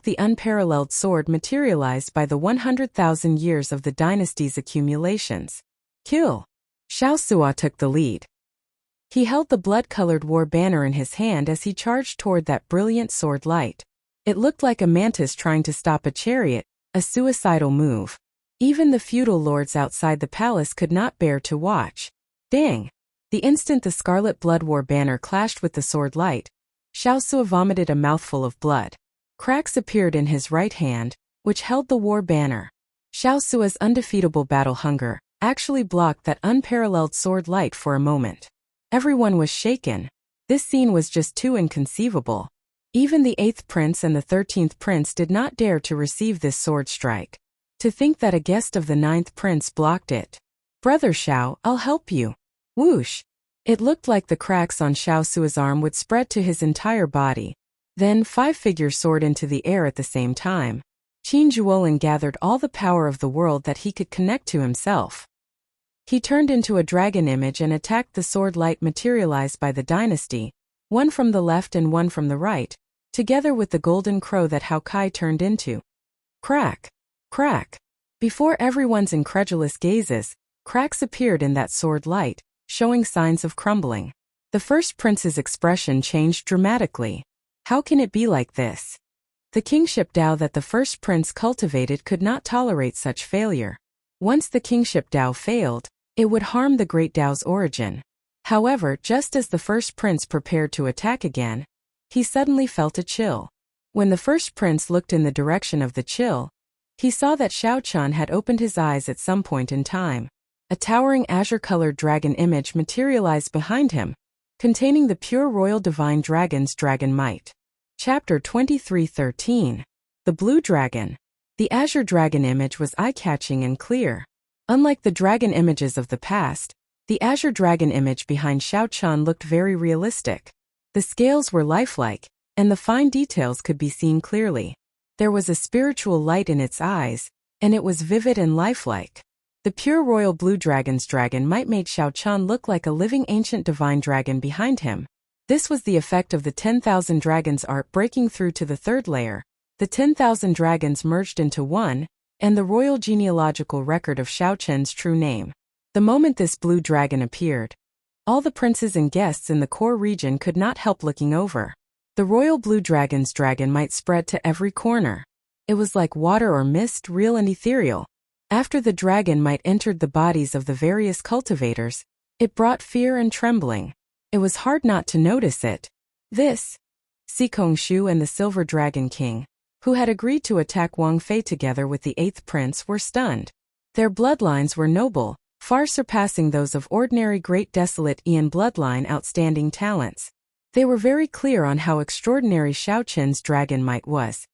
S1: the unparalleled sword materialized by the 100,000 years of the dynasty's accumulations. Kill! Xiaosua took the lead. He held the blood-colored war banner in his hand as he charged toward that brilliant sword light. It looked like a mantis trying to stop a chariot, a suicidal move. Even the feudal lords outside the palace could not bear to watch. Dang! The instant the Scarlet Blood War banner clashed with the sword light, Xiaosua vomited a mouthful of blood. Cracks appeared in his right hand, which held the war banner. Xiaosua's undefeatable battle hunger actually blocked that unparalleled sword light for a moment. Everyone was shaken. This scene was just too inconceivable. Even the 8th prince and the 13th prince did not dare to receive this sword strike. To think that a guest of the 9th prince blocked it. Brother Xiao, I'll help you. Whoosh! It looked like the cracks on Xiaosua's arm would spread to his entire body. Then 5 figures soared into the air at the same time. Qin Zhuolin gathered all the power of the world that he could connect to himself. He turned into a dragon image and attacked the sword light materialized by the dynasty, one from the left and one from the right, together with the golden crow that Hao Kai turned into. Crack! Crack! Before everyone's incredulous gazes, cracks appeared in that sword light, showing signs of crumbling. The first prince's expression changed dramatically. How can it be like this? The kingship Tao that the first prince cultivated could not tolerate such failure. Once the kingship Tao failed, it would harm the great Tao's origin. However, just as the first prince prepared to attack again, he suddenly felt a chill. When the first prince looked in the direction of the chill, he saw that Xiao Chun had opened his eyes at some point in time. A towering azure-colored dragon image materialized behind him, containing the pure royal divine dragon's dragon might. Chapter 23:13. The Blue Dragon. The azure dragon image was eye-catching and clear. Unlike the dragon images of the past, the azure dragon image behind Xiao Chun looked very realistic. The scales were lifelike, and the fine details could be seen clearly. There was a spiritual light in its eyes, and it was vivid and lifelike. The pure royal blue dragon's dragon might made Xiao Chun look like a living ancient divine dragon behind him. This was the effect of the 10,000 dragons art breaking through to the third layer. The 10,000 dragons merged into one, and the royal genealogical record of Xiao Chun's true name. The moment this blue dragon appeared, all the princes and guests in the core region could not help looking over. The royal blue dragon's dragon might spread to every corner. It was like water or mist, real and ethereal. After the dragon might entered the bodies of the various cultivators, it brought fear and trembling. It was hard not to notice it. This, Sikong Shu and the Silver Dragon King, who had agreed to attack Wang Fei together with the 8th prince, were stunned. Their bloodlines were noble, far surpassing those of ordinary great desolate Ian bloodline outstanding talents. They were very clear on how extraordinary Xiao Chun's dragon might was.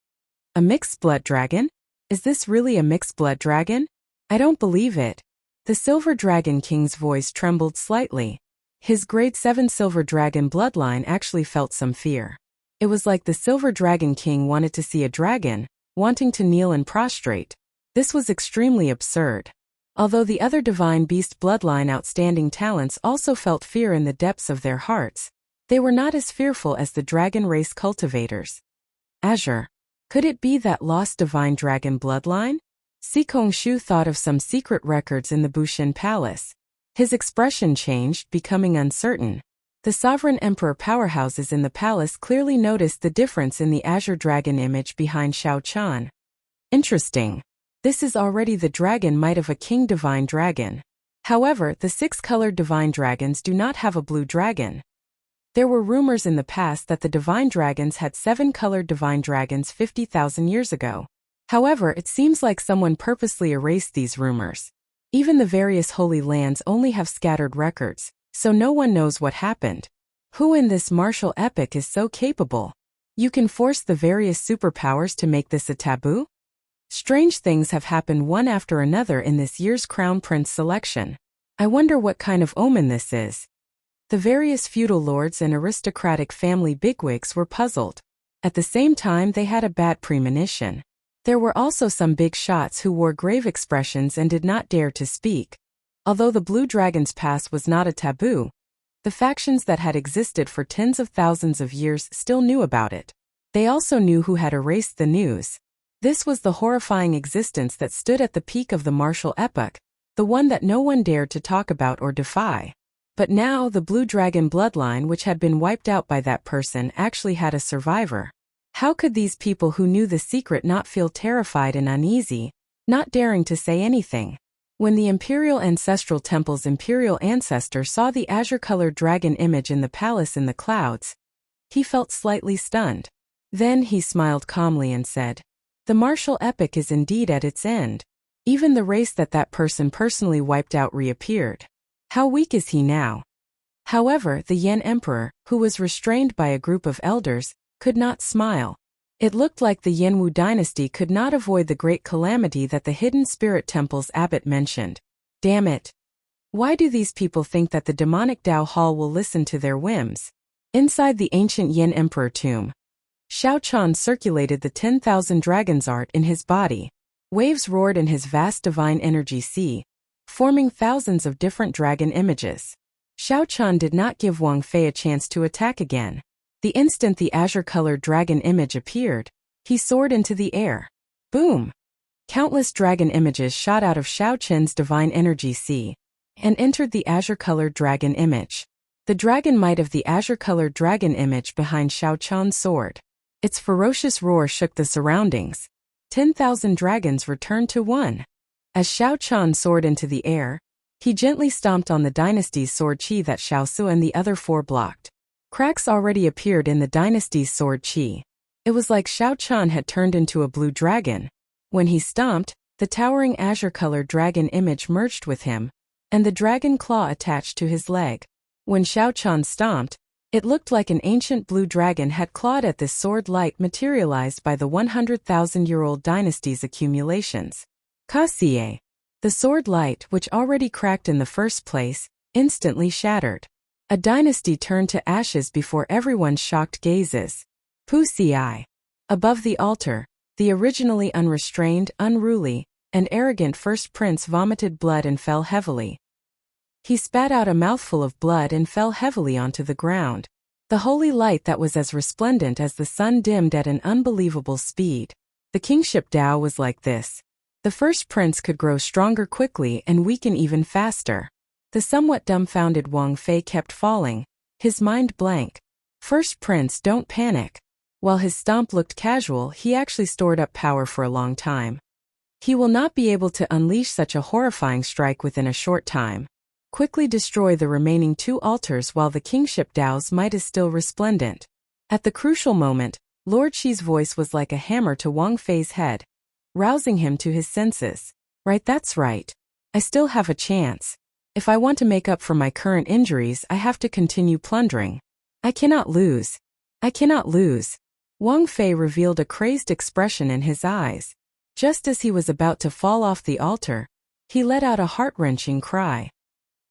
S1: A mixed blood dragon? Is this really a mixed blood dragon? I don't believe it. The Silver Dragon King's voice trembled slightly. His grade 7 Silver Dragon bloodline actually felt some fear. It was like the Silver Dragon King wanted to see a dragon, wanting to kneel and prostrate. This was extremely absurd. Although the other divine beast bloodline outstanding talents also felt fear in the depths of their hearts, they were not as fearful as the dragon race cultivators. Azure. Could it be that lost divine dragon bloodline? Sikong Shu thought of some secret records in the Bushin Palace. His expression changed, becoming uncertain. The sovereign emperor powerhouses in the palace clearly noticed the difference in the azure dragon image behind Xiao Chun. Interesting. This is already the dragon might of a king divine dragon. However, the 6-colored divine dragons do not have a blue dragon. There were rumors in the past that the divine dragons had 7-colored divine dragons 50,000 years ago. However, it seems like someone purposely erased these rumors. Even the various holy lands only have scattered records, so no one knows what happened. Who in this martial epic is so capable? You can force the various superpowers to make this a taboo? Strange things have happened one after another in this year's Crown Prince selection. I wonder what kind of omen this is. The various feudal lords and aristocratic family bigwigs were puzzled. At the same time, they had a bad premonition. There were also some big shots who wore grave expressions and did not dare to speak. Although the Blue Dragon's pass was not a taboo, the factions that had existed for tens of thousands of years still knew about it. They also knew who had erased the news. This was the horrifying existence that stood at the peak of the martial epoch, the one that no one dared to talk about or defy. But now the Blue Dragon bloodline, which had been wiped out by that person, actually had a survivor. How could these people who knew the secret not feel terrified and uneasy, not daring to say anything? When the Imperial Ancestral Temple's imperial ancestor saw the azure-colored dragon image in the palace in the clouds, he felt slightly stunned. Then he smiled calmly and said, "The martial epic is indeed at its end. Even the race that person personally wiped out reappeared. How weak is he now?" However, the Yan Emperor, who was restrained by a group of elders, could not smile. It looked like the Yanwu dynasty could not avoid the great calamity that the Hidden Spirit Temple's abbot mentioned. Damn it. Why do these people think that the demonic Dao Hall will listen to their whims? Inside the ancient Yan Emperor tomb, Xiao Chun circulated the 10,000 dragons art in his body. Waves roared in his vast divine energy sea, forming thousands of different dragon images. Xiao Qian did not give Wang Fei a chance to attack again. The instant the azure-colored dragon image appeared, he soared into the air. Boom! Countless dragon images shot out of Xiao Qian's divine energy sea and entered the azure-colored dragon image. The dragon might of the azure-colored dragon image behind Xiao Qian's sword. Its ferocious roar shook the surroundings. 10,000 dragons returned to one. As Xiao Qian soared into the air, he gently stomped on the dynasty's sword qi that Xiao Su and the other four blocked. Cracks already appeared in the dynasty's sword qi. It was like Xiao Qian had turned into a blue dragon. When he stomped, the towering azure-colored dragon image merged with him, and the dragon claw attached to his leg. When Xiao Qian stomped, it looked like an ancient blue dragon had clawed at this sword light materialized by the 100,000-year-old dynasty's accumulations. Kaxie. The sword light, which already cracked in the first place, instantly shattered. A dynasty turned to ashes before everyone's shocked gazes. Wuxia. Above the altar, the originally unrestrained, unruly, and arrogant first prince vomited blood and fell heavily. He spat out a mouthful of blood and fell heavily onto the ground. The holy light that was as resplendent as the sun dimmed at an unbelievable speed. The kingship Tao was like this. The first prince could grow stronger quickly and weaken even faster. The somewhat dumbfounded Wang Fei kept falling, his mind blank. First prince, don't panic. While his stomp looked casual, he actually stored up power for a long time. He will not be able to unleash such a horrifying strike within a short time. Quickly destroy the remaining two altars while the kingship Tao's might is still resplendent. At the crucial moment, Lord Qi's voice was like a hammer to Wang Fei's head, rousing him to his senses. Right, that's right. I still have a chance. If I want to make up for my current injuries, I have to continue plundering. I cannot lose. I cannot lose. Wang Fei revealed a crazed expression in his eyes. Just as he was about to fall off the altar, he let out a heart-wrenching cry.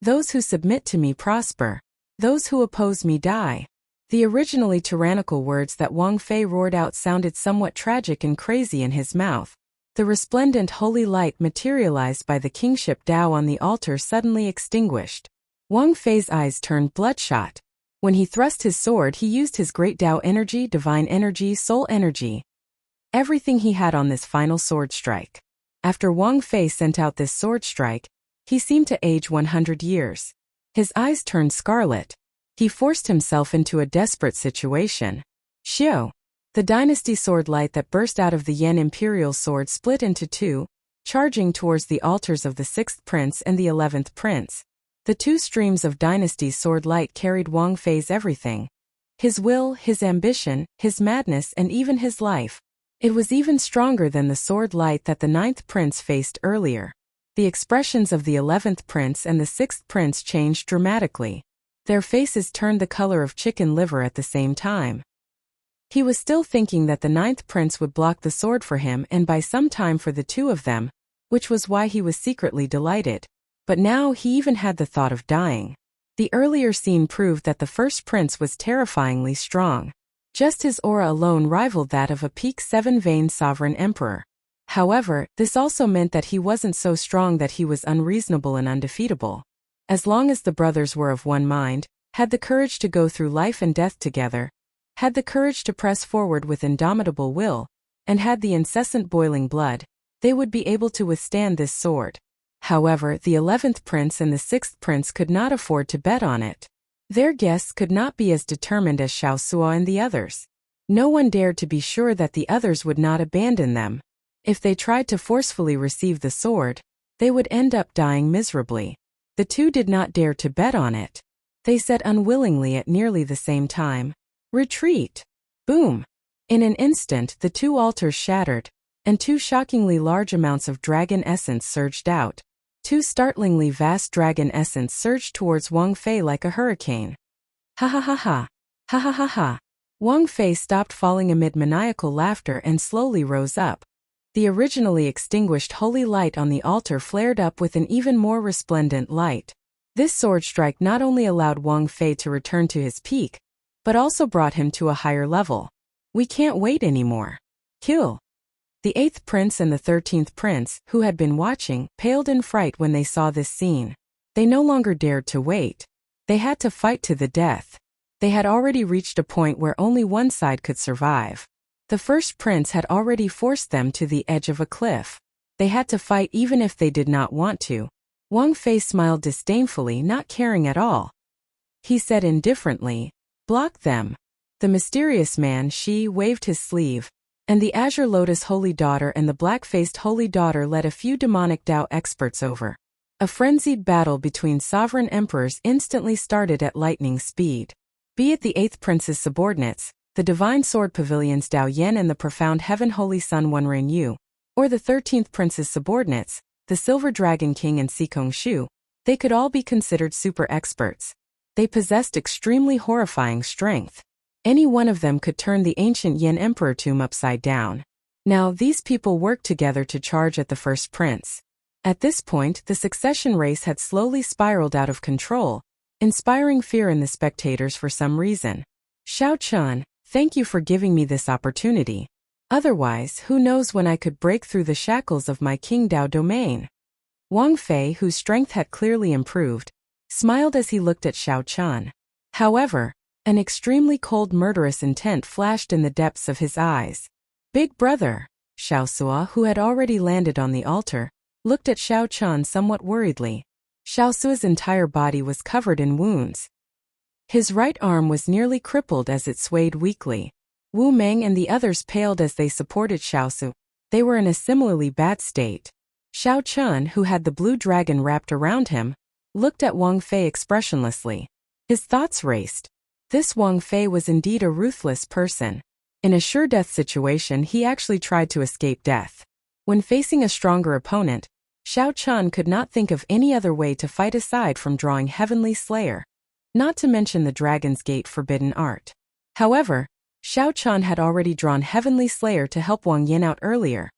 S1: Those who submit to me prosper. Those who oppose me die. The originally tyrannical words that Wang Fei roared out sounded somewhat tragic and crazy in his mouth. The resplendent holy light materialized by the kingship Tao on the altar suddenly extinguished. Wang Fei's eyes turned bloodshot. When he thrust his sword, he used his great Tao energy, divine energy, soul energy. Everything he had on this final sword strike. After Wang Fei sent out this sword strike, he seemed to age 100 years. His eyes turned scarlet. He forced himself into a desperate situation. Xiu. The dynasty sword light that burst out of the Yan imperial sword split into two, charging towards the altars of the 6th prince and the 11th prince. The two streams of dynasty sword light carried Wang Fei's everything. His will, his ambition, his madness, and even his life. It was even stronger than the sword light that the 9th prince faced earlier. The expressions of the 11th prince and the 6th prince changed dramatically. Their faces turned the color of chicken liver at the same time. He was still thinking that the 9th prince would block the sword for him and buy some time for the two of them, which was why he was secretly delighted. But now he even had the thought of dying. The earlier scene proved that the first prince was terrifyingly strong. Just his aura alone rivaled that of a peak 7-vein sovereign emperor. However, this also meant that he wasn't so strong that he was unreasonable and undefeatable. As long as the brothers were of one mind, had the courage to go through life and death together, had the courage to press forward with indomitable will, and had the incessant boiling blood, they would be able to withstand this sword. However, the 11th prince and the 6th prince could not afford to bet on it. Their guests could not be as determined as Xiao Suo and the others. No one dared to be sure that the others would not abandon them. If they tried to forcefully receive the sword, they would end up dying miserably. The two did not dare to bet on it. They said unwillingly at nearly the same time, "Retreat!" Boom! In an instant, the two altars shattered, and two shockingly large amounts of dragon essence surged out. Two startlingly vast dragon essence surged towards Wang Fei like a hurricane. Ha ha ha ha. Ha ha ha ha. Wang Fei stopped falling amid maniacal laughter and slowly rose up. The originally extinguished holy light on the altar flared up with an even more resplendent light. This sword strike not only allowed Wang Fei to return to his peak, but also brought him to a higher level. We can't wait anymore. Kill. The 8th prince and the 13th prince, who had been watching, paled in fright when they saw this scene. They no longer dared to wait. They had to fight to the death. They had already reached a point where only one side could survive. The first prince had already forced them to the edge of a cliff. They had to fight even if they did not want to. Wang Fei smiled disdainfully, not caring at all. He said indifferently, "Block them." The mysterious man, Shi, waved his sleeve, and the Azure Lotus Holy Daughter and the Black-Faced Holy Daughter led a few demonic Dao experts over. A frenzied battle between sovereign emperors instantly started at lightning speed. Be it the 8th prince's subordinates, the Divine Sword Pavilions Dao Yan and the Profound Heaven Holy Sun Wenren Yu, or the 13th prince's subordinates, the Silver Dragon King and Sikong Shu, they could all be considered super experts. They possessed extremely horrifying strength. Any one of them could turn the ancient Yan Emperor tomb upside down. Now, these people worked together to charge at the first prince. At this point, the succession race had slowly spiraled out of control, inspiring fear in the spectators for some reason. Xiao Chun, thank you for giving me this opportunity. Otherwise, who knows when I could break through the shackles of my King Dao domain. Wang Fei, whose strength had clearly improved, smiled as he looked at Xiao Chun. However, an extremely cold murderous intent flashed in the depths of his eyes. Big brother, Xiao Sua, who had already landed on the altar, looked at Xiao Chun somewhat worriedly. Xiao Sua's entire body was covered in wounds. His right arm was nearly crippled as it swayed weakly. Wu Meng and the others paled as they supported Xiao Su. They were in a similarly bad state. Xiao Chun, who had the blue dragon wrapped around him, looked at Wang Fei expressionlessly. His thoughts raced. This Wang Fei was indeed a ruthless person. In a sure-death situation, he actually tried to escape death. When facing a stronger opponent, Xiao Chun could not think of any other way to fight aside from drawing Heavenly Slayer, not to mention the Dragon's Gate forbidden art. However, Xiao Chun had already drawn Heavenly Slayer to help Wang Yin out earlier,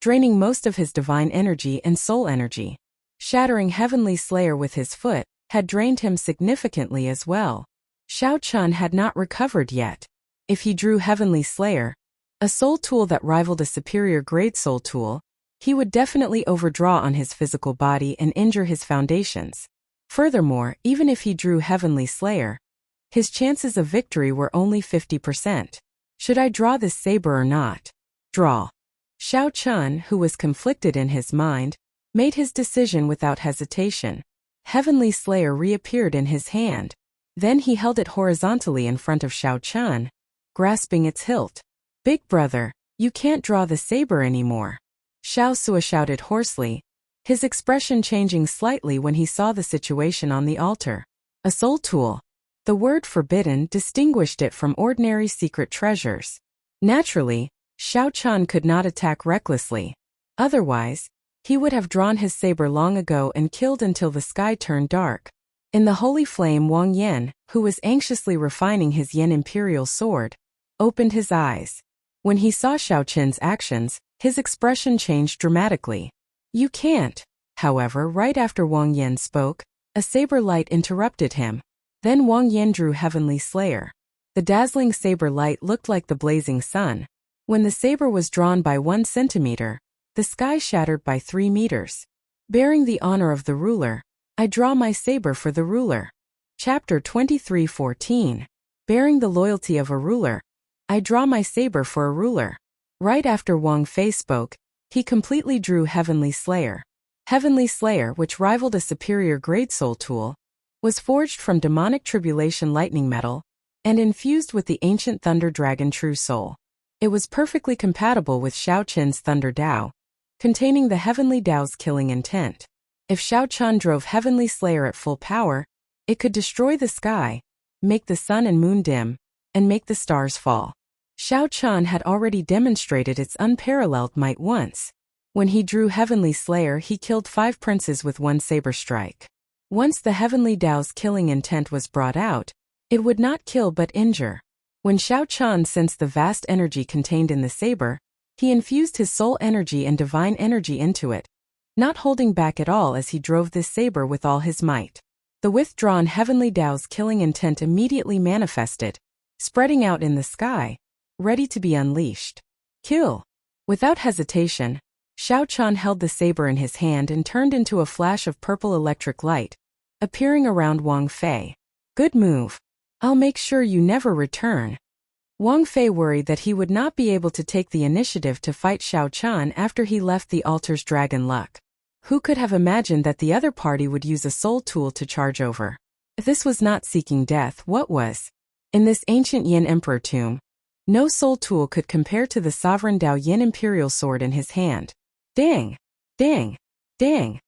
S1: draining most of his divine energy and soul energy. Shattering Heavenly Slayer with his foot had drained him significantly as well. Xiao Chun had not recovered yet. If he drew Heavenly Slayer, a soul tool that rivaled a superior grade soul tool, he would definitely overdraw on his physical body and injure his foundations. Furthermore, even if he drew Heavenly Slayer, his chances of victory were only 50%. Should I draw this saber or not? Draw. Xiao Chun, who was conflicted in his mind, made his decision without hesitation. Heavenly Slayer reappeared in his hand. Then he held it horizontally in front of Xiao Chun, grasping its hilt. Big brother, you can't draw the saber anymore. Xiao Sua shouted hoarsely, his expression changing slightly when he saw the situation on the altar. A soul tool. The word forbidden distinguished it from ordinary secret treasures. Naturally, Xiao Chun could not attack recklessly. Otherwise, he would have drawn his saber long ago and killed until the sky turned dark. In the holy flame, Wang Yan, who was anxiously refining his Yen Imperial sword, opened his eyes. When he saw Xiao Chun's actions, his expression changed dramatically. You can't. However, right after Wang Yan spoke, a saber light interrupted him. Then Wang Yan drew Heavenly Slayer. The dazzling saber light looked like the blazing sun. When the saber was drawn by 1 centimeter, the sky shattered by 3 meters. Bearing the honor of the ruler, I draw my saber for the ruler. Chapter 23:14. Bearing the loyalty of a ruler, I draw my saber for a ruler. Right after Wang Fei spoke, he completely drew Heavenly Slayer. Heavenly Slayer, which rivaled a superior grade soul tool, was forged from demonic tribulation lightning metal and infused with the ancient Thunder Dragon True Soul. It was perfectly compatible with Xiao Chun's Thunder Dao, containing the Heavenly Dao's killing intent. If Xiao Chun drove Heavenly Slayer at full power, it could destroy the sky, make the sun and moon dim, and make the stars fall. Xiao Chun had already demonstrated its unparalleled might once. When he drew Heavenly Slayer, he killed 5 princes with 1 saber strike. Once the Heavenly Dao's killing intent was brought out, it would not kill but injure. When Xiao Chun sensed the vast energy contained in the saber, he infused his soul energy and divine energy into it, not holding back at all as he drove this saber with all his might. The withdrawn Heavenly Dao's killing intent immediately manifested, spreading out in the sky, ready to be unleashed. Kill. Without hesitation, Xiao Chan held the saber in his hand and turned into a flash of purple electric light, appearing around Wang Fei. Good move. I'll make sure you never return. Wang Fei worried that he would not be able to take the initiative to fight Xiao Chan after he left the altar's dragon luck. Who could have imagined that the other party would use a soul tool to charge over? If this was not seeking death, what was? In this ancient Yin Emperor tomb, no soul tool could compare to the sovereign Dao Yin Imperial sword in his hand. Dang! Dang! Dang!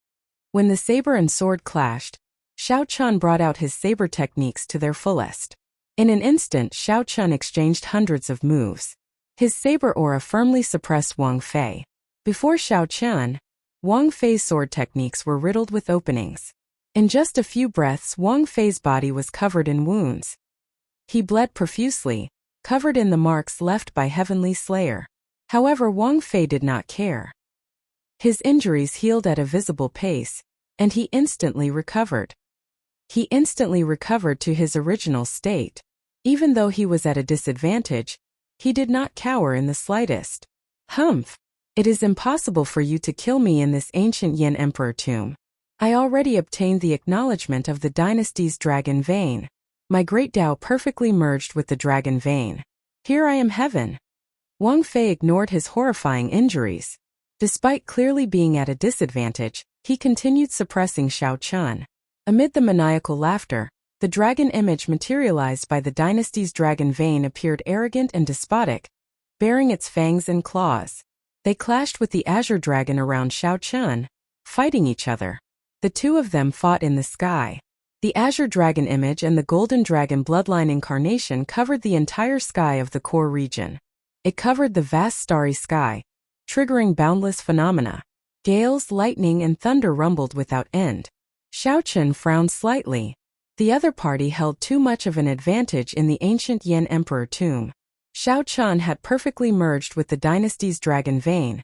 S1: When the saber and sword clashed, Xiao Chan brought out his saber techniques to their fullest. In an instant, Xiao Chan exchanged hundreds of moves. His saber aura firmly suppressed Wang Fei. Before Xiao Chan, Wang Fei's sword techniques were riddled with openings. In just a few breaths, Wang Fei's body was covered in wounds. He bled profusely, covered in the marks left by Heavenly Slayer. However, Wang Fei did not care. His injuries healed at a visible pace, and he instantly recovered. He instantly recovered to his original state. Even though he was at a disadvantage, he did not cower in the slightest. Humph! It is impossible for you to kill me in this ancient Yin Emperor tomb. I already obtained the acknowledgement of the dynasty's dragon vein. My great Tao perfectly merged with the dragon vein. Here I am heaven. Wang Fei ignored his horrifying injuries. Despite clearly being at a disadvantage, he continued suppressing Xiao Chan. Amid the maniacal laughter, the dragon image materialized by the dynasty's dragon vein appeared arrogant and despotic, bearing its fangs and claws. They clashed with the azure dragon around Xiao Chan, fighting each other. The two of them fought in the sky. The azure dragon image and the golden dragon bloodline incarnation covered the entire sky of the core region. It covered the vast starry sky, triggering boundless phenomena. Gales, lightning, and thunder rumbled without end. Xiao Chan frowned slightly. The other party held too much of an advantage in the ancient Yin Emperor tomb. Xiao Chan had perfectly merged with the dynasty's dragon vein,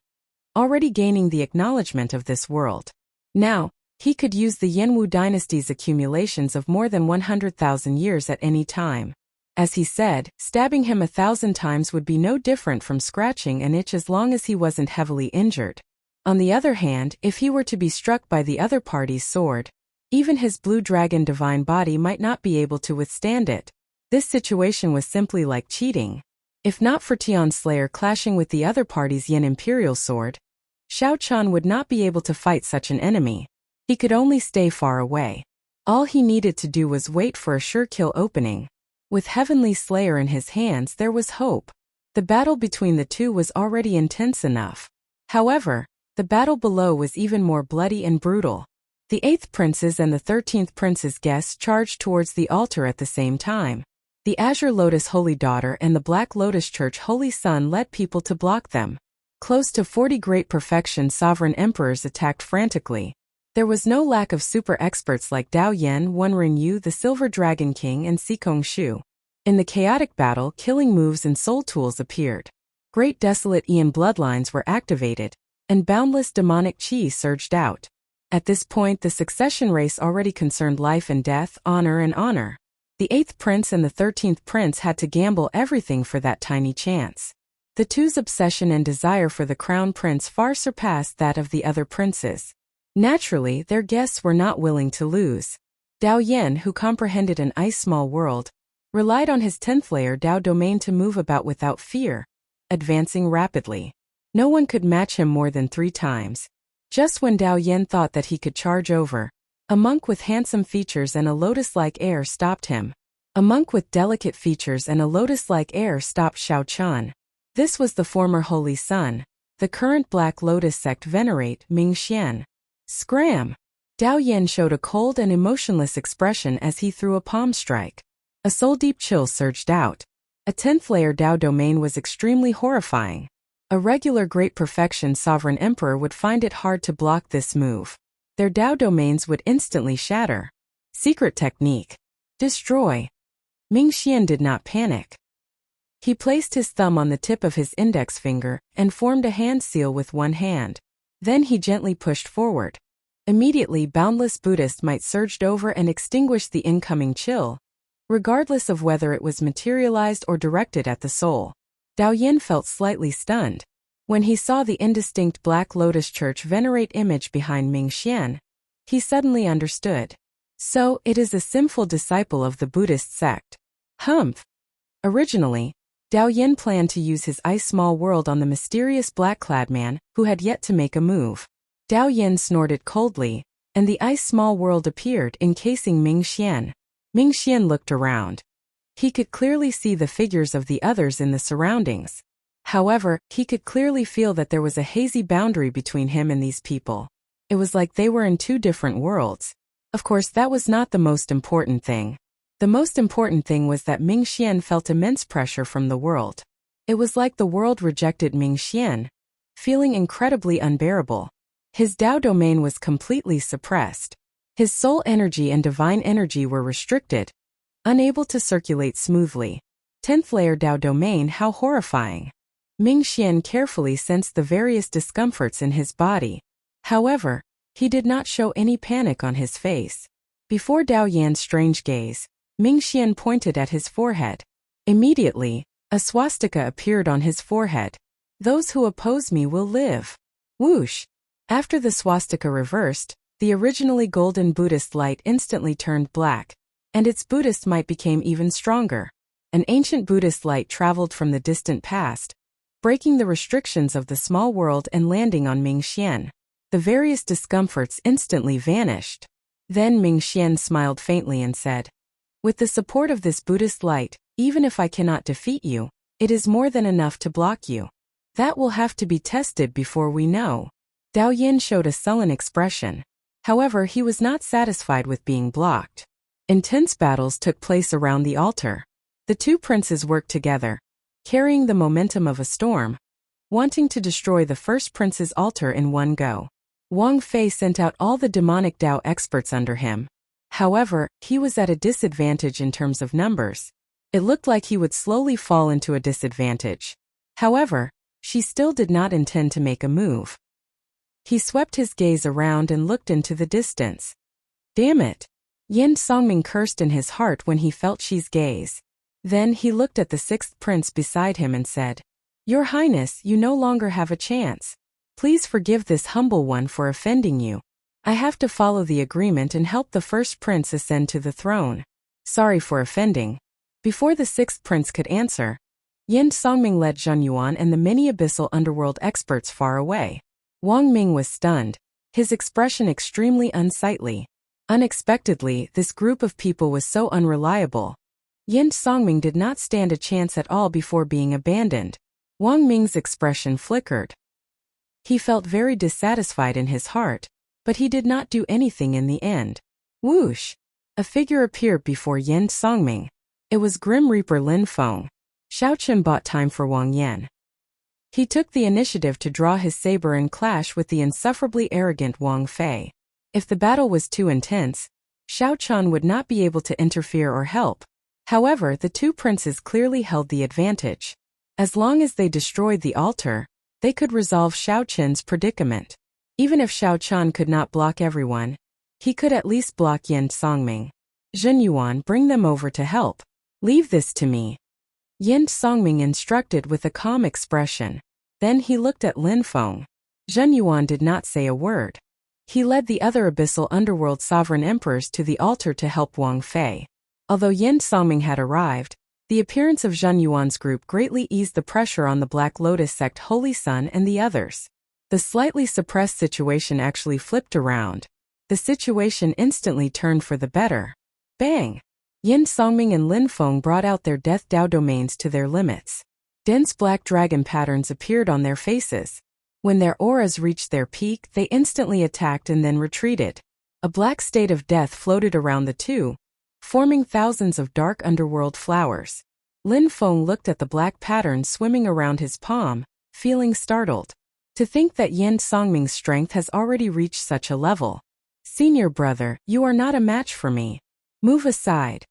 S1: already gaining the acknowledgement of this world. Now, he could use the Yanwu dynasty's accumulations of more than 100,000 years at any time. As he said, stabbing him 1,000 times would be no different from scratching an itch as long as he wasn't heavily injured. On the other hand, if he were to be struck by the other party's sword, even his blue dragon divine body might not be able to withstand it. This situation was simply like cheating. If not for Tian Slayer clashing with the other party's Yin Imperial sword, Xiao Chan would not be able to fight such an enemy. He could only stay far away. All he needed to do was wait for a sure kill opening. With Heavenly Slayer in his hands, there was hope. The battle between the two was already intense enough. However, the battle below was even more bloody and brutal. The 8th prince's and the 13th prince's guests charged towards the altar at the same time. The Azure Lotus Holy Daughter and the Black Lotus Church Holy Son led people to block them. Close to 40 Great Perfection Sovereign Emperors attacked frantically. There was no lack of super experts like Dao Yan, Wenren Yu, the Silver Dragon King, and Sikong Shu. In the chaotic battle, killing moves and soul tools appeared. Great desolate Aeon bloodlines were activated, and boundless demonic chi surged out. At this point, the succession race already concerned life and death, honor and honor. The 8th prince and the 13th prince had to gamble everything for that tiny chance. The two's obsession and desire for the crown prince far surpassed that of the other princes. Naturally, their guests were not willing to lose. Dao Yan, who comprehended an ice-small world, relied on his 10th layer Dao domain to move about without fear, advancing rapidly. No one could match him more than 3 times. Just when Dao Yan thought that he could charge over, a monk with handsome features and a lotus-like air stopped him. A monk with delicate features and a lotus-like air stopped Xiao Chan. This was the former Holy Son, the current Black Lotus sect venerate Ming Xian. Scram! Dao Yan showed a cold and emotionless expression as he threw a palm strike. A soul-deep chill surged out. A 10th layer Dao domain was extremely horrifying. A regular Great Perfection Sovereign Emperor would find it hard to block this move. Their Dao domains would instantly shatter. Secret technique. Destroy. Ming Xian did not panic. He placed his thumb on the tip of his index finger and formed a hand seal with one hand. Then he gently pushed forward. Immediately, boundless Buddhist might surged over and extinguished the incoming chill, regardless of whether it was materialized or directed at the soul. Dao Yan felt slightly stunned. When he saw the indistinct Black Lotus Church venerate image behind Ming Xian, he suddenly understood. So, it is a sinful disciple of the Buddhist sect. Humph! Originally, Dao Yin planned to use his ice small world on the mysterious black-clad man who had yet to make a move. Dao Yin snorted coldly, and the ice small world appeared encasing Ming Xian. Ming Xian looked around. He could clearly see the figures of the others in the surroundings. However, he could clearly feel that there was a hazy boundary between him and these people. It was like they were in two different worlds. Of course, that was not the most important thing. The most important thing was that Ming Xian felt immense pressure from the world. It was like the world rejected Ming Xian, feeling incredibly unbearable. His Dao domain was completely suppressed. His soul energy and divine energy were restricted, unable to circulate smoothly. 10th layer Dao domain, how horrifying. Ming Xian carefully sensed the various discomforts in his body. However, he did not show any panic on his face. Before Dao Yan's strange gaze, Ming Xian pointed at his forehead. Immediately, a swastika appeared on his forehead. Those who oppose me will live. Whoosh! After the swastika reversed, the originally golden Buddhist light instantly turned black, and its Buddhist might became even stronger. An ancient Buddhist light traveled from the distant past, breaking the restrictions of the small world and landing on Ming Xian. The various discomforts instantly vanished. Then Ming Xian smiled faintly and said, "With the support of this Buddhist light, even if I cannot defeat you, it is more than enough to block you. That will have to be tested before we know." Dao Yin showed a sullen expression. However, he was not satisfied with being blocked. Intense battles took place around the altar. The two princes worked together, carrying the momentum of a storm, wanting to destroy the first prince's altar in one go. Wang Fei sent out all the demonic Dao experts under him. However, he was at a disadvantage in terms of numbers. It looked like he would slowly fall into a disadvantage. However, she still did not intend to make a move. He swept his gaze around and looked into the distance. Damn it! Yin Songming cursed in his heart when he felt Shi's gaze. Then he looked at the sixth prince beside him and said, "Your Highness, you no longer have a chance. Please forgive this humble one for offending you. I have to follow the agreement and help the first prince ascend to the throne. Sorry for offending." Before the sixth prince could answer, Yin Songming led Zheng Yuan and the many abyssal underworld experts far away. Wang Ming was stunned, his expression extremely unsightly. Unexpectedly, this group of people was so unreliable. Yin Songming did not stand a chance at all before being abandoned. Wang Ming's expression flickered. He felt very dissatisfied in his heart, but he did not do anything in the end. Whoosh! A figure appeared before Yin Songming. It was Grim Reaper Lin Feng. Xiaochen bought time for Wang Yan. He took the initiative to draw his saber and clash with the insufferably arrogant Wang Fei. If the battle was too intense, Xiaochen would not be able to interfere or help. However, the two princes clearly held the advantage. As long as they destroyed the altar, they could resolve Xiaochen's predicament. Even if Xiaochen could not block everyone, he could at least block Yin Songming. Zheng Yuan, bring them over to help. Leave this to me. Yin Songming instructed with a calm expression. Then he looked at Lin Feng. Zheng Yuan did not say a word. He led the other abyssal underworld sovereign emperors to the altar to help Wang Fei. Although Yin Songming had arrived, the appearance of Zheng Yuan's group greatly eased the pressure on the Black Lotus sect Holy Sun and the others. The slightly suppressed situation actually flipped around. The situation instantly turned for the better. Bang! Yin Songming and Lin Feng brought out their Death Dao domains to their limits. Dense black dragon patterns appeared on their faces. When their auras reached their peak, they instantly attacked and then retreated. A black state of death floated around the two, forming thousands of dark underworld flowers. Lin Feng looked at the black pattern swimming around his palm, feeling startled. To think that Yin Songming's strength has already reached such a level. Senior brother, you are not a match for me. Move aside.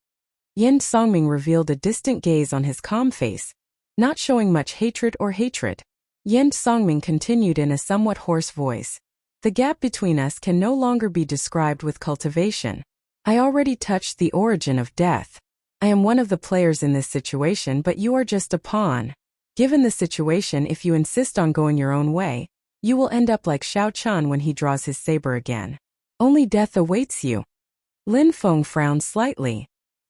S1: Yin Songming revealed a distant gaze on his calm face, not showing much hatred or hatred. Yin Songming continued in a somewhat hoarse voice. The gap between us can no longer be described with cultivation. I already touched the origin of death. I am one of the players in this situation, but you are just a pawn. Given the situation, if you insist on going your own way, you will end up like Xiao Chun when he draws his saber again. Only death awaits you. Lin Feng frowned slightly.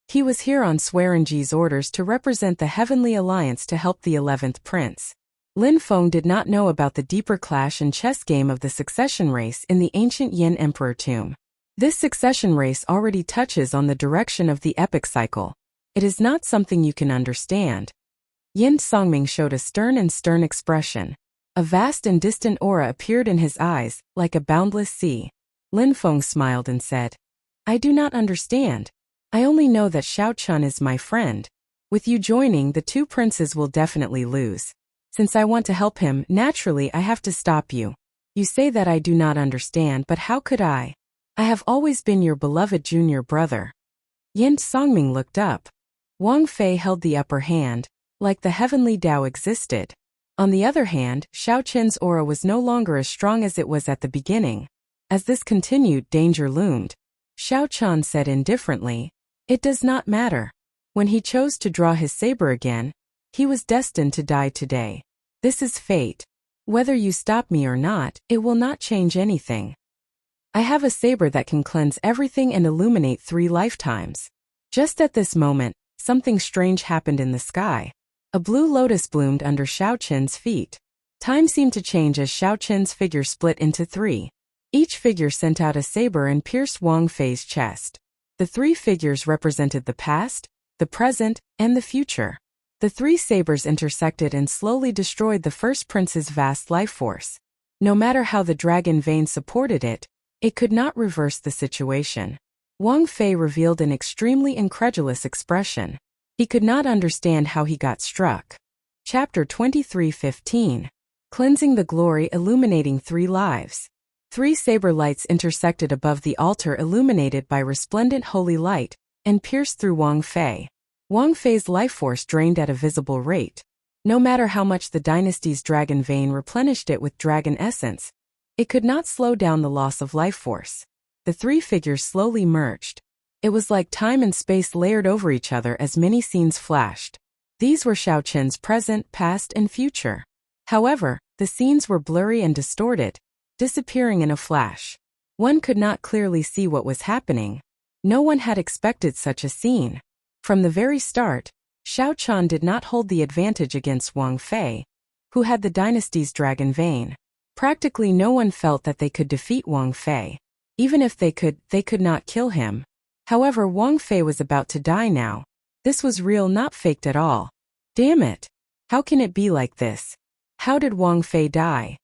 S1: He was here on Swearenji's orders to represent the Heavenly Alliance to help the 11th prince. Lin Feng did not know about the deeper clash and chess game of the succession race in the ancient Yin Emperor tomb. This succession race already touches on the direction of the epic cycle. It is not something you can understand. Yin Songming showed a stern expression. A vast and distant aura appeared in his eyes, like a boundless sea. Lin Feng smiled and said, I do not understand. I only know that Xiao Chun is my friend. With you joining, the two princes will definitely lose. Since I want to help him, naturally I have to stop you. You say that I do not understand, but how could I? I have always been your beloved junior brother. Yin Songming looked up. Wang Fei held the upper hand, like the heavenly Tao existed. On the other hand, Xiao Qin's aura was no longer as strong as it was at the beginning. As this continued, danger loomed. Xiao Chun said indifferently, It does not matter. When he chose to draw his saber again, he was destined to die today. This is fate. Whether you stop me or not, it will not change anything. I have a saber that can cleanse everything and illuminate 3 lifetimes. Just at this moment, something strange happened in the sky. A blue lotus bloomed under Xiao Qin's feet. Time seemed to change as Xiao Qin's figure split into 3. Each figure sent out a saber and pierced Wang Fei's chest. The 3 figures represented the past, the present, and the future. The 3 sabers intersected and slowly destroyed the first prince's vast life force. No matter how the dragon vein supported it, it could not reverse the situation. Wang Fei revealed an extremely incredulous expression. He could not understand how he got struck. Chapter 23:15. Cleansing the glory, illuminating 3 lives. 3 saber lights intersected above the altar, illuminated by resplendent holy light, and pierced through Wang Fei. Wang Fei's life force drained at a visible rate. No matter how much the dynasty's dragon vein replenished it with dragon essence, it could not slow down the loss of life force. The 3 figures slowly merged. It was like time and space layered over each other as many scenes flashed. These were Xiao Qin's present, past, and future. However, the scenes were blurry and distorted, disappearing in a flash. One could not clearly see what was happening. No one had expected such a scene. From the very start, Xiao Chun did not hold the advantage against Wang Fei, who had the dynasty's dragon vein. Practically no one felt that they could defeat Wang Fei. Even if they could not kill him. However, Wang Fei was about to die now. This was real, not faked at all. Damn it! How can it be like this? How did Wang Fei die?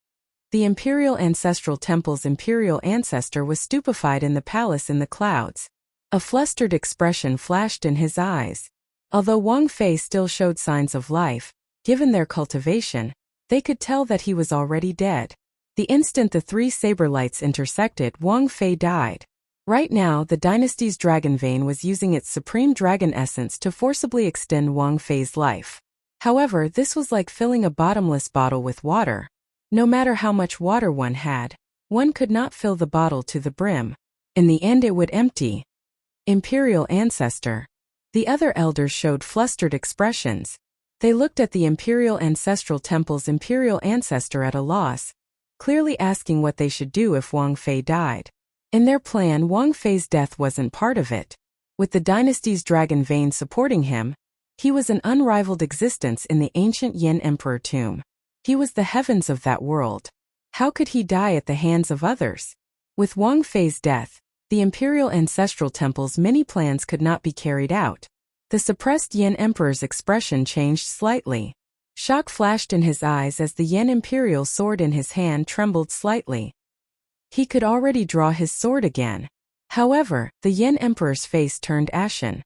S1: The Imperial Ancestral Temple's imperial ancestor was stupefied in the palace in the clouds. A flustered expression flashed in his eyes. Although Wang Fei still showed signs of life, given their cultivation, they could tell that he was already dead. The instant the 3 saber lights intersected, Wang Fei died. Right now, the dynasty's dragon vein was using its supreme dragon essence to forcibly extend Wang Fei's life. However, this was like filling a bottomless bottle with water. No matter how much water one had, one could not fill the bottle to the brim. In the end, it would empty. Imperial Ancestor. The other elders showed flustered expressions. They looked at the Imperial Ancestral Temple's imperial ancestor at a loss, clearly asking what they should do if Wang Fei died. In their plan, Wang Fei's death wasn't part of it. With the dynasty's dragon vein supporting him, he was an unrivaled existence in the ancient Yin Emperor tomb. He was the heavens of that world. How could he die at the hands of others? With Wang Fei's death, the Imperial Ancestral Temple's many plans could not be carried out. The suppressed Yin Emperor's expression changed slightly. Shock flashed in his eyes as the Yin Imperial sword in his hand trembled slightly. He could already draw his sword again. However, the Yin Emperor's face turned ashen.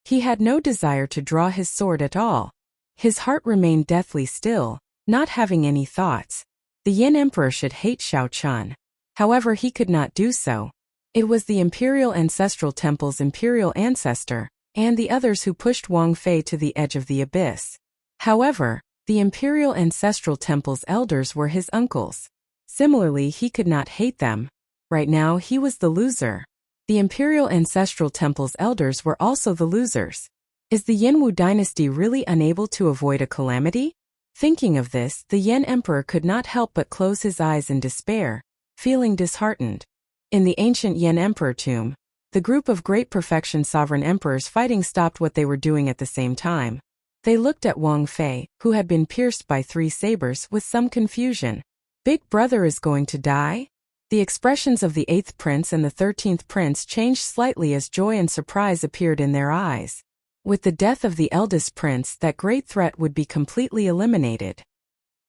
S1: He had no desire to draw his sword at all. His heart remained deathly still, not having any thoughts. The Yin Emperor should hate Xiao Chun. However, he could not do so. It was the Imperial Ancestral Temple's imperial ancestor, and the others who pushed Wang Fei to the edge of the abyss. However, the Imperial Ancestral Temple's elders were his uncles. Similarly, he could not hate them. Right now, he was the loser. The Imperial Ancestral Temple's elders were also the losers. Is the Yinwu dynasty really unable to avoid a calamity? Thinking of this, the Yen Emperor could not help but close his eyes in despair, feeling disheartened. In the ancient Yen Emperor tomb, the group of great perfection sovereign emperors fighting stopped what they were doing at the same time. They looked at Wang Fei, who had been pierced by 3 sabers, with some confusion. Big brother is going to die? The expressions of the 8th prince and the 13th prince changed slightly as joy and surprise appeared in their eyes. With the death of the eldest prince, that great threat would be completely eliminated.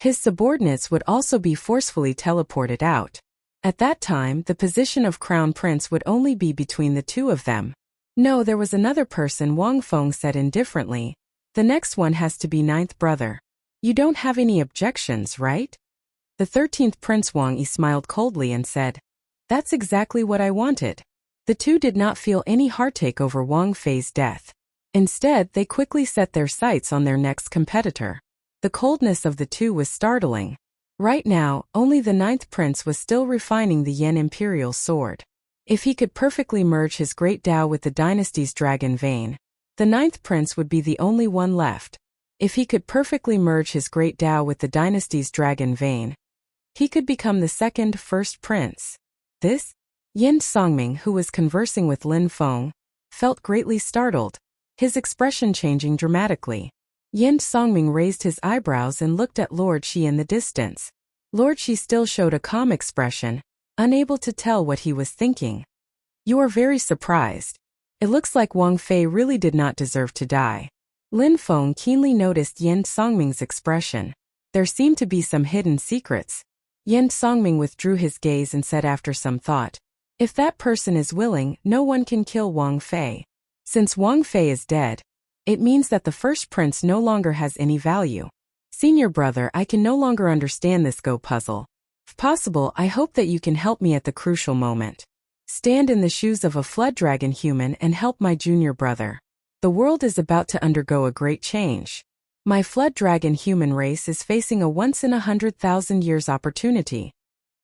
S1: His subordinates would also be forcefully teleported out. At that time, the position of crown prince would only be between the 2 of them. No, there was another person, Wang Feng said indifferently. The next one has to be 9th brother. You don't have any objections, right? The 13th Prince Wang Yi smiled coldly and said, That's exactly what I wanted. The 2 did not feel any heartache over Wang Fei's death. Instead, they quickly set their sights on their next competitor. The coldness of the 2 was startling. Right now, only the 9th prince was still refining the Yen Imperial sword. If he could perfectly merge his great Tao with the dynasty's dragon vein, the 9th prince would be the only one left. If he could perfectly merge his great Tao with the dynasty's dragon vein, he could become the first prince. This? Yin Songming, who was conversing with Lin Feng, felt greatly startled, his expression changing dramatically. Yin Songming raised his eyebrows and looked at Lord Shi in the distance. Lord Shi still showed a calm expression, unable to tell what he was thinking. You are very surprised. It looks like Wang Fei really did not deserve to die. Lin Feng keenly noticed Yin Songming's expression. There seemed to be some hidden secrets. Yin Songming withdrew his gaze and said after some thought, If that person is willing, no one can kill Wang Fei. Since Wang Fei is dead, it means that the first prince no longer has any value. Senior brother, I can no longer understand this Go puzzle. If possible, I hope that you can help me at the crucial moment. Stand in the shoes of a flood dragon human and help my junior brother. The world is about to undergo a great change. My flood dragon human race is facing a once-in-100,000 years opportunity.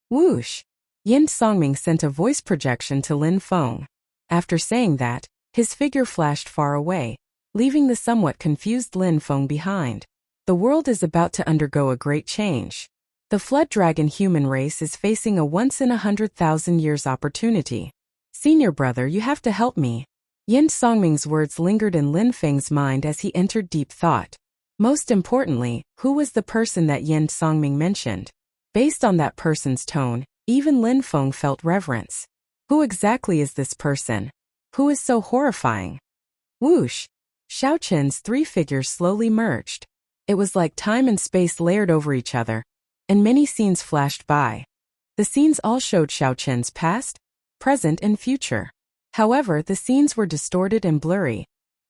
S1: Whoosh! Yin Songming sent a voice projection to Lin Feng. After saying that, his figure flashed far away, leaving the somewhat confused Lin Feng behind. The world is about to undergo a great change. The flood dragon human race is facing a once-in-100,000 years opportunity. Senior brother, you have to help me. Yin Songming's words lingered in Lin Feng's mind as he entered deep thought. Most importantly, who was the person that Yin Songming mentioned? Based on that person's tone, even Lin Feng felt reverence. Who exactly is this person? Who is so horrifying? Whoosh! Xiao Qin's 3 figures slowly merged. It was like time and space layered over each other, and many scenes flashed by. The scenes all showed Xiao Qin's past, present and future. However, the scenes were distorted and blurry,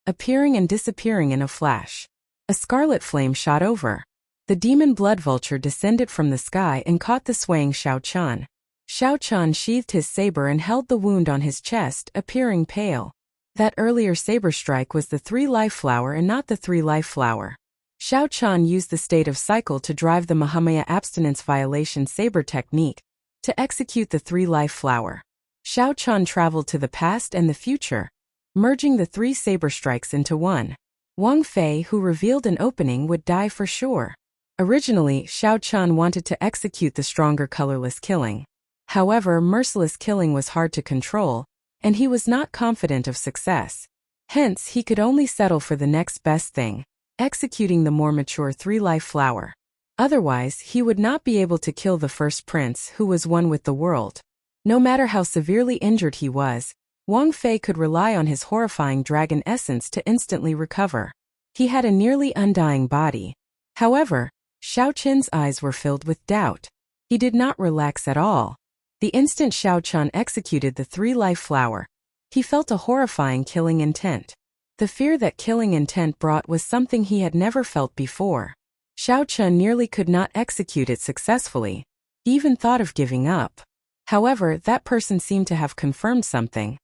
S1: appearing and disappearing in a flash. A scarlet flame shot over. The demon blood vulture descended from the sky and caught the swaying Xiao Qin. Xiao Qin sheathed his saber and held the wound on his chest, appearing pale. That earlier saber strike was the 3-life flower and not the 3-life flower. Xiao Qin used the state of cycle to drive the Mahamaya abstinence violation saber technique to execute the 3-life flower. Xiao Qin traveled to the past and the future, merging the 3 saber strikes into one. Wang Fei, who revealed an opening, would die for sure. Originally, Xiao Qin wanted to execute the stronger colorless killing. However, merciless killing was hard to control, and he was not confident of success. Hence, he could only settle for the next best thing, executing the more mature 3-life flower. Otherwise, he would not be able to kill the first prince who was one with the world. No matter how severely injured he was, Wang Fei could rely on his horrifying dragon essence to instantly recover. He had a nearly undying body. However, Xiao Qin's eyes were filled with doubt. He did not relax at all. The instant Xiao Qin executed the 3-life flower, he felt a horrifying killing intent. The fear that killing intent brought was something he had never felt before. Xiao Qin nearly could not execute it successfully. He even thought of giving up. However, that person seemed to have confirmed something.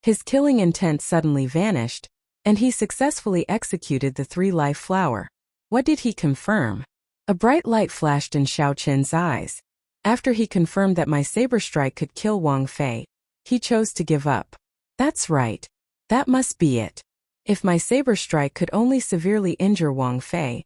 S1: His killing intent suddenly vanished, and he successfully executed the 3-life flower. What did he confirm? A bright light flashed in Xiao Qin's eyes. After he confirmed that my saber strike could kill Wang Fei, he chose to give up. That's right. That must be it. If my saber strike could only severely injure Wang Fei,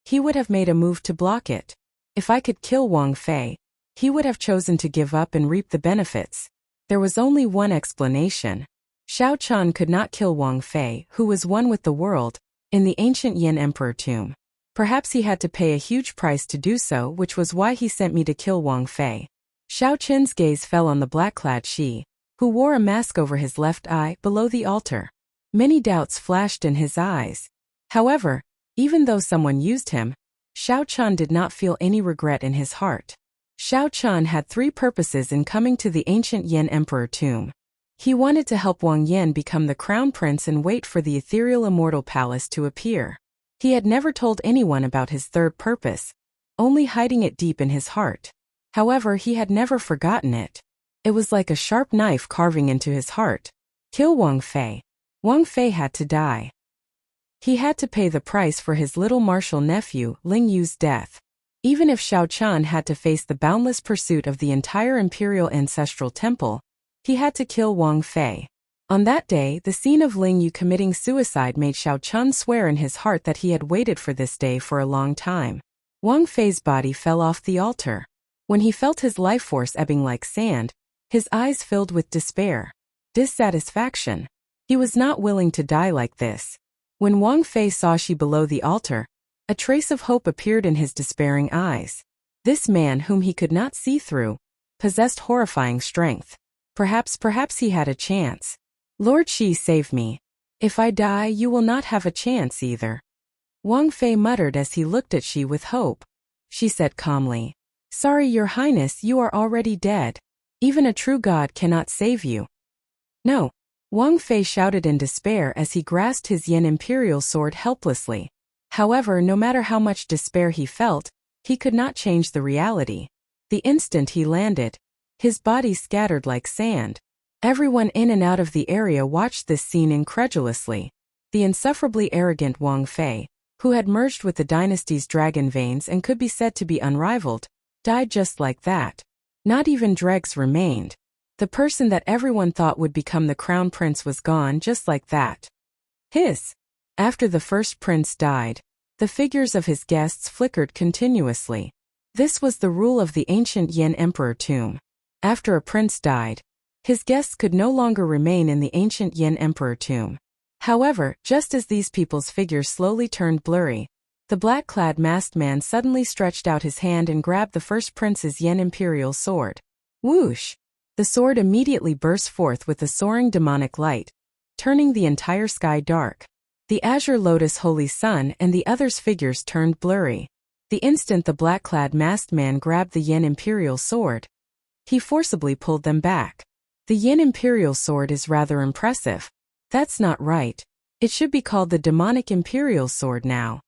S1: he would have made a move to block it. If I could kill Wang Fei, he would have chosen to give up and reap the benefits. There was only one explanation. Xiao Qian could not kill Wang Fei, who was one with the world, in the ancient Yin Emperor tomb. Perhaps he had to pay a huge price to do so, which was why he sent me to kill Wang Fei. Xiao Qian's gaze fell on the black-clad Shi, who wore a mask over his left eye below the altar. Many doubts flashed in his eyes. However, even though someone used him, Xiao Qian did not feel any regret in his heart. Xiao Qian had 3 purposes in coming to the ancient Yin Emperor tomb. He wanted to help Wang Yan become the crown prince and wait for the ethereal immortal palace to appear. He had never told anyone about his 3rd purpose, only hiding it deep in his heart. However, he had never forgotten it. It was like a sharp knife carving into his heart. Kill Wang Fei. Wang Fei had to die. He had to pay the price for his little martial nephew, Ling Yu's death. Even if Xiao Qian had to face the boundless pursuit of the entire imperial ancestral temple, he had to kill Wang Fei. On that day, the scene of Ling Yu committing suicide made Xiao Qian swear in his heart that he had waited for this day for a long time. Wang Fei's body fell off the altar. When he felt his life force ebbing like sand, his eyes filled with despair, dissatisfaction. He was not willing to die like this. When Wang Fei saw Shi below the altar, a trace of hope appeared in his despairing eyes. This man, whom he could not see through, possessed horrifying strength. Perhaps he had a chance. Lord Shi, save me. If I die, you will not have a chance either. Wang Fei muttered as he looked at Shi with hope. She said calmly, Sorry, Your Highness, you are already dead. Even a true god cannot save you. No. Wang Fei shouted in despair as he grasped his Yin Imperial sword helplessly. However, no matter how much despair he felt, he could not change the reality. The instant he landed, his body scattered like sand. Everyone in and out of the area watched this scene incredulously. The insufferably arrogant Wang Fei, who had merged with the dynasty's dragon veins and could be said to be unrivaled, died just like that. Not even dregs remained. The person that everyone thought would become the crown prince was gone just like that. After the first prince died, the figures of his guests flickered continuously. This was the rule of the ancient Yin Emperor tomb. After a prince died, his guests could no longer remain in the ancient Yin Emperor tomb. However, just as these people's figures slowly turned blurry, the black-clad masked man suddenly stretched out his hand and grabbed the first prince's Yin Imperial sword. Whoosh! The sword immediately burst forth with a soaring demonic light, turning the entire sky dark. The azure lotus holy sun and the others' figures turned blurry. The instant the black-clad masked man grabbed the Yin Imperial sword, he forcibly pulled them back. The Yin Imperial sword is rather impressive. That's not right. It should be called the demonic Imperial sword now.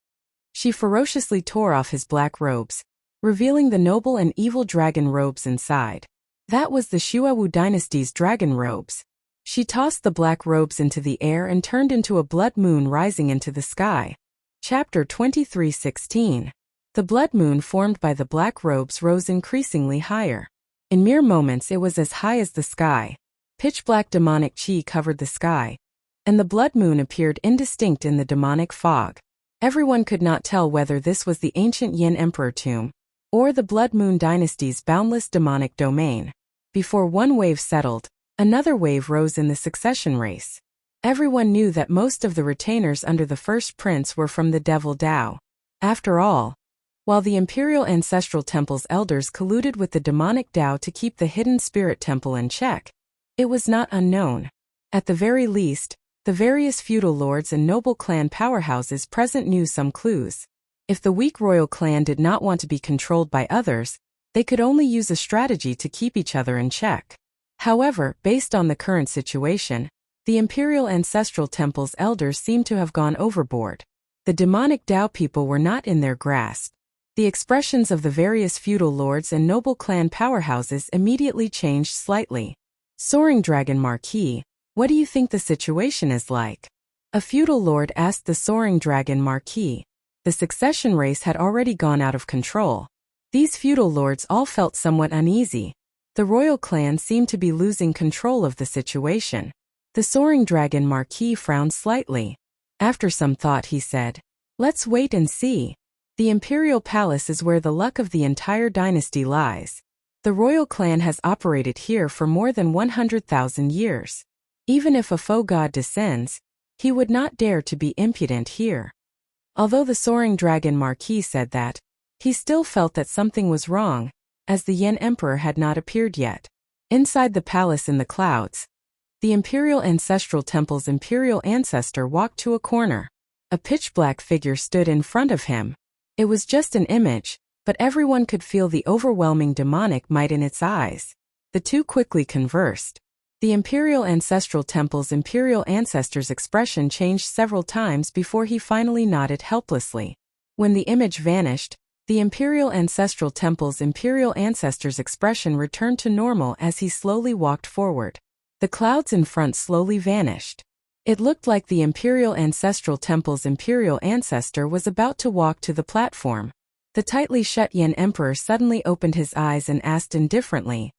S1: She ferociously tore off his black robes, revealing the noble and evil dragon robes inside. That was the Xuewu dynasty's dragon robes. She tossed the black robes into the air and turned into a blood moon rising into the sky. Chapter 23:16. The blood moon formed by the black robes rose increasingly higher. In mere moments it was as high as the sky. Pitch-black demonic chi covered the sky, and the blood moon appeared indistinct in the demonic fog. Everyone could not tell whether this was the ancient Yin Emperor tomb, or the Blood Moon Dynasty's boundless demonic domain. Before one wave settled, another wave rose in the succession race. Everyone knew that most of the retainers under the first prince were from the Devil Dao. After all, while the Imperial Ancestral Temple's elders colluded with the demonic Dao to keep the hidden spirit temple in check, it was not unknown. At the very least, the various feudal lords and noble clan powerhouses present knew some clues. If the weak royal clan did not want to be controlled by others, they could only use a strategy to keep each other in check. However, based on the current situation, the Imperial Ancestral Temple's elders seemed to have gone overboard. The demonic Dao people were not in their grasp. The expressions of the various feudal lords and noble clan powerhouses immediately changed slightly. Soaring Dragon Marquis, what do you think the situation is like? A feudal lord asked the Soaring Dragon Marquis. The succession race had already gone out of control. These feudal lords all felt somewhat uneasy. The royal clan seemed to be losing control of the situation. The Soaring Dragon Marquis frowned slightly. After some thought he said, "Let's wait and see." The imperial palace is where the luck of the entire dynasty lies. The royal clan has operated here for more than 100,000 years. Even if a foe god descends, he would not dare to be impudent here. Although the soaring dragon Marquis said that, he still felt that something was wrong, as the Yen Emperor had not appeared yet. Inside the palace in the clouds, the Imperial Ancestral Temple's imperial ancestor walked to a corner. A pitch-black figure stood in front of him. It was just an image, but everyone could feel the overwhelming demonic might in its eyes. The two quickly conversed. The Imperial Ancestral Temple's imperial ancestor's expression changed several times before he finally nodded helplessly. When the image vanished, the Imperial Ancestral Temple's imperial ancestor's expression returned to normal as he slowly walked forward. The clouds in front slowly vanished. It looked like the Imperial Ancestral Temple's imperial ancestor was about to walk to the platform. The tightly shut Yen Emperor suddenly opened his eyes and asked indifferently,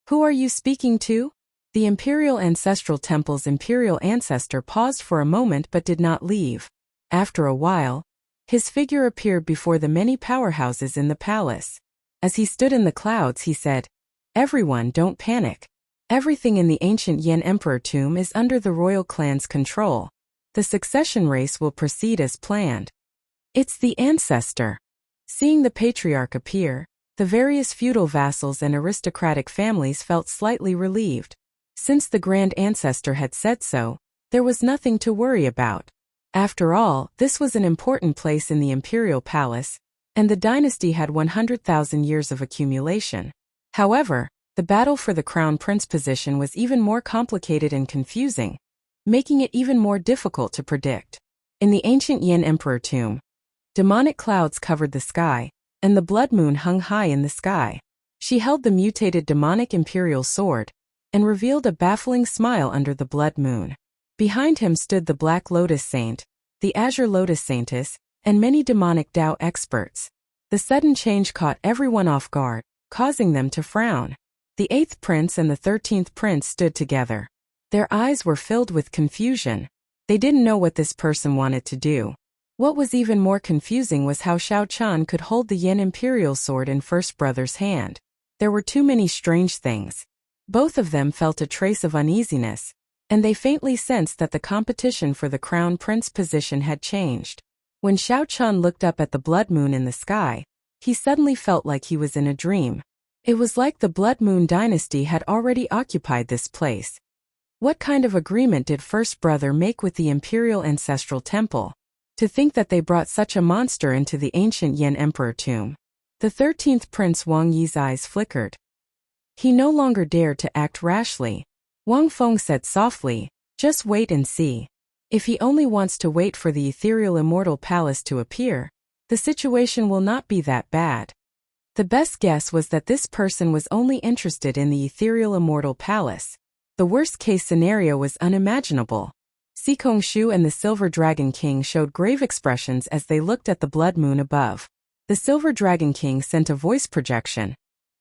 S1: "Who are you speaking to?" The Imperial Ancestral Temple's imperial ancestor paused for a moment but did not leave. After a while, his figure appeared before the many powerhouses in the palace. As he stood in the clouds, he said, "Everyone, don't panic. Everything in the ancient Yen Emperor tomb is under the royal clan's control. The succession race will proceed as planned." It's the ancestor. Seeing the patriarch appear, the various feudal vassals and aristocratic families felt slightly relieved. Since the grand ancestor had said so, there was nothing to worry about. After all, this was an important place in the imperial palace, and the dynasty had 100,000 years of accumulation. However, the battle for the crown prince position was even more complicated and confusing, making it even more difficult to predict. In the ancient Yen Emperor tomb, demonic clouds covered the sky, and the blood moon hung high in the sky. She held the mutated demonic imperial sword, and revealed a baffling smile under the blood moon. Behind him stood the Black Lotus Saint, the Azure Lotus Saintess, and many demonic Tao experts. The sudden change caught everyone off guard, causing them to frown. The 8th prince and the 13th prince stood together. Their eyes were filled with confusion. They didn't know what this person wanted to do. What was even more confusing was how Xiao Chan could hold the Yen imperial sword in first brother's hand. There were too many strange things. Both of them felt a trace of uneasiness, and they faintly sensed that the competition for the crown prince position had changed. When Xiao Chan looked up at the blood moon in the sky, he suddenly felt like he was in a dream. It was like the Blood Moon dynasty had already occupied this place. What kind of agreement did first brother make with the Imperial Ancestral Temple? To think that they brought such a monster into the ancient Yen Emperor tomb. The 13th Prince Wang Yi's eyes flickered. He no longer dared to act rashly. Wang Feng said softly, "Just wait and see. If he only wants to wait for the ethereal immortal palace to appear, the situation will not be that bad." The best guess was that this person was only interested in the ethereal immortal palace. The worst-case scenario was unimaginable. Sikong Shu and the Silver Dragon King showed grave expressions as they looked at the blood moon above. The Silver Dragon King sent a voice projection.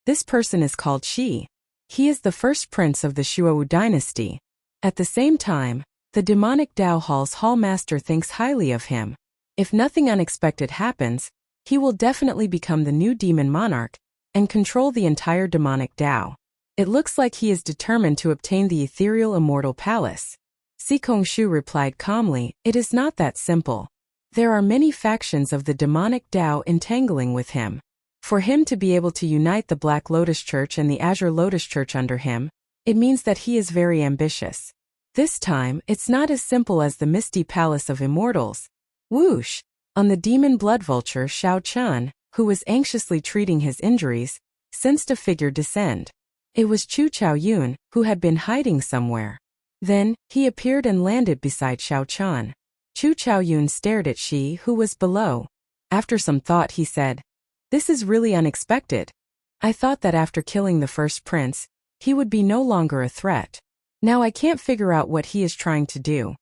S1: "This person is called Shi. He is the first prince of the Shuou dynasty. At the same time, the demonic Dao Hall's Hall Master thinks highly of him. If nothing unexpected happens, he will definitely become the new demon monarch and control the entire demonic Dao. It looks like he is determined to obtain the ethereal immortal palace." Sikong Shu replied calmly, "It is not that simple. There are many factions of the demonic Dao entangling with him. For him to be able to unite the Black Lotus Church and the Azure Lotus Church under him, it means that he is very ambitious. This time, it's not as simple as the Misty Palace of Immortals." Whoosh! On the demon blood vulture Xiao Chan, who was anxiously treating his injuries, sensed a figure descend. It was Chu Chaoyun, who had been hiding somewhere. Then, he appeared and landed beside Xiao Chan. Chu Chaoyun stared at Shi, who was below. After some thought he said, "This is really unexpected. I thought that after killing the first prince, he would be no longer a threat. Now I can't figure out what he is trying to do."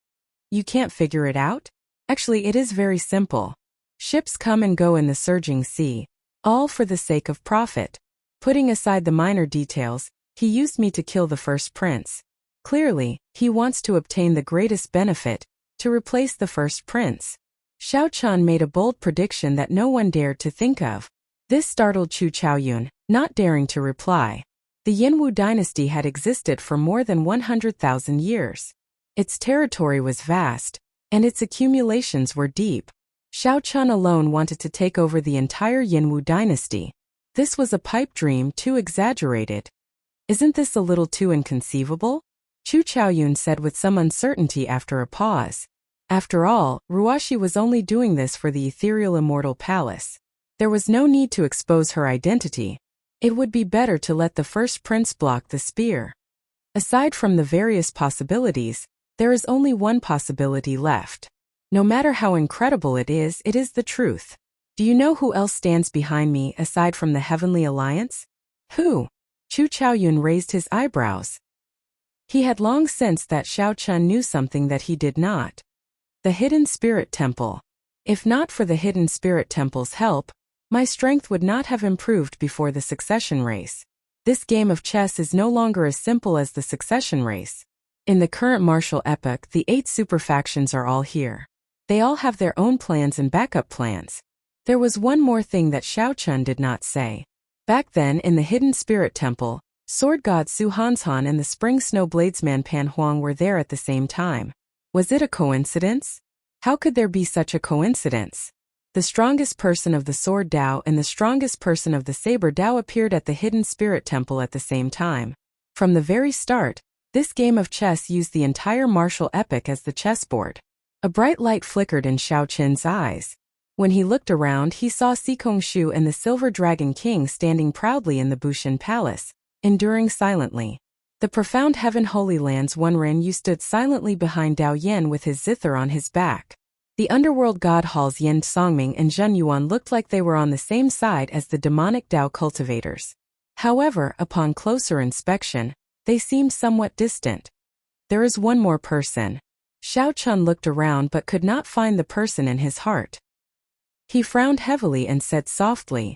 S1: "You can't figure it out? Actually, it is very simple. Ships come and go in the surging sea, all for the sake of profit. Putting aside the minor details, he used me to kill the first prince. Clearly, he wants to obtain the greatest benefit, to replace the first prince. Xiao Chan made a bold prediction that no one dared to think of. This startled Chu Chaoyun, not daring to reply. The Yanwu dynasty had existed for more than 100,000 years. Its territory was vast, and its accumulations were deep. Xiao Chan alone wanted to take over the entire Yanwu dynasty. This was a pipe dream too exaggerated. Isn't this a little too inconceivable? Chu Chaoyun said with some uncertainty after a pause. After all, Ruashi was only doing this for the ethereal immortal palace. There was no need to expose her identity. It would be better to let the first prince block the spear. Aside from the various possibilities, there is only one possibility left. No matter how incredible it is the truth. Do you know who else stands behind me aside from the Heavenly Alliance? Who? Chu Chaoyun raised his eyebrows. He had long sensed that Xiao Chan knew something that he did not. The Hidden Spirit Temple. If not for the Hidden Spirit Temple's help, my strength would not have improved before the succession race. This game of chess is no longer as simple as the succession race. In the current martial epoch, the 8 superfactions are all here. They all have their own plans and backup plans. There was one more thing that Xiao Chan did not say. Back then, in the Hidden Spirit Temple, Sword God Su Hanshan and the Spring Snow Bladesman Pan Huang were there at the same time. Was it a coincidence? How could there be such a coincidence? The strongest person of the Sword Dao and the strongest person of the Saber Dao appeared at the Hidden Spirit Temple at the same time. From the very start, this game of chess used the entire martial epoch as the chessboard. A bright light flickered in Xiao Chen's eyes. When he looked around, he saw Sikong Shu and the Silver Dragon King standing proudly in the Bushin Palace, enduring silently. The profound Heaven Holy Land's One Ren Yu stood silently behind Dao Yan with his zither on his back. The underworld god halls Yen Songming and Zhen Yuan looked like they were on the same side as the demonic Dao cultivators. However, upon closer inspection, they seemed somewhat distant. There is one more person. Xiao Chan looked around but could not find the person in his heart. He frowned heavily and said softly,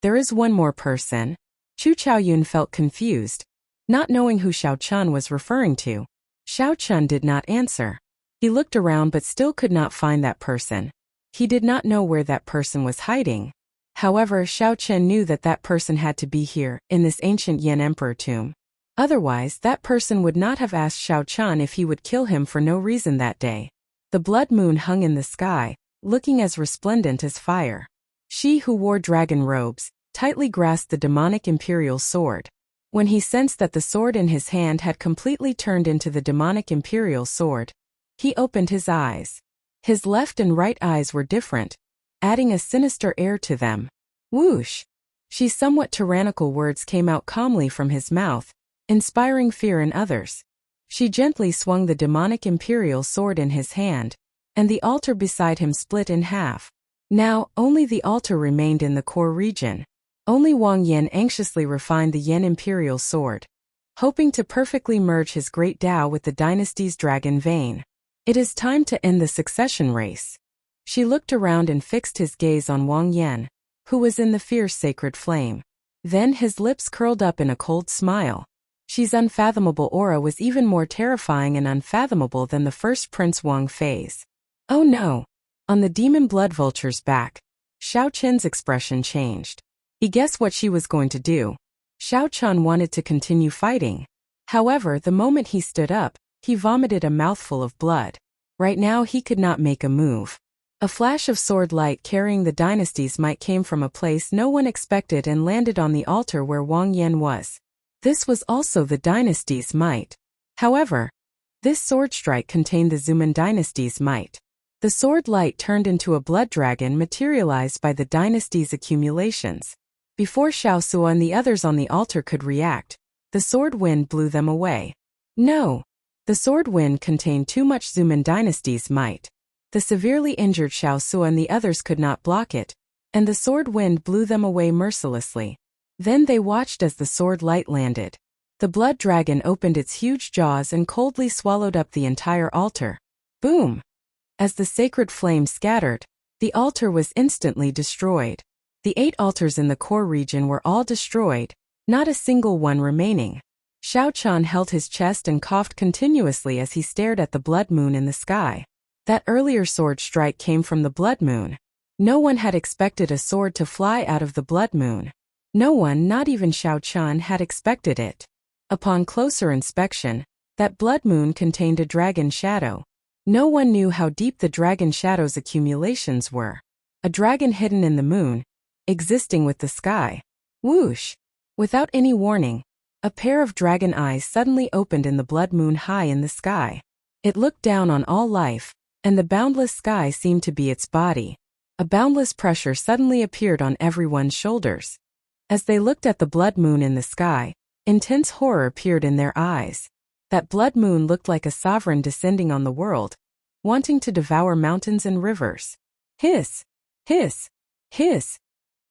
S1: "There is one more person." Chu Chaoyun felt confused, not knowing who Xiao Chan was referring to. Xiao Chan did not answer. He looked around but still could not find that person. He did not know where that person was hiding. However, Xiao Chen knew that that person had to be here, in this ancient Yan Emperor tomb. Otherwise, that person would not have asked Xiao Chan if he would kill him for no reason that day. The blood moon hung in the sky, looking as resplendent as fire. She who wore dragon robes, tightly grasped the demonic imperial sword. When he sensed that the sword in his hand had completely turned into the demonic imperial sword, he opened his eyes. His left and right eyes were different, adding a sinister air to them. Whoosh! She's somewhat tyrannical words came out calmly from his mouth, inspiring fear in others. She gently swung the demonic imperial sword in his hand, and the altar beside him split in half. Now, only the altar remained in the core region. Only Wang Yan anxiously refined the Yan imperial sword, hoping to perfectly merge his great Dao with the dynasty's dragon vein. It is time to end the succession race. She looked around and fixed his gaze on Wang Yan, who was in the fierce sacred flame. Then his lips curled up in a cold smile. She's unfathomable aura was even more terrifying and unfathomable than the first Prince Wang Fei's. Oh no! On the demon blood vulture's back, Xiao Chen's expression changed. He guessed what she was going to do. Xiao Chan wanted to continue fighting. However, the moment he stood up, he vomited a mouthful of blood. Right now he could not make a move. A flash of sword light carrying the dynasty's might came from a place no one expected and landed on the altar where Wang Yan was. This was also the dynasty's might. However, this sword strike contained the Zuman dynasty's might. The sword light turned into a blood dragon materialized by the dynasty's accumulations. Before Xiao Su and the others on the altar could react, the sword wind blew them away. No! The sword wind contained too much Zuman dynasty's might. The severely injured Xiao Su and the others could not block it, and the sword wind blew them away mercilessly. Then they watched as the sword light landed. The blood dragon opened its huge jaws and coldly swallowed up the entire altar. Boom! As the sacred flame scattered, the altar was instantly destroyed. The 8 altars in the core region were all destroyed, not a single one remaining. Xiao Chan held his chest and coughed continuously as he stared at the blood moon in the sky. That earlier sword strike came from the blood moon. No one had expected a sword to fly out of the blood moon. No one, not even Xiao Qian, had expected it. Upon closer inspection, that blood moon contained a dragon shadow. No one knew how deep the dragon shadow's accumulations were. A dragon hidden in the moon, existing with the sky. Whoosh! Without any warning, a pair of dragon eyes suddenly opened in the blood moon high in the sky. It looked down on all life, and the boundless sky seemed to be its body. A boundless pressure suddenly appeared on everyone's shoulders. As they looked at the blood moon in the sky, intense horror appeared in their eyes. That blood moon looked like a sovereign descending on the world, wanting to devour mountains and rivers. Hiss! Hiss! Hiss!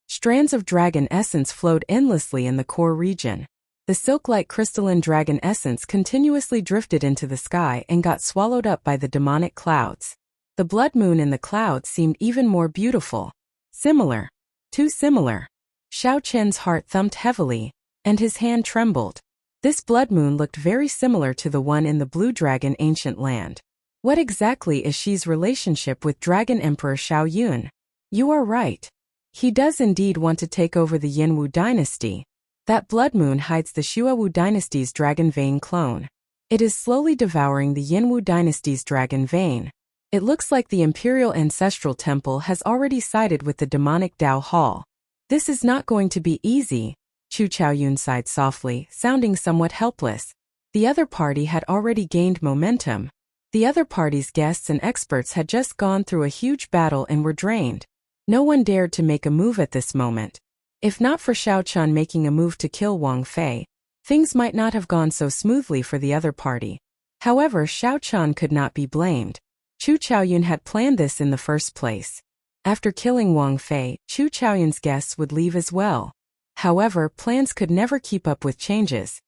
S1: Strands of dragon essence flowed endlessly in the core region. The silk-like crystalline dragon essence continuously drifted into the sky and got swallowed up by the demonic clouds. The blood moon in the clouds seemed even more beautiful. Similar. Too similar. Xiao Qian's heart thumped heavily, and his hand trembled. This blood moon looked very similar to the one in the Blue Dragon ancient land. What exactly is Xi's relationship with Dragon Emperor Xiao Yun? You are right. He does indeed want to take over the Yinwu dynasty. That blood moon hides the Xuewu dynasty's dragon vein clone. It is slowly devouring the Yinwu dynasty's dragon vein. It looks like the Imperial Ancestral Temple has already sided with the demonic Dao Hall. This is not going to be easy, Chu Chaoyun sighed softly, sounding somewhat helpless. The other party had already gained momentum. The other party's guests and experts had just gone through a huge battle and were drained. No one dared to make a move at this moment. If not for Xiao Qian making a move to kill Wang Fei, things might not have gone so smoothly for the other party. However, Xiao Qian could not be blamed. Chu Chaoyun had planned this in the first place. After killing Wang Fei, Chu Chaoyun's guests would leave as well. However, plans could never keep up with changes.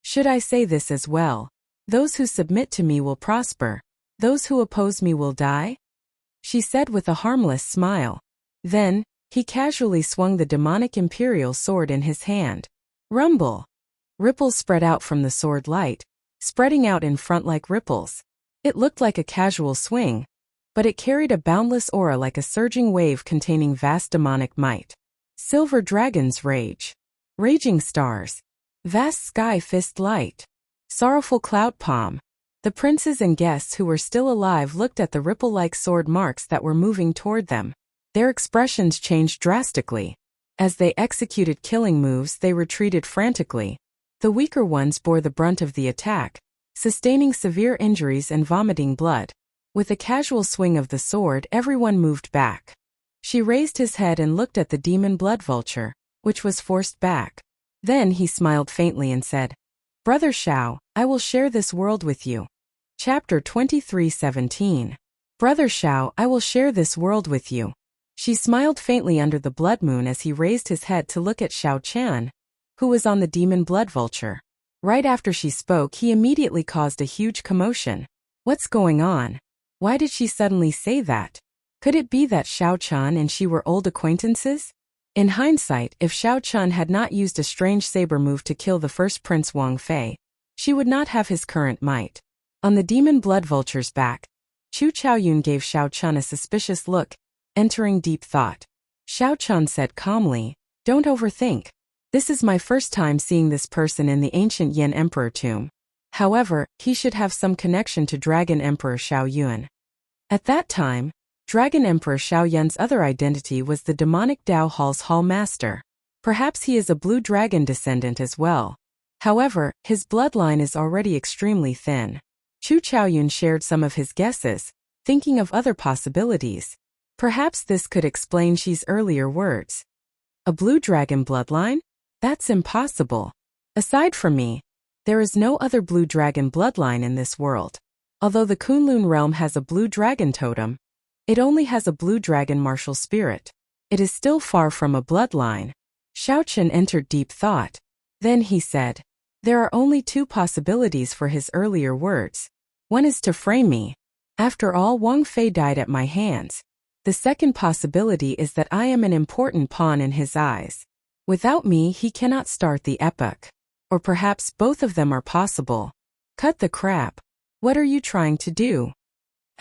S1: Should I say this as well? Those who submit to me will prosper. Those who oppose me will die? She said with a harmless smile. Then, he casually swung the demonic imperial sword in his hand. Rumble! Ripples spread out from the sword light, spreading out in front like ripples. It looked like a casual swing, but it carried a boundless aura like a surging wave containing vast demonic might. Silver dragons rage. Raging stars. Vast sky fist light. Sorrowful cloud palm. The princes and guests who were still alive looked at the ripple-like sword marks that were moving toward them. Their expressions changed drastically. As they executed killing moves, they retreated frantically. The weaker ones bore the brunt of the attack, sustaining severe injuries and vomiting blood. With a casual swing of the sword, everyone moved back. She raised his head and looked at the demon blood vulture, which was forced back. Then he smiled faintly and said, Brother Xiao, I will share this world with you. Chapter 23:17. Brother Xiao, I will share this world with you. She smiled faintly under the blood moon as he raised his head to look at Xiao Qian, who was on the demon blood vulture. Right after she spoke, he immediately caused a huge commotion. What's going on? Why did she suddenly say that? Could it be that Xiao Qian and she were old acquaintances? In hindsight, if Xiao Qian had not used a strange saber move to kill the first prince Wang Fei, she would not have his current might. On the demon blood vulture's back, Chu Chaoyun gave Xiao Qian a suspicious look, entering deep thought. Xiao Qian said calmly, Don't overthink. This is my first time seeing this person in the ancient Yin Emperor tomb. However, he should have some connection to Dragon Emperor Xiao Yun. At that time, Dragon Emperor Xiao Yun's other identity was the demonic Dao Hall's Hall Master. Perhaps he is a blue dragon descendant as well. However, his bloodline is already extremely thin. Chu Chaoyun shared some of his guesses, thinking of other possibilities. Perhaps this could explain Xi's earlier words. A blue dragon bloodline? That's impossible. Aside from me, there is no other blue dragon bloodline in this world. Although the Kunlun realm has a blue dragon totem, it only has a blue dragon martial spirit. It is still far from a bloodline. Xiao Qian entered deep thought. Then he said, There are only two possibilities for his earlier words. One is to frame me. After all, Wang Fei died at my hands. The second possibility is that I am an important pawn in his eyes. Without me, he cannot start the epoch. Or perhaps both of them are possible. Cut the crap. What are you trying to do?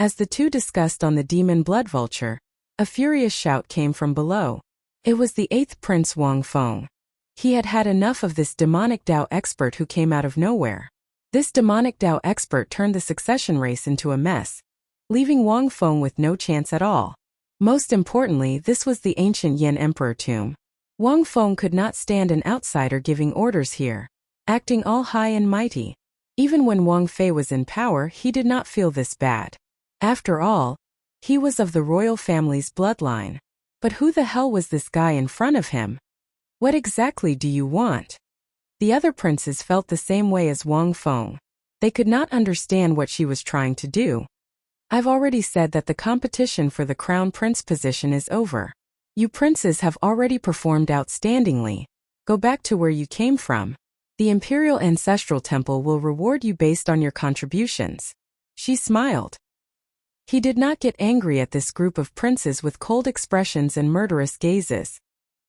S1: As the two discussed on the demon blood vulture, a furious shout came from below. It was the 8th Prince Wang Feng. He had had enough of this demonic Dao expert who came out of nowhere. This demonic Dao expert turned the succession race into a mess, leaving Wang Feng with no chance at all. Most importantly, this was the ancient Yan Emperor tomb. Wang Feng could not stand an outsider giving orders here, acting all high and mighty. Even when Wang Fei was in power, he did not feel this bad. After all, he was of the royal family's bloodline. But who the hell was this guy in front of him? What exactly do you want? The other princes felt the same way as Wang Feng. They could not understand what she was trying to do. I've already said that the competition for the crown prince position is over. You princes have already performed outstandingly. Go back to where you came from. The Imperial Ancestral Temple will reward you based on your contributions. She smiled. He did not get angry at this group of princes with cold expressions and murderous gazes.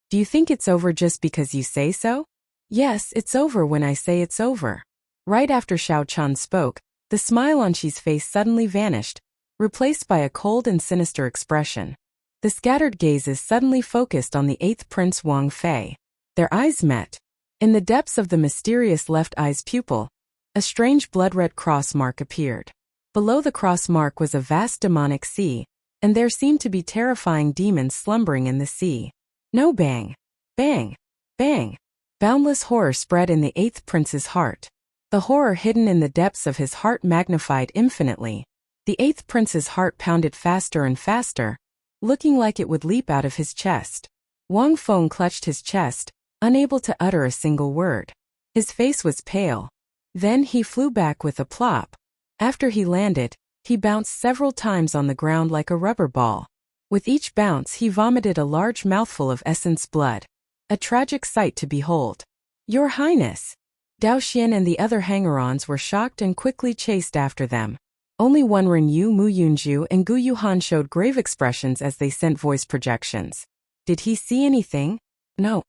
S1: Do you think it's over just because you say so? Yes, it's over when I say it's over. Right after Xiao Chan spoke, the smile on Xi's face suddenly vanished, replaced by a cold and sinister expression. The scattered gazes suddenly focused on the 8th Prince Wang Fei. Their eyes met. In the depths of the mysterious left eye's pupil, a strange blood-red cross mark appeared. Below the cross mark was a vast demonic sea, and there seemed to be terrifying demons slumbering in the sea. No, bang, bang, bang. Boundless horror spread in the 8th Prince's heart. The horror hidden in the depths of his heart magnified infinitely. The 8th Prince's heart pounded faster and faster, looking like it would leap out of his chest. Wang Feng clutched his chest, unable to utter a single word. His face was pale. Then he flew back with a plop. After he landed, he bounced several times on the ground like a rubber ball. With each bounce he vomited a large mouthful of essence blood. A tragic sight to behold. Your Highness! Dao Xian and the other hanger-ons were shocked and quickly chased after them. Only Wen Renyu, Mu Yunju, and Gu Yuhan showed grave expressions as they sent voice projections. Did he see anything? No.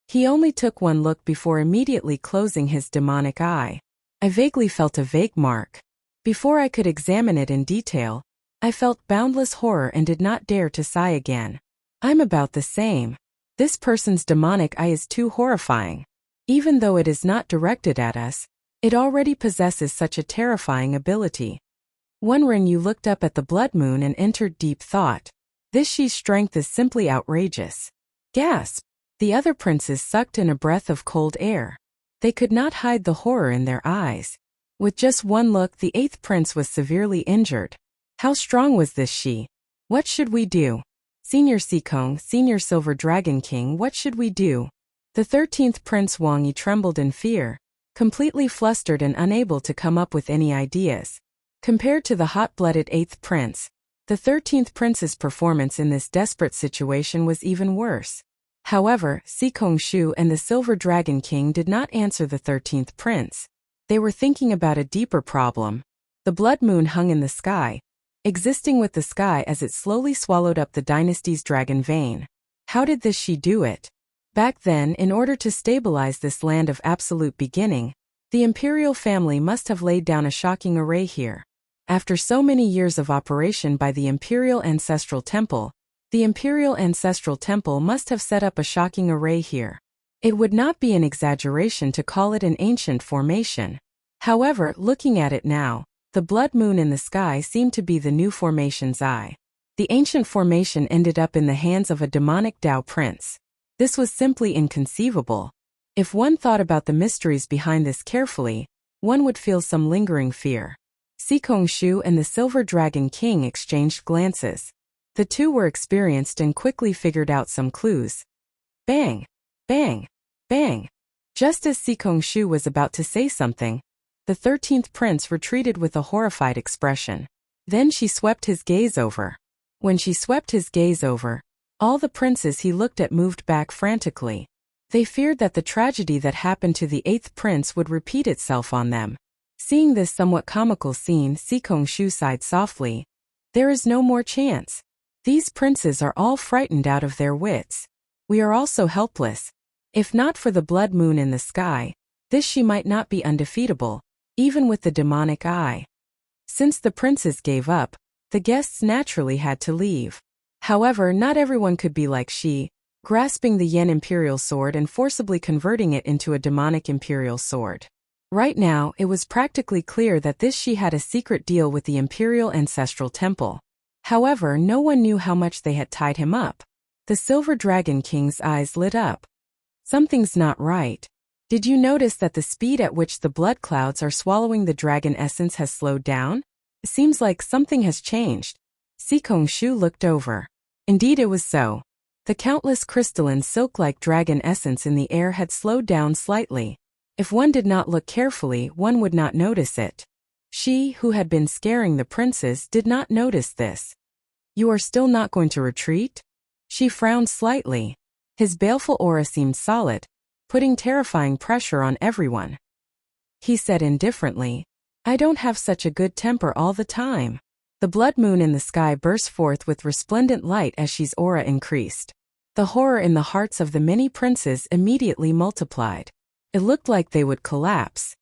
S1: He only took one look before immediately closing his demonic eye. I vaguely felt a vague mark. Before I could examine it in detail, I felt boundless horror and did not dare to sigh again. I'm about the same. This person's demonic eye is too horrifying. Even though it is not directed at us, it already possesses such a terrifying ability. Wen Renyu looked up at the blood moon and entered deep thought. This Shi's strength is simply outrageous. Gasp! The other princes sucked in a breath of cold air. They could not hide the horror in their eyes. With just one look, the 8th prince was severely injured. How strong was this Shi? What should we do? Senior Sikong, Senior Silver Dragon King, what should we do? The 13th Prince Wang Yi trembled in fear, completely flustered and unable to come up with any ideas. Compared to the hot-blooded 8th Prince, the 13th Prince's performance in this desperate situation was even worse. However, Sikong Shu and the Silver Dragon King did not answer the 13th Prince. They were thinking about a deeper problem. The blood moon hung in the sky, existing with the sky as it slowly swallowed up the dynasty's dragon vein. How did this Shi do it? Back then, in order to stabilize this land of absolute beginning, the imperial family must have laid down a shocking array here. After so many years of operation by the Imperial Ancestral Temple, the Imperial Ancestral Temple must have set up a shocking array here. It would not be an exaggeration to call it an ancient formation. However, looking at it now, the blood moon in the sky seemed to be the new formation's eye. The ancient formation ended up in the hands of a demonic Dao prince. This was simply inconceivable. If one thought about the mysteries behind this carefully, one would feel some lingering fear. Sikong Shu and the Silver Dragon King exchanged glances. The two were experienced and quickly figured out some clues. Bang! Bang! Bang! Just as Sikong Shu was about to say something, the 13th prince retreated with a horrified expression. Then she swept his gaze over. When she swept his gaze over, all the princes he looked at moved back frantically. They feared that the tragedy that happened to the 8th prince would repeat itself on them. Seeing this somewhat comical scene, Sikong Shu sighed softly. There is no more chance. These princes are all frightened out of their wits. We are also helpless. If not for the blood moon in the sky, this Shi might not be undefeatable, even with the demonic eye. Since the princes gave up, The guests naturally had to leave. However, not everyone could be like she, grasping the Yen Imperial Sword and forcibly converting it into a demonic Imperial Sword. Right now, it was practically clear that she had a secret deal with the Imperial Ancestral Temple. However, no one knew how much they had tied him up. The Silver Dragon King's eyes lit up. Something's not right. Did you notice that the speed at which the blood clouds are swallowing the dragon essence has slowed down? It seems like something has changed. Sikongshu looked over. Indeed it was so. The countless crystalline silk-like dragon essence in the air had slowed down slightly. If one did not look carefully, one would not notice it. She, who had been scaring the princes, did not notice this. You are still not going to retreat? She frowned slightly. His baleful aura seemed solid, putting terrifying pressure on everyone. He said indifferently, I don't have such a good temper all the time. The blood moon in the sky burst forth with resplendent light as she's aura increased. The horror in the hearts of the many princes immediately multiplied. It looked like they would collapse.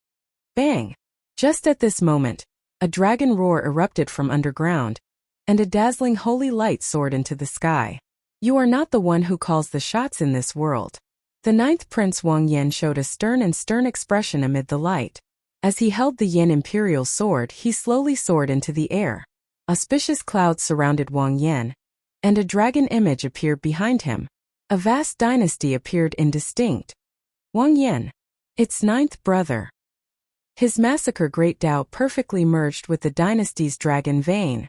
S1: Bang! Just at this moment, a dragon roar erupted from underground, and a dazzling holy light soared into the sky. You are not the one who calls the shots in this world. The ninth prince Wang Yan showed a stern expression amid the light. As he held the Yen Imperial Sword, he slowly soared into the air. Auspicious clouds surrounded Wang Yan, and a dragon image appeared behind him. A vast dynasty appeared indistinct. Wang Yan, its ninth brother. His massacre great Tao perfectly merged with the dynasty's dragon vein.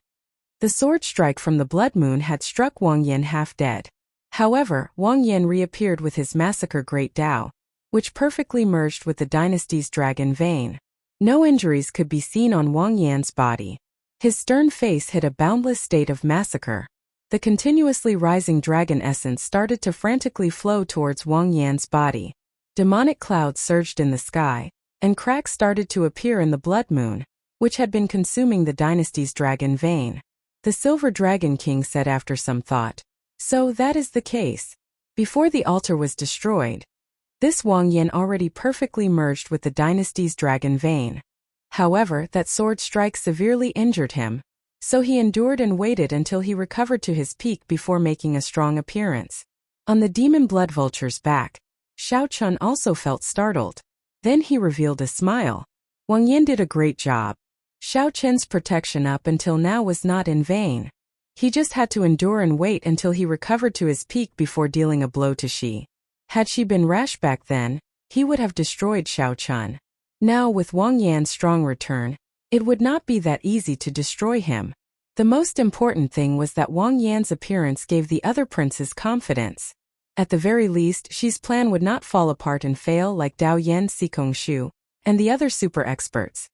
S1: The sword strike from the blood moon had struck Wang Yan half dead. However, Wang Yan reappeared with his massacre great Tao, which perfectly merged with the dynasty's dragon vein. No injuries could be seen on Wang Yan's body. His stern face hid a boundless state of massacre. The continuously rising dragon essence started to frantically flow towards Wang Yan's body. Demonic clouds surged in the sky, and cracks started to appear in the blood moon, which had been consuming the dynasty's dragon vein. The Silver Dragon King said after some thought, so that is the case. Before the altar was destroyed, this Wang Yan already perfectly merged with the dynasty's dragon vein. However, that sword strike severely injured him, so he endured and waited until he recovered to his peak before making a strong appearance. On the demon blood vulture's back, Xiao Chun also felt startled. Then he revealed a smile. Wang Yan did a great job. Xiao Chen's protection up until now was not in vain. He just had to endure and wait until he recovered to his peak before dealing a blow to she. Had she been rash back then, he would have destroyed Xiao Chun. Now with Wang Yan's strong return, it would not be that easy to destroy him. The most important thing was that Wang Yan's appearance gave the other princes confidence. At the very least, she's plan would not fall apart and fail like Dao Yan Sikongshu and the other super experts.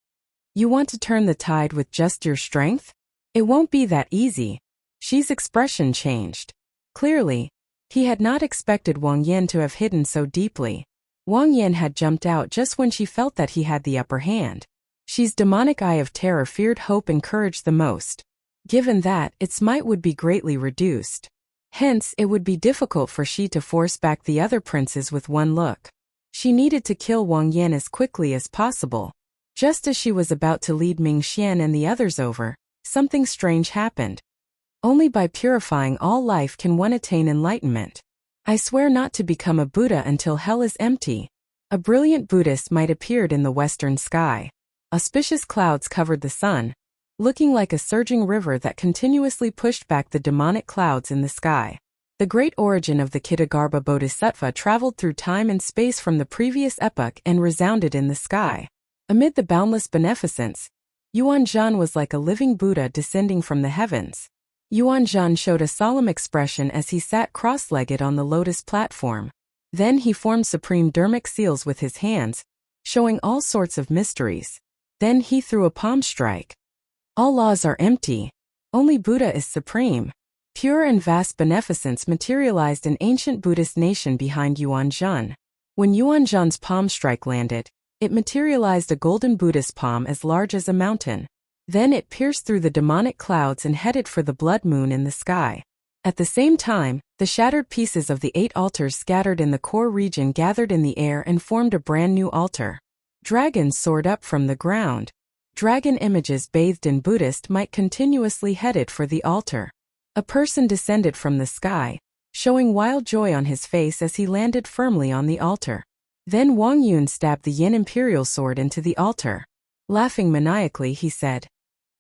S1: You want to turn the tide with just your strength? It won't be that easy. She's expression changed. Clearly, he had not expected Wang Yan to have hidden so deeply. Wang Yan had jumped out just when she felt that he had the upper hand. She's demonic eye of terror feared hope and courage the most. Given that, its might would be greatly reduced. Hence, it would be difficult for she to force back the other princes with one look. She needed to kill Wang Yan as quickly as possible. Just as she was about to lead Ming Xian and the others over, something strange happened. Only by purifying all life can one attain enlightenment. I swear not to become a Buddha until hell is empty. A brilliant Buddhist might appeared in the western sky. Auspicious clouds covered the sun, looking like a surging river that continuously pushed back the demonic clouds in the sky. The great origin of the Kitagarbha Bodhisattva traveled through time and space from the previous epoch and resounded in the sky. Amid the boundless beneficence, Yuanzhan was like a living Buddha descending from the heavens. Yuanzhan showed a solemn expression as he sat cross-legged on the lotus platform. Then he formed supreme dharmic seals with his hands, showing all sorts of mysteries. Then he threw a palm strike. All laws are empty. Only Buddha is supreme. Pure and vast beneficence materialized an ancient Buddhist nation behind Yuanzhan. When Yuanzhan's palm strike landed, it materialized a golden Buddhist palm as large as a mountain. Then it pierced through the demonic clouds and headed for the blood moon in the sky. At the same time, the shattered pieces of the 8 altars scattered in the core region gathered in the air and formed a brand new altar. Dragons soared up from the ground. Dragon images bathed in Buddhist might continuously headed for the altar. A person descended from the sky, showing wild joy on his face as he landed firmly on the altar. Then Wang Yun stabbed the Yin Imperial sword into the altar. Laughing maniacally, he said,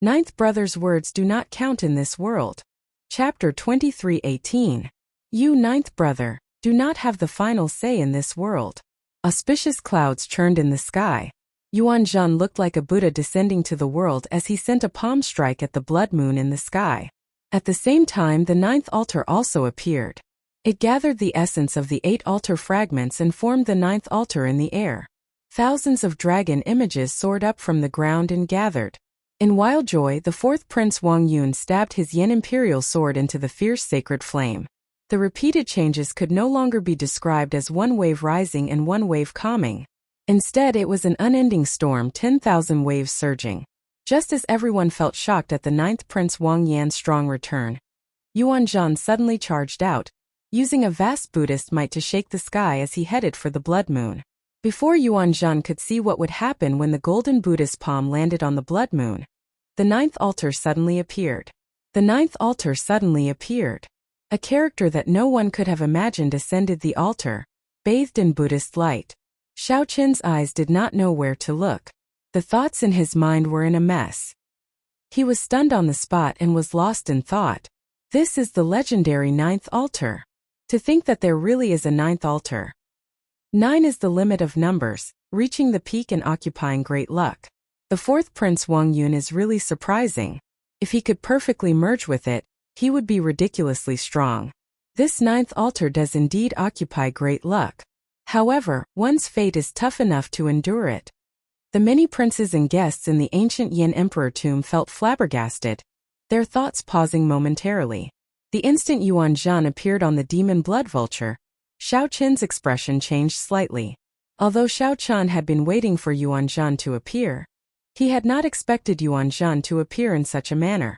S1: "Ninth brother's words do not count in this world." Chapter 23:18. You, ninth brother, do not have the final say in this world. Auspicious clouds churned in the sky. Yuanzhan looked like a Buddha descending to the world as he sent a palm strike at the blood moon in the sky. At the same time, the ninth altar also appeared. It gathered the essence of the 8 altar fragments and formed the ninth altar in the air. Thousands of dragon images soared up from the ground and gathered. In wild joy, the fourth prince Wang Yun stabbed his Yin Imperial sword into the fierce sacred flame. The repeated changes could no longer be described as one wave rising and one wave calming. Instead, it was an unending storm, 10,000 waves surging. Just as everyone felt shocked at the ninth prince Wang Yan's strong return, Yuanzhan suddenly charged out, using a vast Buddhist might to shake the sky as he headed for the blood moon. Before Yuanzhan could see what would happen when the golden Buddhist palm landed on the blood moon, the ninth altar suddenly appeared. The ninth altar suddenly appeared. A character that no one could have imagined ascended the altar, bathed in Buddhist light. Xiao Qin's eyes did not know where to look. The thoughts in his mind were in a mess. He was stunned on the spot and was lost in thought. This is the legendary ninth altar. To think that there really is a ninth altar. 9 is the limit of numbers, reaching the peak and occupying great luck. The fourth prince Wang Yun is really surprising. If he could perfectly merge with it, he would be ridiculously strong. This ninth altar does indeed occupy great luck. However, one's fate is tough enough to endure it. The many princes and guests in the ancient Yin Emperor tomb felt flabbergasted, their thoughts pausing momentarily. The instant Yuanzhan appeared on the demon blood vulture, Xiao Qin's expression changed slightly. Although Xiao Qin had been waiting for Yuanzhan to appear, he had not expected Yuanzhan to appear in such a manner.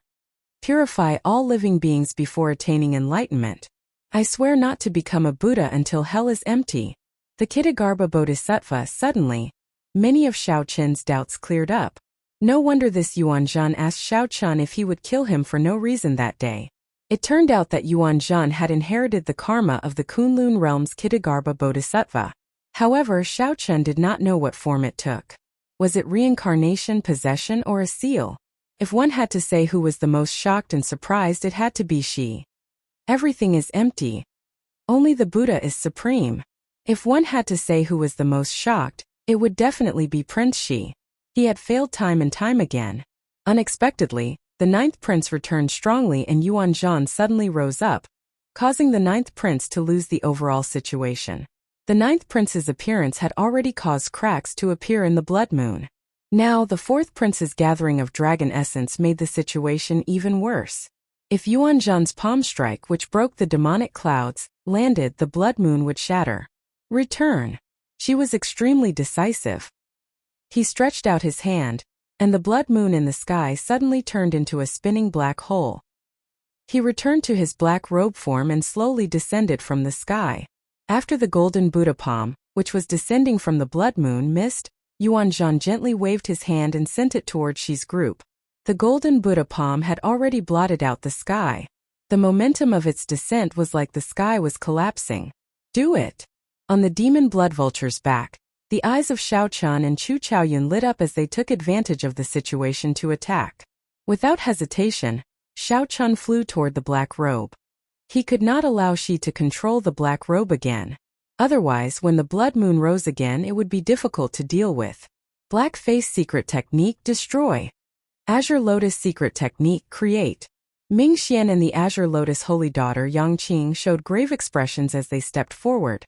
S1: Purify all living beings before attaining enlightenment. I swear not to become a Buddha until hell is empty. The Kittagarbha Bodhisattva suddenly. Many of Xiao Qin's doubts cleared up. No wonder this Yuanzhan asked Xiao Qin if he would kill him for no reason that day. It turned out that Yuanzhan had inherited the karma of the Kunlun realm's Kittagarbha Bodhisattva. However, Xiao Qin did not know what form it took. Was it reincarnation, possession, or a seal? If one had to say who was the most shocked and surprised, it had to be she. Everything is empty. Only the Buddha is supreme. If one had to say who was the most shocked, it would definitely be Prince Shi. He had failed time and time again. Unexpectedly, the ninth prince returned strongly and Yuanzhan suddenly rose up, causing the ninth prince to lose the overall situation. The ninth prince's appearance had already caused cracks to appear in the blood moon. Now, the fourth prince's gathering of dragon essence made the situation even worse. If Yuanzhan's palm strike, which broke the demonic clouds, landed, the blood moon would shatter. Return. She was extremely decisive. He stretched out his hand, and the blood moon in the sky suddenly turned into a spinning black hole. He returned to his black robe form and slowly descended from the sky. After the golden Buddha palm, which was descending from the blood moon, missed, Yuanzhan gently waved his hand and sent it toward Shi's group. The golden Buddha palm had already blotted out the sky. The momentum of its descent was like the sky was collapsing. Do it! On the demon blood vulture's back, the eyes of Xiao Qin and Chu Chaoyun lit up as they took advantage of the situation to attack. Without hesitation, Xiao Qin flew toward the black robe. He could not allow Shi to control the black robe again. Otherwise, when the blood moon rose again, it would be difficult to deal with. Black Face Secret Technique, destroy. Azure Lotus Secret Technique, create. Ming Xian and the Azure Lotus Holy Daughter Yang Qing showed grave expressions as they stepped forward,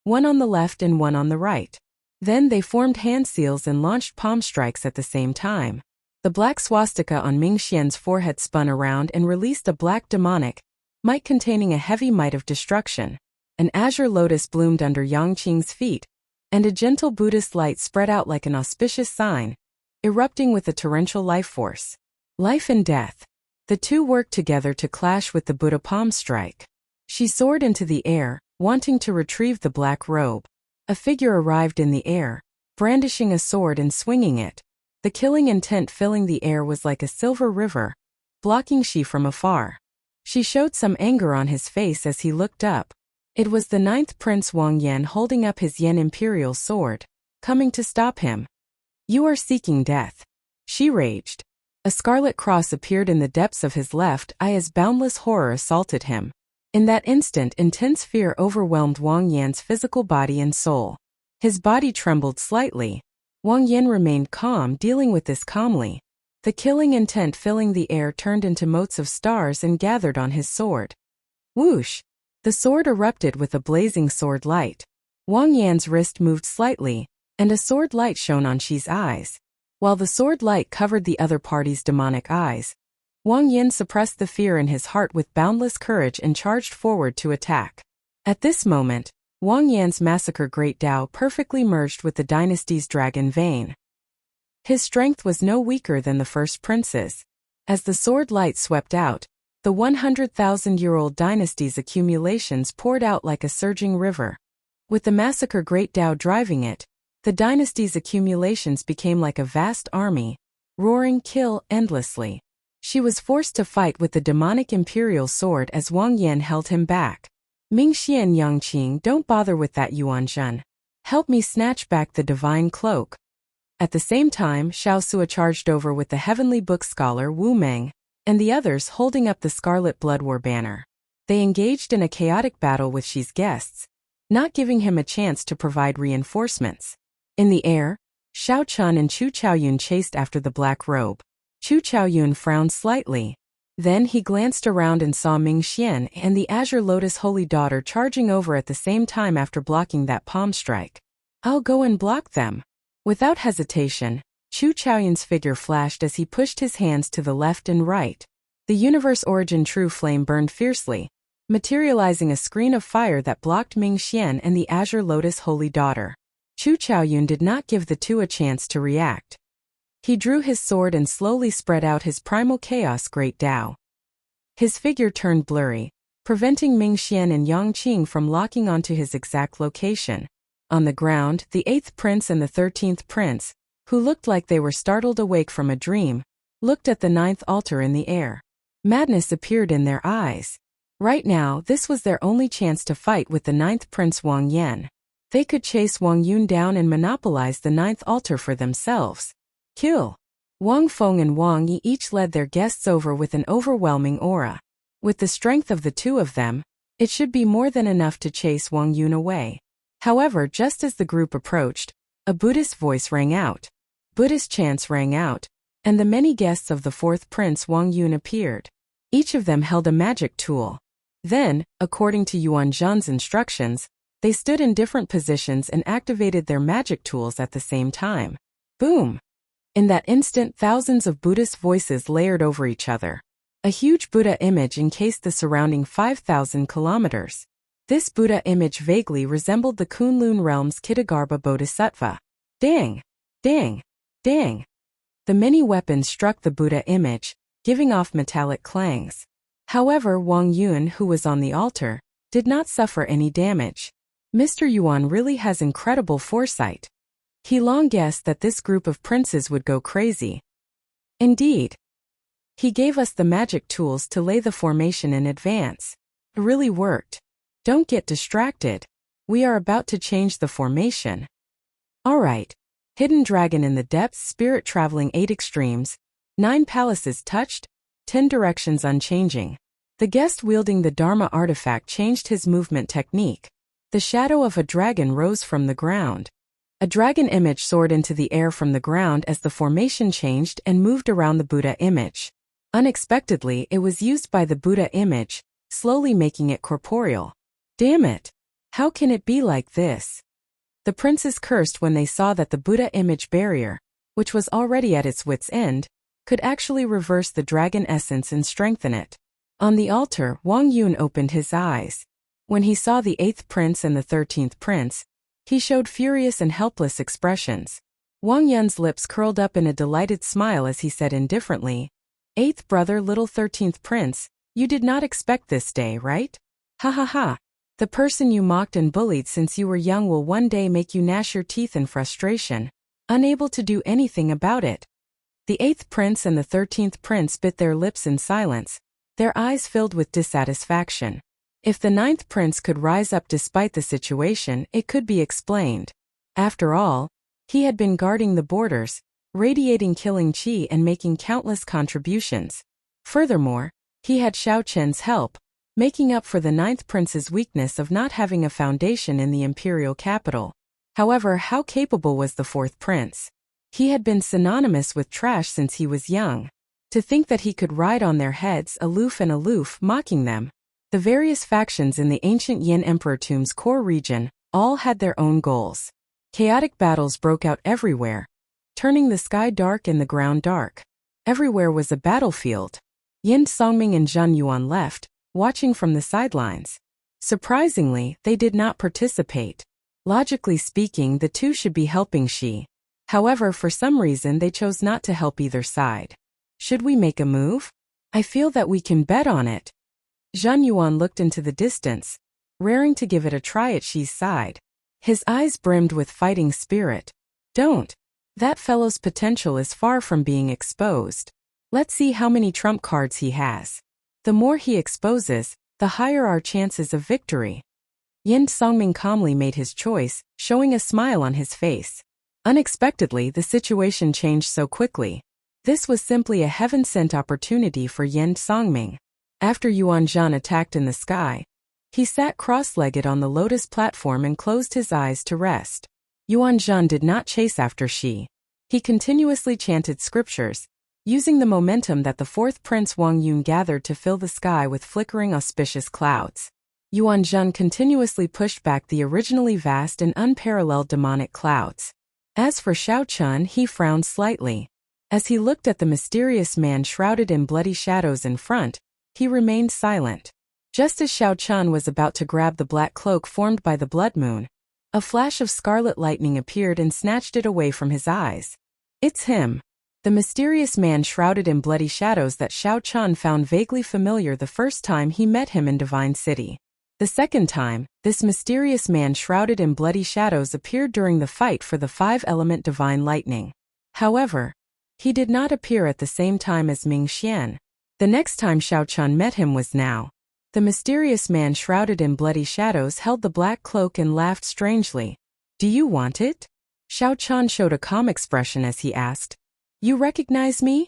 S1: one on the left and one on the right. Then they formed hand seals and launched palm strikes at the same time. The black swastika on Ming Xian's forehead spun around and released a black demonic might containing a heavy might of destruction. An azure lotus bloomed under Yang Qing's feet, and a gentle Buddhist light spread out like an auspicious sign, erupting with a torrential life force. Life and death. The two worked together to clash with the Buddha palm strike. She soared into the air, wanting to retrieve the black robe. A figure arrived in the air, brandishing a sword and swinging it. The killing intent filling the air was like a silver river, blocking Shi from afar. She showed some anger on his face as he looked up. It was the 9th Prince Wang Yan holding up his Yan Imperial sword, coming to stop him. You are seeking death. She raged. A scarlet cross appeared in the depths of his left eye as boundless horror assaulted him. In that instant, intense fear overwhelmed Wang Yan's physical body and soul. His body trembled slightly. Wang Yan remained calm, dealing with this calmly. The killing intent filling the air turned into motes of stars and gathered on his sword. Whoosh! The sword erupted with a blazing sword light. Wang Yan's wrist moved slightly, and a sword light shone on Shi's eyes. While the sword light covered the other party's demonic eyes, Wang Yan suppressed the fear in his heart with boundless courage and charged forward to attack. At this moment, Wang Yan's massacre Great Tao perfectly merged with the dynasty's dragon vein. His strength was no weaker than the first prince's. As the sword light swept out, the 100,000-year-old dynasty's accumulations poured out like a surging river. With the massacre Great Tao driving it, the dynasty's accumulations became like a vast army, roaring kill endlessly. She was forced to fight with the demonic imperial sword as Wang Yan held him back. Mingxi and Yangqing, don't bother with that Yuanzhen. Help me snatch back the divine cloak. At the same time, Xiao Sua charged over with the heavenly book scholar Wu Meng, and the others holding up the Scarlet Blood War banner. They engaged in a chaotic battle with Shi's guests, not giving him a chance to provide reinforcements. In the air, Xiao Chun and Chu Chaoyun chased after the black robe. Chu Chaoyun frowned slightly. Then he glanced around and saw Ming Xian and the Azure Lotus Holy Daughter charging over at the same time after blocking that palm strike. I'll go and block them. Without hesitation, Chu Chaoyun's figure flashed as he pushed his hands to the left and right. The universe origin true flame burned fiercely, materializing a screen of fire that blocked Ming Xian and the Azure Lotus Holy Daughter. Chu Chaoyun did not give the two a chance to react. He drew his sword and slowly spread out his primal chaos Great Tao. His figure turned blurry, preventing Ming Xian and Yangqing from locking onto his exact location. On the ground, the 8th Prince and the 13th Prince, who looked like they were startled awake from a dream, looked at the 9th altar in the air. Madness appeared in their eyes. Right now, this was their only chance to fight with the 9th Prince Wang Yan. They could chase Wang Yun down and monopolize the 9th altar for themselves. Kill! Wang Feng and Wang Yi each led their guests over with an overwhelming aura. With the strength of the two of them, it should be more than enough to chase Wang Yun away. However, just as the group approached, a Buddhist voice rang out. Buddhist chants rang out, and the many guests of the 4th Prince Wang Yun appeared. Each of them held a magic tool. Then, according to Yuan Zhan's instructions, they stood in different positions and activated their magic tools at the same time. Boom! In that instant, thousands of Buddhist voices layered over each other. A huge Buddha image encased the surrounding 5,000 kilometers. This Buddha image vaguely resembled the Kunlun realm's Kitagarbha Bodhisattva. Dang! Dang! Dang! The many weapons struck the Buddha image, giving off metallic clangs. However, Wang Yun, who was on the altar, did not suffer any damage. Mr. Yuan really has incredible foresight. He long guessed that this group of princes would go crazy. Indeed. He gave us the magic tools to lay the formation in advance. It really worked. Don't get distracted. We are about to change the formation. Alright. Hidden Dragon in the Depths, Spirit Traveling 8 Extremes, 9 Palaces Touched, 10 Directions Unchanging. The guest wielding the Dharma artifact changed his movement technique. The shadow of a dragon rose from the ground. A dragon image soared into the air from the ground as the formation changed and moved around the Buddha image. Unexpectedly, it was used by the Buddha image, slowly making it corporeal. Damn it! How can it be like this? The princes cursed when they saw that the Buddha image barrier, which was already at its wit's end, could actually reverse the dragon essence and strengthen it. On the altar, Wang Yun opened his eyes. When he saw the 8th Prince and the 13th Prince, he showed furious and helpless expressions. Wang Yun's lips curled up in a delighted smile as he said indifferently, 8th brother, little 13th Prince, you did not expect this day, right? Ha ha ha. The person you mocked and bullied since you were young will one day make you gnash your teeth in frustration. unable to do anything about it. The 8th prince and the 13th prince bit their lips in silence, their eyes filled with dissatisfaction. If the 9th prince could rise up despite the situation, it could be explained. After all, he had been guarding the borders, radiating killing qi and making countless contributions. Furthermore, he had Xiao Chen's help, making up for the 9th prince's weakness of not having a foundation in the imperial capital. However, how capable was the 4th prince? He had been synonymous with trash since he was young. To think that he could ride on their heads, aloof, mocking them. The various factions in the ancient Yin Emperor Tomb's core region all had their own goals. Chaotic battles broke out everywhere, turning the sky dark and the ground dark. Everywhere was a battlefield. Yin Songming and Zhan Yuan left, watching from the sidelines. Surprisingly, they did not participate. Logically speaking, the two should be helping Xi. However, for some reason they chose not to help either side. Should we make a move? I feel that we can bet on it. Zhan Yuan looked into the distance, raring to give it a try at Xi's side. His eyes brimmed with fighting spirit. Don't. That fellow's potential is far from being exposed. Let's see how many trump cards he has. The more he exposes, the higher our chances of victory. Yin Songming calmly made his choice, showing a smile on his face. Unexpectedly, the situation changed so quickly. This was simply a heaven-sent opportunity for Yin Songming. After Yuan Zhan attacked in the sky, he sat cross-legged on the lotus platform and closed his eyes to rest. Yuan Zhan did not chase after Xi. He continuously chanted scriptures, using the momentum that the 4th prince Wang Yun gathered to fill the sky with flickering auspicious clouds. Yuan Zhan continuously pushed back the originally vast and unparalleled demonic clouds. As for Xiao Chun, he frowned slightly. As he looked at the mysterious man shrouded in bloody shadows in front, he remained silent. Just as Xiao Chun was about to grab the black cloak formed by the blood moon, a flash of scarlet lightning appeared and snatched it away from his eyes. It's him. The mysterious man shrouded in bloody shadows that Xiao Chun found vaguely familiar the first time he met him in Divine City. The second time, this mysterious man shrouded in bloody shadows appeared during the fight for the 5-element divine lightning. However, he did not appear at the same time as Ming Xian. The next time Xiao Chun met him was now. The mysterious man shrouded in bloody shadows held the black cloak and laughed strangely. Do you want it? Xiao Chun showed a calm expression as he asked. You recognize me?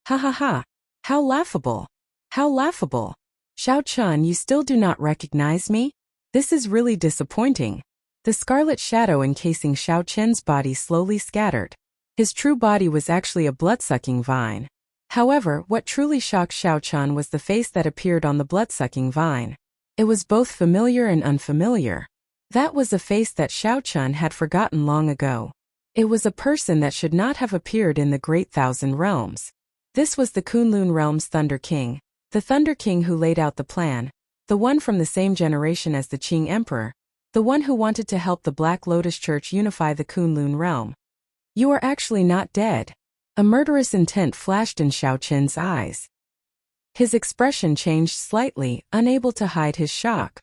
S1: Ha ha ha. How laughable. How laughable. Xiao Chun, you still do not recognize me? This is really disappointing. The scarlet shadow encasing Xiao Chen's body slowly scattered. His true body was actually a blood-sucking vine. However, what truly shocked Xiao Chun was the face that appeared on the blood-sucking vine. It was both familiar and unfamiliar. That was a face that Xiao Chun had forgotten long ago. It was a person that should not have appeared in the Great Thousand Realms. This was the Kunlun Realm's Thunder King. The Thunder King who laid out the plan, the one from the same generation as the Qing Emperor, the one who wanted to help the Black Lotus Church unify the Kunlun realm. You are actually not dead. A murderous intent flashed in Xiao Chen's eyes. His expression changed slightly, unable to hide his shock.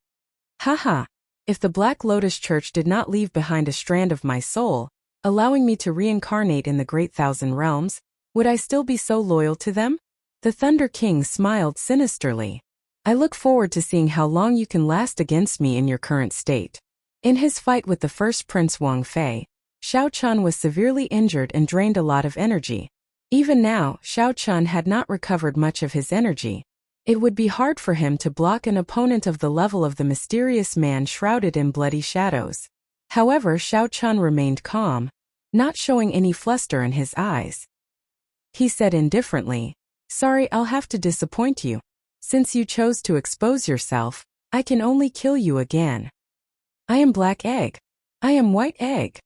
S1: Haha, if the Black Lotus Church did not leave behind a strand of my soul, allowing me to reincarnate in the Great Thousand Realms, would I still be so loyal to them? The Thunder King smiled sinisterly. I look forward to seeing how long you can last against me in your current state. In his fight with the first Prince Wang Fei, Xiao Chun was severely injured and drained a lot of energy. Even now, Xiao Chun had not recovered much of his energy. It would be hard for him to block an opponent of the level of the mysterious man shrouded in bloody shadows. However, Xiao Chun remained calm, not showing any fluster in his eyes. He said indifferently, Sorry, I'll have to disappoint you. Since you chose to expose yourself, I can only kill you again. I am Black Egg. I am White Egg.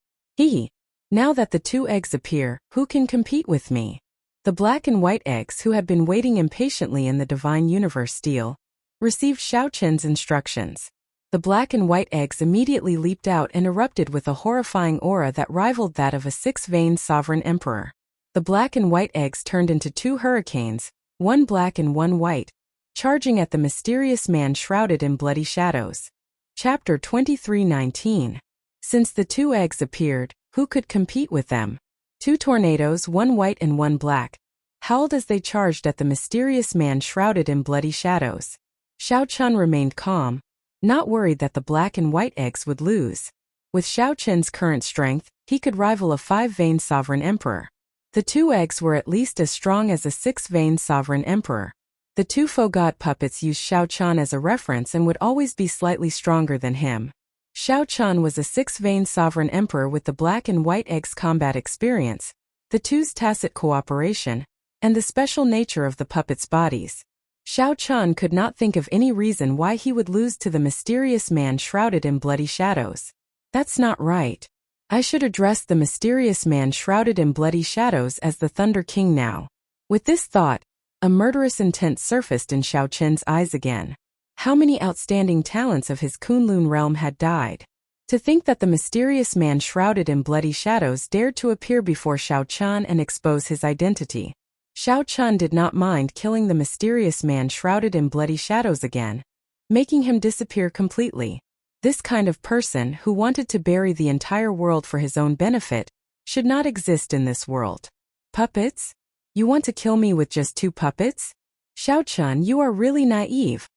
S1: Now that the two eggs appear, who can compete with me? The black and white eggs, who had been waiting impatiently in the Divine Universe Steel, received Xiao Chen's instructions. The black and white eggs immediately leaped out and erupted with a horrifying aura that rivaled that of a six-veined sovereign emperor. The black and white eggs turned into two hurricanes, one black and one white, charging at the mysterious man shrouded in bloody shadows. Chapter 23:19. Since the two eggs appeared, who could compete with them? Two tornadoes, one white and one black, howled as they charged at the mysterious man shrouded in bloody shadows. Xiao Chun remained calm, not worried that the black and white eggs would lose. With Xiao Chun's current strength, he could rival a 5-vein sovereign emperor. The two eggs were at least as strong as a 6-vein sovereign emperor. The two faux god puppets used Xiao Chun as a reference and would always be slightly stronger than him. Xiao Chun was a 6-vein sovereign emperor with the black and white eggs combat experience, the two's tacit cooperation, and the special nature of the puppets' bodies. Xiao Chun could not think of any reason why he would lose to the mysterious man shrouded in bloody shadows. That's not right. I should address the mysterious man shrouded in bloody shadows as the Thunder King now. With this thought, a murderous intent surfaced in Xiao Chun's eyes again. How many outstanding talents of his Kunlun realm had died? To think that the mysterious man shrouded in bloody shadows dared to appear before Xiao Chun and expose his identity. Xiao Chun did not mind killing the mysterious man shrouded in bloody shadows again, making him disappear completely. This kind of person who wanted to bury the entire world for his own benefit should not exist in this world. Puppets? You want to kill me with just 2 puppets? Xiao Chun, you are really naive.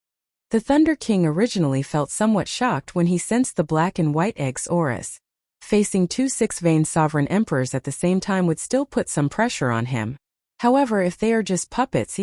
S1: The Thunder King originally felt somewhat shocked when he sensed the black and white eggs auras. Facing 2 6-vein sovereign emperors at the same time would still put some pressure on him. However, if they are just puppets,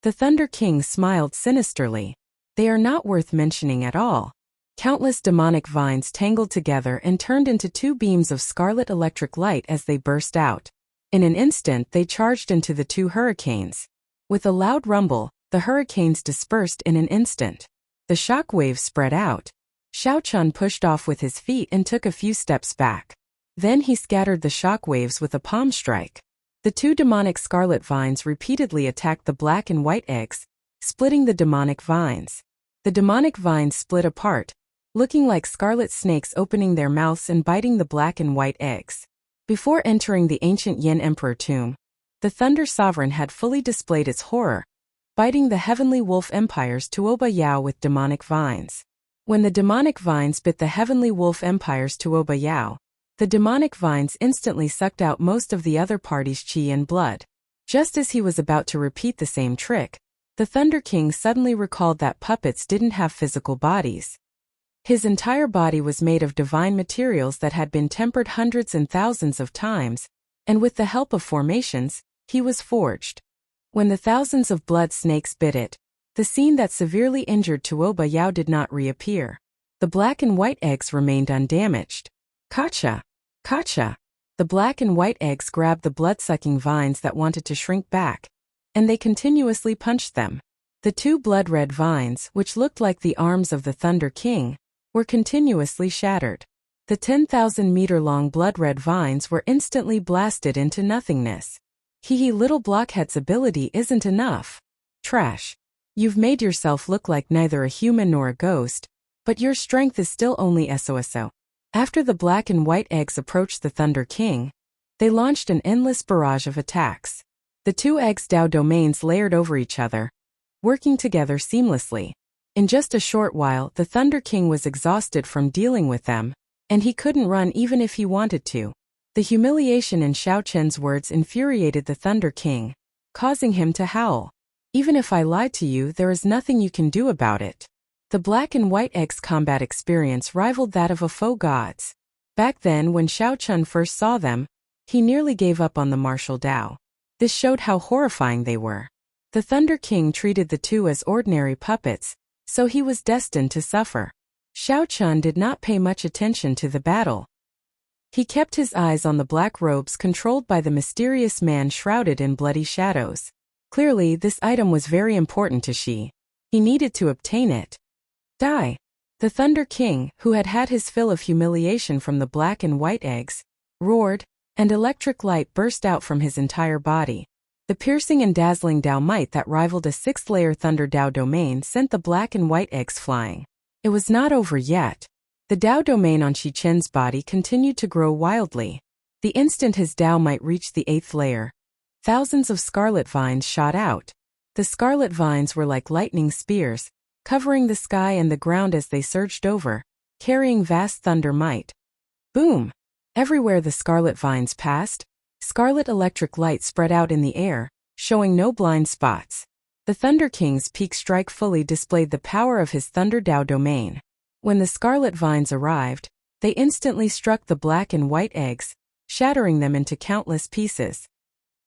S1: the Thunder King smiled sinisterly. They are not worth mentioning at all. Countless demonic vines tangled together and turned into 2 beams of scarlet electric light as they burst out. In an instant, they charged into the 2 hurricanes. With a loud rumble, the hurricanes dispersed in an instant. The shock waves spread out. Xiao Chun pushed off with his feet and took a few steps back. Then he scattered the shock waves with a palm strike. The 2 demonic scarlet vines repeatedly attacked the black and white eggs, splitting the demonic vines. The demonic vines split apart, looking like scarlet snakes opening their mouths and biting the black and white eggs. Before entering the ancient Yin Emperor tomb, the Thunder Sovereign had fully displayed its horror, biting the heavenly wolf empire's Tuoba Yao with demonic vines. When the demonic vines bit the heavenly wolf empire's Tuoba Yao, the demonic vines instantly sucked out most of the other party's chi and blood. Just as he was about to repeat the same trick, the Thunder King suddenly recalled that puppets didn't have physical bodies. His entire body was made of divine materials that had been tempered hundreds and thousands of times, and with the help of formations, he was forged. When the thousands of blood snakes bit it, the scene that severely injured Tuoba Yao did not reappear. The black and white eggs remained undamaged. Kacha! Kacha! The black and white eggs grabbed the blood-sucking vines that wanted to shrink back, and they continuously punched them. The 2 blood-red vines, which looked like the arms of the Thunder King, were continuously shattered. The 10,000-meter-long blood-red vines were instantly blasted into nothingness. Little blockhead's ability isn't enough. Trash. You've made yourself look like neither a human nor a ghost, but your strength is still only SOSO. After the black and white eggs approached the Thunder King, they launched an endless barrage of attacks. The 2 eggs' Dao domains layered over each other, working together seamlessly. In just a short while, the Thunder King was exhausted from dealing with them, and he couldn't run even if he wanted to. The humiliation in Xiao Chun's words infuriated the Thunder King, causing him to howl. Even if I lied to you, there is nothing you can do about it. The black and white eggs combat experience rivaled that of a faux gods. Back then, when Xiao Chun first saw them, he nearly gave up on the martial Dao. This showed how horrifying they were. The Thunder King treated the 2 as ordinary puppets, so he was destined to suffer. Xiao Chun did not pay much attention to the battle. He kept his eyes on the black robes controlled by the mysterious man shrouded in bloody shadows. Clearly, this item was very important to Shi. He needed to obtain it. Die! The Thunder King, who had had his fill of humiliation from the black and white eggs, roared, and electric light burst out from his entire body. The piercing and dazzling Dao might that rivaled a 6th-layer Thunder Dao domain sent the black and white eggs flying. It was not over yet. The Dao domain on Shi Chen's body continued to grow wildly. The instant his Dao might reach the 8th layer, thousands of scarlet vines shot out. The scarlet vines were like lightning spears, covering the sky and the ground as they surged over, carrying vast thunder might. Boom! Everywhere the scarlet vines passed, Scarlet electric light spread out in the air, showing no blind spots. The Thunder King's peak strike fully displayed the power of his Thunder Dao domain. When the scarlet vines arrived, they instantly struck the black and white eggs, shattering them into countless pieces.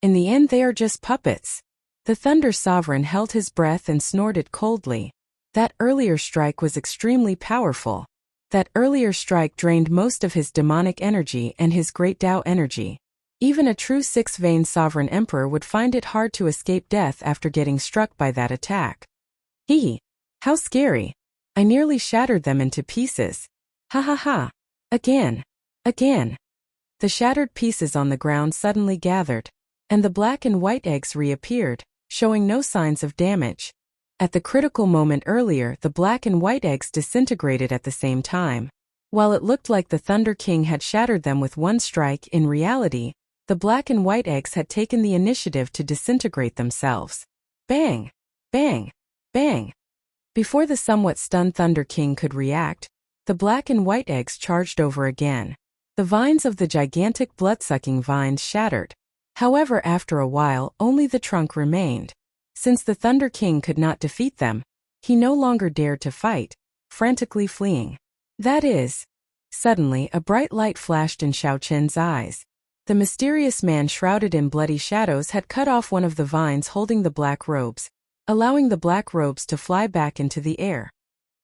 S1: In the end, they are just puppets. The Thunder Sovereign held his breath and snorted coldly. That earlier strike was extremely powerful. That earlier strike drained most of his demonic energy and his great Dao energy. Even a true six-vein sovereign emperor would find it hard to escape death after getting struck by that attack. How scary. I nearly shattered them into pieces. Ha ha ha. Again. The shattered pieces on the ground suddenly gathered, and the black and white eggs reappeared, showing no signs of damage. At the critical moment earlier, the black and white eggs disintegrated at the same time. While it looked like the Thunder King had shattered them with one strike, in reality, the black and white eggs had taken the initiative to disintegrate themselves. Bang! Bang! Bang! Before the somewhat stunned Thunder King could react, the black and white eggs charged over again. The vines of the gigantic blood-sucking vines shattered. However, after a while, only the trunk remained. Since the Thunder King could not defeat them, he no longer dared to fight, frantically fleeing. That is. Suddenly, a bright light flashed in Xiao Qin's eyes. The mysterious man shrouded in bloody shadows had cut off one of the vines holding the black robes, allowing the black robes to fly back into the air.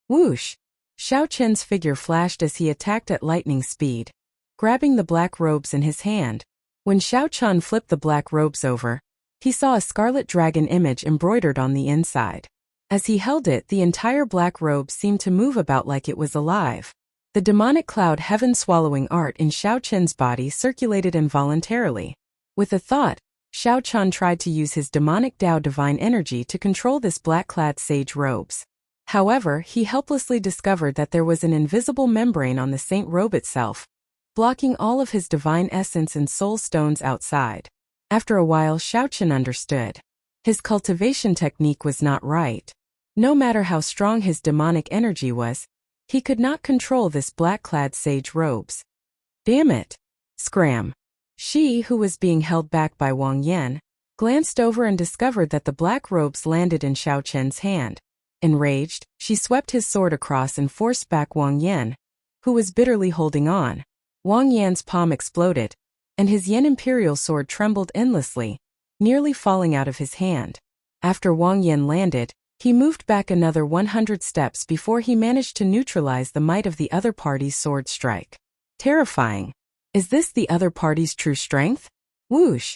S1: Whoosh! Xiao Qin's figure flashed as he attacked at lightning speed, grabbing the black robes in his hand. When Xiao Qin flipped the black robes over, he saw a scarlet dragon image embroidered on the inside. As he held it, the entire black robe seemed to move about like it was alive. The demonic cloud heaven-swallowing art in Xiao Qin's body circulated involuntarily. With a thought, Xiao Qin tried to use his demonic Dao divine energy to control this black-clad sage robes. However, he helplessly discovered that there was an invisible membrane on the saint robe itself, blocking all of his divine essence and soul stones outside. After a while, Xiao Qin understood. His cultivation technique was not right. No matter how strong his demonic energy was, he could not control this black-clad sage robes. Damn it! Scram! She, who was being held back by Wang Yan, glanced over and discovered that the black robes landed in Xiao Qin's hand. Enraged, she swept his sword across and forced back Wang Yan, who was bitterly holding on. Wang Yan's palm exploded, and his Yan Imperial sword trembled endlessly, nearly falling out of his hand. After Wang Yan landed, he moved back another 100 steps before he managed to neutralize the might of the other party's sword strike. Terrifying. Is this the other party's true strength? Whoosh!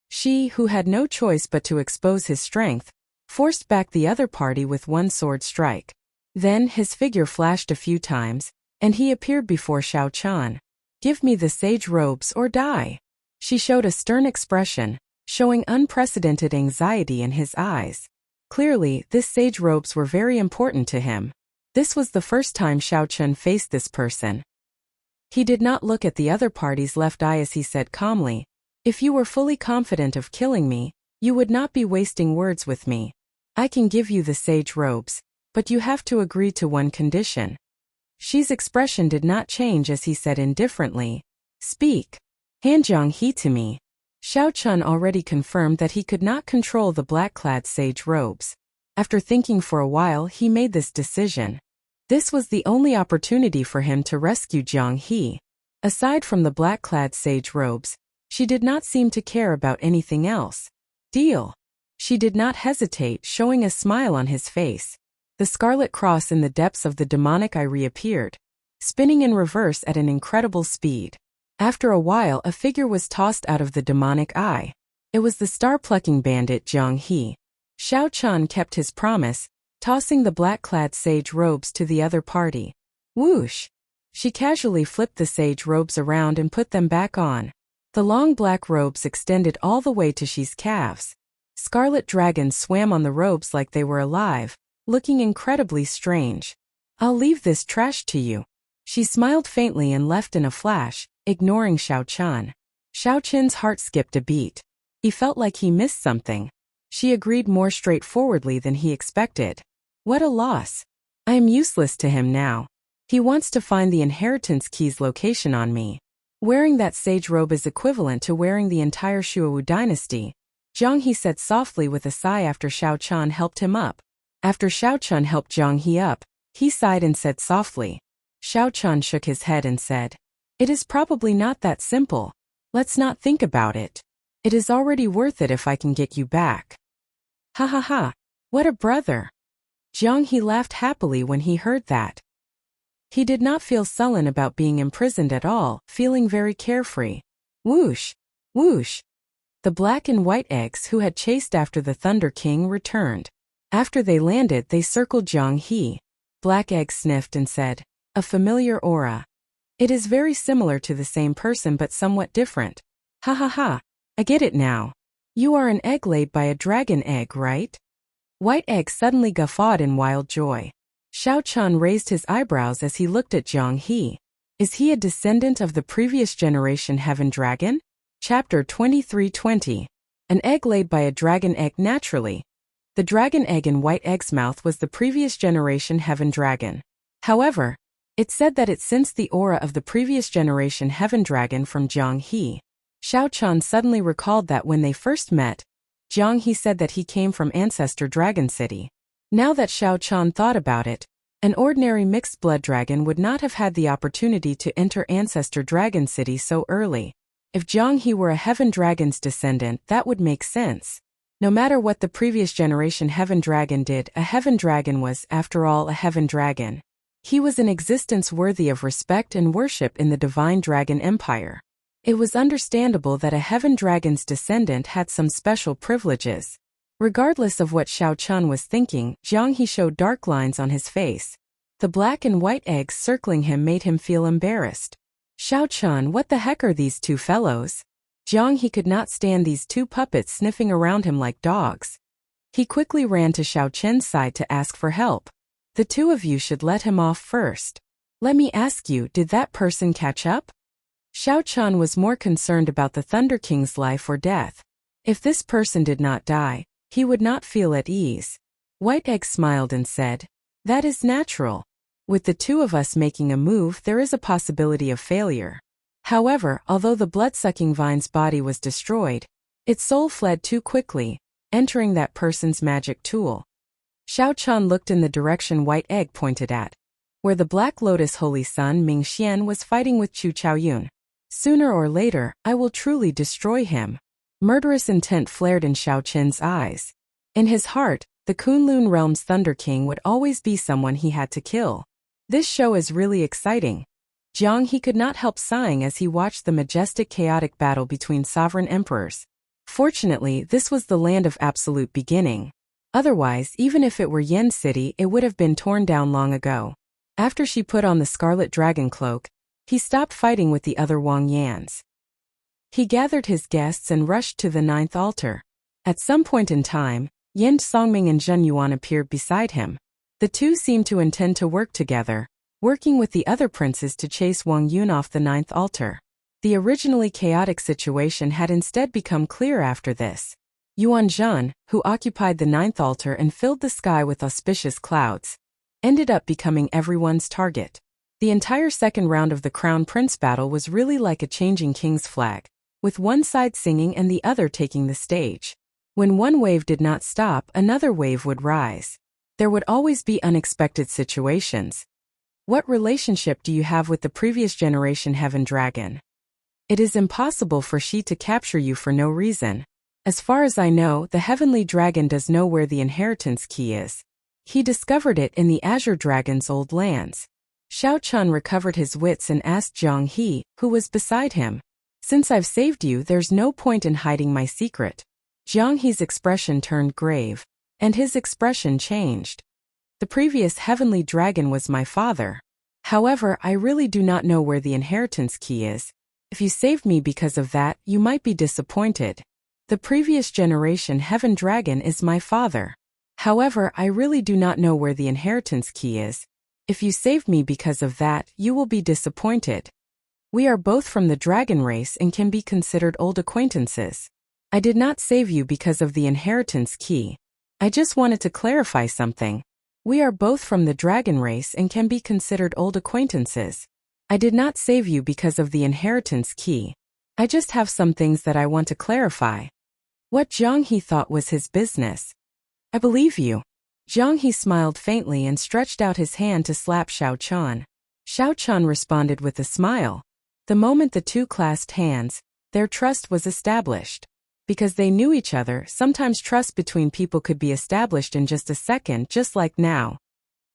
S1: She, who had no choice but to expose his strength, forced back the other party with one sword strike. Then his figure flashed a few times, and he appeared before Xiao Qin. Give me the sage robes or die. She showed a stern expression, showing unprecedented anxiety in his eyes. Clearly, this sage robes were very important to him. This was the first time Xiao Qin faced this person. He did not look at the other party's left eye as he said calmly, "If you were fully confident of killing me, you would not be wasting words with me. I can give you the sage robes, but you have to agree to one condition." Xi's expression did not change as he said indifferently, "Speak. Hand Jiang He to me." Xiao Qin already confirmed that he could not control the black-clad sage robes. After thinking for a while, he made this decision. This was the only opportunity for him to rescue Jiang He. Aside from the black-clad sage robes, she did not seem to care about anything else. Deal. She did not hesitate, showing a smile on his face. The scarlet cross in the depths of the demonic eye reappeared, spinning in reverse at an incredible speed. After a while, a figure was tossed out of the demonic eye. It was the star-plucking bandit Jiang He. Xiao Qin kept his promise, tossing the black-clad sage robes to the other party. Whoosh! She casually flipped the sage robes around and put them back on. The long black robes extended all the way to Xi's calves. Scarlet dragons swam on the robes like they were alive, looking incredibly strange. "I'll leave this trash to you." She smiled faintly and left in a flash, ignoring Xiao Qin. Xiao Qin's heart skipped a beat. He felt like he missed something. She agreed more straightforwardly than he expected. What a loss. I am useless to him now. He wants to find the inheritance key's location on me. Wearing that sage robe is equivalent to wearing the entire Shuowu dynasty, Zhang He said softly with a sigh after Xiao Chan helped him up. After Xiao Chan helped Zhang He up, he sighed and said softly. Xiao Chan shook his head and said, "It is probably not that simple. Let's not think about it. It is already worth it if I can get you back." Ha ha ha, what a brother. Zhang He laughed happily when he heard that. He did not feel sullen about being imprisoned at all, feeling very carefree. Whoosh! Whoosh! The black and white eggs who had chased after the Thunder King returned. After they landed, they circled Zhang He. Black Egg sniffed and said, "A familiar aura. It is very similar to the same person but somewhat different. Ha ha ha, I get it now. You are an egg laid by a dragon egg, right?" White Egg suddenly guffawed in wild joy. Xiao Chan raised his eyebrows as he looked at Zhang He. Is he a descendant of the previous generation Heaven Dragon? Chapter 23:20. An egg laid by a dragon egg. Naturally. The dragon egg in White Egg's mouth was the previous generation Heaven Dragon. However, it said that it sensed the aura of the previous generation Heaven Dragon from Zhang He. Xiao Chan suddenly recalled that when they first met, Zhang He said that he came from Ancestor Dragon City. Now that Xiao Chan thought about it, an ordinary mixed blood dragon would not have had the opportunity to enter Ancestor Dragon City so early. If Zhang He were a Heaven Dragon's descendant, that would make sense. No matter what the previous generation Heaven Dragon did, a Heaven Dragon was, after all, a Heaven Dragon. He was an existence worthy of respect and worship in the Divine Dragon Empire. It was understandable that a Heaven Dragon's descendant had some special privileges. Regardless of what Xiao Chan was thinking, Zhang He showed dark lines on his face. The black and white eggs circling him made him feel embarrassed. Xiao Chan, what the heck are these two fellows? Zhang He could not stand these two puppets sniffing around him like dogs. He quickly ran to Xiao Chen's side to ask for help. The two of you should let him off first. Let me ask you, did that person catch up? Xiao Chan was more concerned about the Thunder King's life or death. If this person did not die, he would not feel at ease. White Egg smiled and said, "That is natural. With the two of us making a move, there is a possibility of failure." However, although the blood-sucking vine's body was destroyed, its soul fled too quickly, entering that person's magic tool. Xiao Chan looked in the direction White Egg pointed at, where the Black Lotus Holy Sun Ming Xian was fighting with Chu Chaoyun. Sooner or later, I will truly destroy him. Murderous intent flared in Xiao Chen's eyes. In his heart, the Kunlun Realm's Thunder King would always be someone he had to kill. This show is really exciting. Zhang He could not help sighing as he watched the majestic chaotic battle between sovereign emperors. Fortunately, this was the land of absolute beginning. Otherwise, even if it were Yen City, it would have been torn down long ago. After she put on the Scarlet Dragon Cloak, he stopped fighting with the other Wang Yans. He gathered his guests and rushed to the 9th altar. At some point in time, Yen Songming and Zhen Yuan appeared beside him. The two seemed to intend to work together, working with the other princes to chase Wang Yun off the 9th altar. The originally chaotic situation had instead become clear after this. Yuan Zhan, who occupied the 9th altar and filled the sky with auspicious clouds, ended up becoming everyone's target. The entire second round of the Crown Prince battle was really like a changing king's flag, with one side singing and the other taking the stage. When one wave did not stop, another wave would rise. There would always be unexpected situations. What relationship do you have with the previous generation Heaven Dragon? It is impossible for she to capture you for no reason. As far as I know, the Heavenly Dragon does know where the inheritance key is. He discovered it in the Azure Dragon's old lands. Xiao Chan recovered his wits and asked Zhang He, who was beside him. Since I've saved you, there's no point in hiding my secret. Zhang He's expression turned grave, and his expression changed. The previous Heavenly Dragon was my father. However, I really do not know where the inheritance key is. If you saved me because of that, you might be disappointed. The previous generation Heaven Dragon is my father. However, I really do not know where the inheritance key is. If you saved me because of that, you will be disappointed. We are both from the dragon race and can be considered old acquaintances. I did not save you because of the inheritance key. I just wanted to clarify something. We are both from the dragon race and can be considered old acquaintances. I did not save you because of the inheritance key. I just have some things that I want to clarify. What Zhang He thought was his business. I believe you. Zhang He smiled faintly and stretched out his hand to slap Xiao Chan. Xiao Chan responded with a smile. The moment the two clasped hands, their trust was established. Because they knew each other, sometimes trust between people could be established in just a second, just like now.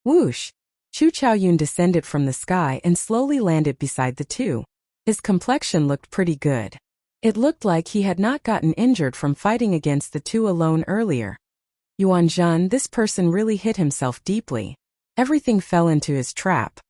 S1: Whoosh! Chu Chaoyun descended from the sky and slowly landed beside the two. His complexion looked pretty good. It looked like he had not gotten injured from fighting against the two alone earlier. Yuan Zhan, this person really hit himself deeply. Everything fell into his trap.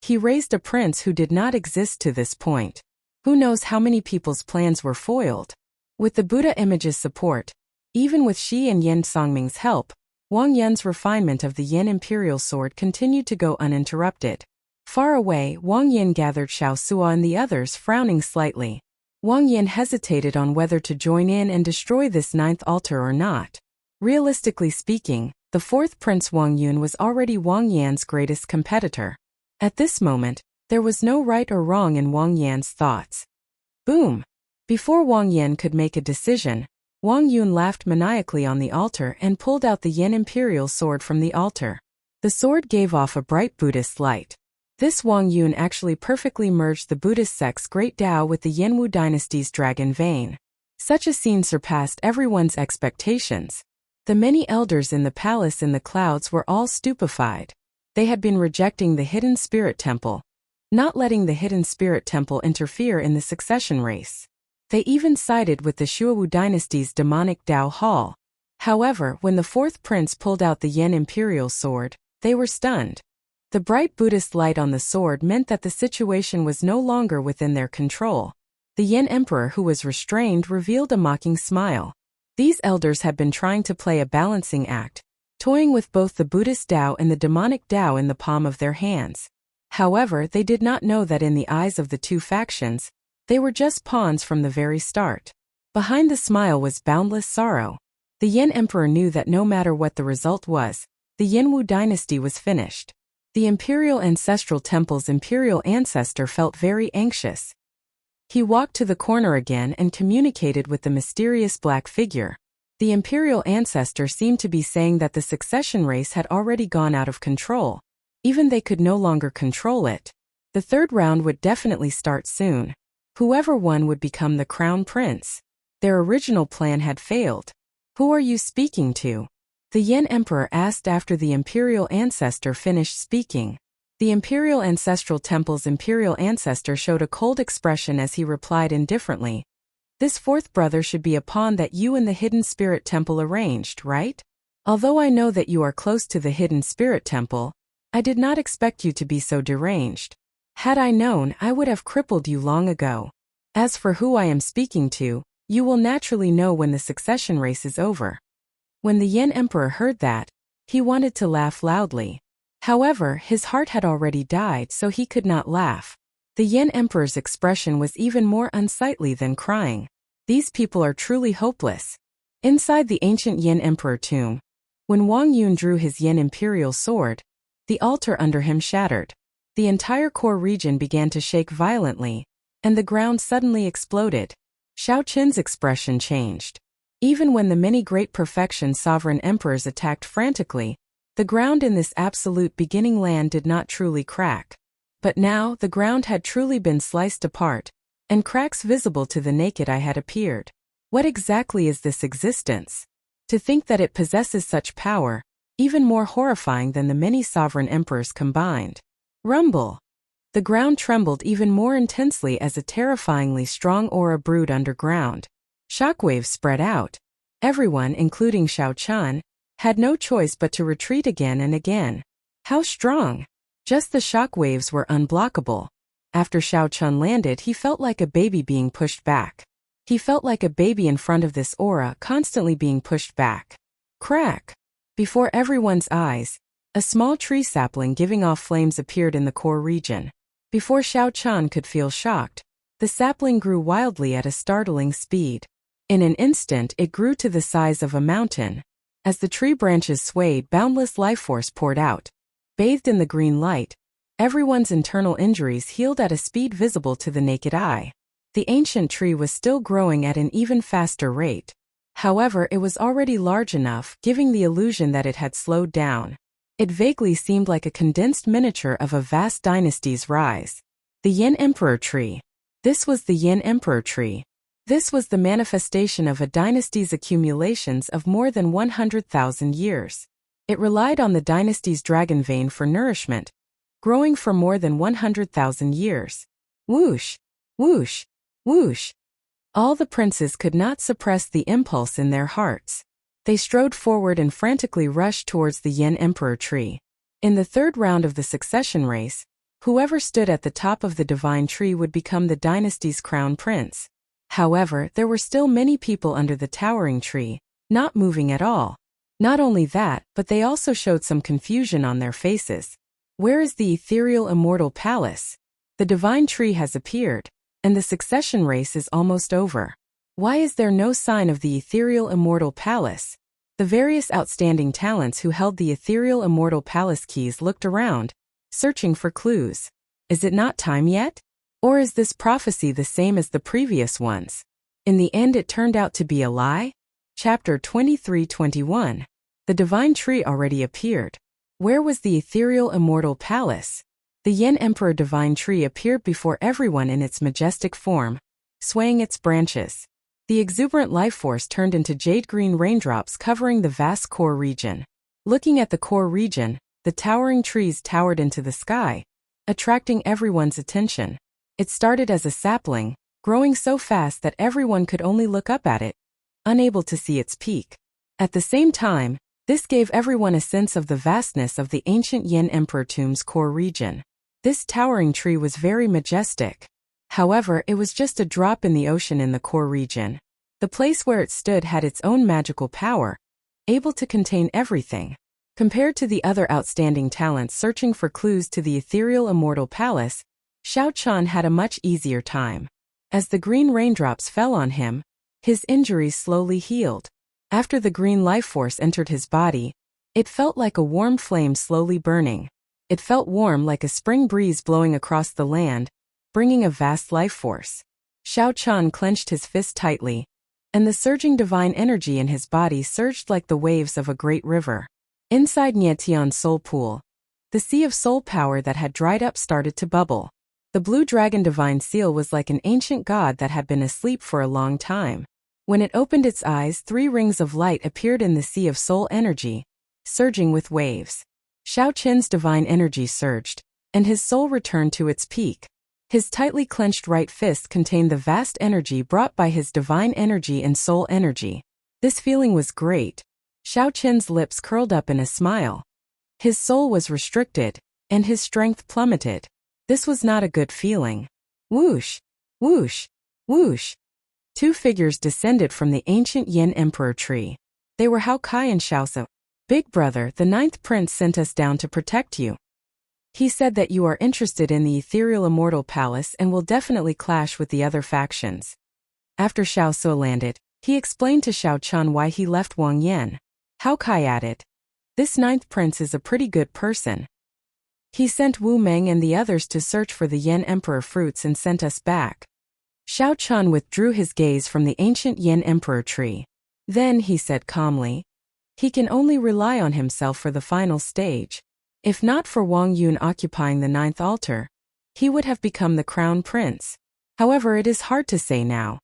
S1: He raised a prince who did not exist to this point. Who knows how many people's plans were foiled? With the Buddha image's support, even with Shi and Yen Songming's help, Wang Yan's refinement of the Yen Imperial Sword continued to go uninterrupted. Far away, Wang Yan gathered Xiao Sua and the others, frowning slightly. Wang Yan hesitated on whether to join in and destroy this ninth altar or not. Realistically speaking, the fourth Prince Wang Yun was already Wang Yan's greatest competitor. At this moment, there was no right or wrong in Wang Yan's thoughts. Boom! Before Wang Yan could make a decision, Wang Yun laughed maniacally on the altar and pulled out the Yen Imperial Sword from the altar. The sword gave off a bright Buddhist light. This Wang Yun actually perfectly merged the Buddhist sect's great Tao with the Yenwu dynasty's dragon vein. Such a scene surpassed everyone's expectations. The many elders in the palace in the clouds were all stupefied. They had been rejecting the Hidden Spirit Temple, not letting the Hidden Spirit Temple interfere in the succession race. They even sided with the Shuowu dynasty's demonic Tao Hall. However, when the fourth prince pulled out the Yen Imperial Sword, they were stunned. The bright Buddhist light on the sword meant that the situation was no longer within their control. The Yen Emperor, who was restrained, revealed a mocking smile. These elders had been trying to play a balancing act, toying with both the Buddhist Tao and the demonic Tao in the palm of their hands. However, they did not know that in the eyes of the two factions, they were just pawns from the very start. Behind the smile was boundless sorrow. The Yen Emperor knew that no matter what the result was, the Yenwu dynasty was finished. The Imperial Ancestral Temple's Imperial Ancestor felt very anxious. He walked to the corner again and communicated with the mysterious black figure. The Imperial Ancestor seemed to be saying that the succession race had already gone out of control. Even they could no longer control it. The third round would definitely start soon. Whoever won would become the crown prince. Their original plan had failed. Who are you speaking to? The Yen Emperor asked after the Imperial Ancestor finished speaking. The Imperial Ancestral Temple's Imperial Ancestor showed a cold expression as he replied indifferently. This fourth brother should be a pawn that you and the Hidden Spirit Temple arranged, right? Although I know that you are close to the Hidden Spirit Temple, I did not expect you to be so deranged. Had I known, I would have crippled you long ago. As for who I am speaking to, you will naturally know when the succession race is over. When the Yen Emperor heard that, he wanted to laugh loudly. However, his heart had already died, so he could not laugh. The Yen Emperor's expression was even more unsightly than crying. These people are truly hopeless. Inside the ancient Yen Emperor tomb, when Wang Yun drew his Yen Imperial Sword, the altar under him shattered. The entire core region began to shake violently, and the ground suddenly exploded. Xiao Qin's expression changed. Even when the many great perfection sovereign emperors attacked frantically, the ground in this absolute beginning land did not truly crack. But now the ground had truly been sliced apart, and cracks visible to the naked eye had appeared. What exactly is this existence? To think that it possesses such power, even more horrifying than the many sovereign emperors combined. Rumble! The ground trembled even more intensely as a terrifyingly strong aura brewed underground. Shockwaves spread out. Everyone, including Xiao Chan, had no choice but to retreat again and again. How strong! Just the shockwaves were unblockable. After Xiao Chan landed, he felt like a baby being pushed back. He felt like a baby in front of this aura, constantly being pushed back. Crack! Before everyone's eyes, a small tree sapling giving off flames appeared in the core region. Before Xiao Chan could feel shocked, the sapling grew wildly at a startling speed. In an instant, it grew to the size of a mountain. As the tree branches swayed, boundless life force poured out. Bathed in the green light, Everyone's internal injuries healed at a speed visible to the naked eye. The ancient tree was still growing at an even faster rate. However, it was already large enough, giving the illusion that it had slowed down. It vaguely seemed like a condensed miniature of a vast dynasty's rise. The Yin Emperor Tree. This was the Yin Emperor Tree. This was the manifestation of a dynasty's accumulations of more than 100,000 years. It relied on the dynasty's dragon vein for nourishment, growing for more than 100,000 years. Whoosh! Whoosh! Whoosh! All the princes could not suppress the impulse in their hearts. They strode forward and frantically rushed towards the Yin Emperor Tree. In the third round of the succession race, whoever stood at the top of the divine tree would become the dynasty's crown prince. However, there were still many people under the towering tree, not moving at all. Not only that, but they also showed some confusion on their faces. Where is the ethereal immortal palace? The divine tree has appeared, and the succession race is almost over. Why is there no sign of the ethereal immortal palace? The various outstanding talents who held the ethereal immortal palace keys looked around, searching for clues. Is it not time yet? Or is this prophecy the same as the previous ones? In the end it turned out to be a lie? Chapter 23-21. The divine tree already appeared. Where was the ethereal immortal palace? The Yin Emperor divine tree appeared before everyone in its majestic form, swaying its branches. The exuberant life force turned into jade-green raindrops covering the vast core region. Looking at the core region, the towering trees towered into the sky, attracting everyone's attention. It started as a sapling, growing so fast that everyone could only look up at it, unable to see its peak. At the same time, this gave everyone a sense of the vastness of the ancient Yin Emperor tomb's core region. This towering tree was very majestic. However, it was just a drop in the ocean in the core region. The place where it stood had its own magical power, able to contain everything. Compared to the other outstanding talents searching for clues to the ethereal immortal palace, Xiao Chan had a much easier time. As the green raindrops fell on him, his injuries slowly healed. After the green life force entered his body, it felt like a warm flame slowly burning. It felt warm like a spring breeze blowing across the land, bringing a vast life force. Xiao Chan clenched his fist tightly, and the surging divine energy in his body surged like the waves of a great river. Inside Nie Tian's soul pool, the sea of soul power that had dried up started to bubble. The blue dragon divine seal was like an ancient god that had been asleep for a long time. When it opened its eyes, 3 rings of light appeared in the sea of soul energy, surging with waves. Xiao Qin's divine energy surged, and his soul returned to its peak. His tightly clenched right fist contained the vast energy brought by his divine energy and soul energy. This feeling was great. Xiao Qin's lips curled up in a smile. His soul was restricted, and his strength plummeted. This was not a good feeling. Whoosh! Whoosh! Whoosh! 2 figures descended from the ancient Yin Emperor tree. They were Hao Kai and Xiaosu. Big brother, the 9th prince sent us down to protect you. He said that you are interested in the ethereal immortal palace and will definitely clash with the other factions. After Xiaosu landed, he explained to Xiao Chan why he left Wang Yan. Hao Kai added, "This 9th prince is a pretty good person. He sent Wu Meng and the others to search for the Yin Emperor fruits and sent us back." Xiao Chan withdrew his gaze from the ancient Yin Emperor tree. Then he said calmly, "He can only rely on himself for the final stage. If not for Wang Yun occupying the 9th altar, he would have become the crown prince. However, it is hard to say now."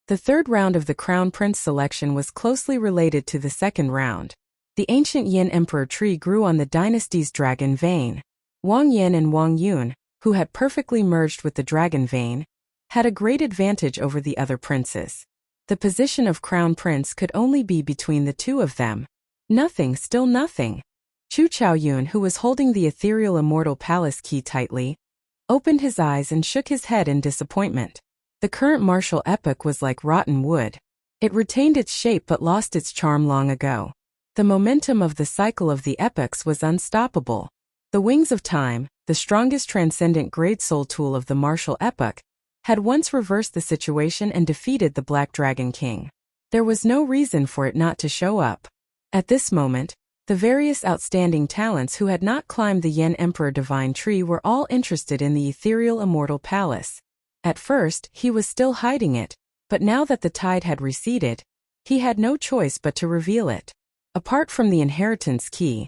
S1: The 3rd round of the crown prince selection was closely related to the 2nd round. The ancient Yin Emperor tree grew on the dynasty's dragon vein. Wang Yan and Wang Yun, who had perfectly merged with the dragon vein, had a great advantage over the other princes. The position of crown prince could only be between the 2 of them. Nothing, still nothing. Chu Chaoyun, who was holding the ethereal immortal palace key tightly, opened his eyes and shook his head in disappointment. The current martial epoch was like rotten wood. It retained its shape but lost its charm long ago. The momentum of the cycle of the epochs was unstoppable. The wings of time, the strongest transcendent grade soul tool of the martial epoch, had once reversed the situation and defeated the Black Dragon King. There was no reason for it not to show up. At this moment, The various outstanding talents who had not climbed the Yen Emperor Divine Tree were all interested in the ethereal Immortal Palace. At first, he was still hiding it, but now that the tide had receded, he had no choice but to reveal it. Apart from the inheritance key,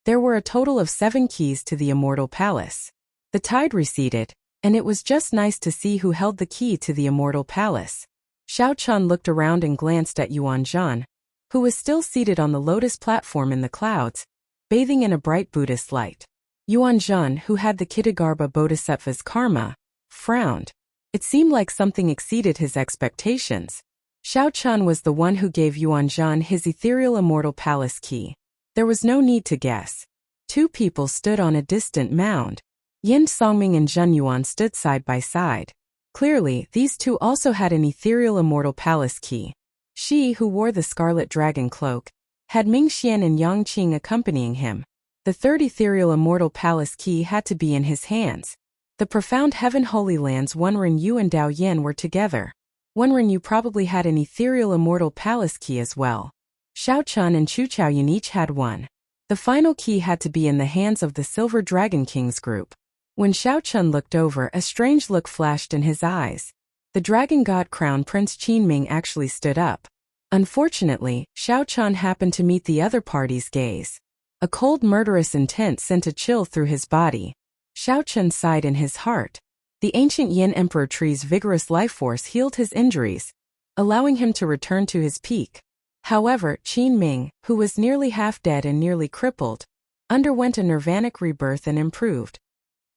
S1: there were a total of 7 keys to the Immortal Palace. The tide receded, and it was just nice to see who held the key to the Immortal Palace. Xiao Chun looked around and glanced at Yuan Zhan, who was still seated on the lotus platform in the clouds, bathing in a bright Buddhist light. Yuan Zhan, who had the Kitagarbha Bodhisattva's karma, frowned. It seemed like something exceeded his expectations. Xiao Chun was the one who gave Yuan Zhan his ethereal Immortal Palace key. There was no need to guess. 2 people stood on a distant mound. Yin Songming and Zhen Yuan stood side by side. Clearly, these 2 also had an ethereal Immortal Palace key. Shi, who wore the scarlet dragon cloak, had Ming Xian and Yang Qing accompanying him. The 3rd ethereal Immortal Palace key had to be in his hands. The profound Heaven Holy Lands Wenren Yu and Dao Yen were together. Wenren Yu probably had an ethereal Immortal Palace key as well. Xiao Chun and Chu Chaoyun each had one. The final key had to be in the hands of the Silver Dragon Kings group. When Xiao Chun looked over, a strange look flashed in his eyes. The Dragon God Crown Prince Qin Ming actually stood up. Unfortunately, Xiao Chun happened to meet the other party's gaze. A cold murderous intent sent a chill through his body. Xiao Chun sighed in his heart. The ancient Yin Emperor tree's vigorous life force healed his injuries, allowing him to return to his peak. However, Qin Ming, who was nearly half dead and nearly crippled, underwent a nirvanic rebirth and improved.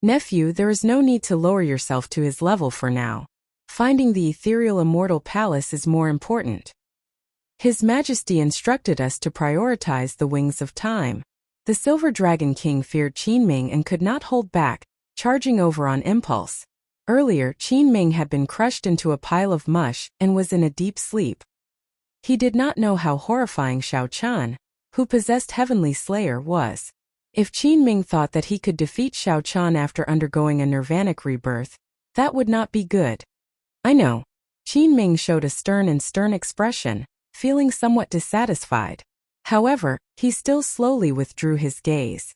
S1: Nephew, there is no need to lower yourself to his level for now. Finding the ethereal Immortal Palace is more important. His Majesty instructed us to prioritize the wings of time. The Silver Dragon King feared Qin Ming and could not hold back, charging over on impulse. Earlier, Qin Ming had been crushed into a pile of mush and was in a deep sleep. He did not know how horrifying Xiao Chun, who possessed Heavenly Slayer, was. If Qin Ming thought that he could defeat Xiao Chun after undergoing a nirvanic rebirth, that would not be good. I know. Qin Ming showed a stern expression, feeling somewhat dissatisfied. However, he still slowly withdrew his gaze.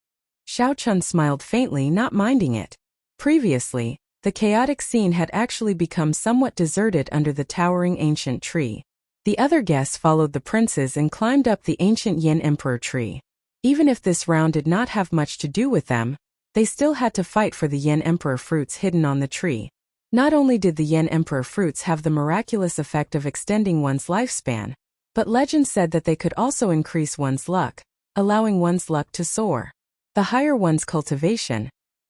S1: Xiao Chun smiled faintly, not minding it. Previously, the chaotic scene had actually become somewhat deserted under the towering ancient tree. The other guests followed the princes and climbed up the ancient Yin Emperor tree. Even if this round did not have much to do with them, they still had to fight for the Yin Emperor fruits hidden on the tree. Not only did the Yin Emperor fruits have the miraculous effect of extending one's lifespan, but legend said that they could also increase one's luck, allowing one's luck to soar. The higher one's cultivation,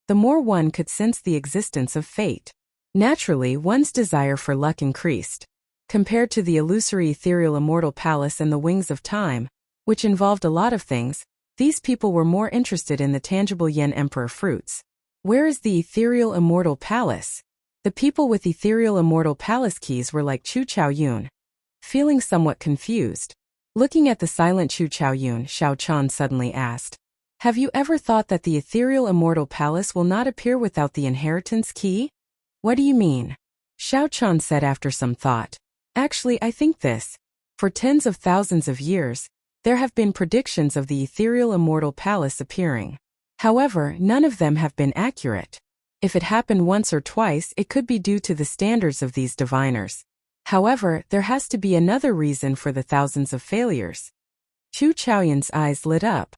S1: the more one could sense the existence of fate. Naturally, one's desire for luck increased. Compared to the illusory ethereal Immortal Palace and the Wings of Time, which involved a lot of things, these people were more interested in the tangible Yin Emperor fruits. Where is the ethereal Immortal Palace? The people with ethereal Immortal Palace keys were like Chu Chaoyun, feeling somewhat confused. Looking at the silent Chu Chaoyun, Xiao Chun suddenly asked, "Have you ever thought that the ethereal Immortal Palace will not appear without the inheritance key?" "What do you mean?" Xiao Chun said after some thought. "Actually, I think this. For tens of thousands of years, there have been predictions of the ethereal Immortal Palace appearing. However, none of them have been accurate. If it happened once or twice, it could be due to the standards of these diviners. However, there has to be another reason for the thousands of failures." Chu Chaoyun's eyes lit up.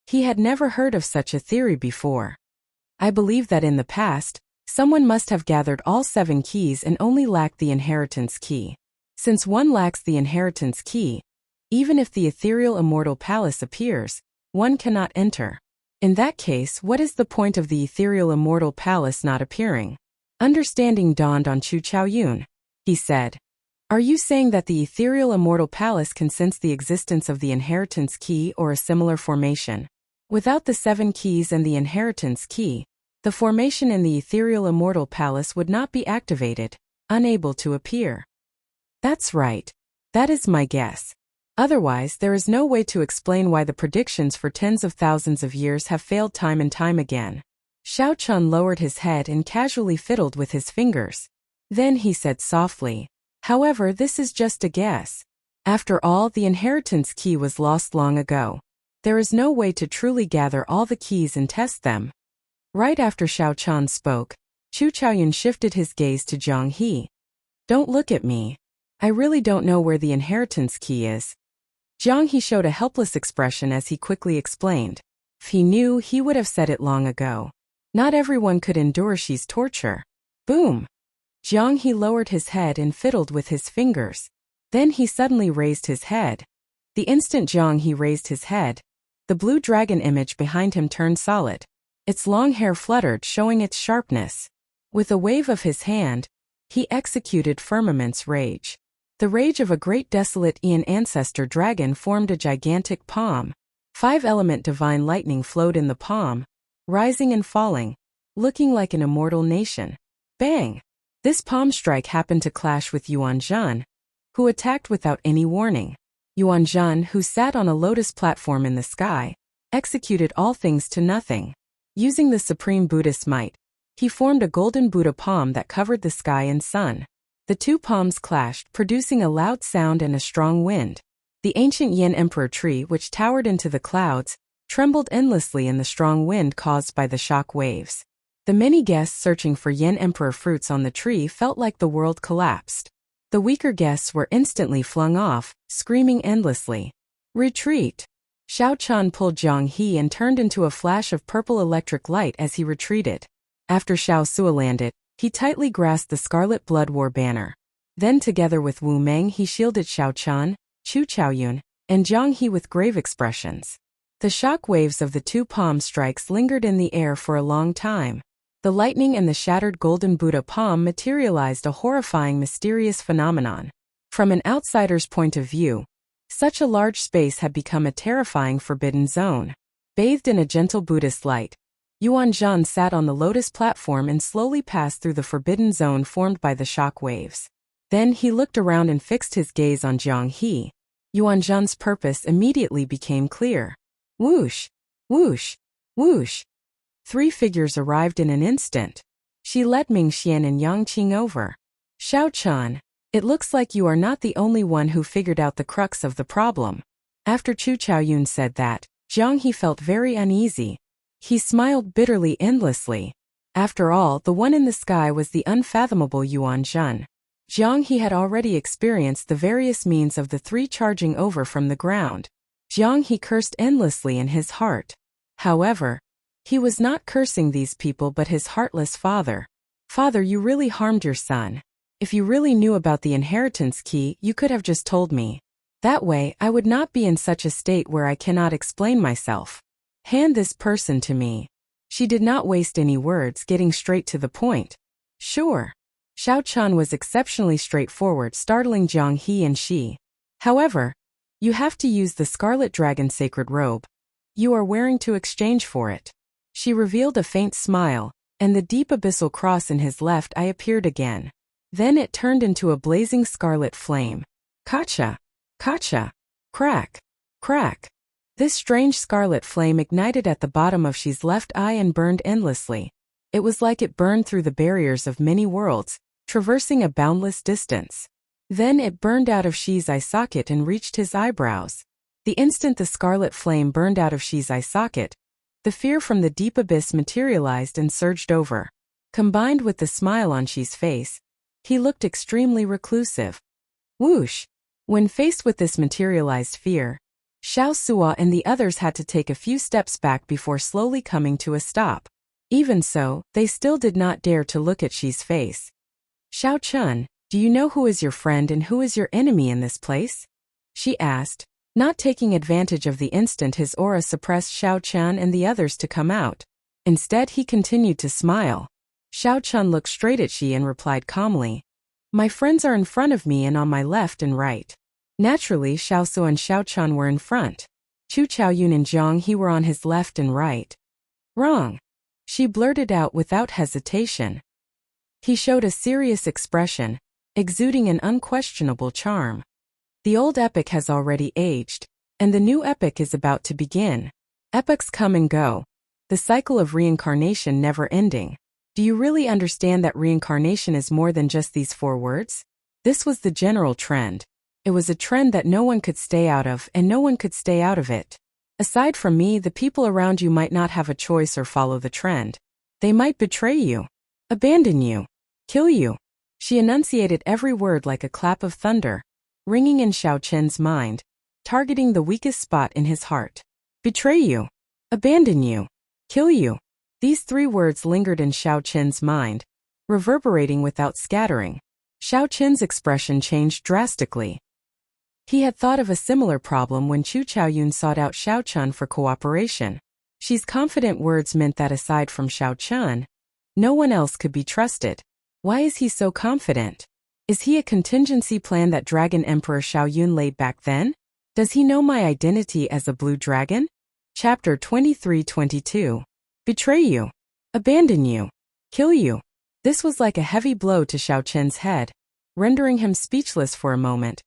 S1: He had never heard of such a theory before. "I believe that in the past, someone must have gathered all 7 keys and only lacked the inheritance key. Since one lacks the inheritance key, even if the ethereal Immortal Palace appears, one cannot enter. In that case, what is the point of the ethereal Immortal Palace not appearing?" Understanding dawned on Chu Chaoyun. He said, "Are you saying that the ethereal Immortal Palace can sense the existence of the inheritance key or a similar formation? Without the 7 keys and the inheritance key, the formation in the ethereal Immortal Palace would not be activated, unable to appear." "That's right. That is my guess. Otherwise, there is no way to explain why the predictions for tens of thousands of years have failed time and time again." Xiao Chun lowered his head and casually fiddled with his fingers. Then he said softly, "However, this is just a guess. After all, the inheritance key was lost long ago. There is no way to truly gather all the keys and test them. Right after Xiao Chan spoke, Chu Chaoyun shifted his gaze to Zhang He. Don't look at me. I really don't know where the inheritance key is. Zhang He showed a helpless expression as he quickly explained. If he knew, he would have said it long ago. Not everyone could endure Xi's torture. Boom! Zhang He lowered his head and fiddled with his fingers. Then he suddenly raised his head. The instant Zhang He raised his head, the blue dragon image behind him turned solid. Its long hair fluttered, showing its sharpness. With a wave of his hand, he executed Firmament's rage. The rage of a great desolate Aeon ancestor dragon formed a gigantic palm. 5-element divine lightning flowed in the palm, rising and falling, looking like an immortal nation. Bang! This palm strike happened to clash with Yuan Zhan, who attacked without any warning. Yuan Zhan, who sat on a lotus platform in the sky, executed all things to nothing. Using the supreme Buddhist might, he formed a golden Buddha palm that covered the sky and sun. The two palms clashed, producing a loud sound and a strong wind. The ancient Yin Emperor tree, which towered into the clouds, trembled endlessly in the strong wind caused by the shock waves. The many guests searching for Yin Emperor fruits on the tree felt like the world collapsed. The weaker guests were instantly flung off, screaming endlessly. Retreat! Xiao Chan pulled Zhang He and turned into a flash of purple electric light as he retreated. After Xiao Sua landed, he tightly grasped the Scarlet Blood War banner. Then together with Wu Meng he shielded Xiao Chan, Chu Chaoyun, and Zhang He with grave expressions. The shock waves of the two palm strikes lingered in the air for a long time. The lightning and the shattered golden Buddha palm materialized a horrifying mysterious phenomenon. From an outsider's point of view, such a large space had become a terrifying forbidden zone. Bathed in a gentle Buddhist light, Yuan Zhan sat on the lotus platform and slowly passed through the forbidden zone formed by the shock waves. Then he looked around and fixed his gaze on Zhang He. Yuan Zhan's purpose immediately became clear. Whoosh! Whoosh! Whoosh! 3 figures arrived in an instant. She led Ming Xian and Yang Qing over. Xiao Chan, it looks like you are not the only one who figured out the crux of the problem. After Chu Chaoyun said that, Zhang He felt very uneasy. He smiled bitterly endlessly. After all, the one in the sky was the unfathomable Yuan Zhan. Zhang He had already experienced the various means of the 3 charging over from the ground. Zhang He cursed endlessly in his heart. However, he was not cursing these people but his heartless father. Father, you really harmed your son. If you really knew about the inheritance key, you could have just told me. That way, I would not be in such a state where I cannot explain myself. Hand this person to me. She did not waste any words, getting straight to the point. Sure. Xiao Chan was exceptionally straightforward, startling Zhang He and Shi. However, you have to use the Scarlet Dragon sacred robe you are wearing to exchange for it. She revealed a faint smile, and the deep abyssal cross in his left eye appeared again. Then it turned into a blazing scarlet flame. Kacha! Kacha! Crack! Crack! This strange scarlet flame ignited at the bottom of Shi's left eye and burned endlessly. It was like it burned through the barriers of many worlds, traversing a boundless distance. Then it burned out of Shi's eye socket and reached his eyebrows. The instant the scarlet flame burned out of Shi's eye socket, the fear from the deep abyss materialized and surged over. Combined with the smile on Shi's face, he looked extremely reclusive. Whoosh! When faced with this materialized fear, Xiao Sua and the others had to take a few steps back before slowly coming to a stop. Even so, they still did not dare to look at Shi's face. Xiao Chun, do you know who is your friend and who is your enemy in this place? She asked, not taking advantage of the instant his aura suppressed Xiao Chun and the others to come out. Instead he continued to smile. Xiao Chun looked straight at Shi and replied calmly, my friends are in front of me and on my left and right. Naturally, Xiao Su and Xiao Chun were in front. Chu Chaoyun and Zhang He were on his left and right. Wrong. She blurted out without hesitation. He showed a serious expression, exuding an unquestionable charm. The old epic has already aged, and the new epic is about to begin. Epochs come and go. The cycle of reincarnation never ending. Do you really understand that reincarnation is more than just these 4 words? This was the general trend. It was a trend that no one could stay out of and no one could stay out of it. Aside from me, the people around you might not have a choice or follow the trend. They might betray you, abandon you, kill you. She enunciated every word like a clap of thunder, ringing in Xiao Chen's mind, targeting the weakest spot in his heart. Betray you, abandon you, kill you. These 3 words lingered in Xiao Chen's mind, reverberating without scattering. Xiao Chen's expression changed drastically. He had thought of a similar problem when Chu Chaoyun sought out Xiao Chun for cooperation. She's confident words meant that aside from Xiao Chun, no one else could be trusted. Why is he so confident? Is he a contingency plan that Dragon Emperor Xiaoyun laid back then? Does he know my identity as a blue dragon? Chapter 23-22. Betray you, abandon you, kill you. This was like a heavy blow to Xiao Chen's head, rendering him speechless for a moment,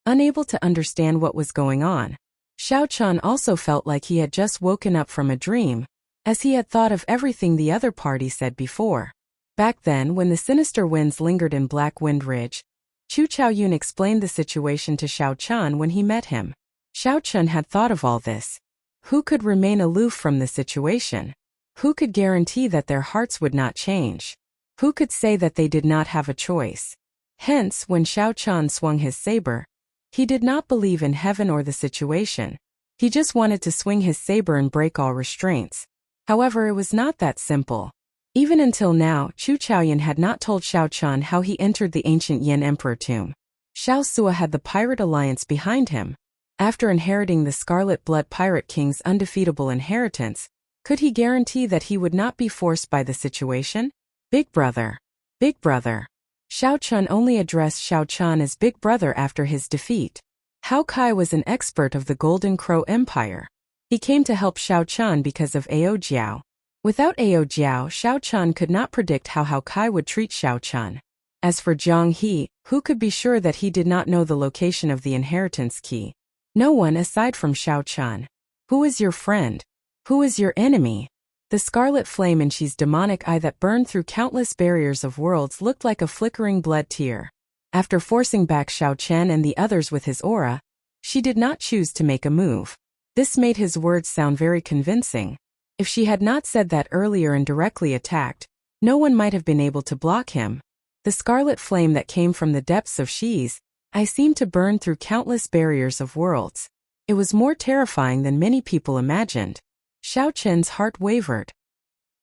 S1: unable to understand what was going on. Xiao Chun also felt like he had just woken up from a dream, as he had thought of everything the other party said before. Back then, when the sinister winds lingered in Black Wind Ridge, Chu Chaoyun explained the situation to Xiao Chun when he met him. Xiao Chun had thought of all this. Who could remain aloof from the situation? Who could guarantee that their hearts would not change? Who could say that they did not have a choice? Hence, when Xiao Chun swung his saber, he did not believe in heaven or the situation. He just wanted to swing his saber and break all restraints. However, it was not that simple. Even until now, Chu Chaoyun had not told Xiao Chun how he entered the ancient Yan Emperor tomb. Xiao Sua had the pirate alliance behind him. After inheriting the Scarlet Blood Pirate King's undefeatable inheritance, could he guarantee that he would not be forced by the situation? Big brother. Big brother. Xiao Chun only addressed Xiao Chun as Big Brother after his defeat. Hao Kai was an expert of the Golden Crow Empire. He came to help Xiao Chun because of Ao Jiao. Without Ao Jiao, Xiao Chun could not predict how Hao Kai would treat Xiao Chun. As for Jiang He, who could be sure that he did not know the location of the inheritance key? No one aside from Xiao Chun. Who is your friend? Who is your enemy? The scarlet flame in Xi's demonic eye that burned through countless barriers of worlds looked like a flickering blood tear. After forcing back Xiao Chen and the others with his aura, Xi did not choose to make a move. This made his words sound very convincing. If she had not said that earlier and directly attacked, no one might have been able to block him. The scarlet flame that came from the depths of Xi's eye seemed to burn through countless barriers of worlds. It was more terrifying than many people imagined. Xiao Chen's heart wavered.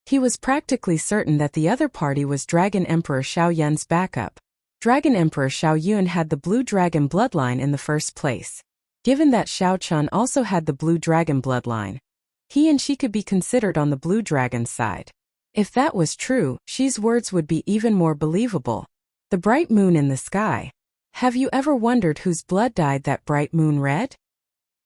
S1: He was practically certain that the other party was Dragon Emperor Xiao Yun's backup. Dragon Emperor Xiao Yun had the Blue Dragon bloodline in the first place. Given that Xiao Chun also had the Blue Dragon bloodline, he and she could be considered on the Blue Dragon side. If that was true, Xi's words would be even more believable. The bright moon in the sky. Have you ever wondered whose blood dyed that bright moon red?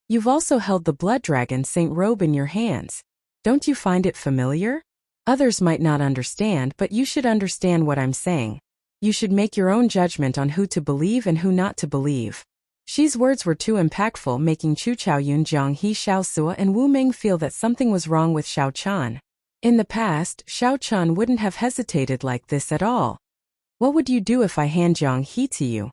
S1: You've also held the Blood Dragon Saint robe in your hands. Don't you find it familiar? Others might not understand, but you should understand what I'm saying. You should make your own judgment on who to believe and who not to believe. Xi's words were too impactful, making Chu Chaoyun, Jiang He, Xiao Sua, and Wu Ming feel that something was wrong with Xiao Chun. In the past, Xiao Chun wouldn't have hesitated like this at all. What would you do if I hand Jiang He to you?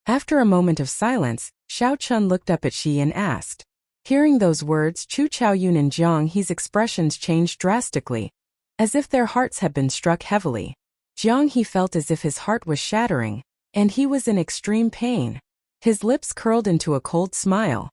S1: After a moment of silence, Xiao Chun looked up at Xi and asked. Hearing those words, Chu Chaoyun and Jiang He's expressions changed drastically, as if their hearts had been struck heavily. Jiang He felt as if his heart was shattering, and he was in extreme pain. His lips curled into a cold smile.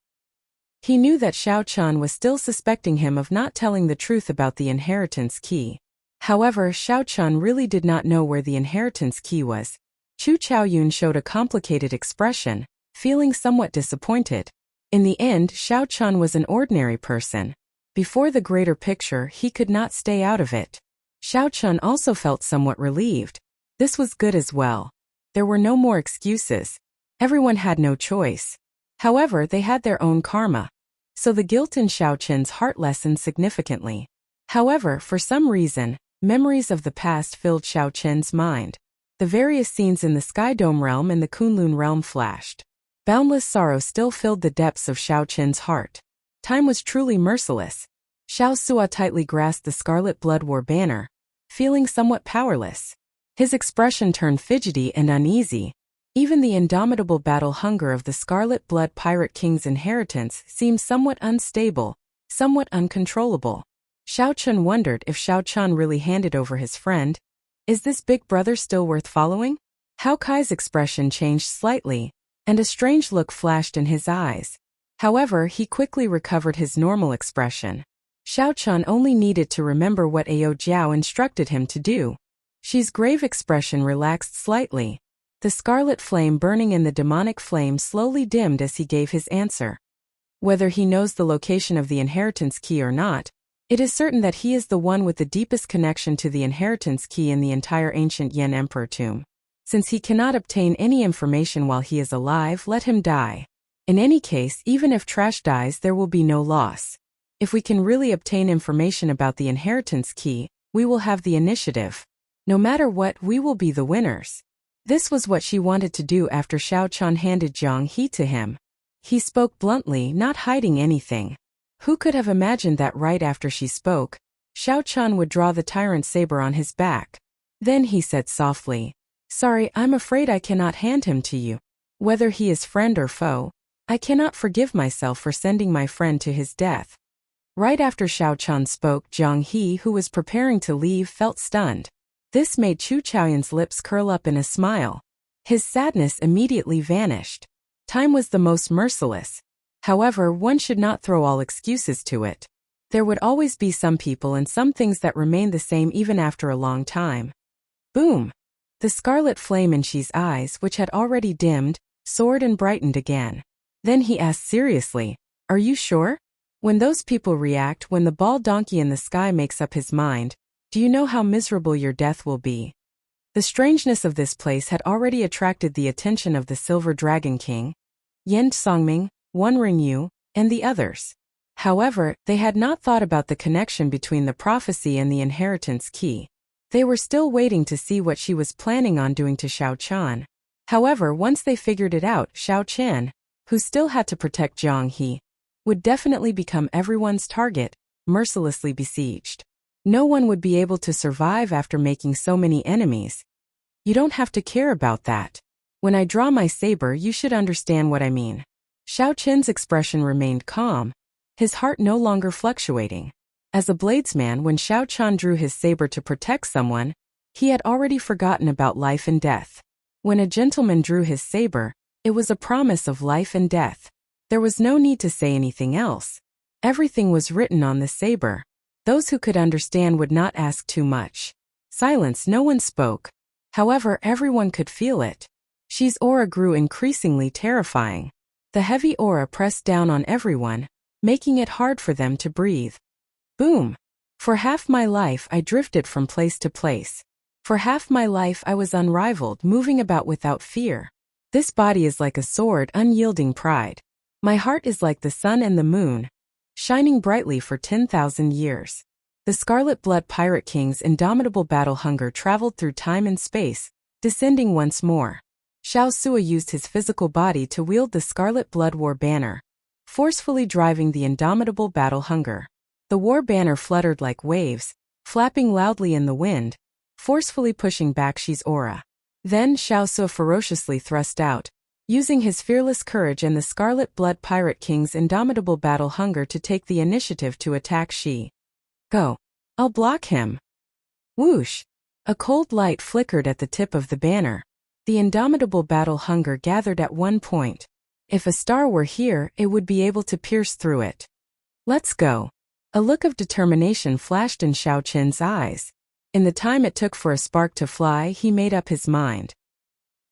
S1: He knew that Xiao Chun was still suspecting him of not telling the truth about the inheritance key. However, Xiao Chun really did not know where the inheritance key was. Chu Chaoyun showed a complicated expression, feeling somewhat disappointed. In the end, Xiao Chun was an ordinary person. Before the greater picture, he could not stay out of it. Xiao Chun also felt somewhat relieved. This was good as well. There were no more excuses. Everyone had no choice. However, they had their own karma. So the guilt in Xiao Chen's heart lessened significantly. However, for some reason, memories of the past filled Xiao Chen's mind. The various scenes in the Sky Dome realm and the Kunlun realm flashed. Boundless sorrow still filled the depths of Xiao Chen's heart. Time was truly merciless. Xiao Sua tightly grasped the Scarlet Blood War banner, feeling somewhat powerless. His expression turned fidgety and uneasy. Even the indomitable battle hunger of the Scarlet Blood Pirate King's inheritance seemed somewhat unstable, somewhat uncontrollable. Xiao Chun wondered if Xiao Chun really handed over his friend. Is this big brother still worth following? Hao Kai's expression changed slightly, and a strange look flashed in his eyes. However, he quickly recovered his normal expression. Xiao Chun only needed to remember what Ao Jiao instructed him to do. Xi's grave expression relaxed slightly. The scarlet flame burning in the demonic flame slowly dimmed as he gave his answer. Whether he knows the location of the inheritance key or not, it is certain that he is the one with the deepest connection to the inheritance key in the entire ancient Yan Emperor tomb. Since he cannot obtain any information while he is alive, let him die. In any case, even if Trash dies, there will be no loss. If we can really obtain information about the inheritance key, we will have the initiative. No matter what, we will be the winners. This was what she wanted to do after Xiao Chun handed Zhang He to him. He spoke bluntly, not hiding anything. Who could have imagined that right after she spoke, Xiao Chun would draw the tyrant saber on his back? Then he said softly, "Sorry, I'm afraid I cannot hand him to you. Whether he is friend or foe, I cannot forgive myself for sending my friend to his death." Right after Xiao Chun spoke, Zhang He, who was preparing to leave, felt stunned. This made Chu Chaoyan's lips curl up in a smile. His sadness immediately vanished. Time was the most merciless. However, one should not throw all excuses to it. There would always be some people and some things that remain the same even after a long time. Boom! The scarlet flame in Xi's eyes, which had already dimmed, soared and brightened again. Then he asked seriously, "Are you sure? When those people react, when the bald donkey in the sky makes up his mind, do you know how miserable your death will be?" The strangeness of this place had already attracted the attention of the Silver Dragon King, Yan Songming, Wan Ringyu, and the others. However, they had not thought about the connection between the prophecy and the inheritance key. They were still waiting to see what she was planning on doing to Xiao Chun. However, once they figured it out, Xiao Chen, who still had to protect Zhang He, would definitely become everyone's target, mercilessly besieged. No one would be able to survive after making so many enemies. You don't have to care about that. When I draw my saber, you should understand what I mean. Xiao Chen's expression remained calm, his heart no longer fluctuating. As a bladesman, when Xiao Chun drew his saber to protect someone, he had already forgotten about life and death. When a gentleman drew his saber, it was a promise of life and death. There was no need to say anything else. Everything was written on the saber. Those who could understand would not ask too much. Silence, no one spoke. However, everyone could feel it. Xi's aura grew increasingly terrifying. The heavy aura pressed down on everyone, making it hard for them to breathe. Boom! For half my life I drifted from place to place. For half my life I was unrivaled, moving about without fear. This body is like a sword, unyielding pride. My heart is like the sun and the moon, shining brightly for 10,000 years. The Scarlet Blood Pirate King's indomitable battle hunger traveled through time and space, descending once more. Xiao Sua used his physical body to wield the Scarlet Blood War Banner, forcefully driving the indomitable battle hunger. The war banner fluttered like waves, flapping loudly in the wind, forcefully pushing back Xi's aura. Then Xiao Sua ferociously thrust out, using his fearless courage and the Scarlet Blood Pirate King's indomitable battle hunger to take the initiative to attack Xi. Go. I'll block him. Whoosh! A cold light flickered at the tip of the banner. The indomitable battle hunger gathered at one point. If a star were here, it would be able to pierce through it. Let's go. A look of determination flashed in Xiao Chen's eyes. In the time it took for a spark to fly, he made up his mind.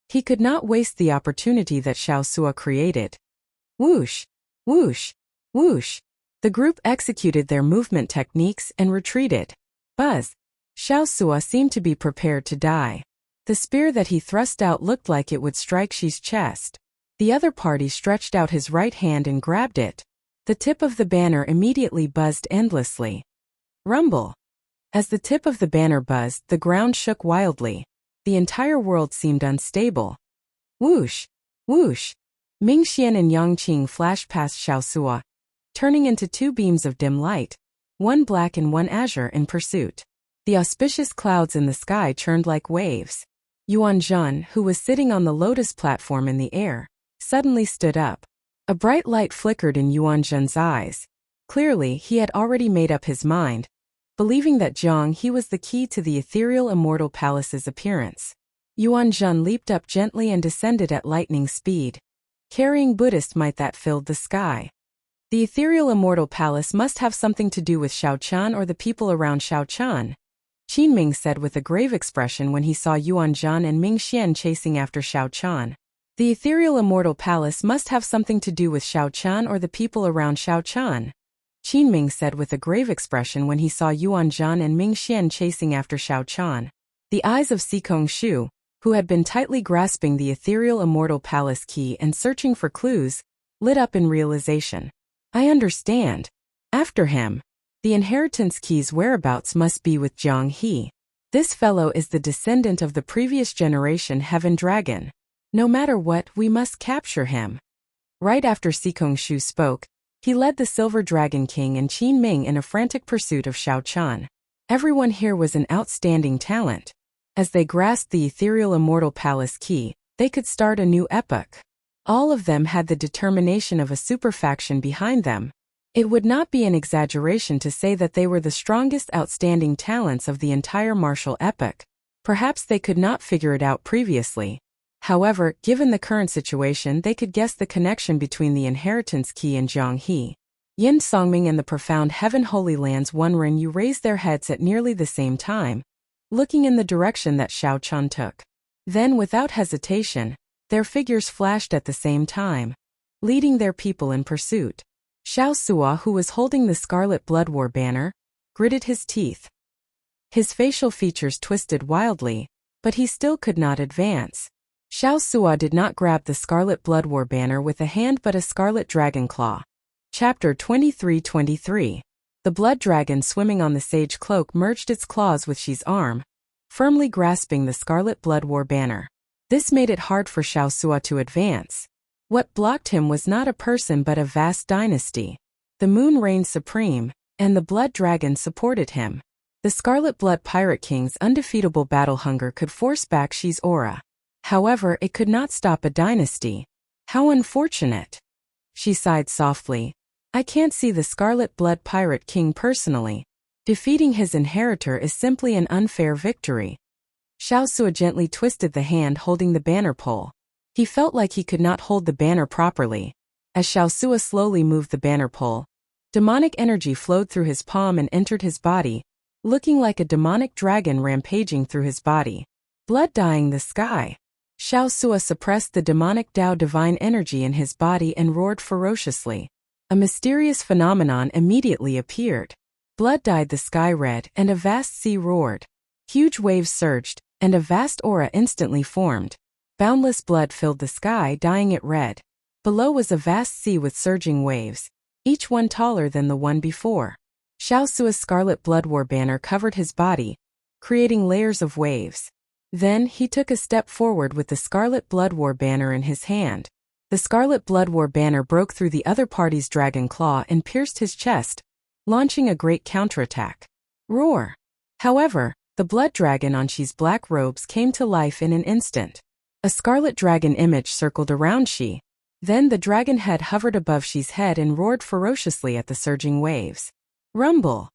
S1: He could not waste the opportunity that Xiao Sua created. Whoosh! Whoosh! Whoosh! The group executed their movement techniques and retreated. Buzz! Xiao Sua seemed to be prepared to die. The spear that he thrust out looked like it would strike Xi's chest. The other party stretched out his right hand and grabbed it. The tip of the banner immediately buzzed endlessly. Rumble! As the tip of the banner buzzed, the ground shook wildly. The entire world seemed unstable. Whoosh! Whoosh! Mingxian and Yangqing flashed past Xiao Sua, turning into two beams of dim light, one black and one azure, in pursuit. The auspicious clouds in the sky churned like waves. Yuan Zhan, who was sitting on the lotus platform in the air, suddenly stood up. A bright light flickered in Yuan Zhan's eyes. Clearly, he had already made up his mind, believing that Zhang He was the key to the ethereal Immortal Palace's appearance. Yuan Zhen leaped up gently and descended at lightning speed, carrying Buddhist might that filled the sky. The ethereal Immortal Palace must have something to do with Xiaochan or the people around Xiaochan, Qin Ming said with a grave expression when he saw Yuan Zhen and Ming Xian chasing after Xiaochan. The ethereal Immortal Palace must have something to do with Xiaochan or the people around Xiaochan, Qin Ming said with a grave expression when he saw Yuan Zhen and Ming Xian chasing after Xiaochan. The eyes of Sikong Shu, who had been tightly grasping the ethereal Immortal Palace key and searching for clues, lit up in realization. I understand. After him, the inheritance key's whereabouts must be with Zhang He. This fellow is the descendant of the previous generation Heaven Dragon. No matter what, we must capture him. Right after Sikong Shu spoke, he led the Silver Dragon King and Qin Ming in a frantic pursuit of Xiaochan. Everyone here was an outstanding talent. As they grasped the ethereal Immortal Palace key, they could start a new epoch. All of them had the determination of a superfaction behind them. It would not be an exaggeration to say that they were the strongest outstanding talents of the entire martial epoch. Perhaps they could not figure it out previously. However, given the current situation, they could guess the connection between the inheritance key and Zhang He. Yin Songming and the profound Heaven Holy Lands One Ren raised their heads at nearly the same time, looking in the direction that Xiaochan took. Then, without hesitation, their figures flashed at the same time, leading their people in pursuit. Xiao Sua, who was holding the Scarlet Blood War banner, gritted his teeth. His facial features twisted wildly, but he still could not advance. Xiao Sua did not grab the Scarlet Blood War banner with a hand but a scarlet dragon claw. Chapter 23-23. The blood dragon swimming on the sage cloak merged its claws with Xi's arm, firmly grasping the Scarlet Blood War banner. This made it hard for Xiao Sua to advance. What blocked him was not a person but a vast dynasty. The moon reigned supreme, and the blood dragon supported him. The Scarlet Blood Pirate King's undefeatable battle hunger could force back Xi's aura. However, it could not stop a dynasty. How unfortunate. She sighed softly. I can't see the Scarlet Blood Pirate King personally. Defeating his inheritor is simply an unfair victory. Xiao Sua gently twisted the hand holding the banner pole. He felt like he could not hold the banner properly. As Xiao Sua slowly moved the banner pole, demonic energy flowed through his palm and entered his body, looking like a demonic dragon rampaging through his body. Blood dyeing the sky. Xiao Sua suppressed the demonic Tao divine energy in his body and roared ferociously. A mysterious phenomenon immediately appeared. Blood dyed the sky red and a vast sea roared. Huge waves surged, and a vast aura instantly formed. Boundless blood filled the sky, dyeing it red. Below was a vast sea with surging waves, each one taller than the one before. Xiao Sua's Scarlet Blood War banner covered his body, creating layers of waves. Then, he took a step forward with the Scarlet Blood War banner in his hand. The Scarlet Blood War banner broke through the other party's dragon claw and pierced his chest, launching a great counterattack. Roar! However, the blood dragon on Xi's black robes came to life in an instant. A scarlet dragon image circled around Xi. Then the dragon head hovered above Xi's head and roared ferociously at the surging waves. Rumble!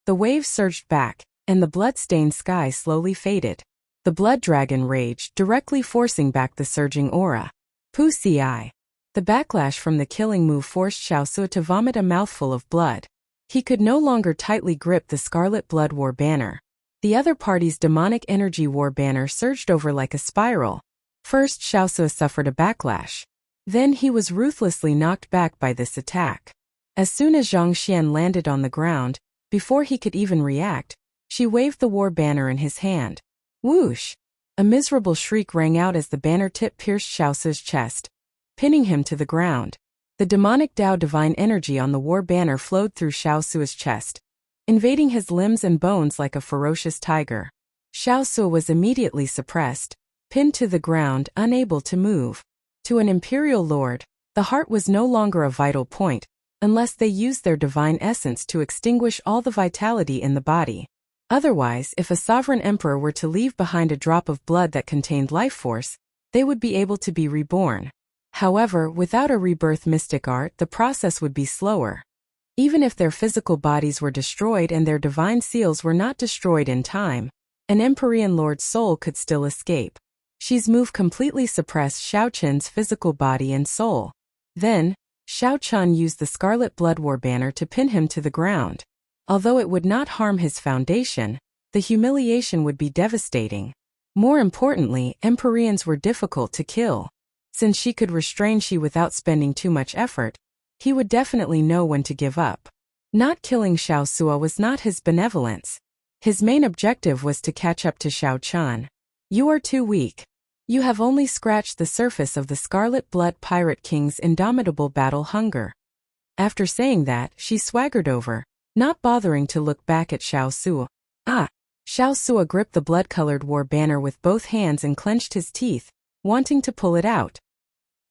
S1: The waves surged back, and the blood-stained sky slowly faded. The blood dragon raged, directly forcing back the surging aura. Pussy eye. The backlash from the killing move forced Xiao Sua to vomit a mouthful of blood. He could no longer tightly grip the Scarlet Blood War banner. The other party's demonic energy war banner surged over like a spiral. First, Xiao Sua suffered a backlash. Then he was ruthlessly knocked back by this attack. As soon as Zhang Xian landed on the ground, before he could even react, she waved the war banner in his hand. Whoosh! A miserable shriek rang out as the banner tip pierced Xiao Sua's chest, pinning him to the ground. The demonic Tao divine energy on the war banner flowed through Xiao Sua's chest, invading his limbs and bones like a ferocious tiger. Xiao Sua was immediately suppressed, pinned to the ground, unable to move. To an imperial lord, the heart was no longer a vital point, unless they used their divine essence to extinguish all the vitality in the body. Otherwise, if a sovereign emperor were to leave behind a drop of blood that contained life force, they would be able to be reborn. However, without a rebirth mystic art, the process would be slower. Even if their physical bodies were destroyed and their divine seals were not destroyed in time, an Empyrean Lord's soul could still escape. Xi's move completely suppressed Xiao Qin's physical body and soul. Then, Xiao Qin used the Scarlet Blood War banner to pin him to the ground. Although it would not harm his foundation, the humiliation would be devastating. More importantly, Empyreans were difficult to kill. Since she could restrain Xi without spending too much effort, he would definitely know when to give up. Not killing Xiao Sua was not his benevolence. His main objective was to catch up to Xiao Qin. You are too weak. You have only scratched the surface of the Scarlet Blood Pirate King's indomitable battle hunger. After saying that, she swaggered over, not bothering to look back at Xiao Sua. Xiao Sua gripped the blood-colored war banner with both hands and clenched his teeth, wanting to pull it out.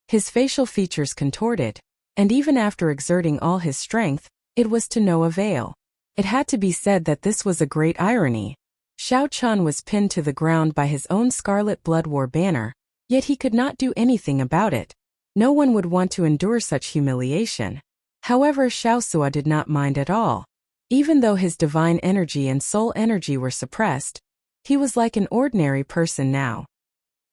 S1: His facial features contorted, and even after exerting all his strength, it was to no avail. It had to be said that this was a great irony. Xiao Qin was pinned to the ground by his own Scarlet Blood War banner, yet he could not do anything about it. No one would want to endure such humiliation. However, Xiao Sua did not mind at all. Even though his divine energy and soul energy were suppressed, he was like an ordinary person now.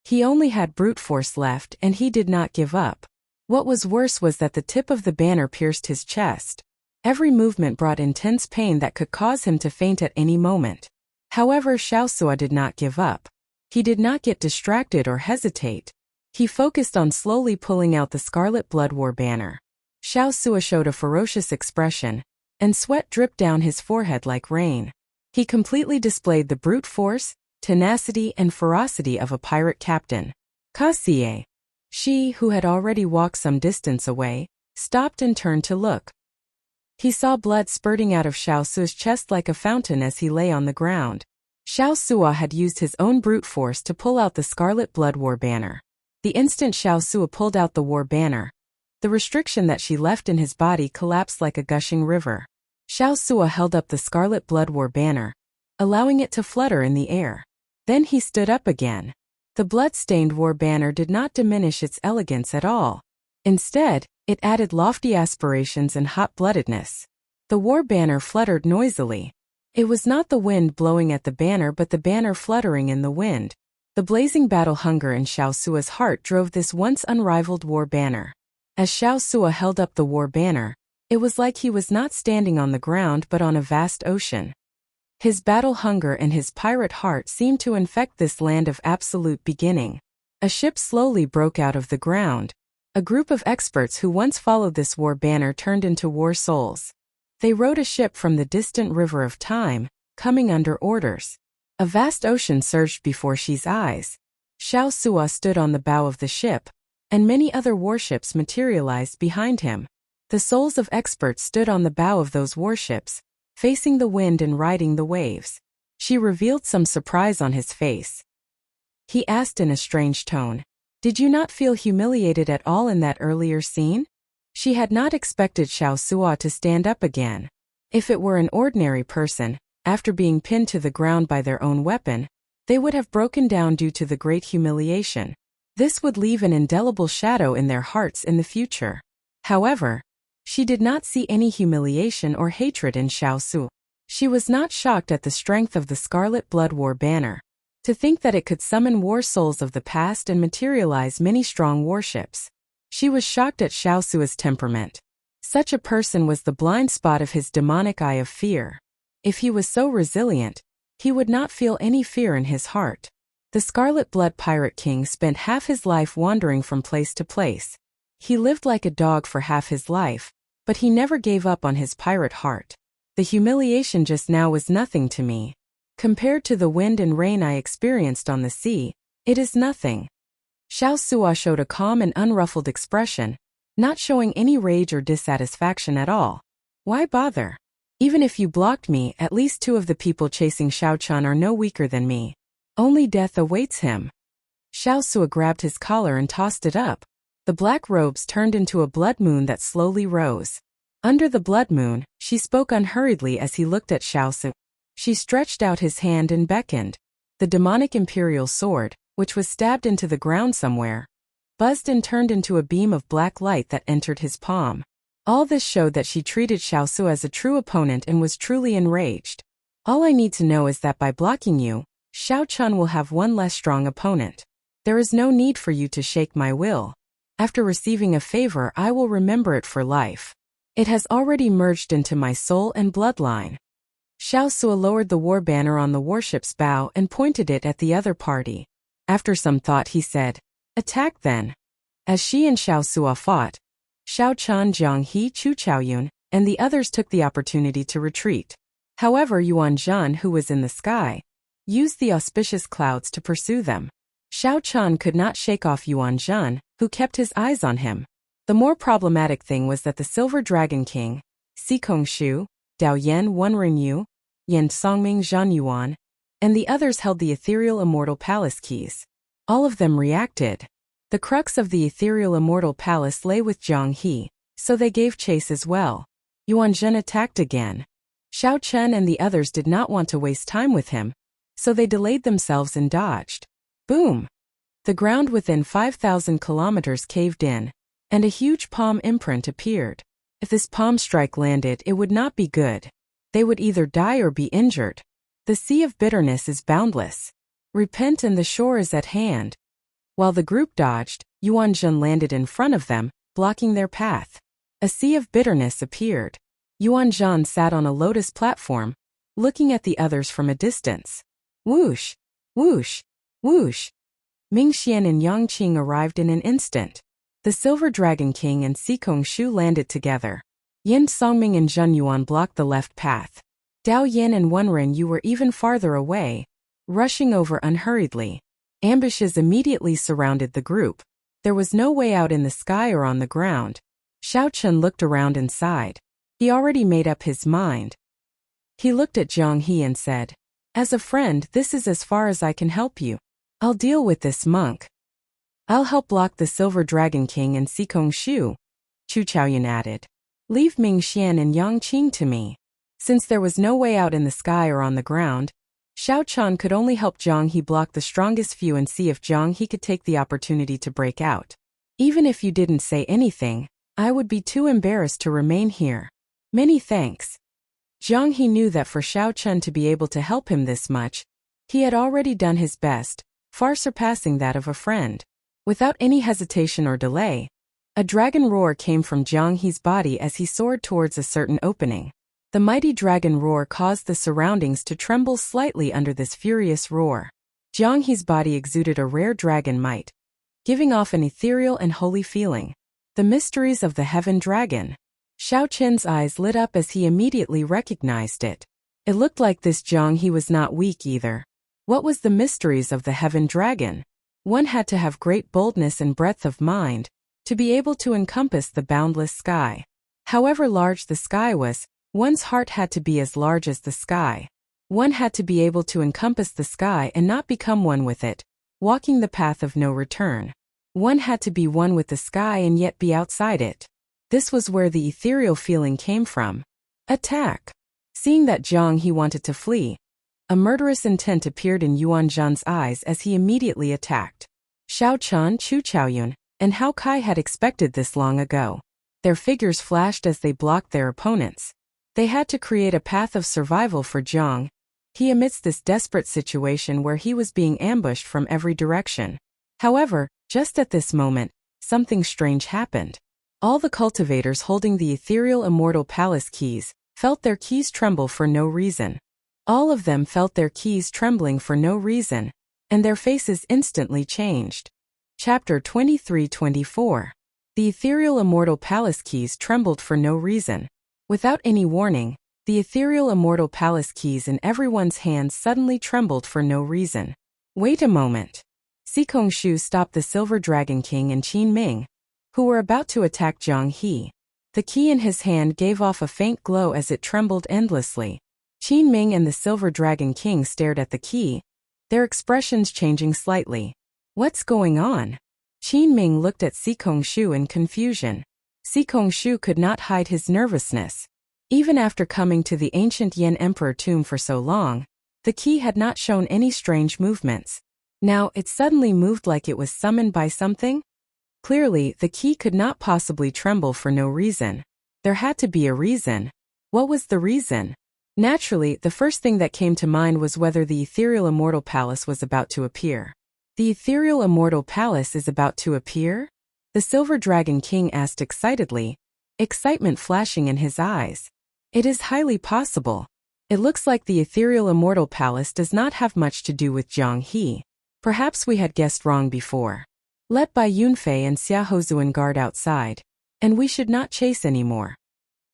S1: He only had brute force left and he did not give up. What was worse was that the tip of the banner pierced his chest. Every movement brought intense pain that could cause him to faint at any moment. However, Xiao Sua did not give up. He did not get distracted or hesitate. He focused on slowly pulling out the Scarlet Blood War banner. Xiao Sua showed a ferocious expression, and sweat dripped down his forehead like rain. He completely displayed the brute force, tenacity and ferocity of a pirate captain. Kasie. Xi, who had already walked some distance away, stopped and turned to look. He saw blood spurting out of Xiao Sua's chest like a fountain as he lay on the ground. Xiao Sua had used his own brute force to pull out the Scarlet Blood War banner. The instant Xiao Sua pulled out the war banner, the restriction that she left in his body collapsed like a gushing river. Xiao Sua held up the Scarlet Blood War banner, allowing it to flutter in the air. Then he stood up again. The blood-stained war banner did not diminish its elegance at all. Instead, it added lofty aspirations and hot-bloodedness. The war banner fluttered noisily. It was not the wind blowing at the banner but the banner fluttering in the wind. The blazing battle hunger in Xiao Sua's heart drove this once unrivaled war banner. As Xiao Sua held up the war banner, it was like he was not standing on the ground but on a vast ocean. His battle hunger and his pirate heart seemed to infect this land of absolute beginning. A ship slowly broke out of the ground. A group of experts who once followed this war banner turned into war souls. They rowed a ship from the distant river of time, coming under orders. A vast ocean surged before Xi's eyes. Xiao Sua stood on the bow of the ship, and many other warships materialized behind him. The souls of experts stood on the bow of those warships, facing the wind and riding the waves. She revealed some surprise on his face. He asked in a strange tone, "Did you not feel humiliated at all in that earlier scene?" She had not expected Xiao Sua to stand up again. If it were an ordinary person, after being pinned to the ground by their own weapon, they would have broken down due to the great humiliation. This would leave an indelible shadow in their hearts in the future. However, she did not see any humiliation or hatred in Xiao Sua. She was not shocked at the strength of the Scarlet Blood War banner. To think that it could summon war souls of the past and materialize many strong warships. She was shocked at Xiao Sua's temperament. Such a person was the blind spot of his demonic eye of fear. If he was so resilient, he would not feel any fear in his heart. The Scarlet Blood Pirate King spent half his life wandering from place to place. He lived like a dog for half his life, but he never gave up on his pirate heart. The humiliation just now was nothing to me. Compared to the wind and rain I experienced on the sea, it is nothing. Xiao Sua showed a calm and unruffled expression, not showing any rage or dissatisfaction at all. Why bother? Even if you blocked me, at least two of the people chasing Xiao Qin are no weaker than me. Only death awaits him. Xiao Sua grabbed his collar and tossed it up. The black robes turned into a blood moon that slowly rose. Under the blood moon, she spoke unhurriedly as he looked at Xiao Sua. She stretched out his hand and beckoned. The demonic imperial sword, which was stabbed into the ground somewhere, buzzed and turned into a beam of black light that entered his palm. All this showed that she treated Xiao Su as a true opponent and was truly enraged. All I need to know is that by blocking you, Xiao Chun will have one less strong opponent. There is no need for you to shake my will. After receiving a favor, I will remember it for life. It has already merged into my soul and bloodline. Xiao Su lowered the war banner on the warship's bow and pointed it at the other party. After some thought he said, "Attack then." As she and Xiao Su fought, Xiao Chun, Jiang He, Chu Chaoyun, and the others took the opportunity to retreat. However, Yuan Zhen, who was in the sky, used the auspicious clouds to pursue them. Xiao Chun could not shake off Yuan Zhen, who kept his eyes on him. The more problematic thing was that the Silver Dragon King, Si Kongshu, Dao Yan Wenren Yu, Yan Songming Zhan Yuan, and the others held the ethereal immortal palace keys. All of them reacted. The crux of the ethereal immortal palace lay with Jiang He, so they gave chase as well. Yuan Zhen attacked again. Xiao Chen and the others did not want to waste time with him, so they delayed themselves and dodged. Boom! The ground within 5,000 kilometers caved in, and a huge palm imprint appeared. If this palm strike landed, it would not be good. They would either die or be injured. The sea of bitterness is boundless. Repent and the shore is at hand. While the group dodged, Yuan Zhen landed in front of them, blocking their path. A sea of bitterness appeared. Yuan Zhen sat on a lotus platform, looking at the others from a distance. Whoosh! Whoosh! Whoosh! Ming Xian and Yang Qing arrived in an instant. The Silver Dragon King and Si Kongshu landed together. Yin Songming and Zhen Yuan blocked the left path. Dao Yan and Wenren Yu were even farther away, rushing over unhurriedly. Ambushes immediately surrounded the group. There was no way out in the sky or on the ground. Xiao Chun looked around and sighed. He already made up his mind. He looked at Jiang He and said, "As a friend, this is as far as I can help you. I'll deal with this monk. I'll help block the Silver Dragon King and Si Kongshu," Chu Chaoyun added. "Leave Ming Xian and Yang Qing to me." Since there was no way out in the sky or on the ground, Xiao Chun could only help Jiang He block the strongest few and see if Jiang He could take the opportunity to break out. "Even if you didn't say anything, I would be too embarrassed to remain here. Many thanks." Jiang He knew that for Xiao Chun to be able to help him this much, he had already done his best, far surpassing that of a friend. Without any hesitation or delay, a dragon roar came from Jiang He's body as he soared towards a certain opening. The mighty dragon roar caused the surroundings to tremble slightly under this furious roar. Jiang He's body exuded a rare dragon might, giving off an ethereal and holy feeling. The mysteries of the heaven dragon. Xiao Chen's eyes lit up as he immediately recognized it. It looked like this Jiang He was not weak either. What was the mysteries of the heaven dragon? One had to have great boldness and breadth of mind to be able to encompass the boundless sky. However large the sky was, one's heart had to be as large as the sky. One had to be able to encompass the sky and not become one with it, walking the path of no return. One had to be one with the sky and yet be outside it. This was where the ethereal feeling came from. Attack! Seeing that Jiang He wanted to flee, a murderous intent appeared in Yuan Zhen's eyes as he immediately attacked. Xiao Chun, Chu Chaoyun, and Hao Kai had expected this long ago. Their figures flashed as they blocked their opponents. They had to create a path of survival for Jiang He amidst this desperate situation where he was being ambushed from every direction. However, just at this moment, something strange happened. All the cultivators holding the ethereal immortal palace keys felt their keys tremble for no reason. All of them felt their keys trembling for no reason, and their faces instantly changed. Chapter 23-24. The ethereal immortal palace keys trembled for no reason. Without any warning, the ethereal immortal palace keys in everyone's hands suddenly trembled for no reason. Wait a moment. Si Kongshu stopped the Silver Dragon King and Qin Ming, who were about to attack Jiang He. The key in his hand gave off a faint glow as it trembled endlessly. Qin Ming and the Silver Dragon King stared at the key, their expressions changing slightly. What's going on? Qin Ming looked at Si Kongshu in confusion. Si Kongshu could not hide his nervousness. Even after coming to the ancient Yan Emperor tomb for so long, the key had not shown any strange movements. Now it suddenly moved like it was summoned by something? Clearly, the key could not possibly tremble for no reason. There had to be a reason. What was the reason? Naturally, the first thing that came to mind was whether the ethereal immortal palace was about to appear. The ethereal immortal palace is about to appear? The Silver Dragon King asked excitedly, excitement flashing in his eyes. It is highly possible. It looks like the ethereal immortal palace does not have much to do with Zhang He. Perhaps we had guessed wrong before. Let Bai Yunfei and Xia Hozuan guard outside. And we should not chase anymore.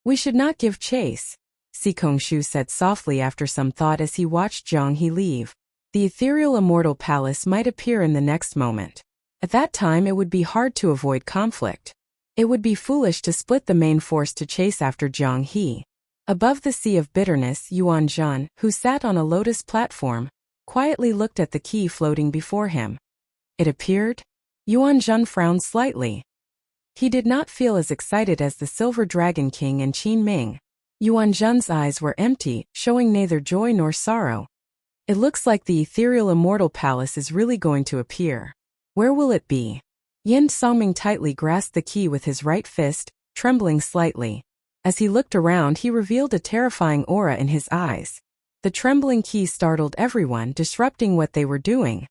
S1: We should not give chase, Si Kongshu said softly after some thought as he watched Zhang He leave. The ethereal immortal palace might appear in the next moment. At that time it would be hard to avoid conflict. It would be foolish to split the main force to chase after Zhang He. Above the sea of bitterness, Yuan Zhan, who sat on a lotus platform, quietly looked at the key floating before him. It appeared? Yuan Zhan frowned slightly. He did not feel as excited as the Silver Dragon King and Qin Ming. Yuan Zhan's eyes were empty, showing neither joy nor sorrow. It looks like the ethereal immortal palace is really going to appear. Where will it be? Yin Songming tightly grasped the key with his right fist, trembling slightly. As he looked around, he revealed a terrifying aura in his eyes. The trembling key startled everyone, disrupting what they were doing.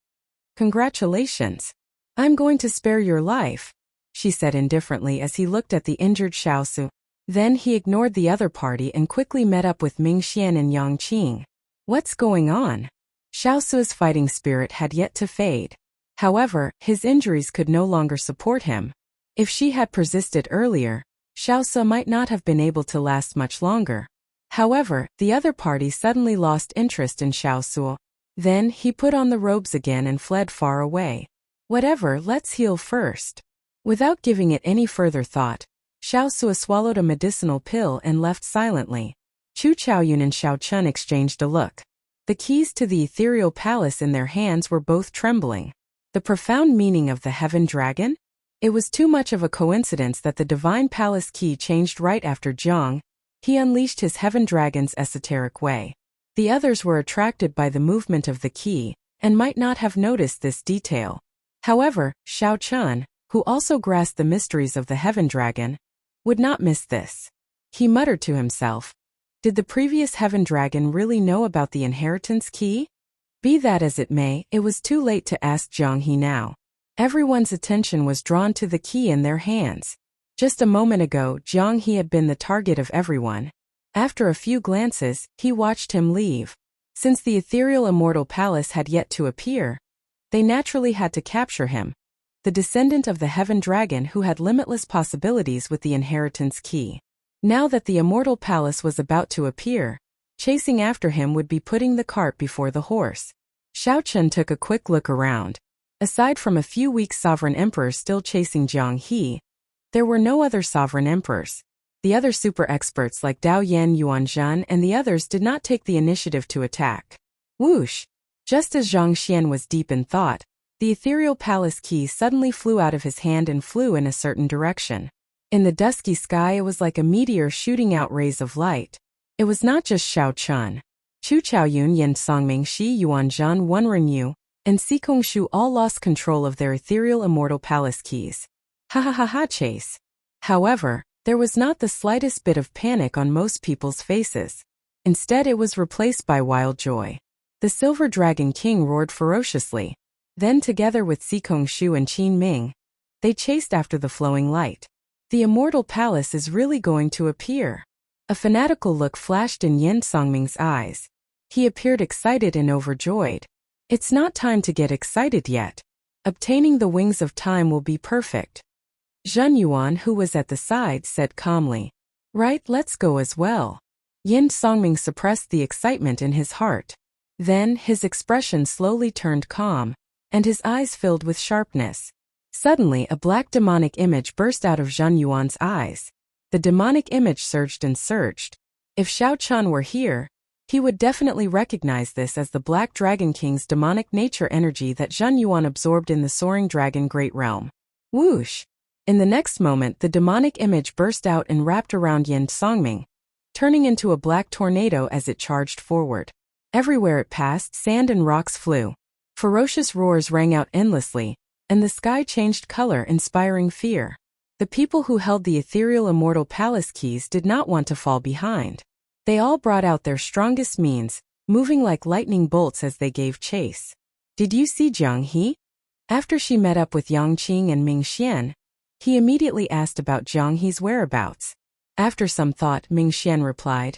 S1: Congratulations. I'm going to spare your life, she said indifferently as he looked at the injured Xiaosu. Then he ignored the other party and quickly met up with Ming Xian and Yang Qing. What's going on? Xiaosu's fighting spirit had yet to fade. However, his injuries could no longer support him. If she had persisted earlier, Xiaosu might not have been able to last much longer. However, the other party suddenly lost interest in Xiaosu. Then he put on the robes again and fled far away. Whatever, let's heal first. Without giving it any further thought, Xiaosu swallowed a medicinal pill and left silently. Chu Chaoyun and Xiao Chun exchanged a look. The keys to the ethereal palace in their hands were both trembling. The profound meaning of the Heaven Dragon? It was too much of a coincidence that the Divine Palace key changed right after Zhang He unleashed his Heaven Dragon's esoteric way. The others were attracted by the movement of the key, and might not have noticed this detail. However, Xiao Chun, who also grasped the mysteries of the Heaven Dragon, would not miss this. He muttered to himself, did the previous Heaven Dragon really know about the inheritance key? Be that as it may, it was too late to ask Zhang He now. Everyone's attention was drawn to the key in their hands. Just a moment ago, Zhang He had been the target of everyone. After a few glances, he watched him leave. Since the ethereal immortal palace had yet to appear, they naturally had to capture him. The descendant of the Heaven Dragon who had limitless possibilities with the inheritance key. Now that the immortal palace was about to appear, chasing after him would be putting the cart before the horse. Xiao Chun took a quick look around. Aside from a few weak sovereign emperors still chasing Zhang He, there were no other sovereign emperors. The other super experts like Dao Yan, Yuan Zhan, and the others did not take the initiative to attack. Whoosh! Just as Zhang Xian was deep in thought, the ethereal palace key suddenly flew out of his hand and flew in a certain direction. In the dusky sky, it was like a meteor shooting out rays of light. It was not just Xiao Chun. Chu Chaoyun, Yin Songming, Shi Yuan Zhan, Wen Renyu, and Si Kongshu all lost control of their ethereal immortal palace keys. Ha ha ha ha, chase. However, there was not the slightest bit of panic on most people's faces. Instead, it was replaced by wild joy. The Silver Dragon King roared ferociously. Then, together with Si Kongshu and Qin Ming, they chased after the flowing light. The immortal palace is really going to appear. A fanatical look flashed in Yin Songming's eyes. He appeared excited and overjoyed. It's not time to get excited yet. Obtaining the wings of time will be perfect. Zhen Yuan, who was at the side, said calmly. Right, let's go as well. Yin Songming suppressed the excitement in his heart. Then, his expression slowly turned calm, and his eyes filled with sharpness. Suddenly, a black demonic image burst out of Zhen Yuan's eyes. The demonic image surged and surged. If Xiao Chun were here, he would definitely recognize this as the Black Dragon King's demonic nature energy that Zhen Yuan absorbed in the Soaring Dragon Great Realm. Whoosh! In the next moment, the demonic image burst out and wrapped around Yin Songming, turning into a black tornado as it charged forward. Everywhere it passed, sand and rocks flew. Ferocious roars rang out endlessly, and the sky changed color, inspiring fear. The people who held the ethereal immortal palace keys did not want to fall behind. They all brought out their strongest means, moving like lightning bolts as they gave chase. Did you see Jiang He? After she met up with Yang Qing and Ming Xian, he immediately asked about Jiang He's whereabouts. After some thought, Ming Xian replied,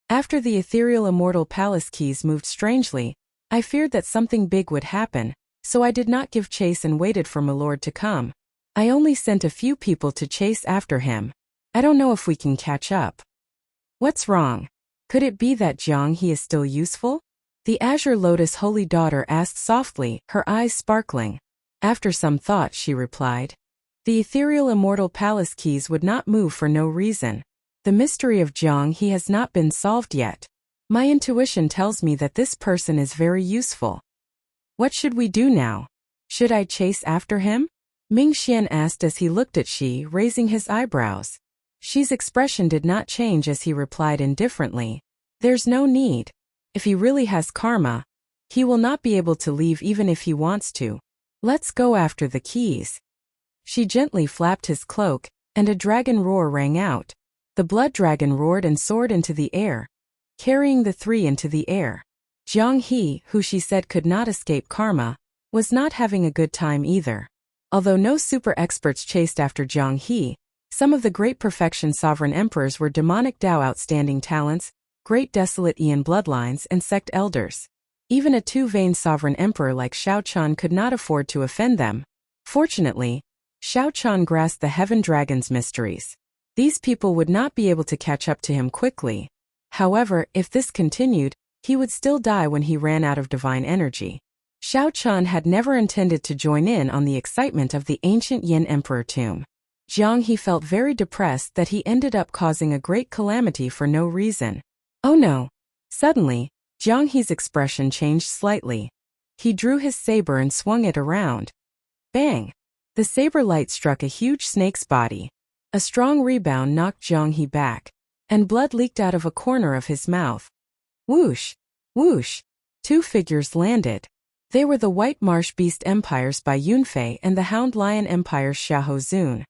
S1: after the ethereal immortal palace keys moved strangely, I feared that something big would happen, so I did not give chase and waited for Milord to come. I only sent a few people to chase after him. I don't know if we can catch up. What's wrong? Could it be that Jiang He is still useful? The Azure Lotus Holy Daughter asked softly, her eyes sparkling. After some thought, she replied, the ethereal immortal palace keys would not move for no reason. The mystery of Jiang He has not been solved yet. My intuition tells me that this person is very useful. What should we do now? Should I chase after him? Ming Xian asked as he looked at Shi, raising his eyebrows. Shi's expression did not change as he replied indifferently, there's no need. If he really has karma, he will not be able to leave even if he wants to. Let's go after the keys. She gently flapped his cloak, and a dragon roar rang out. The blood dragon roared and soared into the air, carrying the three into the air. Jiang He, who she said could not escape karma, was not having a good time either. Although no super experts chased after Jiang He, some of the great perfection sovereign emperors were demonic Dao outstanding talents, great desolate Ian bloodlines and sect elders. Even a two-vein sovereign emperor like Shao Chun could not afford to offend them. Fortunately, Shao Chun grasped the heaven dragon's mysteries. These people would not be able to catch up to him quickly. However, if this continued, he would still die when he ran out of divine energy. Shao Chun had never intended to join in on the excitement of the ancient Yin Emperor tomb. Jiang He felt very depressed that he ended up causing a great calamity for no reason. Oh no! Suddenly, Jiang He's expression changed slightly. He drew his saber and swung it around. Bang! The saber light struck a huge snake's body. A strong rebound knocked Jiang He back, and blood leaked out of a corner of his mouth. Whoosh! Whoosh! Two figures landed. They were the White Marsh Beast Empires by Yunfei and the Hound Lion Empire's Xiahou Zun.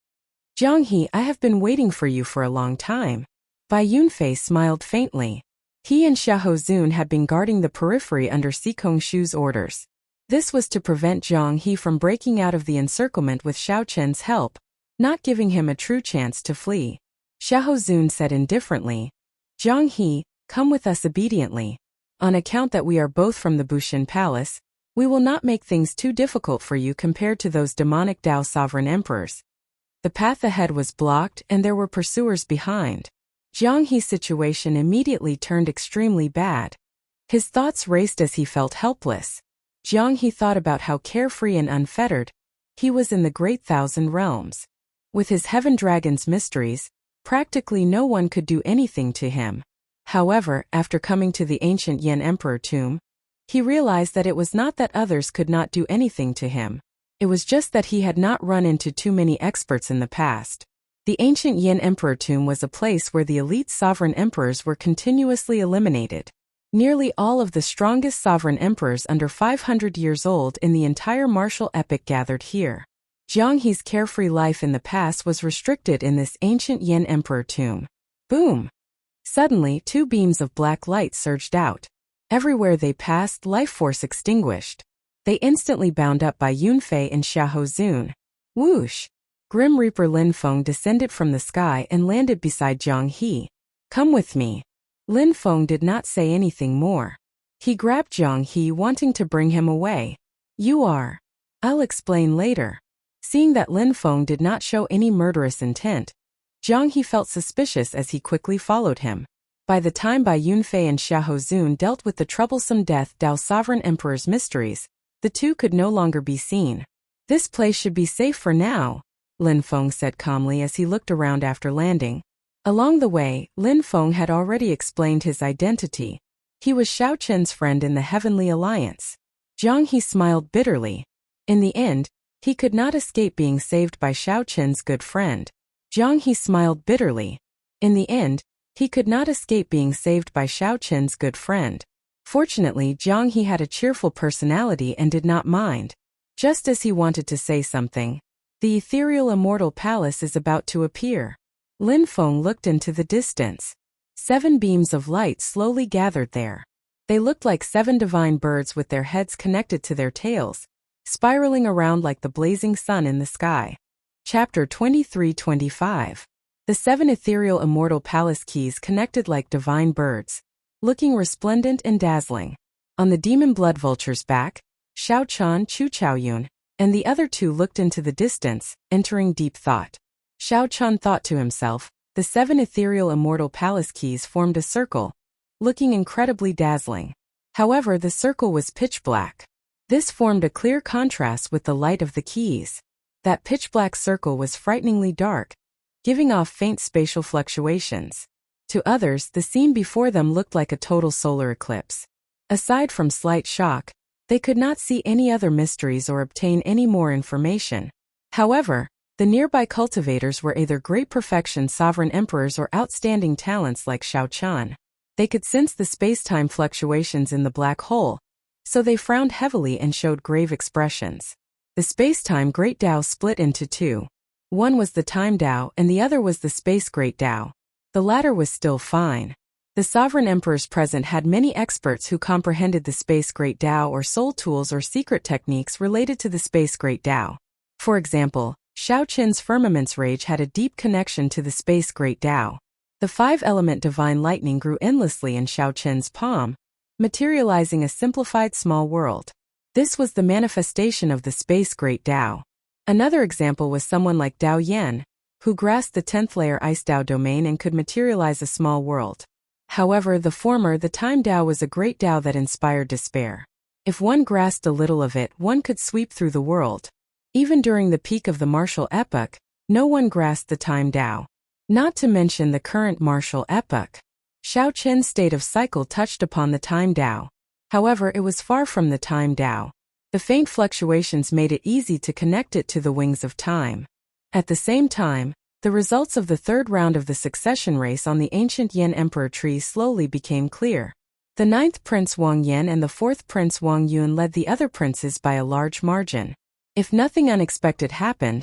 S1: Jiang He, I have been waiting for you for a long time. Bai Yunfei smiled faintly. He and Xiahou Zun had been guarding the periphery under Sikong Shu's orders. This was to prevent Jiang He from breaking out of the encirclement with Xiao Chen's help, not giving him a true chance to flee. Xiahou Zun said indifferently, Jiang He, come with us obediently. On account that we are both from the Bushin Palace, we will not make things too difficult for you compared to those demonic Dao sovereign emperors. The path ahead was blocked and there were pursuers behind. Jiang He's situation immediately turned extremely bad. His thoughts raced as he felt helpless. Jiang He thought about how carefree and unfettered he was in the Great Thousand Realms. With his Heaven Dragon's mysteries, practically no one could do anything to him. However, after coming to the ancient Yin Emperor tomb, he realized that it was not that others could not do anything to him. It was just that he had not run into too many experts in the past. The ancient Yin Emperor tomb was a place where the elite sovereign emperors were continuously eliminated. Nearly all of the strongest sovereign emperors under 500 years old in the entire martial epic gathered here. Jiang He's carefree life in the past was restricted in this ancient Yin Emperor tomb. Boom! Suddenly, two beams of black light surged out. Everywhere they passed, life force extinguished. They instantly bound up by Yunfei and Xiahou Zun. Whoosh! Grim Reaper Lin Feng descended from the sky and landed beside Jiang He. Come with me. Lin Feng did not say anything more. He grabbed Jiang He, wanting to bring him away. You are. I'll explain later. Seeing that Lin Feng did not show any murderous intent, Jiang He felt suspicious as he quickly followed him. By the time Bai Yunfei and Xiahou Zun dealt with the troublesome Death Dao Sovereign Emperor's mysteries, the two could no longer be seen. This place should be safe for now, Lin Feng said calmly as he looked around after landing. Along the way, Lin Feng had already explained his identity. He was Xiao Chen's friend in the Heavenly Alliance. Jiang He smiled bitterly. In the end, he could not escape being saved by Xiao Chen's good friend. Jiang He smiled bitterly. In the end, he could not escape being saved by Xiao Chen's good friend. Fortunately, Jiang He had a cheerful personality and did not mind. Just as he wanted to say something, The ethereal immortal palace is about to appear. Lin Feng looked into the distance. 7 beams of light slowly gathered there. They looked like 7 divine birds with their heads connected to their tails, spiraling around like the blazing sun in the sky. Chapter 23-25. The 7 ethereal immortal palace keys connected like divine birds, looking resplendent and dazzling. On the demon blood vulture's back, Xiao Chan, Chu Chaoyun, and the other 2 looked into the distance, entering deep thought. Xiao Chan thought to himself, the 7 ethereal immortal palace keys formed a circle, looking incredibly dazzling. However, the circle was pitch black. This formed a clear contrast with the light of the keys. That pitch black circle was frighteningly dark, giving off faint spatial fluctuations. To others, the scene before them looked like a total solar eclipse. Aside from slight shock, they could not see any other mysteries or obtain any more information. However, the nearby cultivators were either great perfection sovereign emperors or outstanding talents like Xiao Chan. They could sense the space-time fluctuations in the black hole, so they frowned heavily and showed grave expressions. The space-time Great Tao split into 2. One was the Time Tao and the other was the Space Great Tao. The latter was still fine. The sovereign emperors present had many experts who comprehended the Space Great Tao or soul tools or secret techniques related to the Space Great Tao. For example, Xiao Qin's Firmament's Rage had a deep connection to the Space Great Tao. The 5-element divine lightning grew endlessly in Xiao Qin's palm, materializing a simplified small world. This was the manifestation of the Space Great Tao. Another example was someone like Dao Yan, who grasped the 10th layer Ice Tao domain and could materialize a small world. However, the former, the Time Tao, was a great Tao that inspired despair. If one grasped a little of it, one could sweep through the world. Even during the peak of the martial epoch, no one grasped the Time Tao. Not to mention the current martial epoch. Xiao Qin's state of cycle touched upon the Time Tao. However, it was far from the Time Tao. The faint fluctuations made it easy to connect it to the wings of time. At the same time, the results of the 3rd round of the succession race on the ancient Yan Emperor tree slowly became clear. The 9th Prince Wang Yan and the 4th Prince Wang Yun led the other princes by a large margin. If nothing unexpected happened,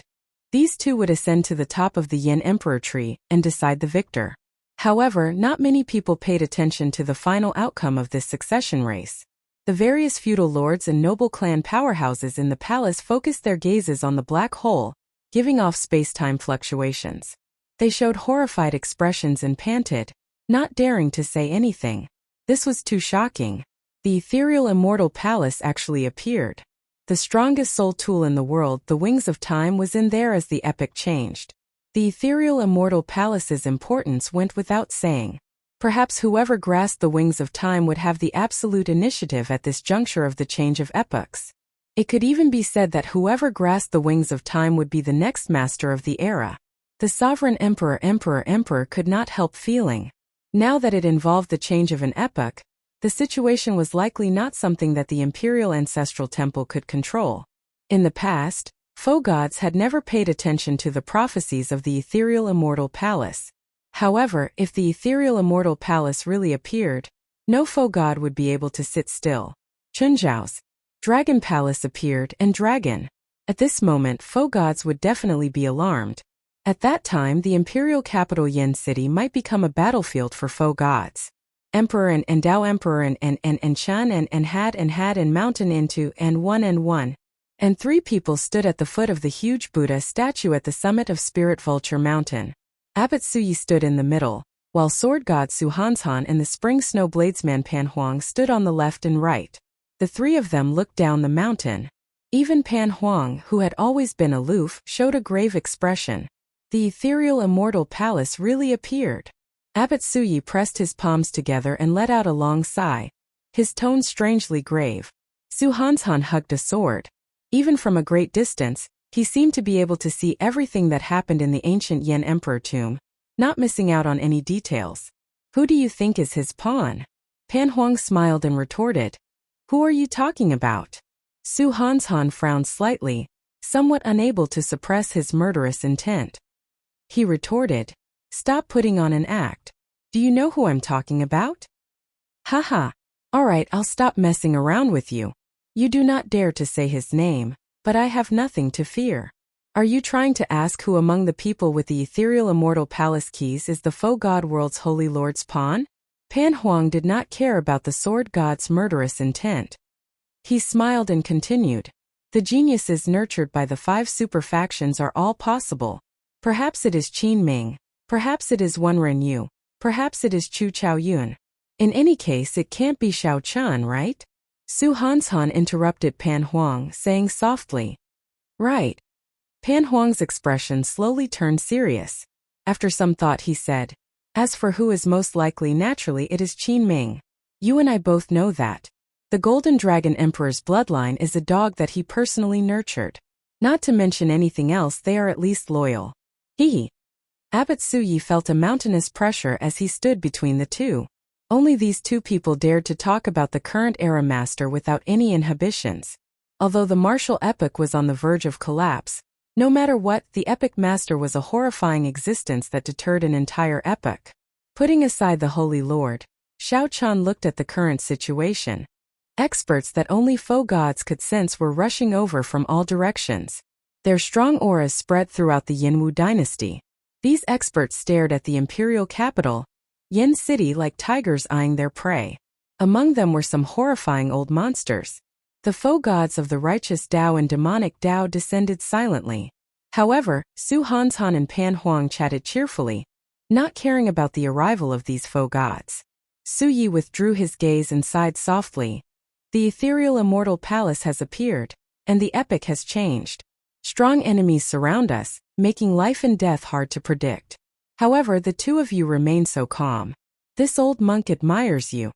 S1: these 2 would ascend to the top of the Yan Emperor tree and decide the victor. However, not many people paid attention to the final outcome of this succession race. The various feudal lords and noble clan powerhouses in the palace focused their gazes on the black hole, giving off space-time fluctuations. They showed horrified expressions and panted, not daring to say anything. This was too shocking. The ethereal immortal palace actually appeared. The strongest soul tool in the world, the Wings of Time, was in there as the epoch changed. The ethereal immortal palace's importance went without saying. Perhaps whoever grasped the Wings of Time would have the absolute initiative at this juncture of the change of epochs. It could even be said that whoever grasped the Wings of Time would be the next master of the era. The sovereign emperor could not help feeling. Now that it involved the change of an epoch, the situation was likely not something that the imperial ancestral temple could control. In the past, foe gods had never paid attention to the prophecies of the ethereal immortal palace. However, if the ethereal immortal palace really appeared, no foe god would be able to sit still. Chunzhao's Dragon Palace appeared, and Dragon. At this moment, foe gods would definitely be alarmed. At that time, the imperial capital Yen City might become a battlefield for foe gods. Emperor and Dao Emperor and Chan and had and Mountain into and 1 and 3 people stood at the foot of the huge Buddha statue at the summit of Spirit Vulture Mountain. Abbot Suyi stood in the middle, while sword god Su Hanshan and the spring snow bladesman Pan Huang stood on the left and right. The 3 of them looked down the mountain. Even Pan Huang, who had always been aloof, showed a grave expression. The ethereal immortal palace really appeared. Abbot Suyi pressed his palms together and let out a long sigh, his tone strangely grave. Su Hanshan hugged a sword. Even from a great distance, he seemed to be able to see everything that happened in the ancient Yen Emperor tomb, not missing out on any details. Who do you think is his pawn? Pan Huang smiled and retorted. Who are you talking about? Su Hanshan frowned slightly, somewhat unable to suppress his murderous intent. He retorted, Stop putting on an act. Do you know who I'm talking about? Haha. Alright, I'll stop messing around with you. You do not dare to say his name, but I have nothing to fear. Are you trying to ask who among the people with the ethereal immortal palace keys is the foe god world's holy lord's pawn? Pan Huang did not care about the sword god's murderous intent. He smiled and continued. The geniuses nurtured by the 5 super factions are all possible. Perhaps it is Qin Ming. Perhaps it is Wen Renyu. Perhaps it is Chu Chaoyun. In any case, it can't be Xiao Chun, right? Su Hanshan interrupted Pan Huang, saying softly. Right. Pan Huang's expression slowly turned serious. After some thought he said, as for who is most likely, naturally it is Qin Ming. You and I both know that. The Golden Dragon Emperor's bloodline is a dog that he personally nurtured. Not to mention anything else, they are at least loyal. Abbot Suyi felt a mountainous pressure as he stood between the two. Only these two people dared to talk about the current era master without any inhibitions. Although the martial epic was on the verge of collapse, no matter what, the epic master was a horrifying existence that deterred an entire epoch. Putting aside the Holy Lord, Xiao Chun looked at the current situation. Experts that only foe gods could sense were rushing over from all directions. Their strong auras spread throughout the Yinwu dynasty. These experts stared at the imperial capital, Yin City, like tigers eyeing their prey. Among them were some horrifying old monsters. The foe gods of the righteous Dao and demonic Dao descended silently. However, Su Hanshan and Pan Huang chatted cheerfully, not caring about the arrival of these foe gods. Su Yi withdrew his gaze and sighed softly. The ethereal immortal palace has appeared, and the epic has changed. Strong enemies surround us, making life and death hard to predict. However, the two of you remain so calm. This old monk admires you.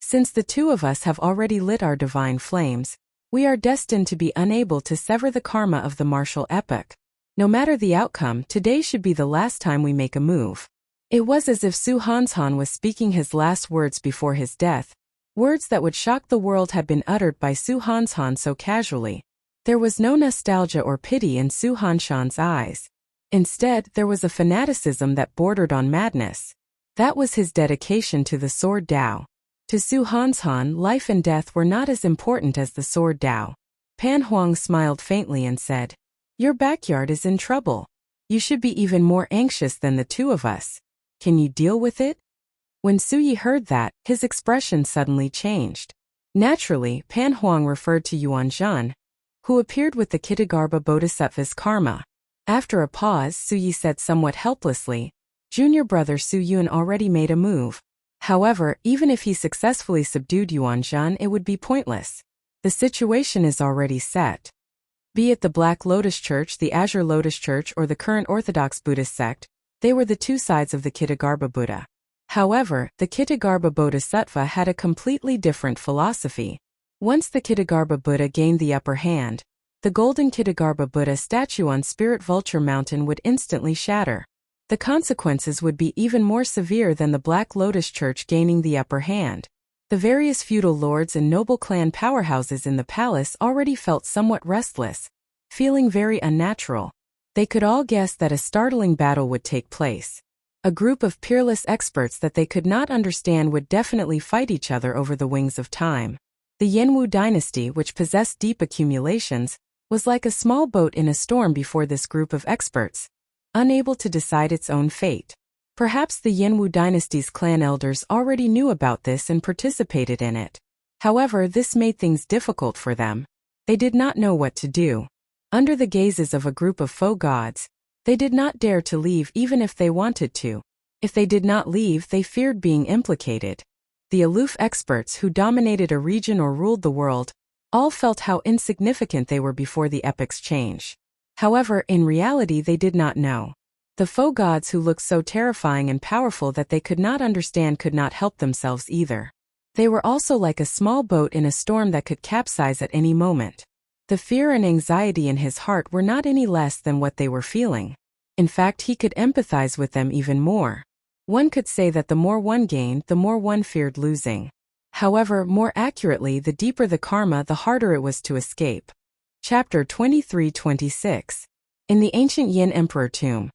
S1: Since the two of us have already lit our divine flames, we are destined to be unable to sever the karma of the martial epoch. No matter the outcome, today should be the last time we make a move. It was as if Su Hanshan was speaking his last words before his death. Words that would shock the world had been uttered by Su Hanshan so casually. There was no nostalgia or pity in Su Hanshan's eyes. Instead, there was a fanaticism that bordered on madness. That was his dedication to the Sword Dao. To Su Hanshan, life and death were not as important as the Sword Dao. Pan Huang smiled faintly and said, Your backyard is in trouble. You should be even more anxious than the two of us. Can you deal with it? When Su Yi heard that, his expression suddenly changed. Naturally, Pan Huang referred to Yuan Zhan, who appeared with the Kitagarbha Bodhisattva's karma. After a pause, Su Yi said somewhat helplessly, Junior brother Su Yun already made a move. However, even if he successfully subdued Yuan Zhan, it would be pointless. The situation is already set. Be it the Black Lotus Church, the Azure Lotus Church, or the current Orthodox Buddhist sect, they were the two sides of the Kitagarbha Buddha. However, the Kitagarbha Bodhisattva had a completely different philosophy. Once the Kitagarbha Buddha gained the upper hand, the golden Kitagarbha Buddha statue on Spirit Vulture Mountain would instantly shatter. The consequences would be even more severe than the Black Lotus Church gaining the upper hand. The various feudal lords and noble clan powerhouses in the palace already felt somewhat restless, feeling very unnatural. They could all guess that a startling battle would take place. A group of peerless experts that they could not understand would definitely fight each other over the wings of time. The Yinwu dynasty, which possessed deep accumulations, was like a small boat in a storm before this group of experts, unable to decide its own fate. Perhaps the Yinwu dynasty's clan elders already knew about this and participated in it. However, this made things difficult for them. They did not know what to do. Under the gazes of a group of foe gods, they did not dare to leave even if they wanted to. If they did not leave, they feared being implicated. The aloof experts who dominated a region or ruled the world all felt how insignificant they were before the epoc's change. However, in reality they did not know. The foe gods who looked so terrifying and powerful that they could not understand could not help themselves either. They were also like a small boat in a storm that could capsize at any moment. The fear and anxiety in his heart were not any less than what they were feeling. In fact, he could empathize with them even more. One could say that the more one gained, the more one feared losing. However, more accurately, the deeper the karma, the harder it was to escape. Chapter 23-26. In the ancient Yin Emperor tomb,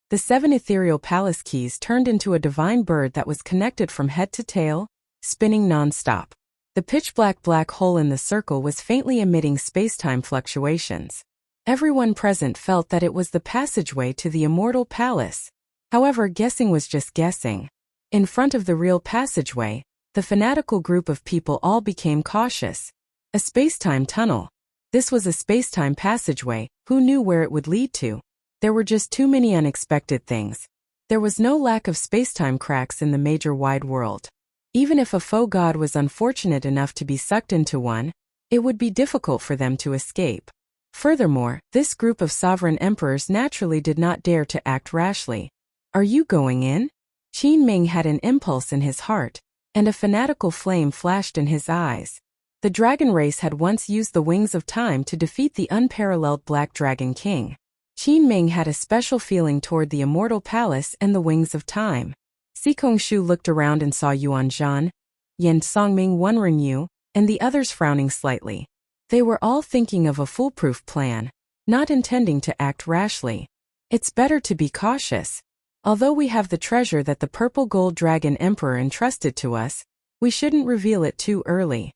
S1: the 7 ethereal palace keys turned into a divine bird that was connected from head to tail, spinning non-stop. The pitch-black black hole in the circle was faintly emitting space-time fluctuations. Everyone present felt that it was the passageway to the Immortal Palace. However, guessing was just guessing. In front of the real passageway, the fanatical group of people all became cautious. A space-time tunnel. This was a space-time passageway. Who knew where it would lead to? There were just too many unexpected things. There was no lack of space-time cracks in the major wide world. Even if a faux god was unfortunate enough to be sucked into one, it would be difficult for them to escape. Furthermore, this group of sovereign emperors naturally did not dare to act rashly. Are you going in? Qin Ming had an impulse in his heart, and a fanatical flame flashed in his eyes. The dragon race had once used the wings of time to defeat the unparalleled Black Dragon King. Qin Ming had a special feeling toward the Immortal Palace and the wings of time. Sikongshu looked around and saw Yuan Zhan, Yan Songming, Wen Renyu, and the others frowning slightly. They were all thinking of a foolproof plan, not intending to act rashly. It's better to be cautious. Although we have the treasure that the Purple Gold Dragon Emperor entrusted to us, we shouldn't reveal it too early.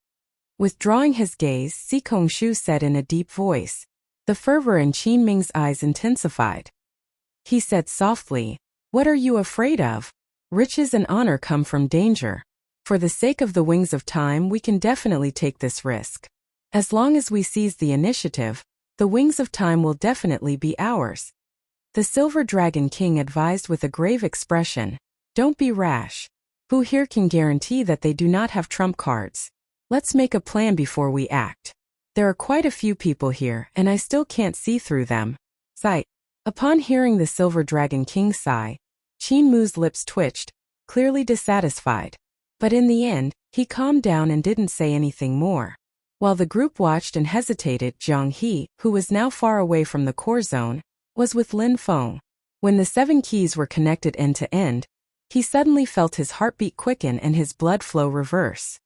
S1: Withdrawing his gaze, Sikongshu said in a deep voice. The fervor in Qin Ming's eyes intensified. He said softly, "What are you afraid of? Riches and honor come from danger. For the sake of the wings of time, we can definitely take this risk. As long as we seize the initiative, the wings of time will definitely be ours." The Silver Dragon King advised with a grave expression, "Don't be rash. Who here can guarantee that they do not have trump cards? Let's make a plan before we act. There are quite a few people here, and I still can't see through them." Sigh. Upon hearing the Silver Dragon King sigh, Qin Mu's lips twitched, clearly dissatisfied. But in the end, he calmed down and didn't say anything more. While the group watched and hesitated, Zhang He, who was now far away from the core zone, was with Lin Feng. When the 7 keys were connected end to end, he suddenly felt his heartbeat quicken and his blood flow reverse.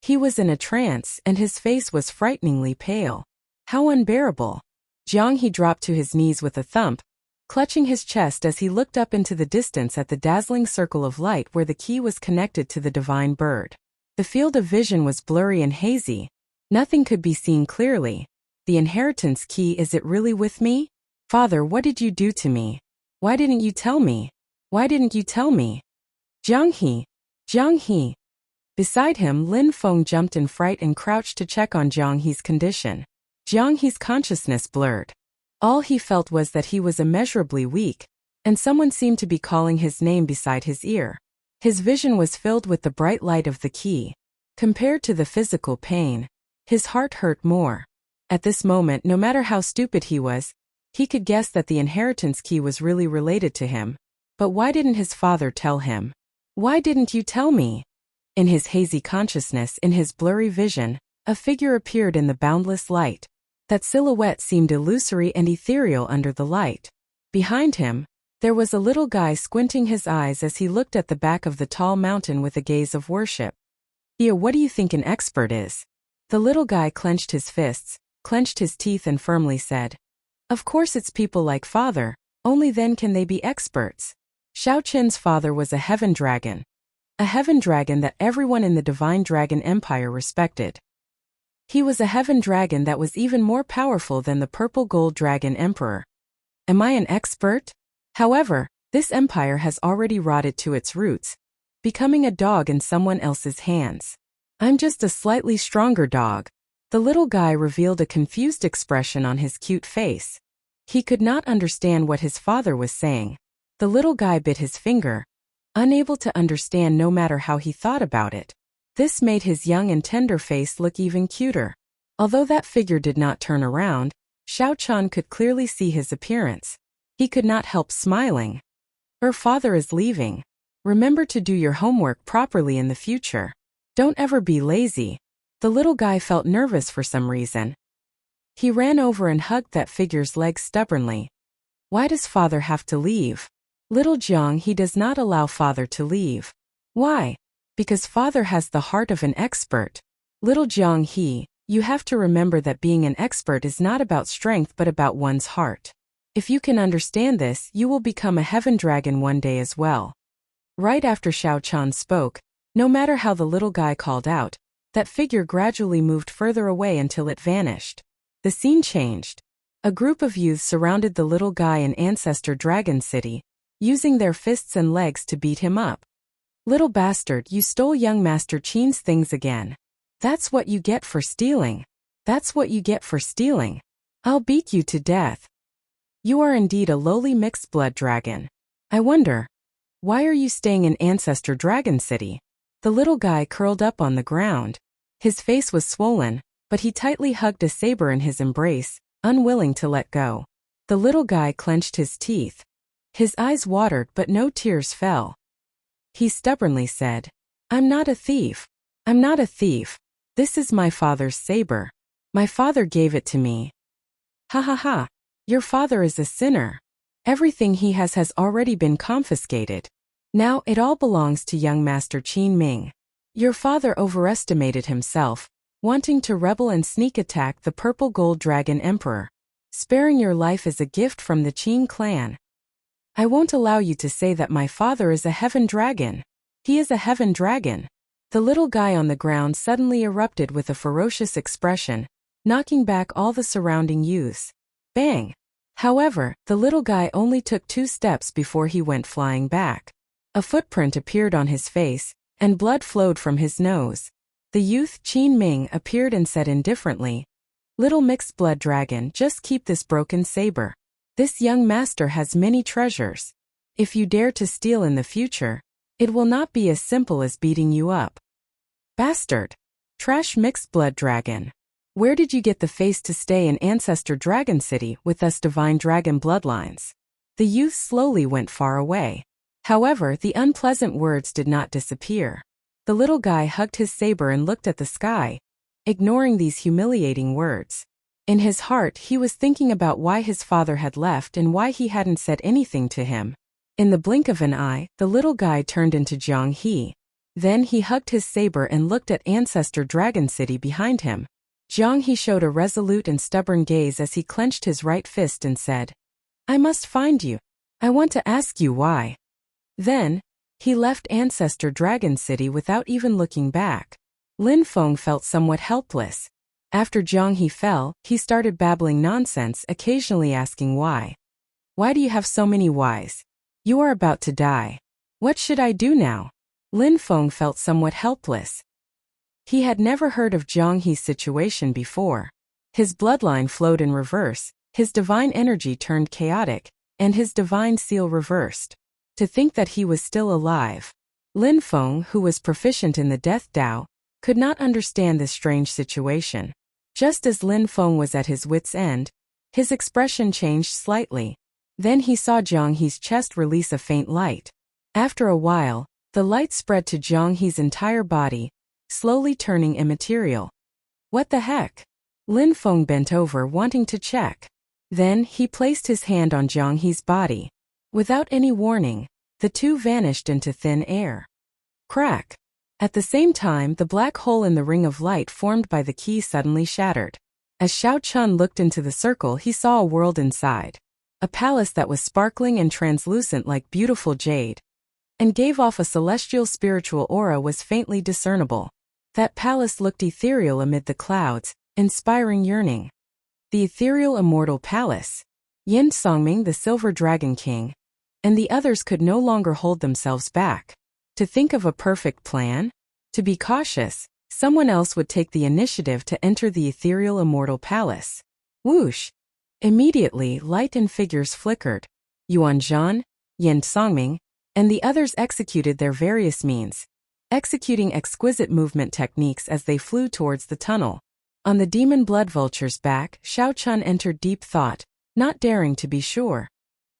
S1: He was in a trance, and his face was frighteningly pale. How unbearable! Zhang He dropped to his knees with a thump, clutching his chest as he looked up into the distance at the dazzling circle of light where the key was connected to the divine bird. The field of vision was blurry and hazy. Nothing could be seen clearly. The inheritance key, is it really with me? Father, what did you do to me? Why didn't you tell me? Why didn't you tell me? Zhang He! Zhang He! Beside him, Lin Feng jumped in fright and crouched to check on Zhang He's condition. Zhang He's consciousness blurred. All he felt was that he was immeasurably weak, and someone seemed to be calling his name beside his ear. His vision was filled with the bright light of the key. Compared to the physical pain, his heart hurt more. At this moment, no matter how stupid he was, he could guess that the inheritance key was really related to him. But why didn't his father tell him? Why didn't you tell me? In his hazy consciousness, in his blurry vision, a figure appeared in the boundless light. That silhouette seemed illusory and ethereal under the light. Behind him, there was a little guy squinting his eyes as he looked at the back of the tall mountain with a gaze of worship. "Yeah, what do you think an expert is?" The little guy clenched his fists, clenched his teeth and firmly said, "Of course it's people like father, only then can they be experts." Shao Qin's father was a heaven dragon. A heaven dragon that everyone in the Divine Dragon Empire respected. He was a heaven dragon that was even more powerful than the Purple Gold Dragon Emperor. Am I an expert? However, this empire has already rotted to its roots, becoming a dog in someone else's hands. I'm just a slightly stronger dog. The little guy revealed a confused expression on his cute face. He could not understand what his father was saying. The little guy bit his finger, unable to understand no matter how he thought about it. This made his young and tender face look even cuter. Although that figure did not turn around, Shao Chun could clearly see his appearance. He could not help smiling. Her father is leaving. Remember to do your homework properly in the future. Don't ever be lazy. The little guy felt nervous for some reason. He ran over and hugged that figure's legs stubbornly. Why does father have to leave? Little Jiang, he does not allow father to leave. Why? Because father has the heart of an expert. Little Jiang He, you have to remember that being an expert is not about strength but about one's heart. If you can understand this, you will become a heaven dragon one day as well. Right after Shao Chun spoke, no matter how the little guy called out, that figure gradually moved further away until it vanished. The scene changed. A group of youths surrounded the little guy in Ancestor Dragon City, using their fists and legs to beat him up. Little bastard, you stole young Master Qin's things again. That's what you get for stealing. That's what you get for stealing. I'll beat you to death. You are indeed a lowly mixed blood dragon. I wonder, why are you staying in Ancestor Dragon City? The little guy curled up on the ground. His face was swollen, but he tightly hugged a saber in his embrace, unwilling to let go. The little guy clenched his teeth. His eyes watered but no tears fell. He stubbornly said, I'm not a thief. I'm not a thief. This is my father's saber. My father gave it to me. Ha ha ha. Your father is a sinner. Everything he has already been confiscated. Now it all belongs to young Master Qin Ming. Your father overestimated himself, wanting to rebel and sneak attack the Purple Gold Dragon Emperor. Sparing your life is a gift from the Qin clan. I won't allow you to say that my father is a heaven dragon. He is a heaven dragon. The little guy on the ground suddenly erupted with a ferocious expression, knocking back all the surrounding youths. Bang! However, the little guy only took 2 steps before he went flying back. A footprint appeared on his face, and blood flowed from his nose. The youth Qin Ming appeared and said indifferently, Little mixed blood dragon, just keep this broken saber. This young master has many treasures. If you dare to steal in the future, it will not be as simple as beating you up. Bastard! Trash mixed blood dragon. Where did you get the face to stay in Ancestor Dragon City with us divine dragon bloodlines? The youth slowly went far away. However, the unpleasant words did not disappear. The little guy hugged his saber and looked at the sky, ignoring these humiliating words. In his heart, he was thinking about why his father had left and why he hadn't said anything to him. In the blink of an eye, the little guy turned into Jiang He. Then he hugged his saber and looked at Ancestor Dragon City behind him. Jiang He showed a resolute and stubborn gaze as he clenched his right fist and said, I must find you. I want to ask you why. Then, he left Ancestor Dragon City without even looking back. Lin Feng felt somewhat helpless. After Jiang He fell, he started babbling nonsense, occasionally asking why. Why do you have so many whys? You are about to die. What should I do now? Lin Feng felt somewhat helpless. He had never heard of Jiang He's situation before. His bloodline flowed in reverse, his divine energy turned chaotic, and his divine seal reversed. To think that he was still alive. Lin Feng, who was proficient in the Death Dao, could not understand this strange situation. Just as Lin Feng was at his wit's end, his expression changed slightly. Then he saw Jiang He's chest release a faint light. After a while, the light spread to Jiang He's entire body, slowly turning immaterial. What the heck? Lin Feng bent over wanting to check. Then he placed his hand on Jiang He's body. Without any warning, the two vanished into thin air. Crack! At the same time, the black hole in the ring of light formed by the key suddenly shattered. As Xiao Chun looked into the circle, he saw a world inside. A palace that was sparkling and translucent like beautiful jade, and gave off a celestial spiritual aura was faintly discernible. That palace looked ethereal amid the clouds, inspiring yearning. The ethereal immortal palace. Yin Songming, the Silver Dragon King, and the others could no longer hold themselves back. To think of a perfect plan? To be cautious, someone else would take the initiative to enter the ethereal immortal palace. Whoosh! Immediately, light and figures flickered. Yuan Zhan, Yin Songming, and the others executed their various means, executing exquisite movement techniques as they flew towards the tunnel. On the demon blood vulture's back, Xiao Chun entered deep thought, not daring to be sure.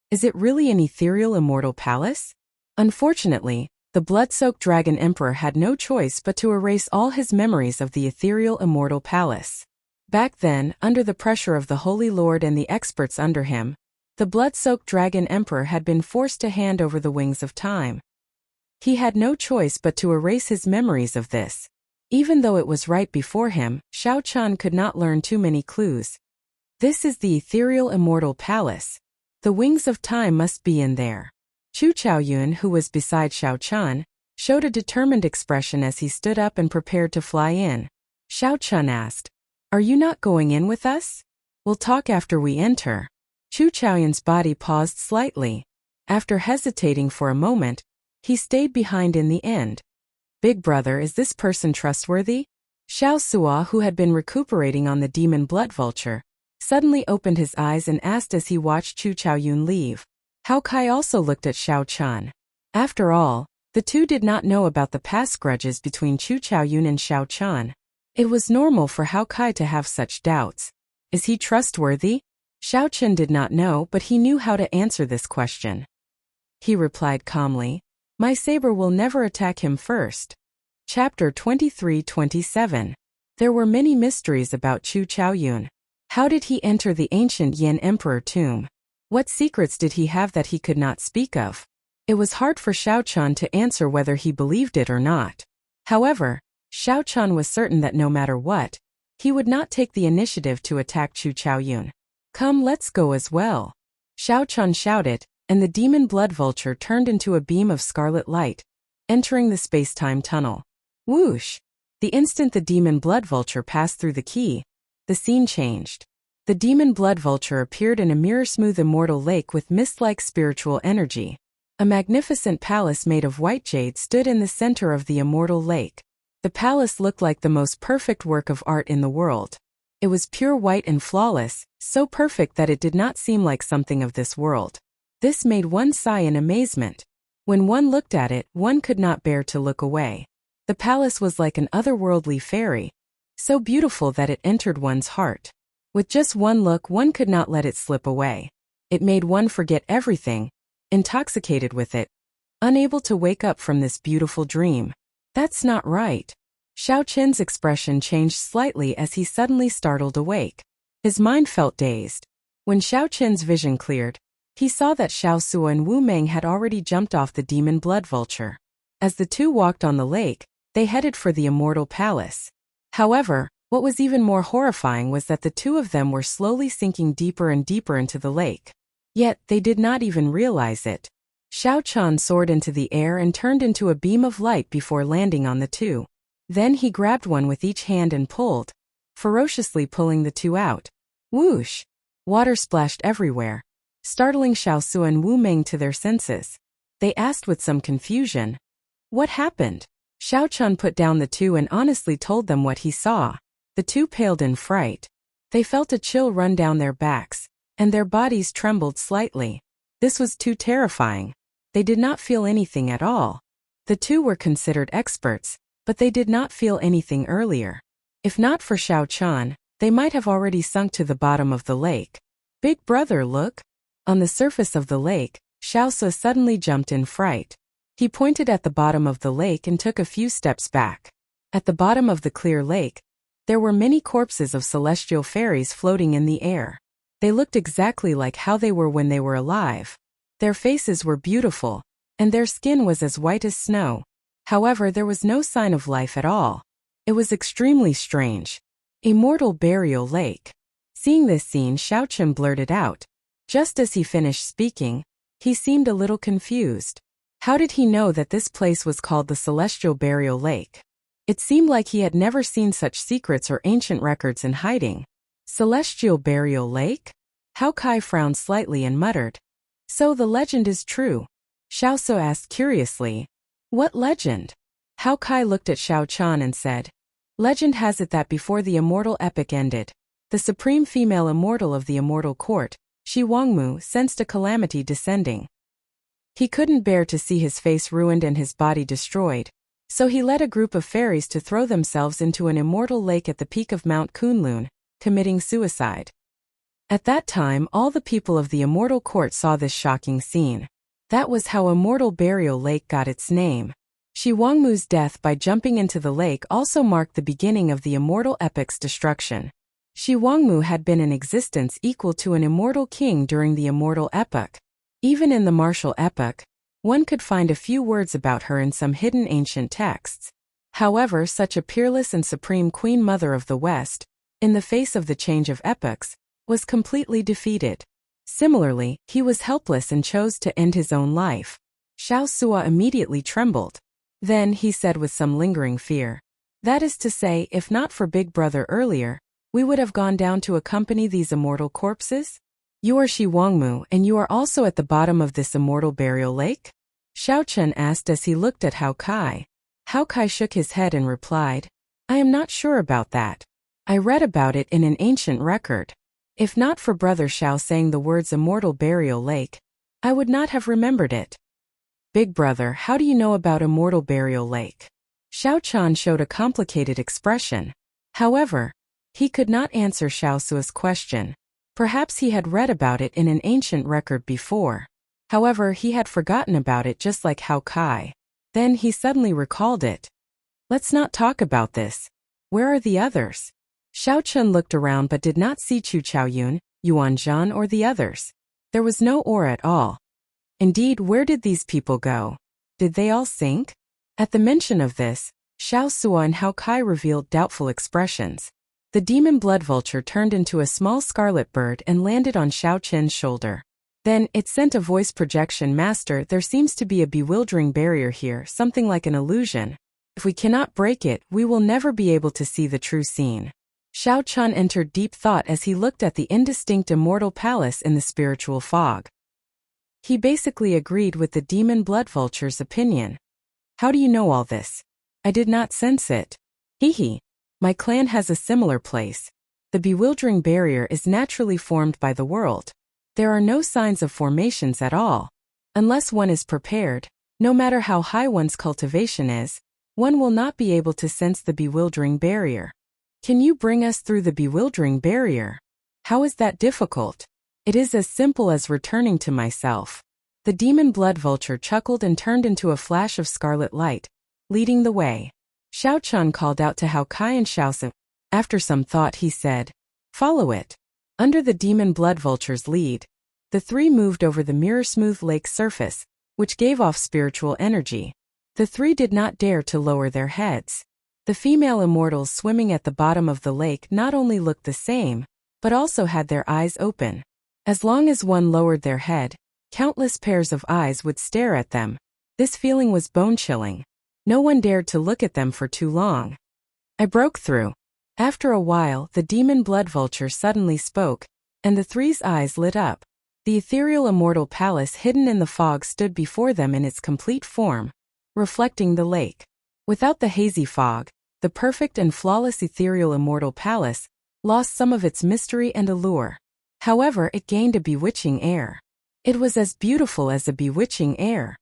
S1: Is it really an ethereal immortal palace? Unfortunately, the blood-soaked dragon emperor had no choice but to erase all his memories of the ethereal immortal palace. Back then, under the pressure of the Holy Lord and the experts under him, the blood-soaked dragon emperor had been forced to hand over the wings of time. He had no choice but to erase his memories of this. Even though it was right before him, Xiao Chun could not learn too many clues. This is the ethereal immortal palace. The wings of time must be in there. Chu Chaoyun, who was beside Xiao Chun, showed a determined expression as he stood up and prepared to fly in. Xiao Chun asked, Are you not going in with us? We'll talk after we enter. Chu Chaoyun's body paused slightly. After hesitating for a moment, he stayed behind in the end. Big brother, is this person trustworthy? Xiao Sua, who had been recuperating on the demon blood vulture, suddenly opened his eyes and asked as he watched Chu Chaoyun leave. Hao Kai also looked at Xiao Chan. After all, the two did not know about the past grudges between Chu Chaoyun and Xiao Chan. It was normal for Hao Kai to have such doubts. Is he trustworthy? Xiao Chen did not know, but he knew how to answer this question. He replied calmly, "My saber will never attack him first." Chapter 23-27. There were many mysteries about Chu Chaoyun. How did he enter the ancient Yan Emperor tomb? What secrets did he have that he could not speak of? It was hard for Xiao Chan to answer whether he believed it or not. However, Xiao Chan was certain that no matter what, he would not take the initiative to attack Chu Chaoyun. "Come, let's go as well," Xiao Chan shouted, and the demon blood vulture turned into a beam of scarlet light, entering the space-time tunnel. Whoosh! The instant the demon blood vulture passed through the key, the scene changed. The demon blood vulture appeared in a mirror-smooth immortal lake with mist-like spiritual energy. A magnificent palace made of white jade stood in the center of the immortal lake. The palace looked like the most perfect work of art in the world. It was pure white and flawless, so perfect that it did not seem like something of this world. This made one sigh in amazement. When one looked at it, one could not bear to look away. The palace was like an otherworldly fairy, so beautiful that it entered one's heart. With just one look, one could not let it slip away. It made one forget everything, intoxicated with it, unable to wake up from this beautiful dream. That's not right. Xiao Chen's expression changed slightly as he suddenly startled awake. His mind felt dazed. When Xiao Chen's vision cleared, he saw that Xiao Sua and Wu Meng had already jumped off the demon blood vulture. As the two walked on the lake, they headed for the immortal palace. However, what was even more horrifying was that the two of them were slowly sinking deeper and deeper into the lake. Yet, they did not even realize it. Xiao Chan soared into the air and turned into a beam of light before landing on the two. Then he grabbed one with each hand and pulled, ferociously pulling the two out. Whoosh! Water splashed everywhere, startling Xiao Su and Wu Meng to their senses. They asked with some confusion, "What happened?" Xiao Chan put down the two and honestly told them what he saw. The two paled in fright. They felt a chill run down their backs, and their bodies trembled slightly. This was too terrifying. They did not feel anything at all. The two were considered experts, but they did not feel anything earlier. If not for Xiao Chan, they might have already sunk to the bottom of the lake. "Big brother, look!" On the surface of the lake, Xiao Su suddenly jumped in fright. He pointed at the bottom of the lake and took a few steps back. At the bottom of the clear lake, there were many corpses of celestial fairies floating in the air. They looked exactly like how they were when they were alive. Their faces were beautiful, and their skin was as white as snow. However, there was no sign of life at all. It was extremely strange. Immortal burial lake. Seeing this scene, Xiao Chen blurted out. Just as he finished speaking, he seemed a little confused. How did he know that this place was called the Celestial Burial Lake? It seemed like he had never seen such secrets or ancient records in hiding. Celestial Burial Lake? Hao Kai frowned slightly and muttered. So the legend is true? Xiao Su asked curiously. What legend? Hao Kai looked at Xiao Chan and said, Legend has it that before the immortal epic ended, the supreme female immortal of the immortal court, Shi Wangmu, sensed a calamity descending. He couldn't bear to see his face ruined and his body destroyed, so he led a group of fairies to throw themselves into an immortal lake at the peak of Mount Kunlun, committing suicide. At that time, all the people of the immortal court saw this shocking scene. That was how Immortal Burial Lake got its name. Shi Wangmu's death by jumping into the lake also marked the beginning of the immortal epic's destruction. Shi Wangmu had been in existence equal to an immortal king during the immortal epoch. Even in the martial epoch, one could find a few words about her in some hidden ancient texts. However, such a peerless and supreme Queen Mother of the West, in the face of the change of epochs, was completely defeated. Similarly, he was helpless and chose to end his own life. Xiao Sua immediately trembled. Then he said with some lingering fear, That is to say, if not for Big Brother earlier, we would have gone down to accompany these immortal corpses? You are Shi Wangmu, and you are also at the bottom of this immortal burial lake? Xiao Chen asked as he looked at Hao Kai. Hao Kai shook his head and replied, I am not sure about that. I read about it in an ancient record. If not for Brother Xiao saying the words immortal burial lake, I would not have remembered it. Big brother, how do you know about immortal burial lake? Xiao Chan showed a complicated expression. However, he could not answer Xiao Sua's question. Perhaps he had read about it in an ancient record before. However, he had forgotten about it just like Hao Kai. Then he suddenly recalled it. Let's not talk about this. Where are the others? Xiao Chun looked around but did not see Chu Chaoyun, Yuan Zhan or the others. There was no aura at all. Indeed, where did these people go? Did they all sink? At the mention of this, Xiao Sua and Hao Kai revealed doubtful expressions. The demon blood vulture turned into a small scarlet bird and landed on Xiao Chen's shoulder. Then, it sent a voice projection. Master, there seems to be a bewildering barrier here, something like an illusion. If we cannot break it, we will never be able to see the true scene. Xiao Chun entered deep thought as he looked at the indistinct immortal palace in the spiritual fog. He basically agreed with the demon blood vulture's opinion. How do you know all this? I did not sense it. Hee. My clan has a similar place. The bewildering barrier is naturally formed by the world. There are no signs of formations at all. Unless one is prepared, no matter how high one's cultivation is, one will not be able to sense the bewildering barrier. Can you bring us through the bewildering barrier? How is that difficult? It is as simple as returning to myself. The demon blood vulture chuckled and turned into a flash of scarlet light, leading the way. Xiao Chun called out to Hao Kai and Xiao Su. After some thought he said, follow it. Under the demon blood vulture's lead, the three moved over the mirror-smooth lake surface, which gave off spiritual energy. The three did not dare to lower their heads. The female immortals swimming at the bottom of the lake not only looked the same, but also had their eyes open. As long as one lowered their head, countless pairs of eyes would stare at them. This feeling was bone-chilling. No one dared to look at them for too long. I broke through. After a while, the demon blood vulture suddenly spoke, and the three's eyes lit up. The ethereal immortal palace hidden in the fog stood before them in its complete form, reflecting the lake. Without the hazy fog, the perfect and flawless ethereal immortal palace lost some of its mystery and allure. However, it gained a bewitching air. It was as beautiful as a bewitching air.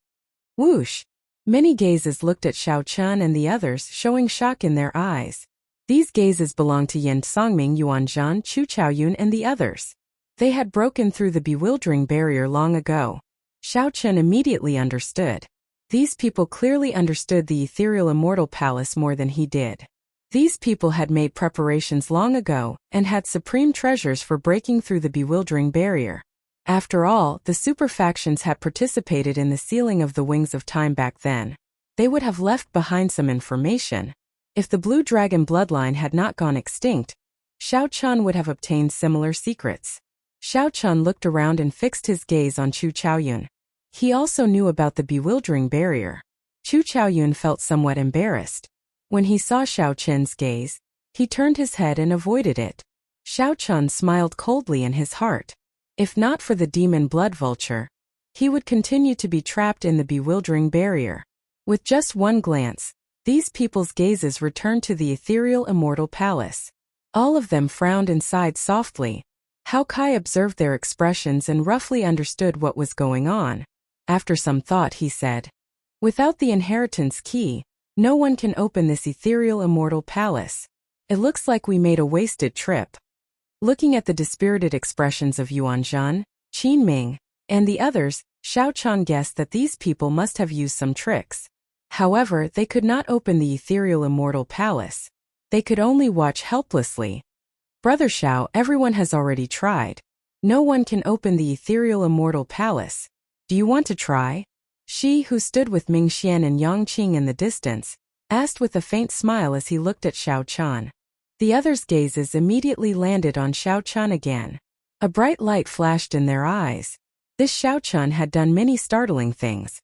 S1: Whoosh! Many gazes looked at Xiao Chun and the others, showing shock in their eyes. These gazes belonged to Yan Songming, Yuan Zhan, Chu Chaoyun and the others. They had broken through the bewildering barrier long ago. Xiao Chun immediately understood. These people clearly understood the ethereal immortal palace more than he did. These people had made preparations long ago and had supreme treasures for breaking through the bewildering barrier. After all, the super factions had participated in the sealing of the Wings of Time back then. They would have left behind some information. If the Blue Dragon bloodline had not gone extinct, Xiao Chun would have obtained similar secrets. Xiao Chun looked around and fixed his gaze on Chu Chaoyun. He also knew about the bewildering barrier. Chu Chaoyun felt somewhat embarrassed. When he saw Xiao Chen's gaze, he turned his head and avoided it. Xiao Chun smiled coldly in his heart. If not for the demon blood vulture, he would continue to be trapped in the bewildering barrier. With just one glance, these people's gazes returned to the ethereal immortal palace. All of them frowned and sighed softly. Hao Kai observed their expressions and roughly understood what was going on. After some thought he said, without the inheritance key, no one can open this ethereal immortal palace. It looks like we made a wasted trip. Looking at the dispirited expressions of Yuan Zhan, Qin Ming, and the others, Xiao Chun guessed that these people must have used some tricks. However, they could not open the ethereal immortal palace. They could only watch helplessly. Brother Xiao, everyone has already tried. No one can open the ethereal immortal palace. Do you want to try? Shi, who stood with Ming Xian and Yang Qing in the distance, asked with a faint smile as he looked at Xiao Chun. The others' gazes immediately landed on Xiao Chun again. A bright light flashed in their eyes. This Xiao Chun had done many startling things.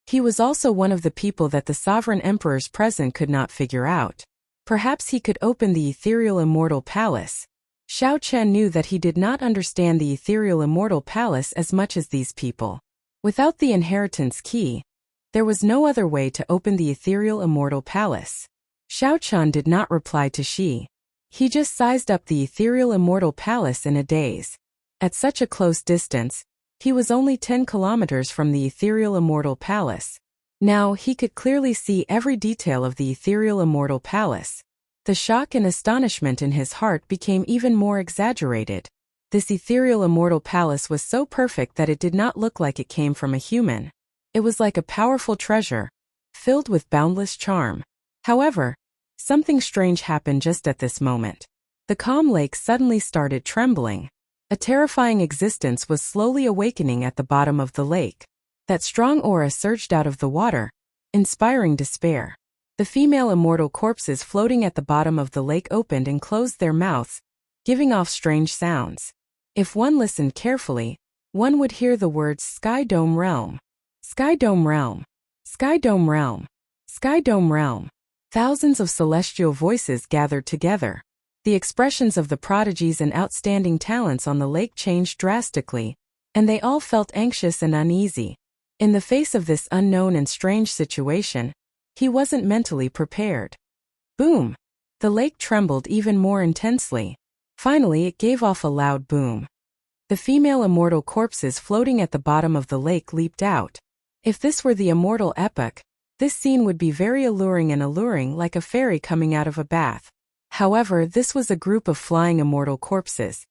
S1: He was also one of the people that the sovereign emperors present could not figure out. Perhaps he could open the ethereal immortal palace. Xiao Chen knew that he did not understand the ethereal immortal palace as much as these people. Without the inheritance key, there was no other way to open the ethereal immortal palace. Xiao Chen did not reply to Shi. He just sized up the ethereal immortal palace in a daze. At such a close distance, he was only 10 kilometers from the ethereal immortal palace. Now he could clearly see every detail of the ethereal immortal palace. The shock and astonishment in his heart became even more exaggerated. This ethereal immortal palace was so perfect that it did not look like it came from a human. It was like a powerful treasure, filled with boundless charm. However, something strange happened just at this moment. The calm lake suddenly started trembling. A terrifying existence was slowly awakening at the bottom of the lake. That strong aura surged out of the water, inspiring despair. The female immortal corpses floating at the bottom of the lake opened and closed their mouths, giving off strange sounds. If one listened carefully, one would hear the words Sky Dome Realm, Sky Dome Realm, Sky Dome Realm, Sky Dome Realm. Thousands of celestial voices gathered together. The expressions of the prodigies and outstanding talents on the lake changed drastically, and they all felt anxious and uneasy. In the face of this unknown and strange situation, he wasn't mentally prepared. Boom! The lake trembled even more intensely. Finally, it gave off a loud boom. The female immortal corpses floating at the bottom of the lake leaped out. If this were the immortal epoch, this scene would be very alluring like a fairy coming out of a bath. However, this was a group of flying immortal corpses.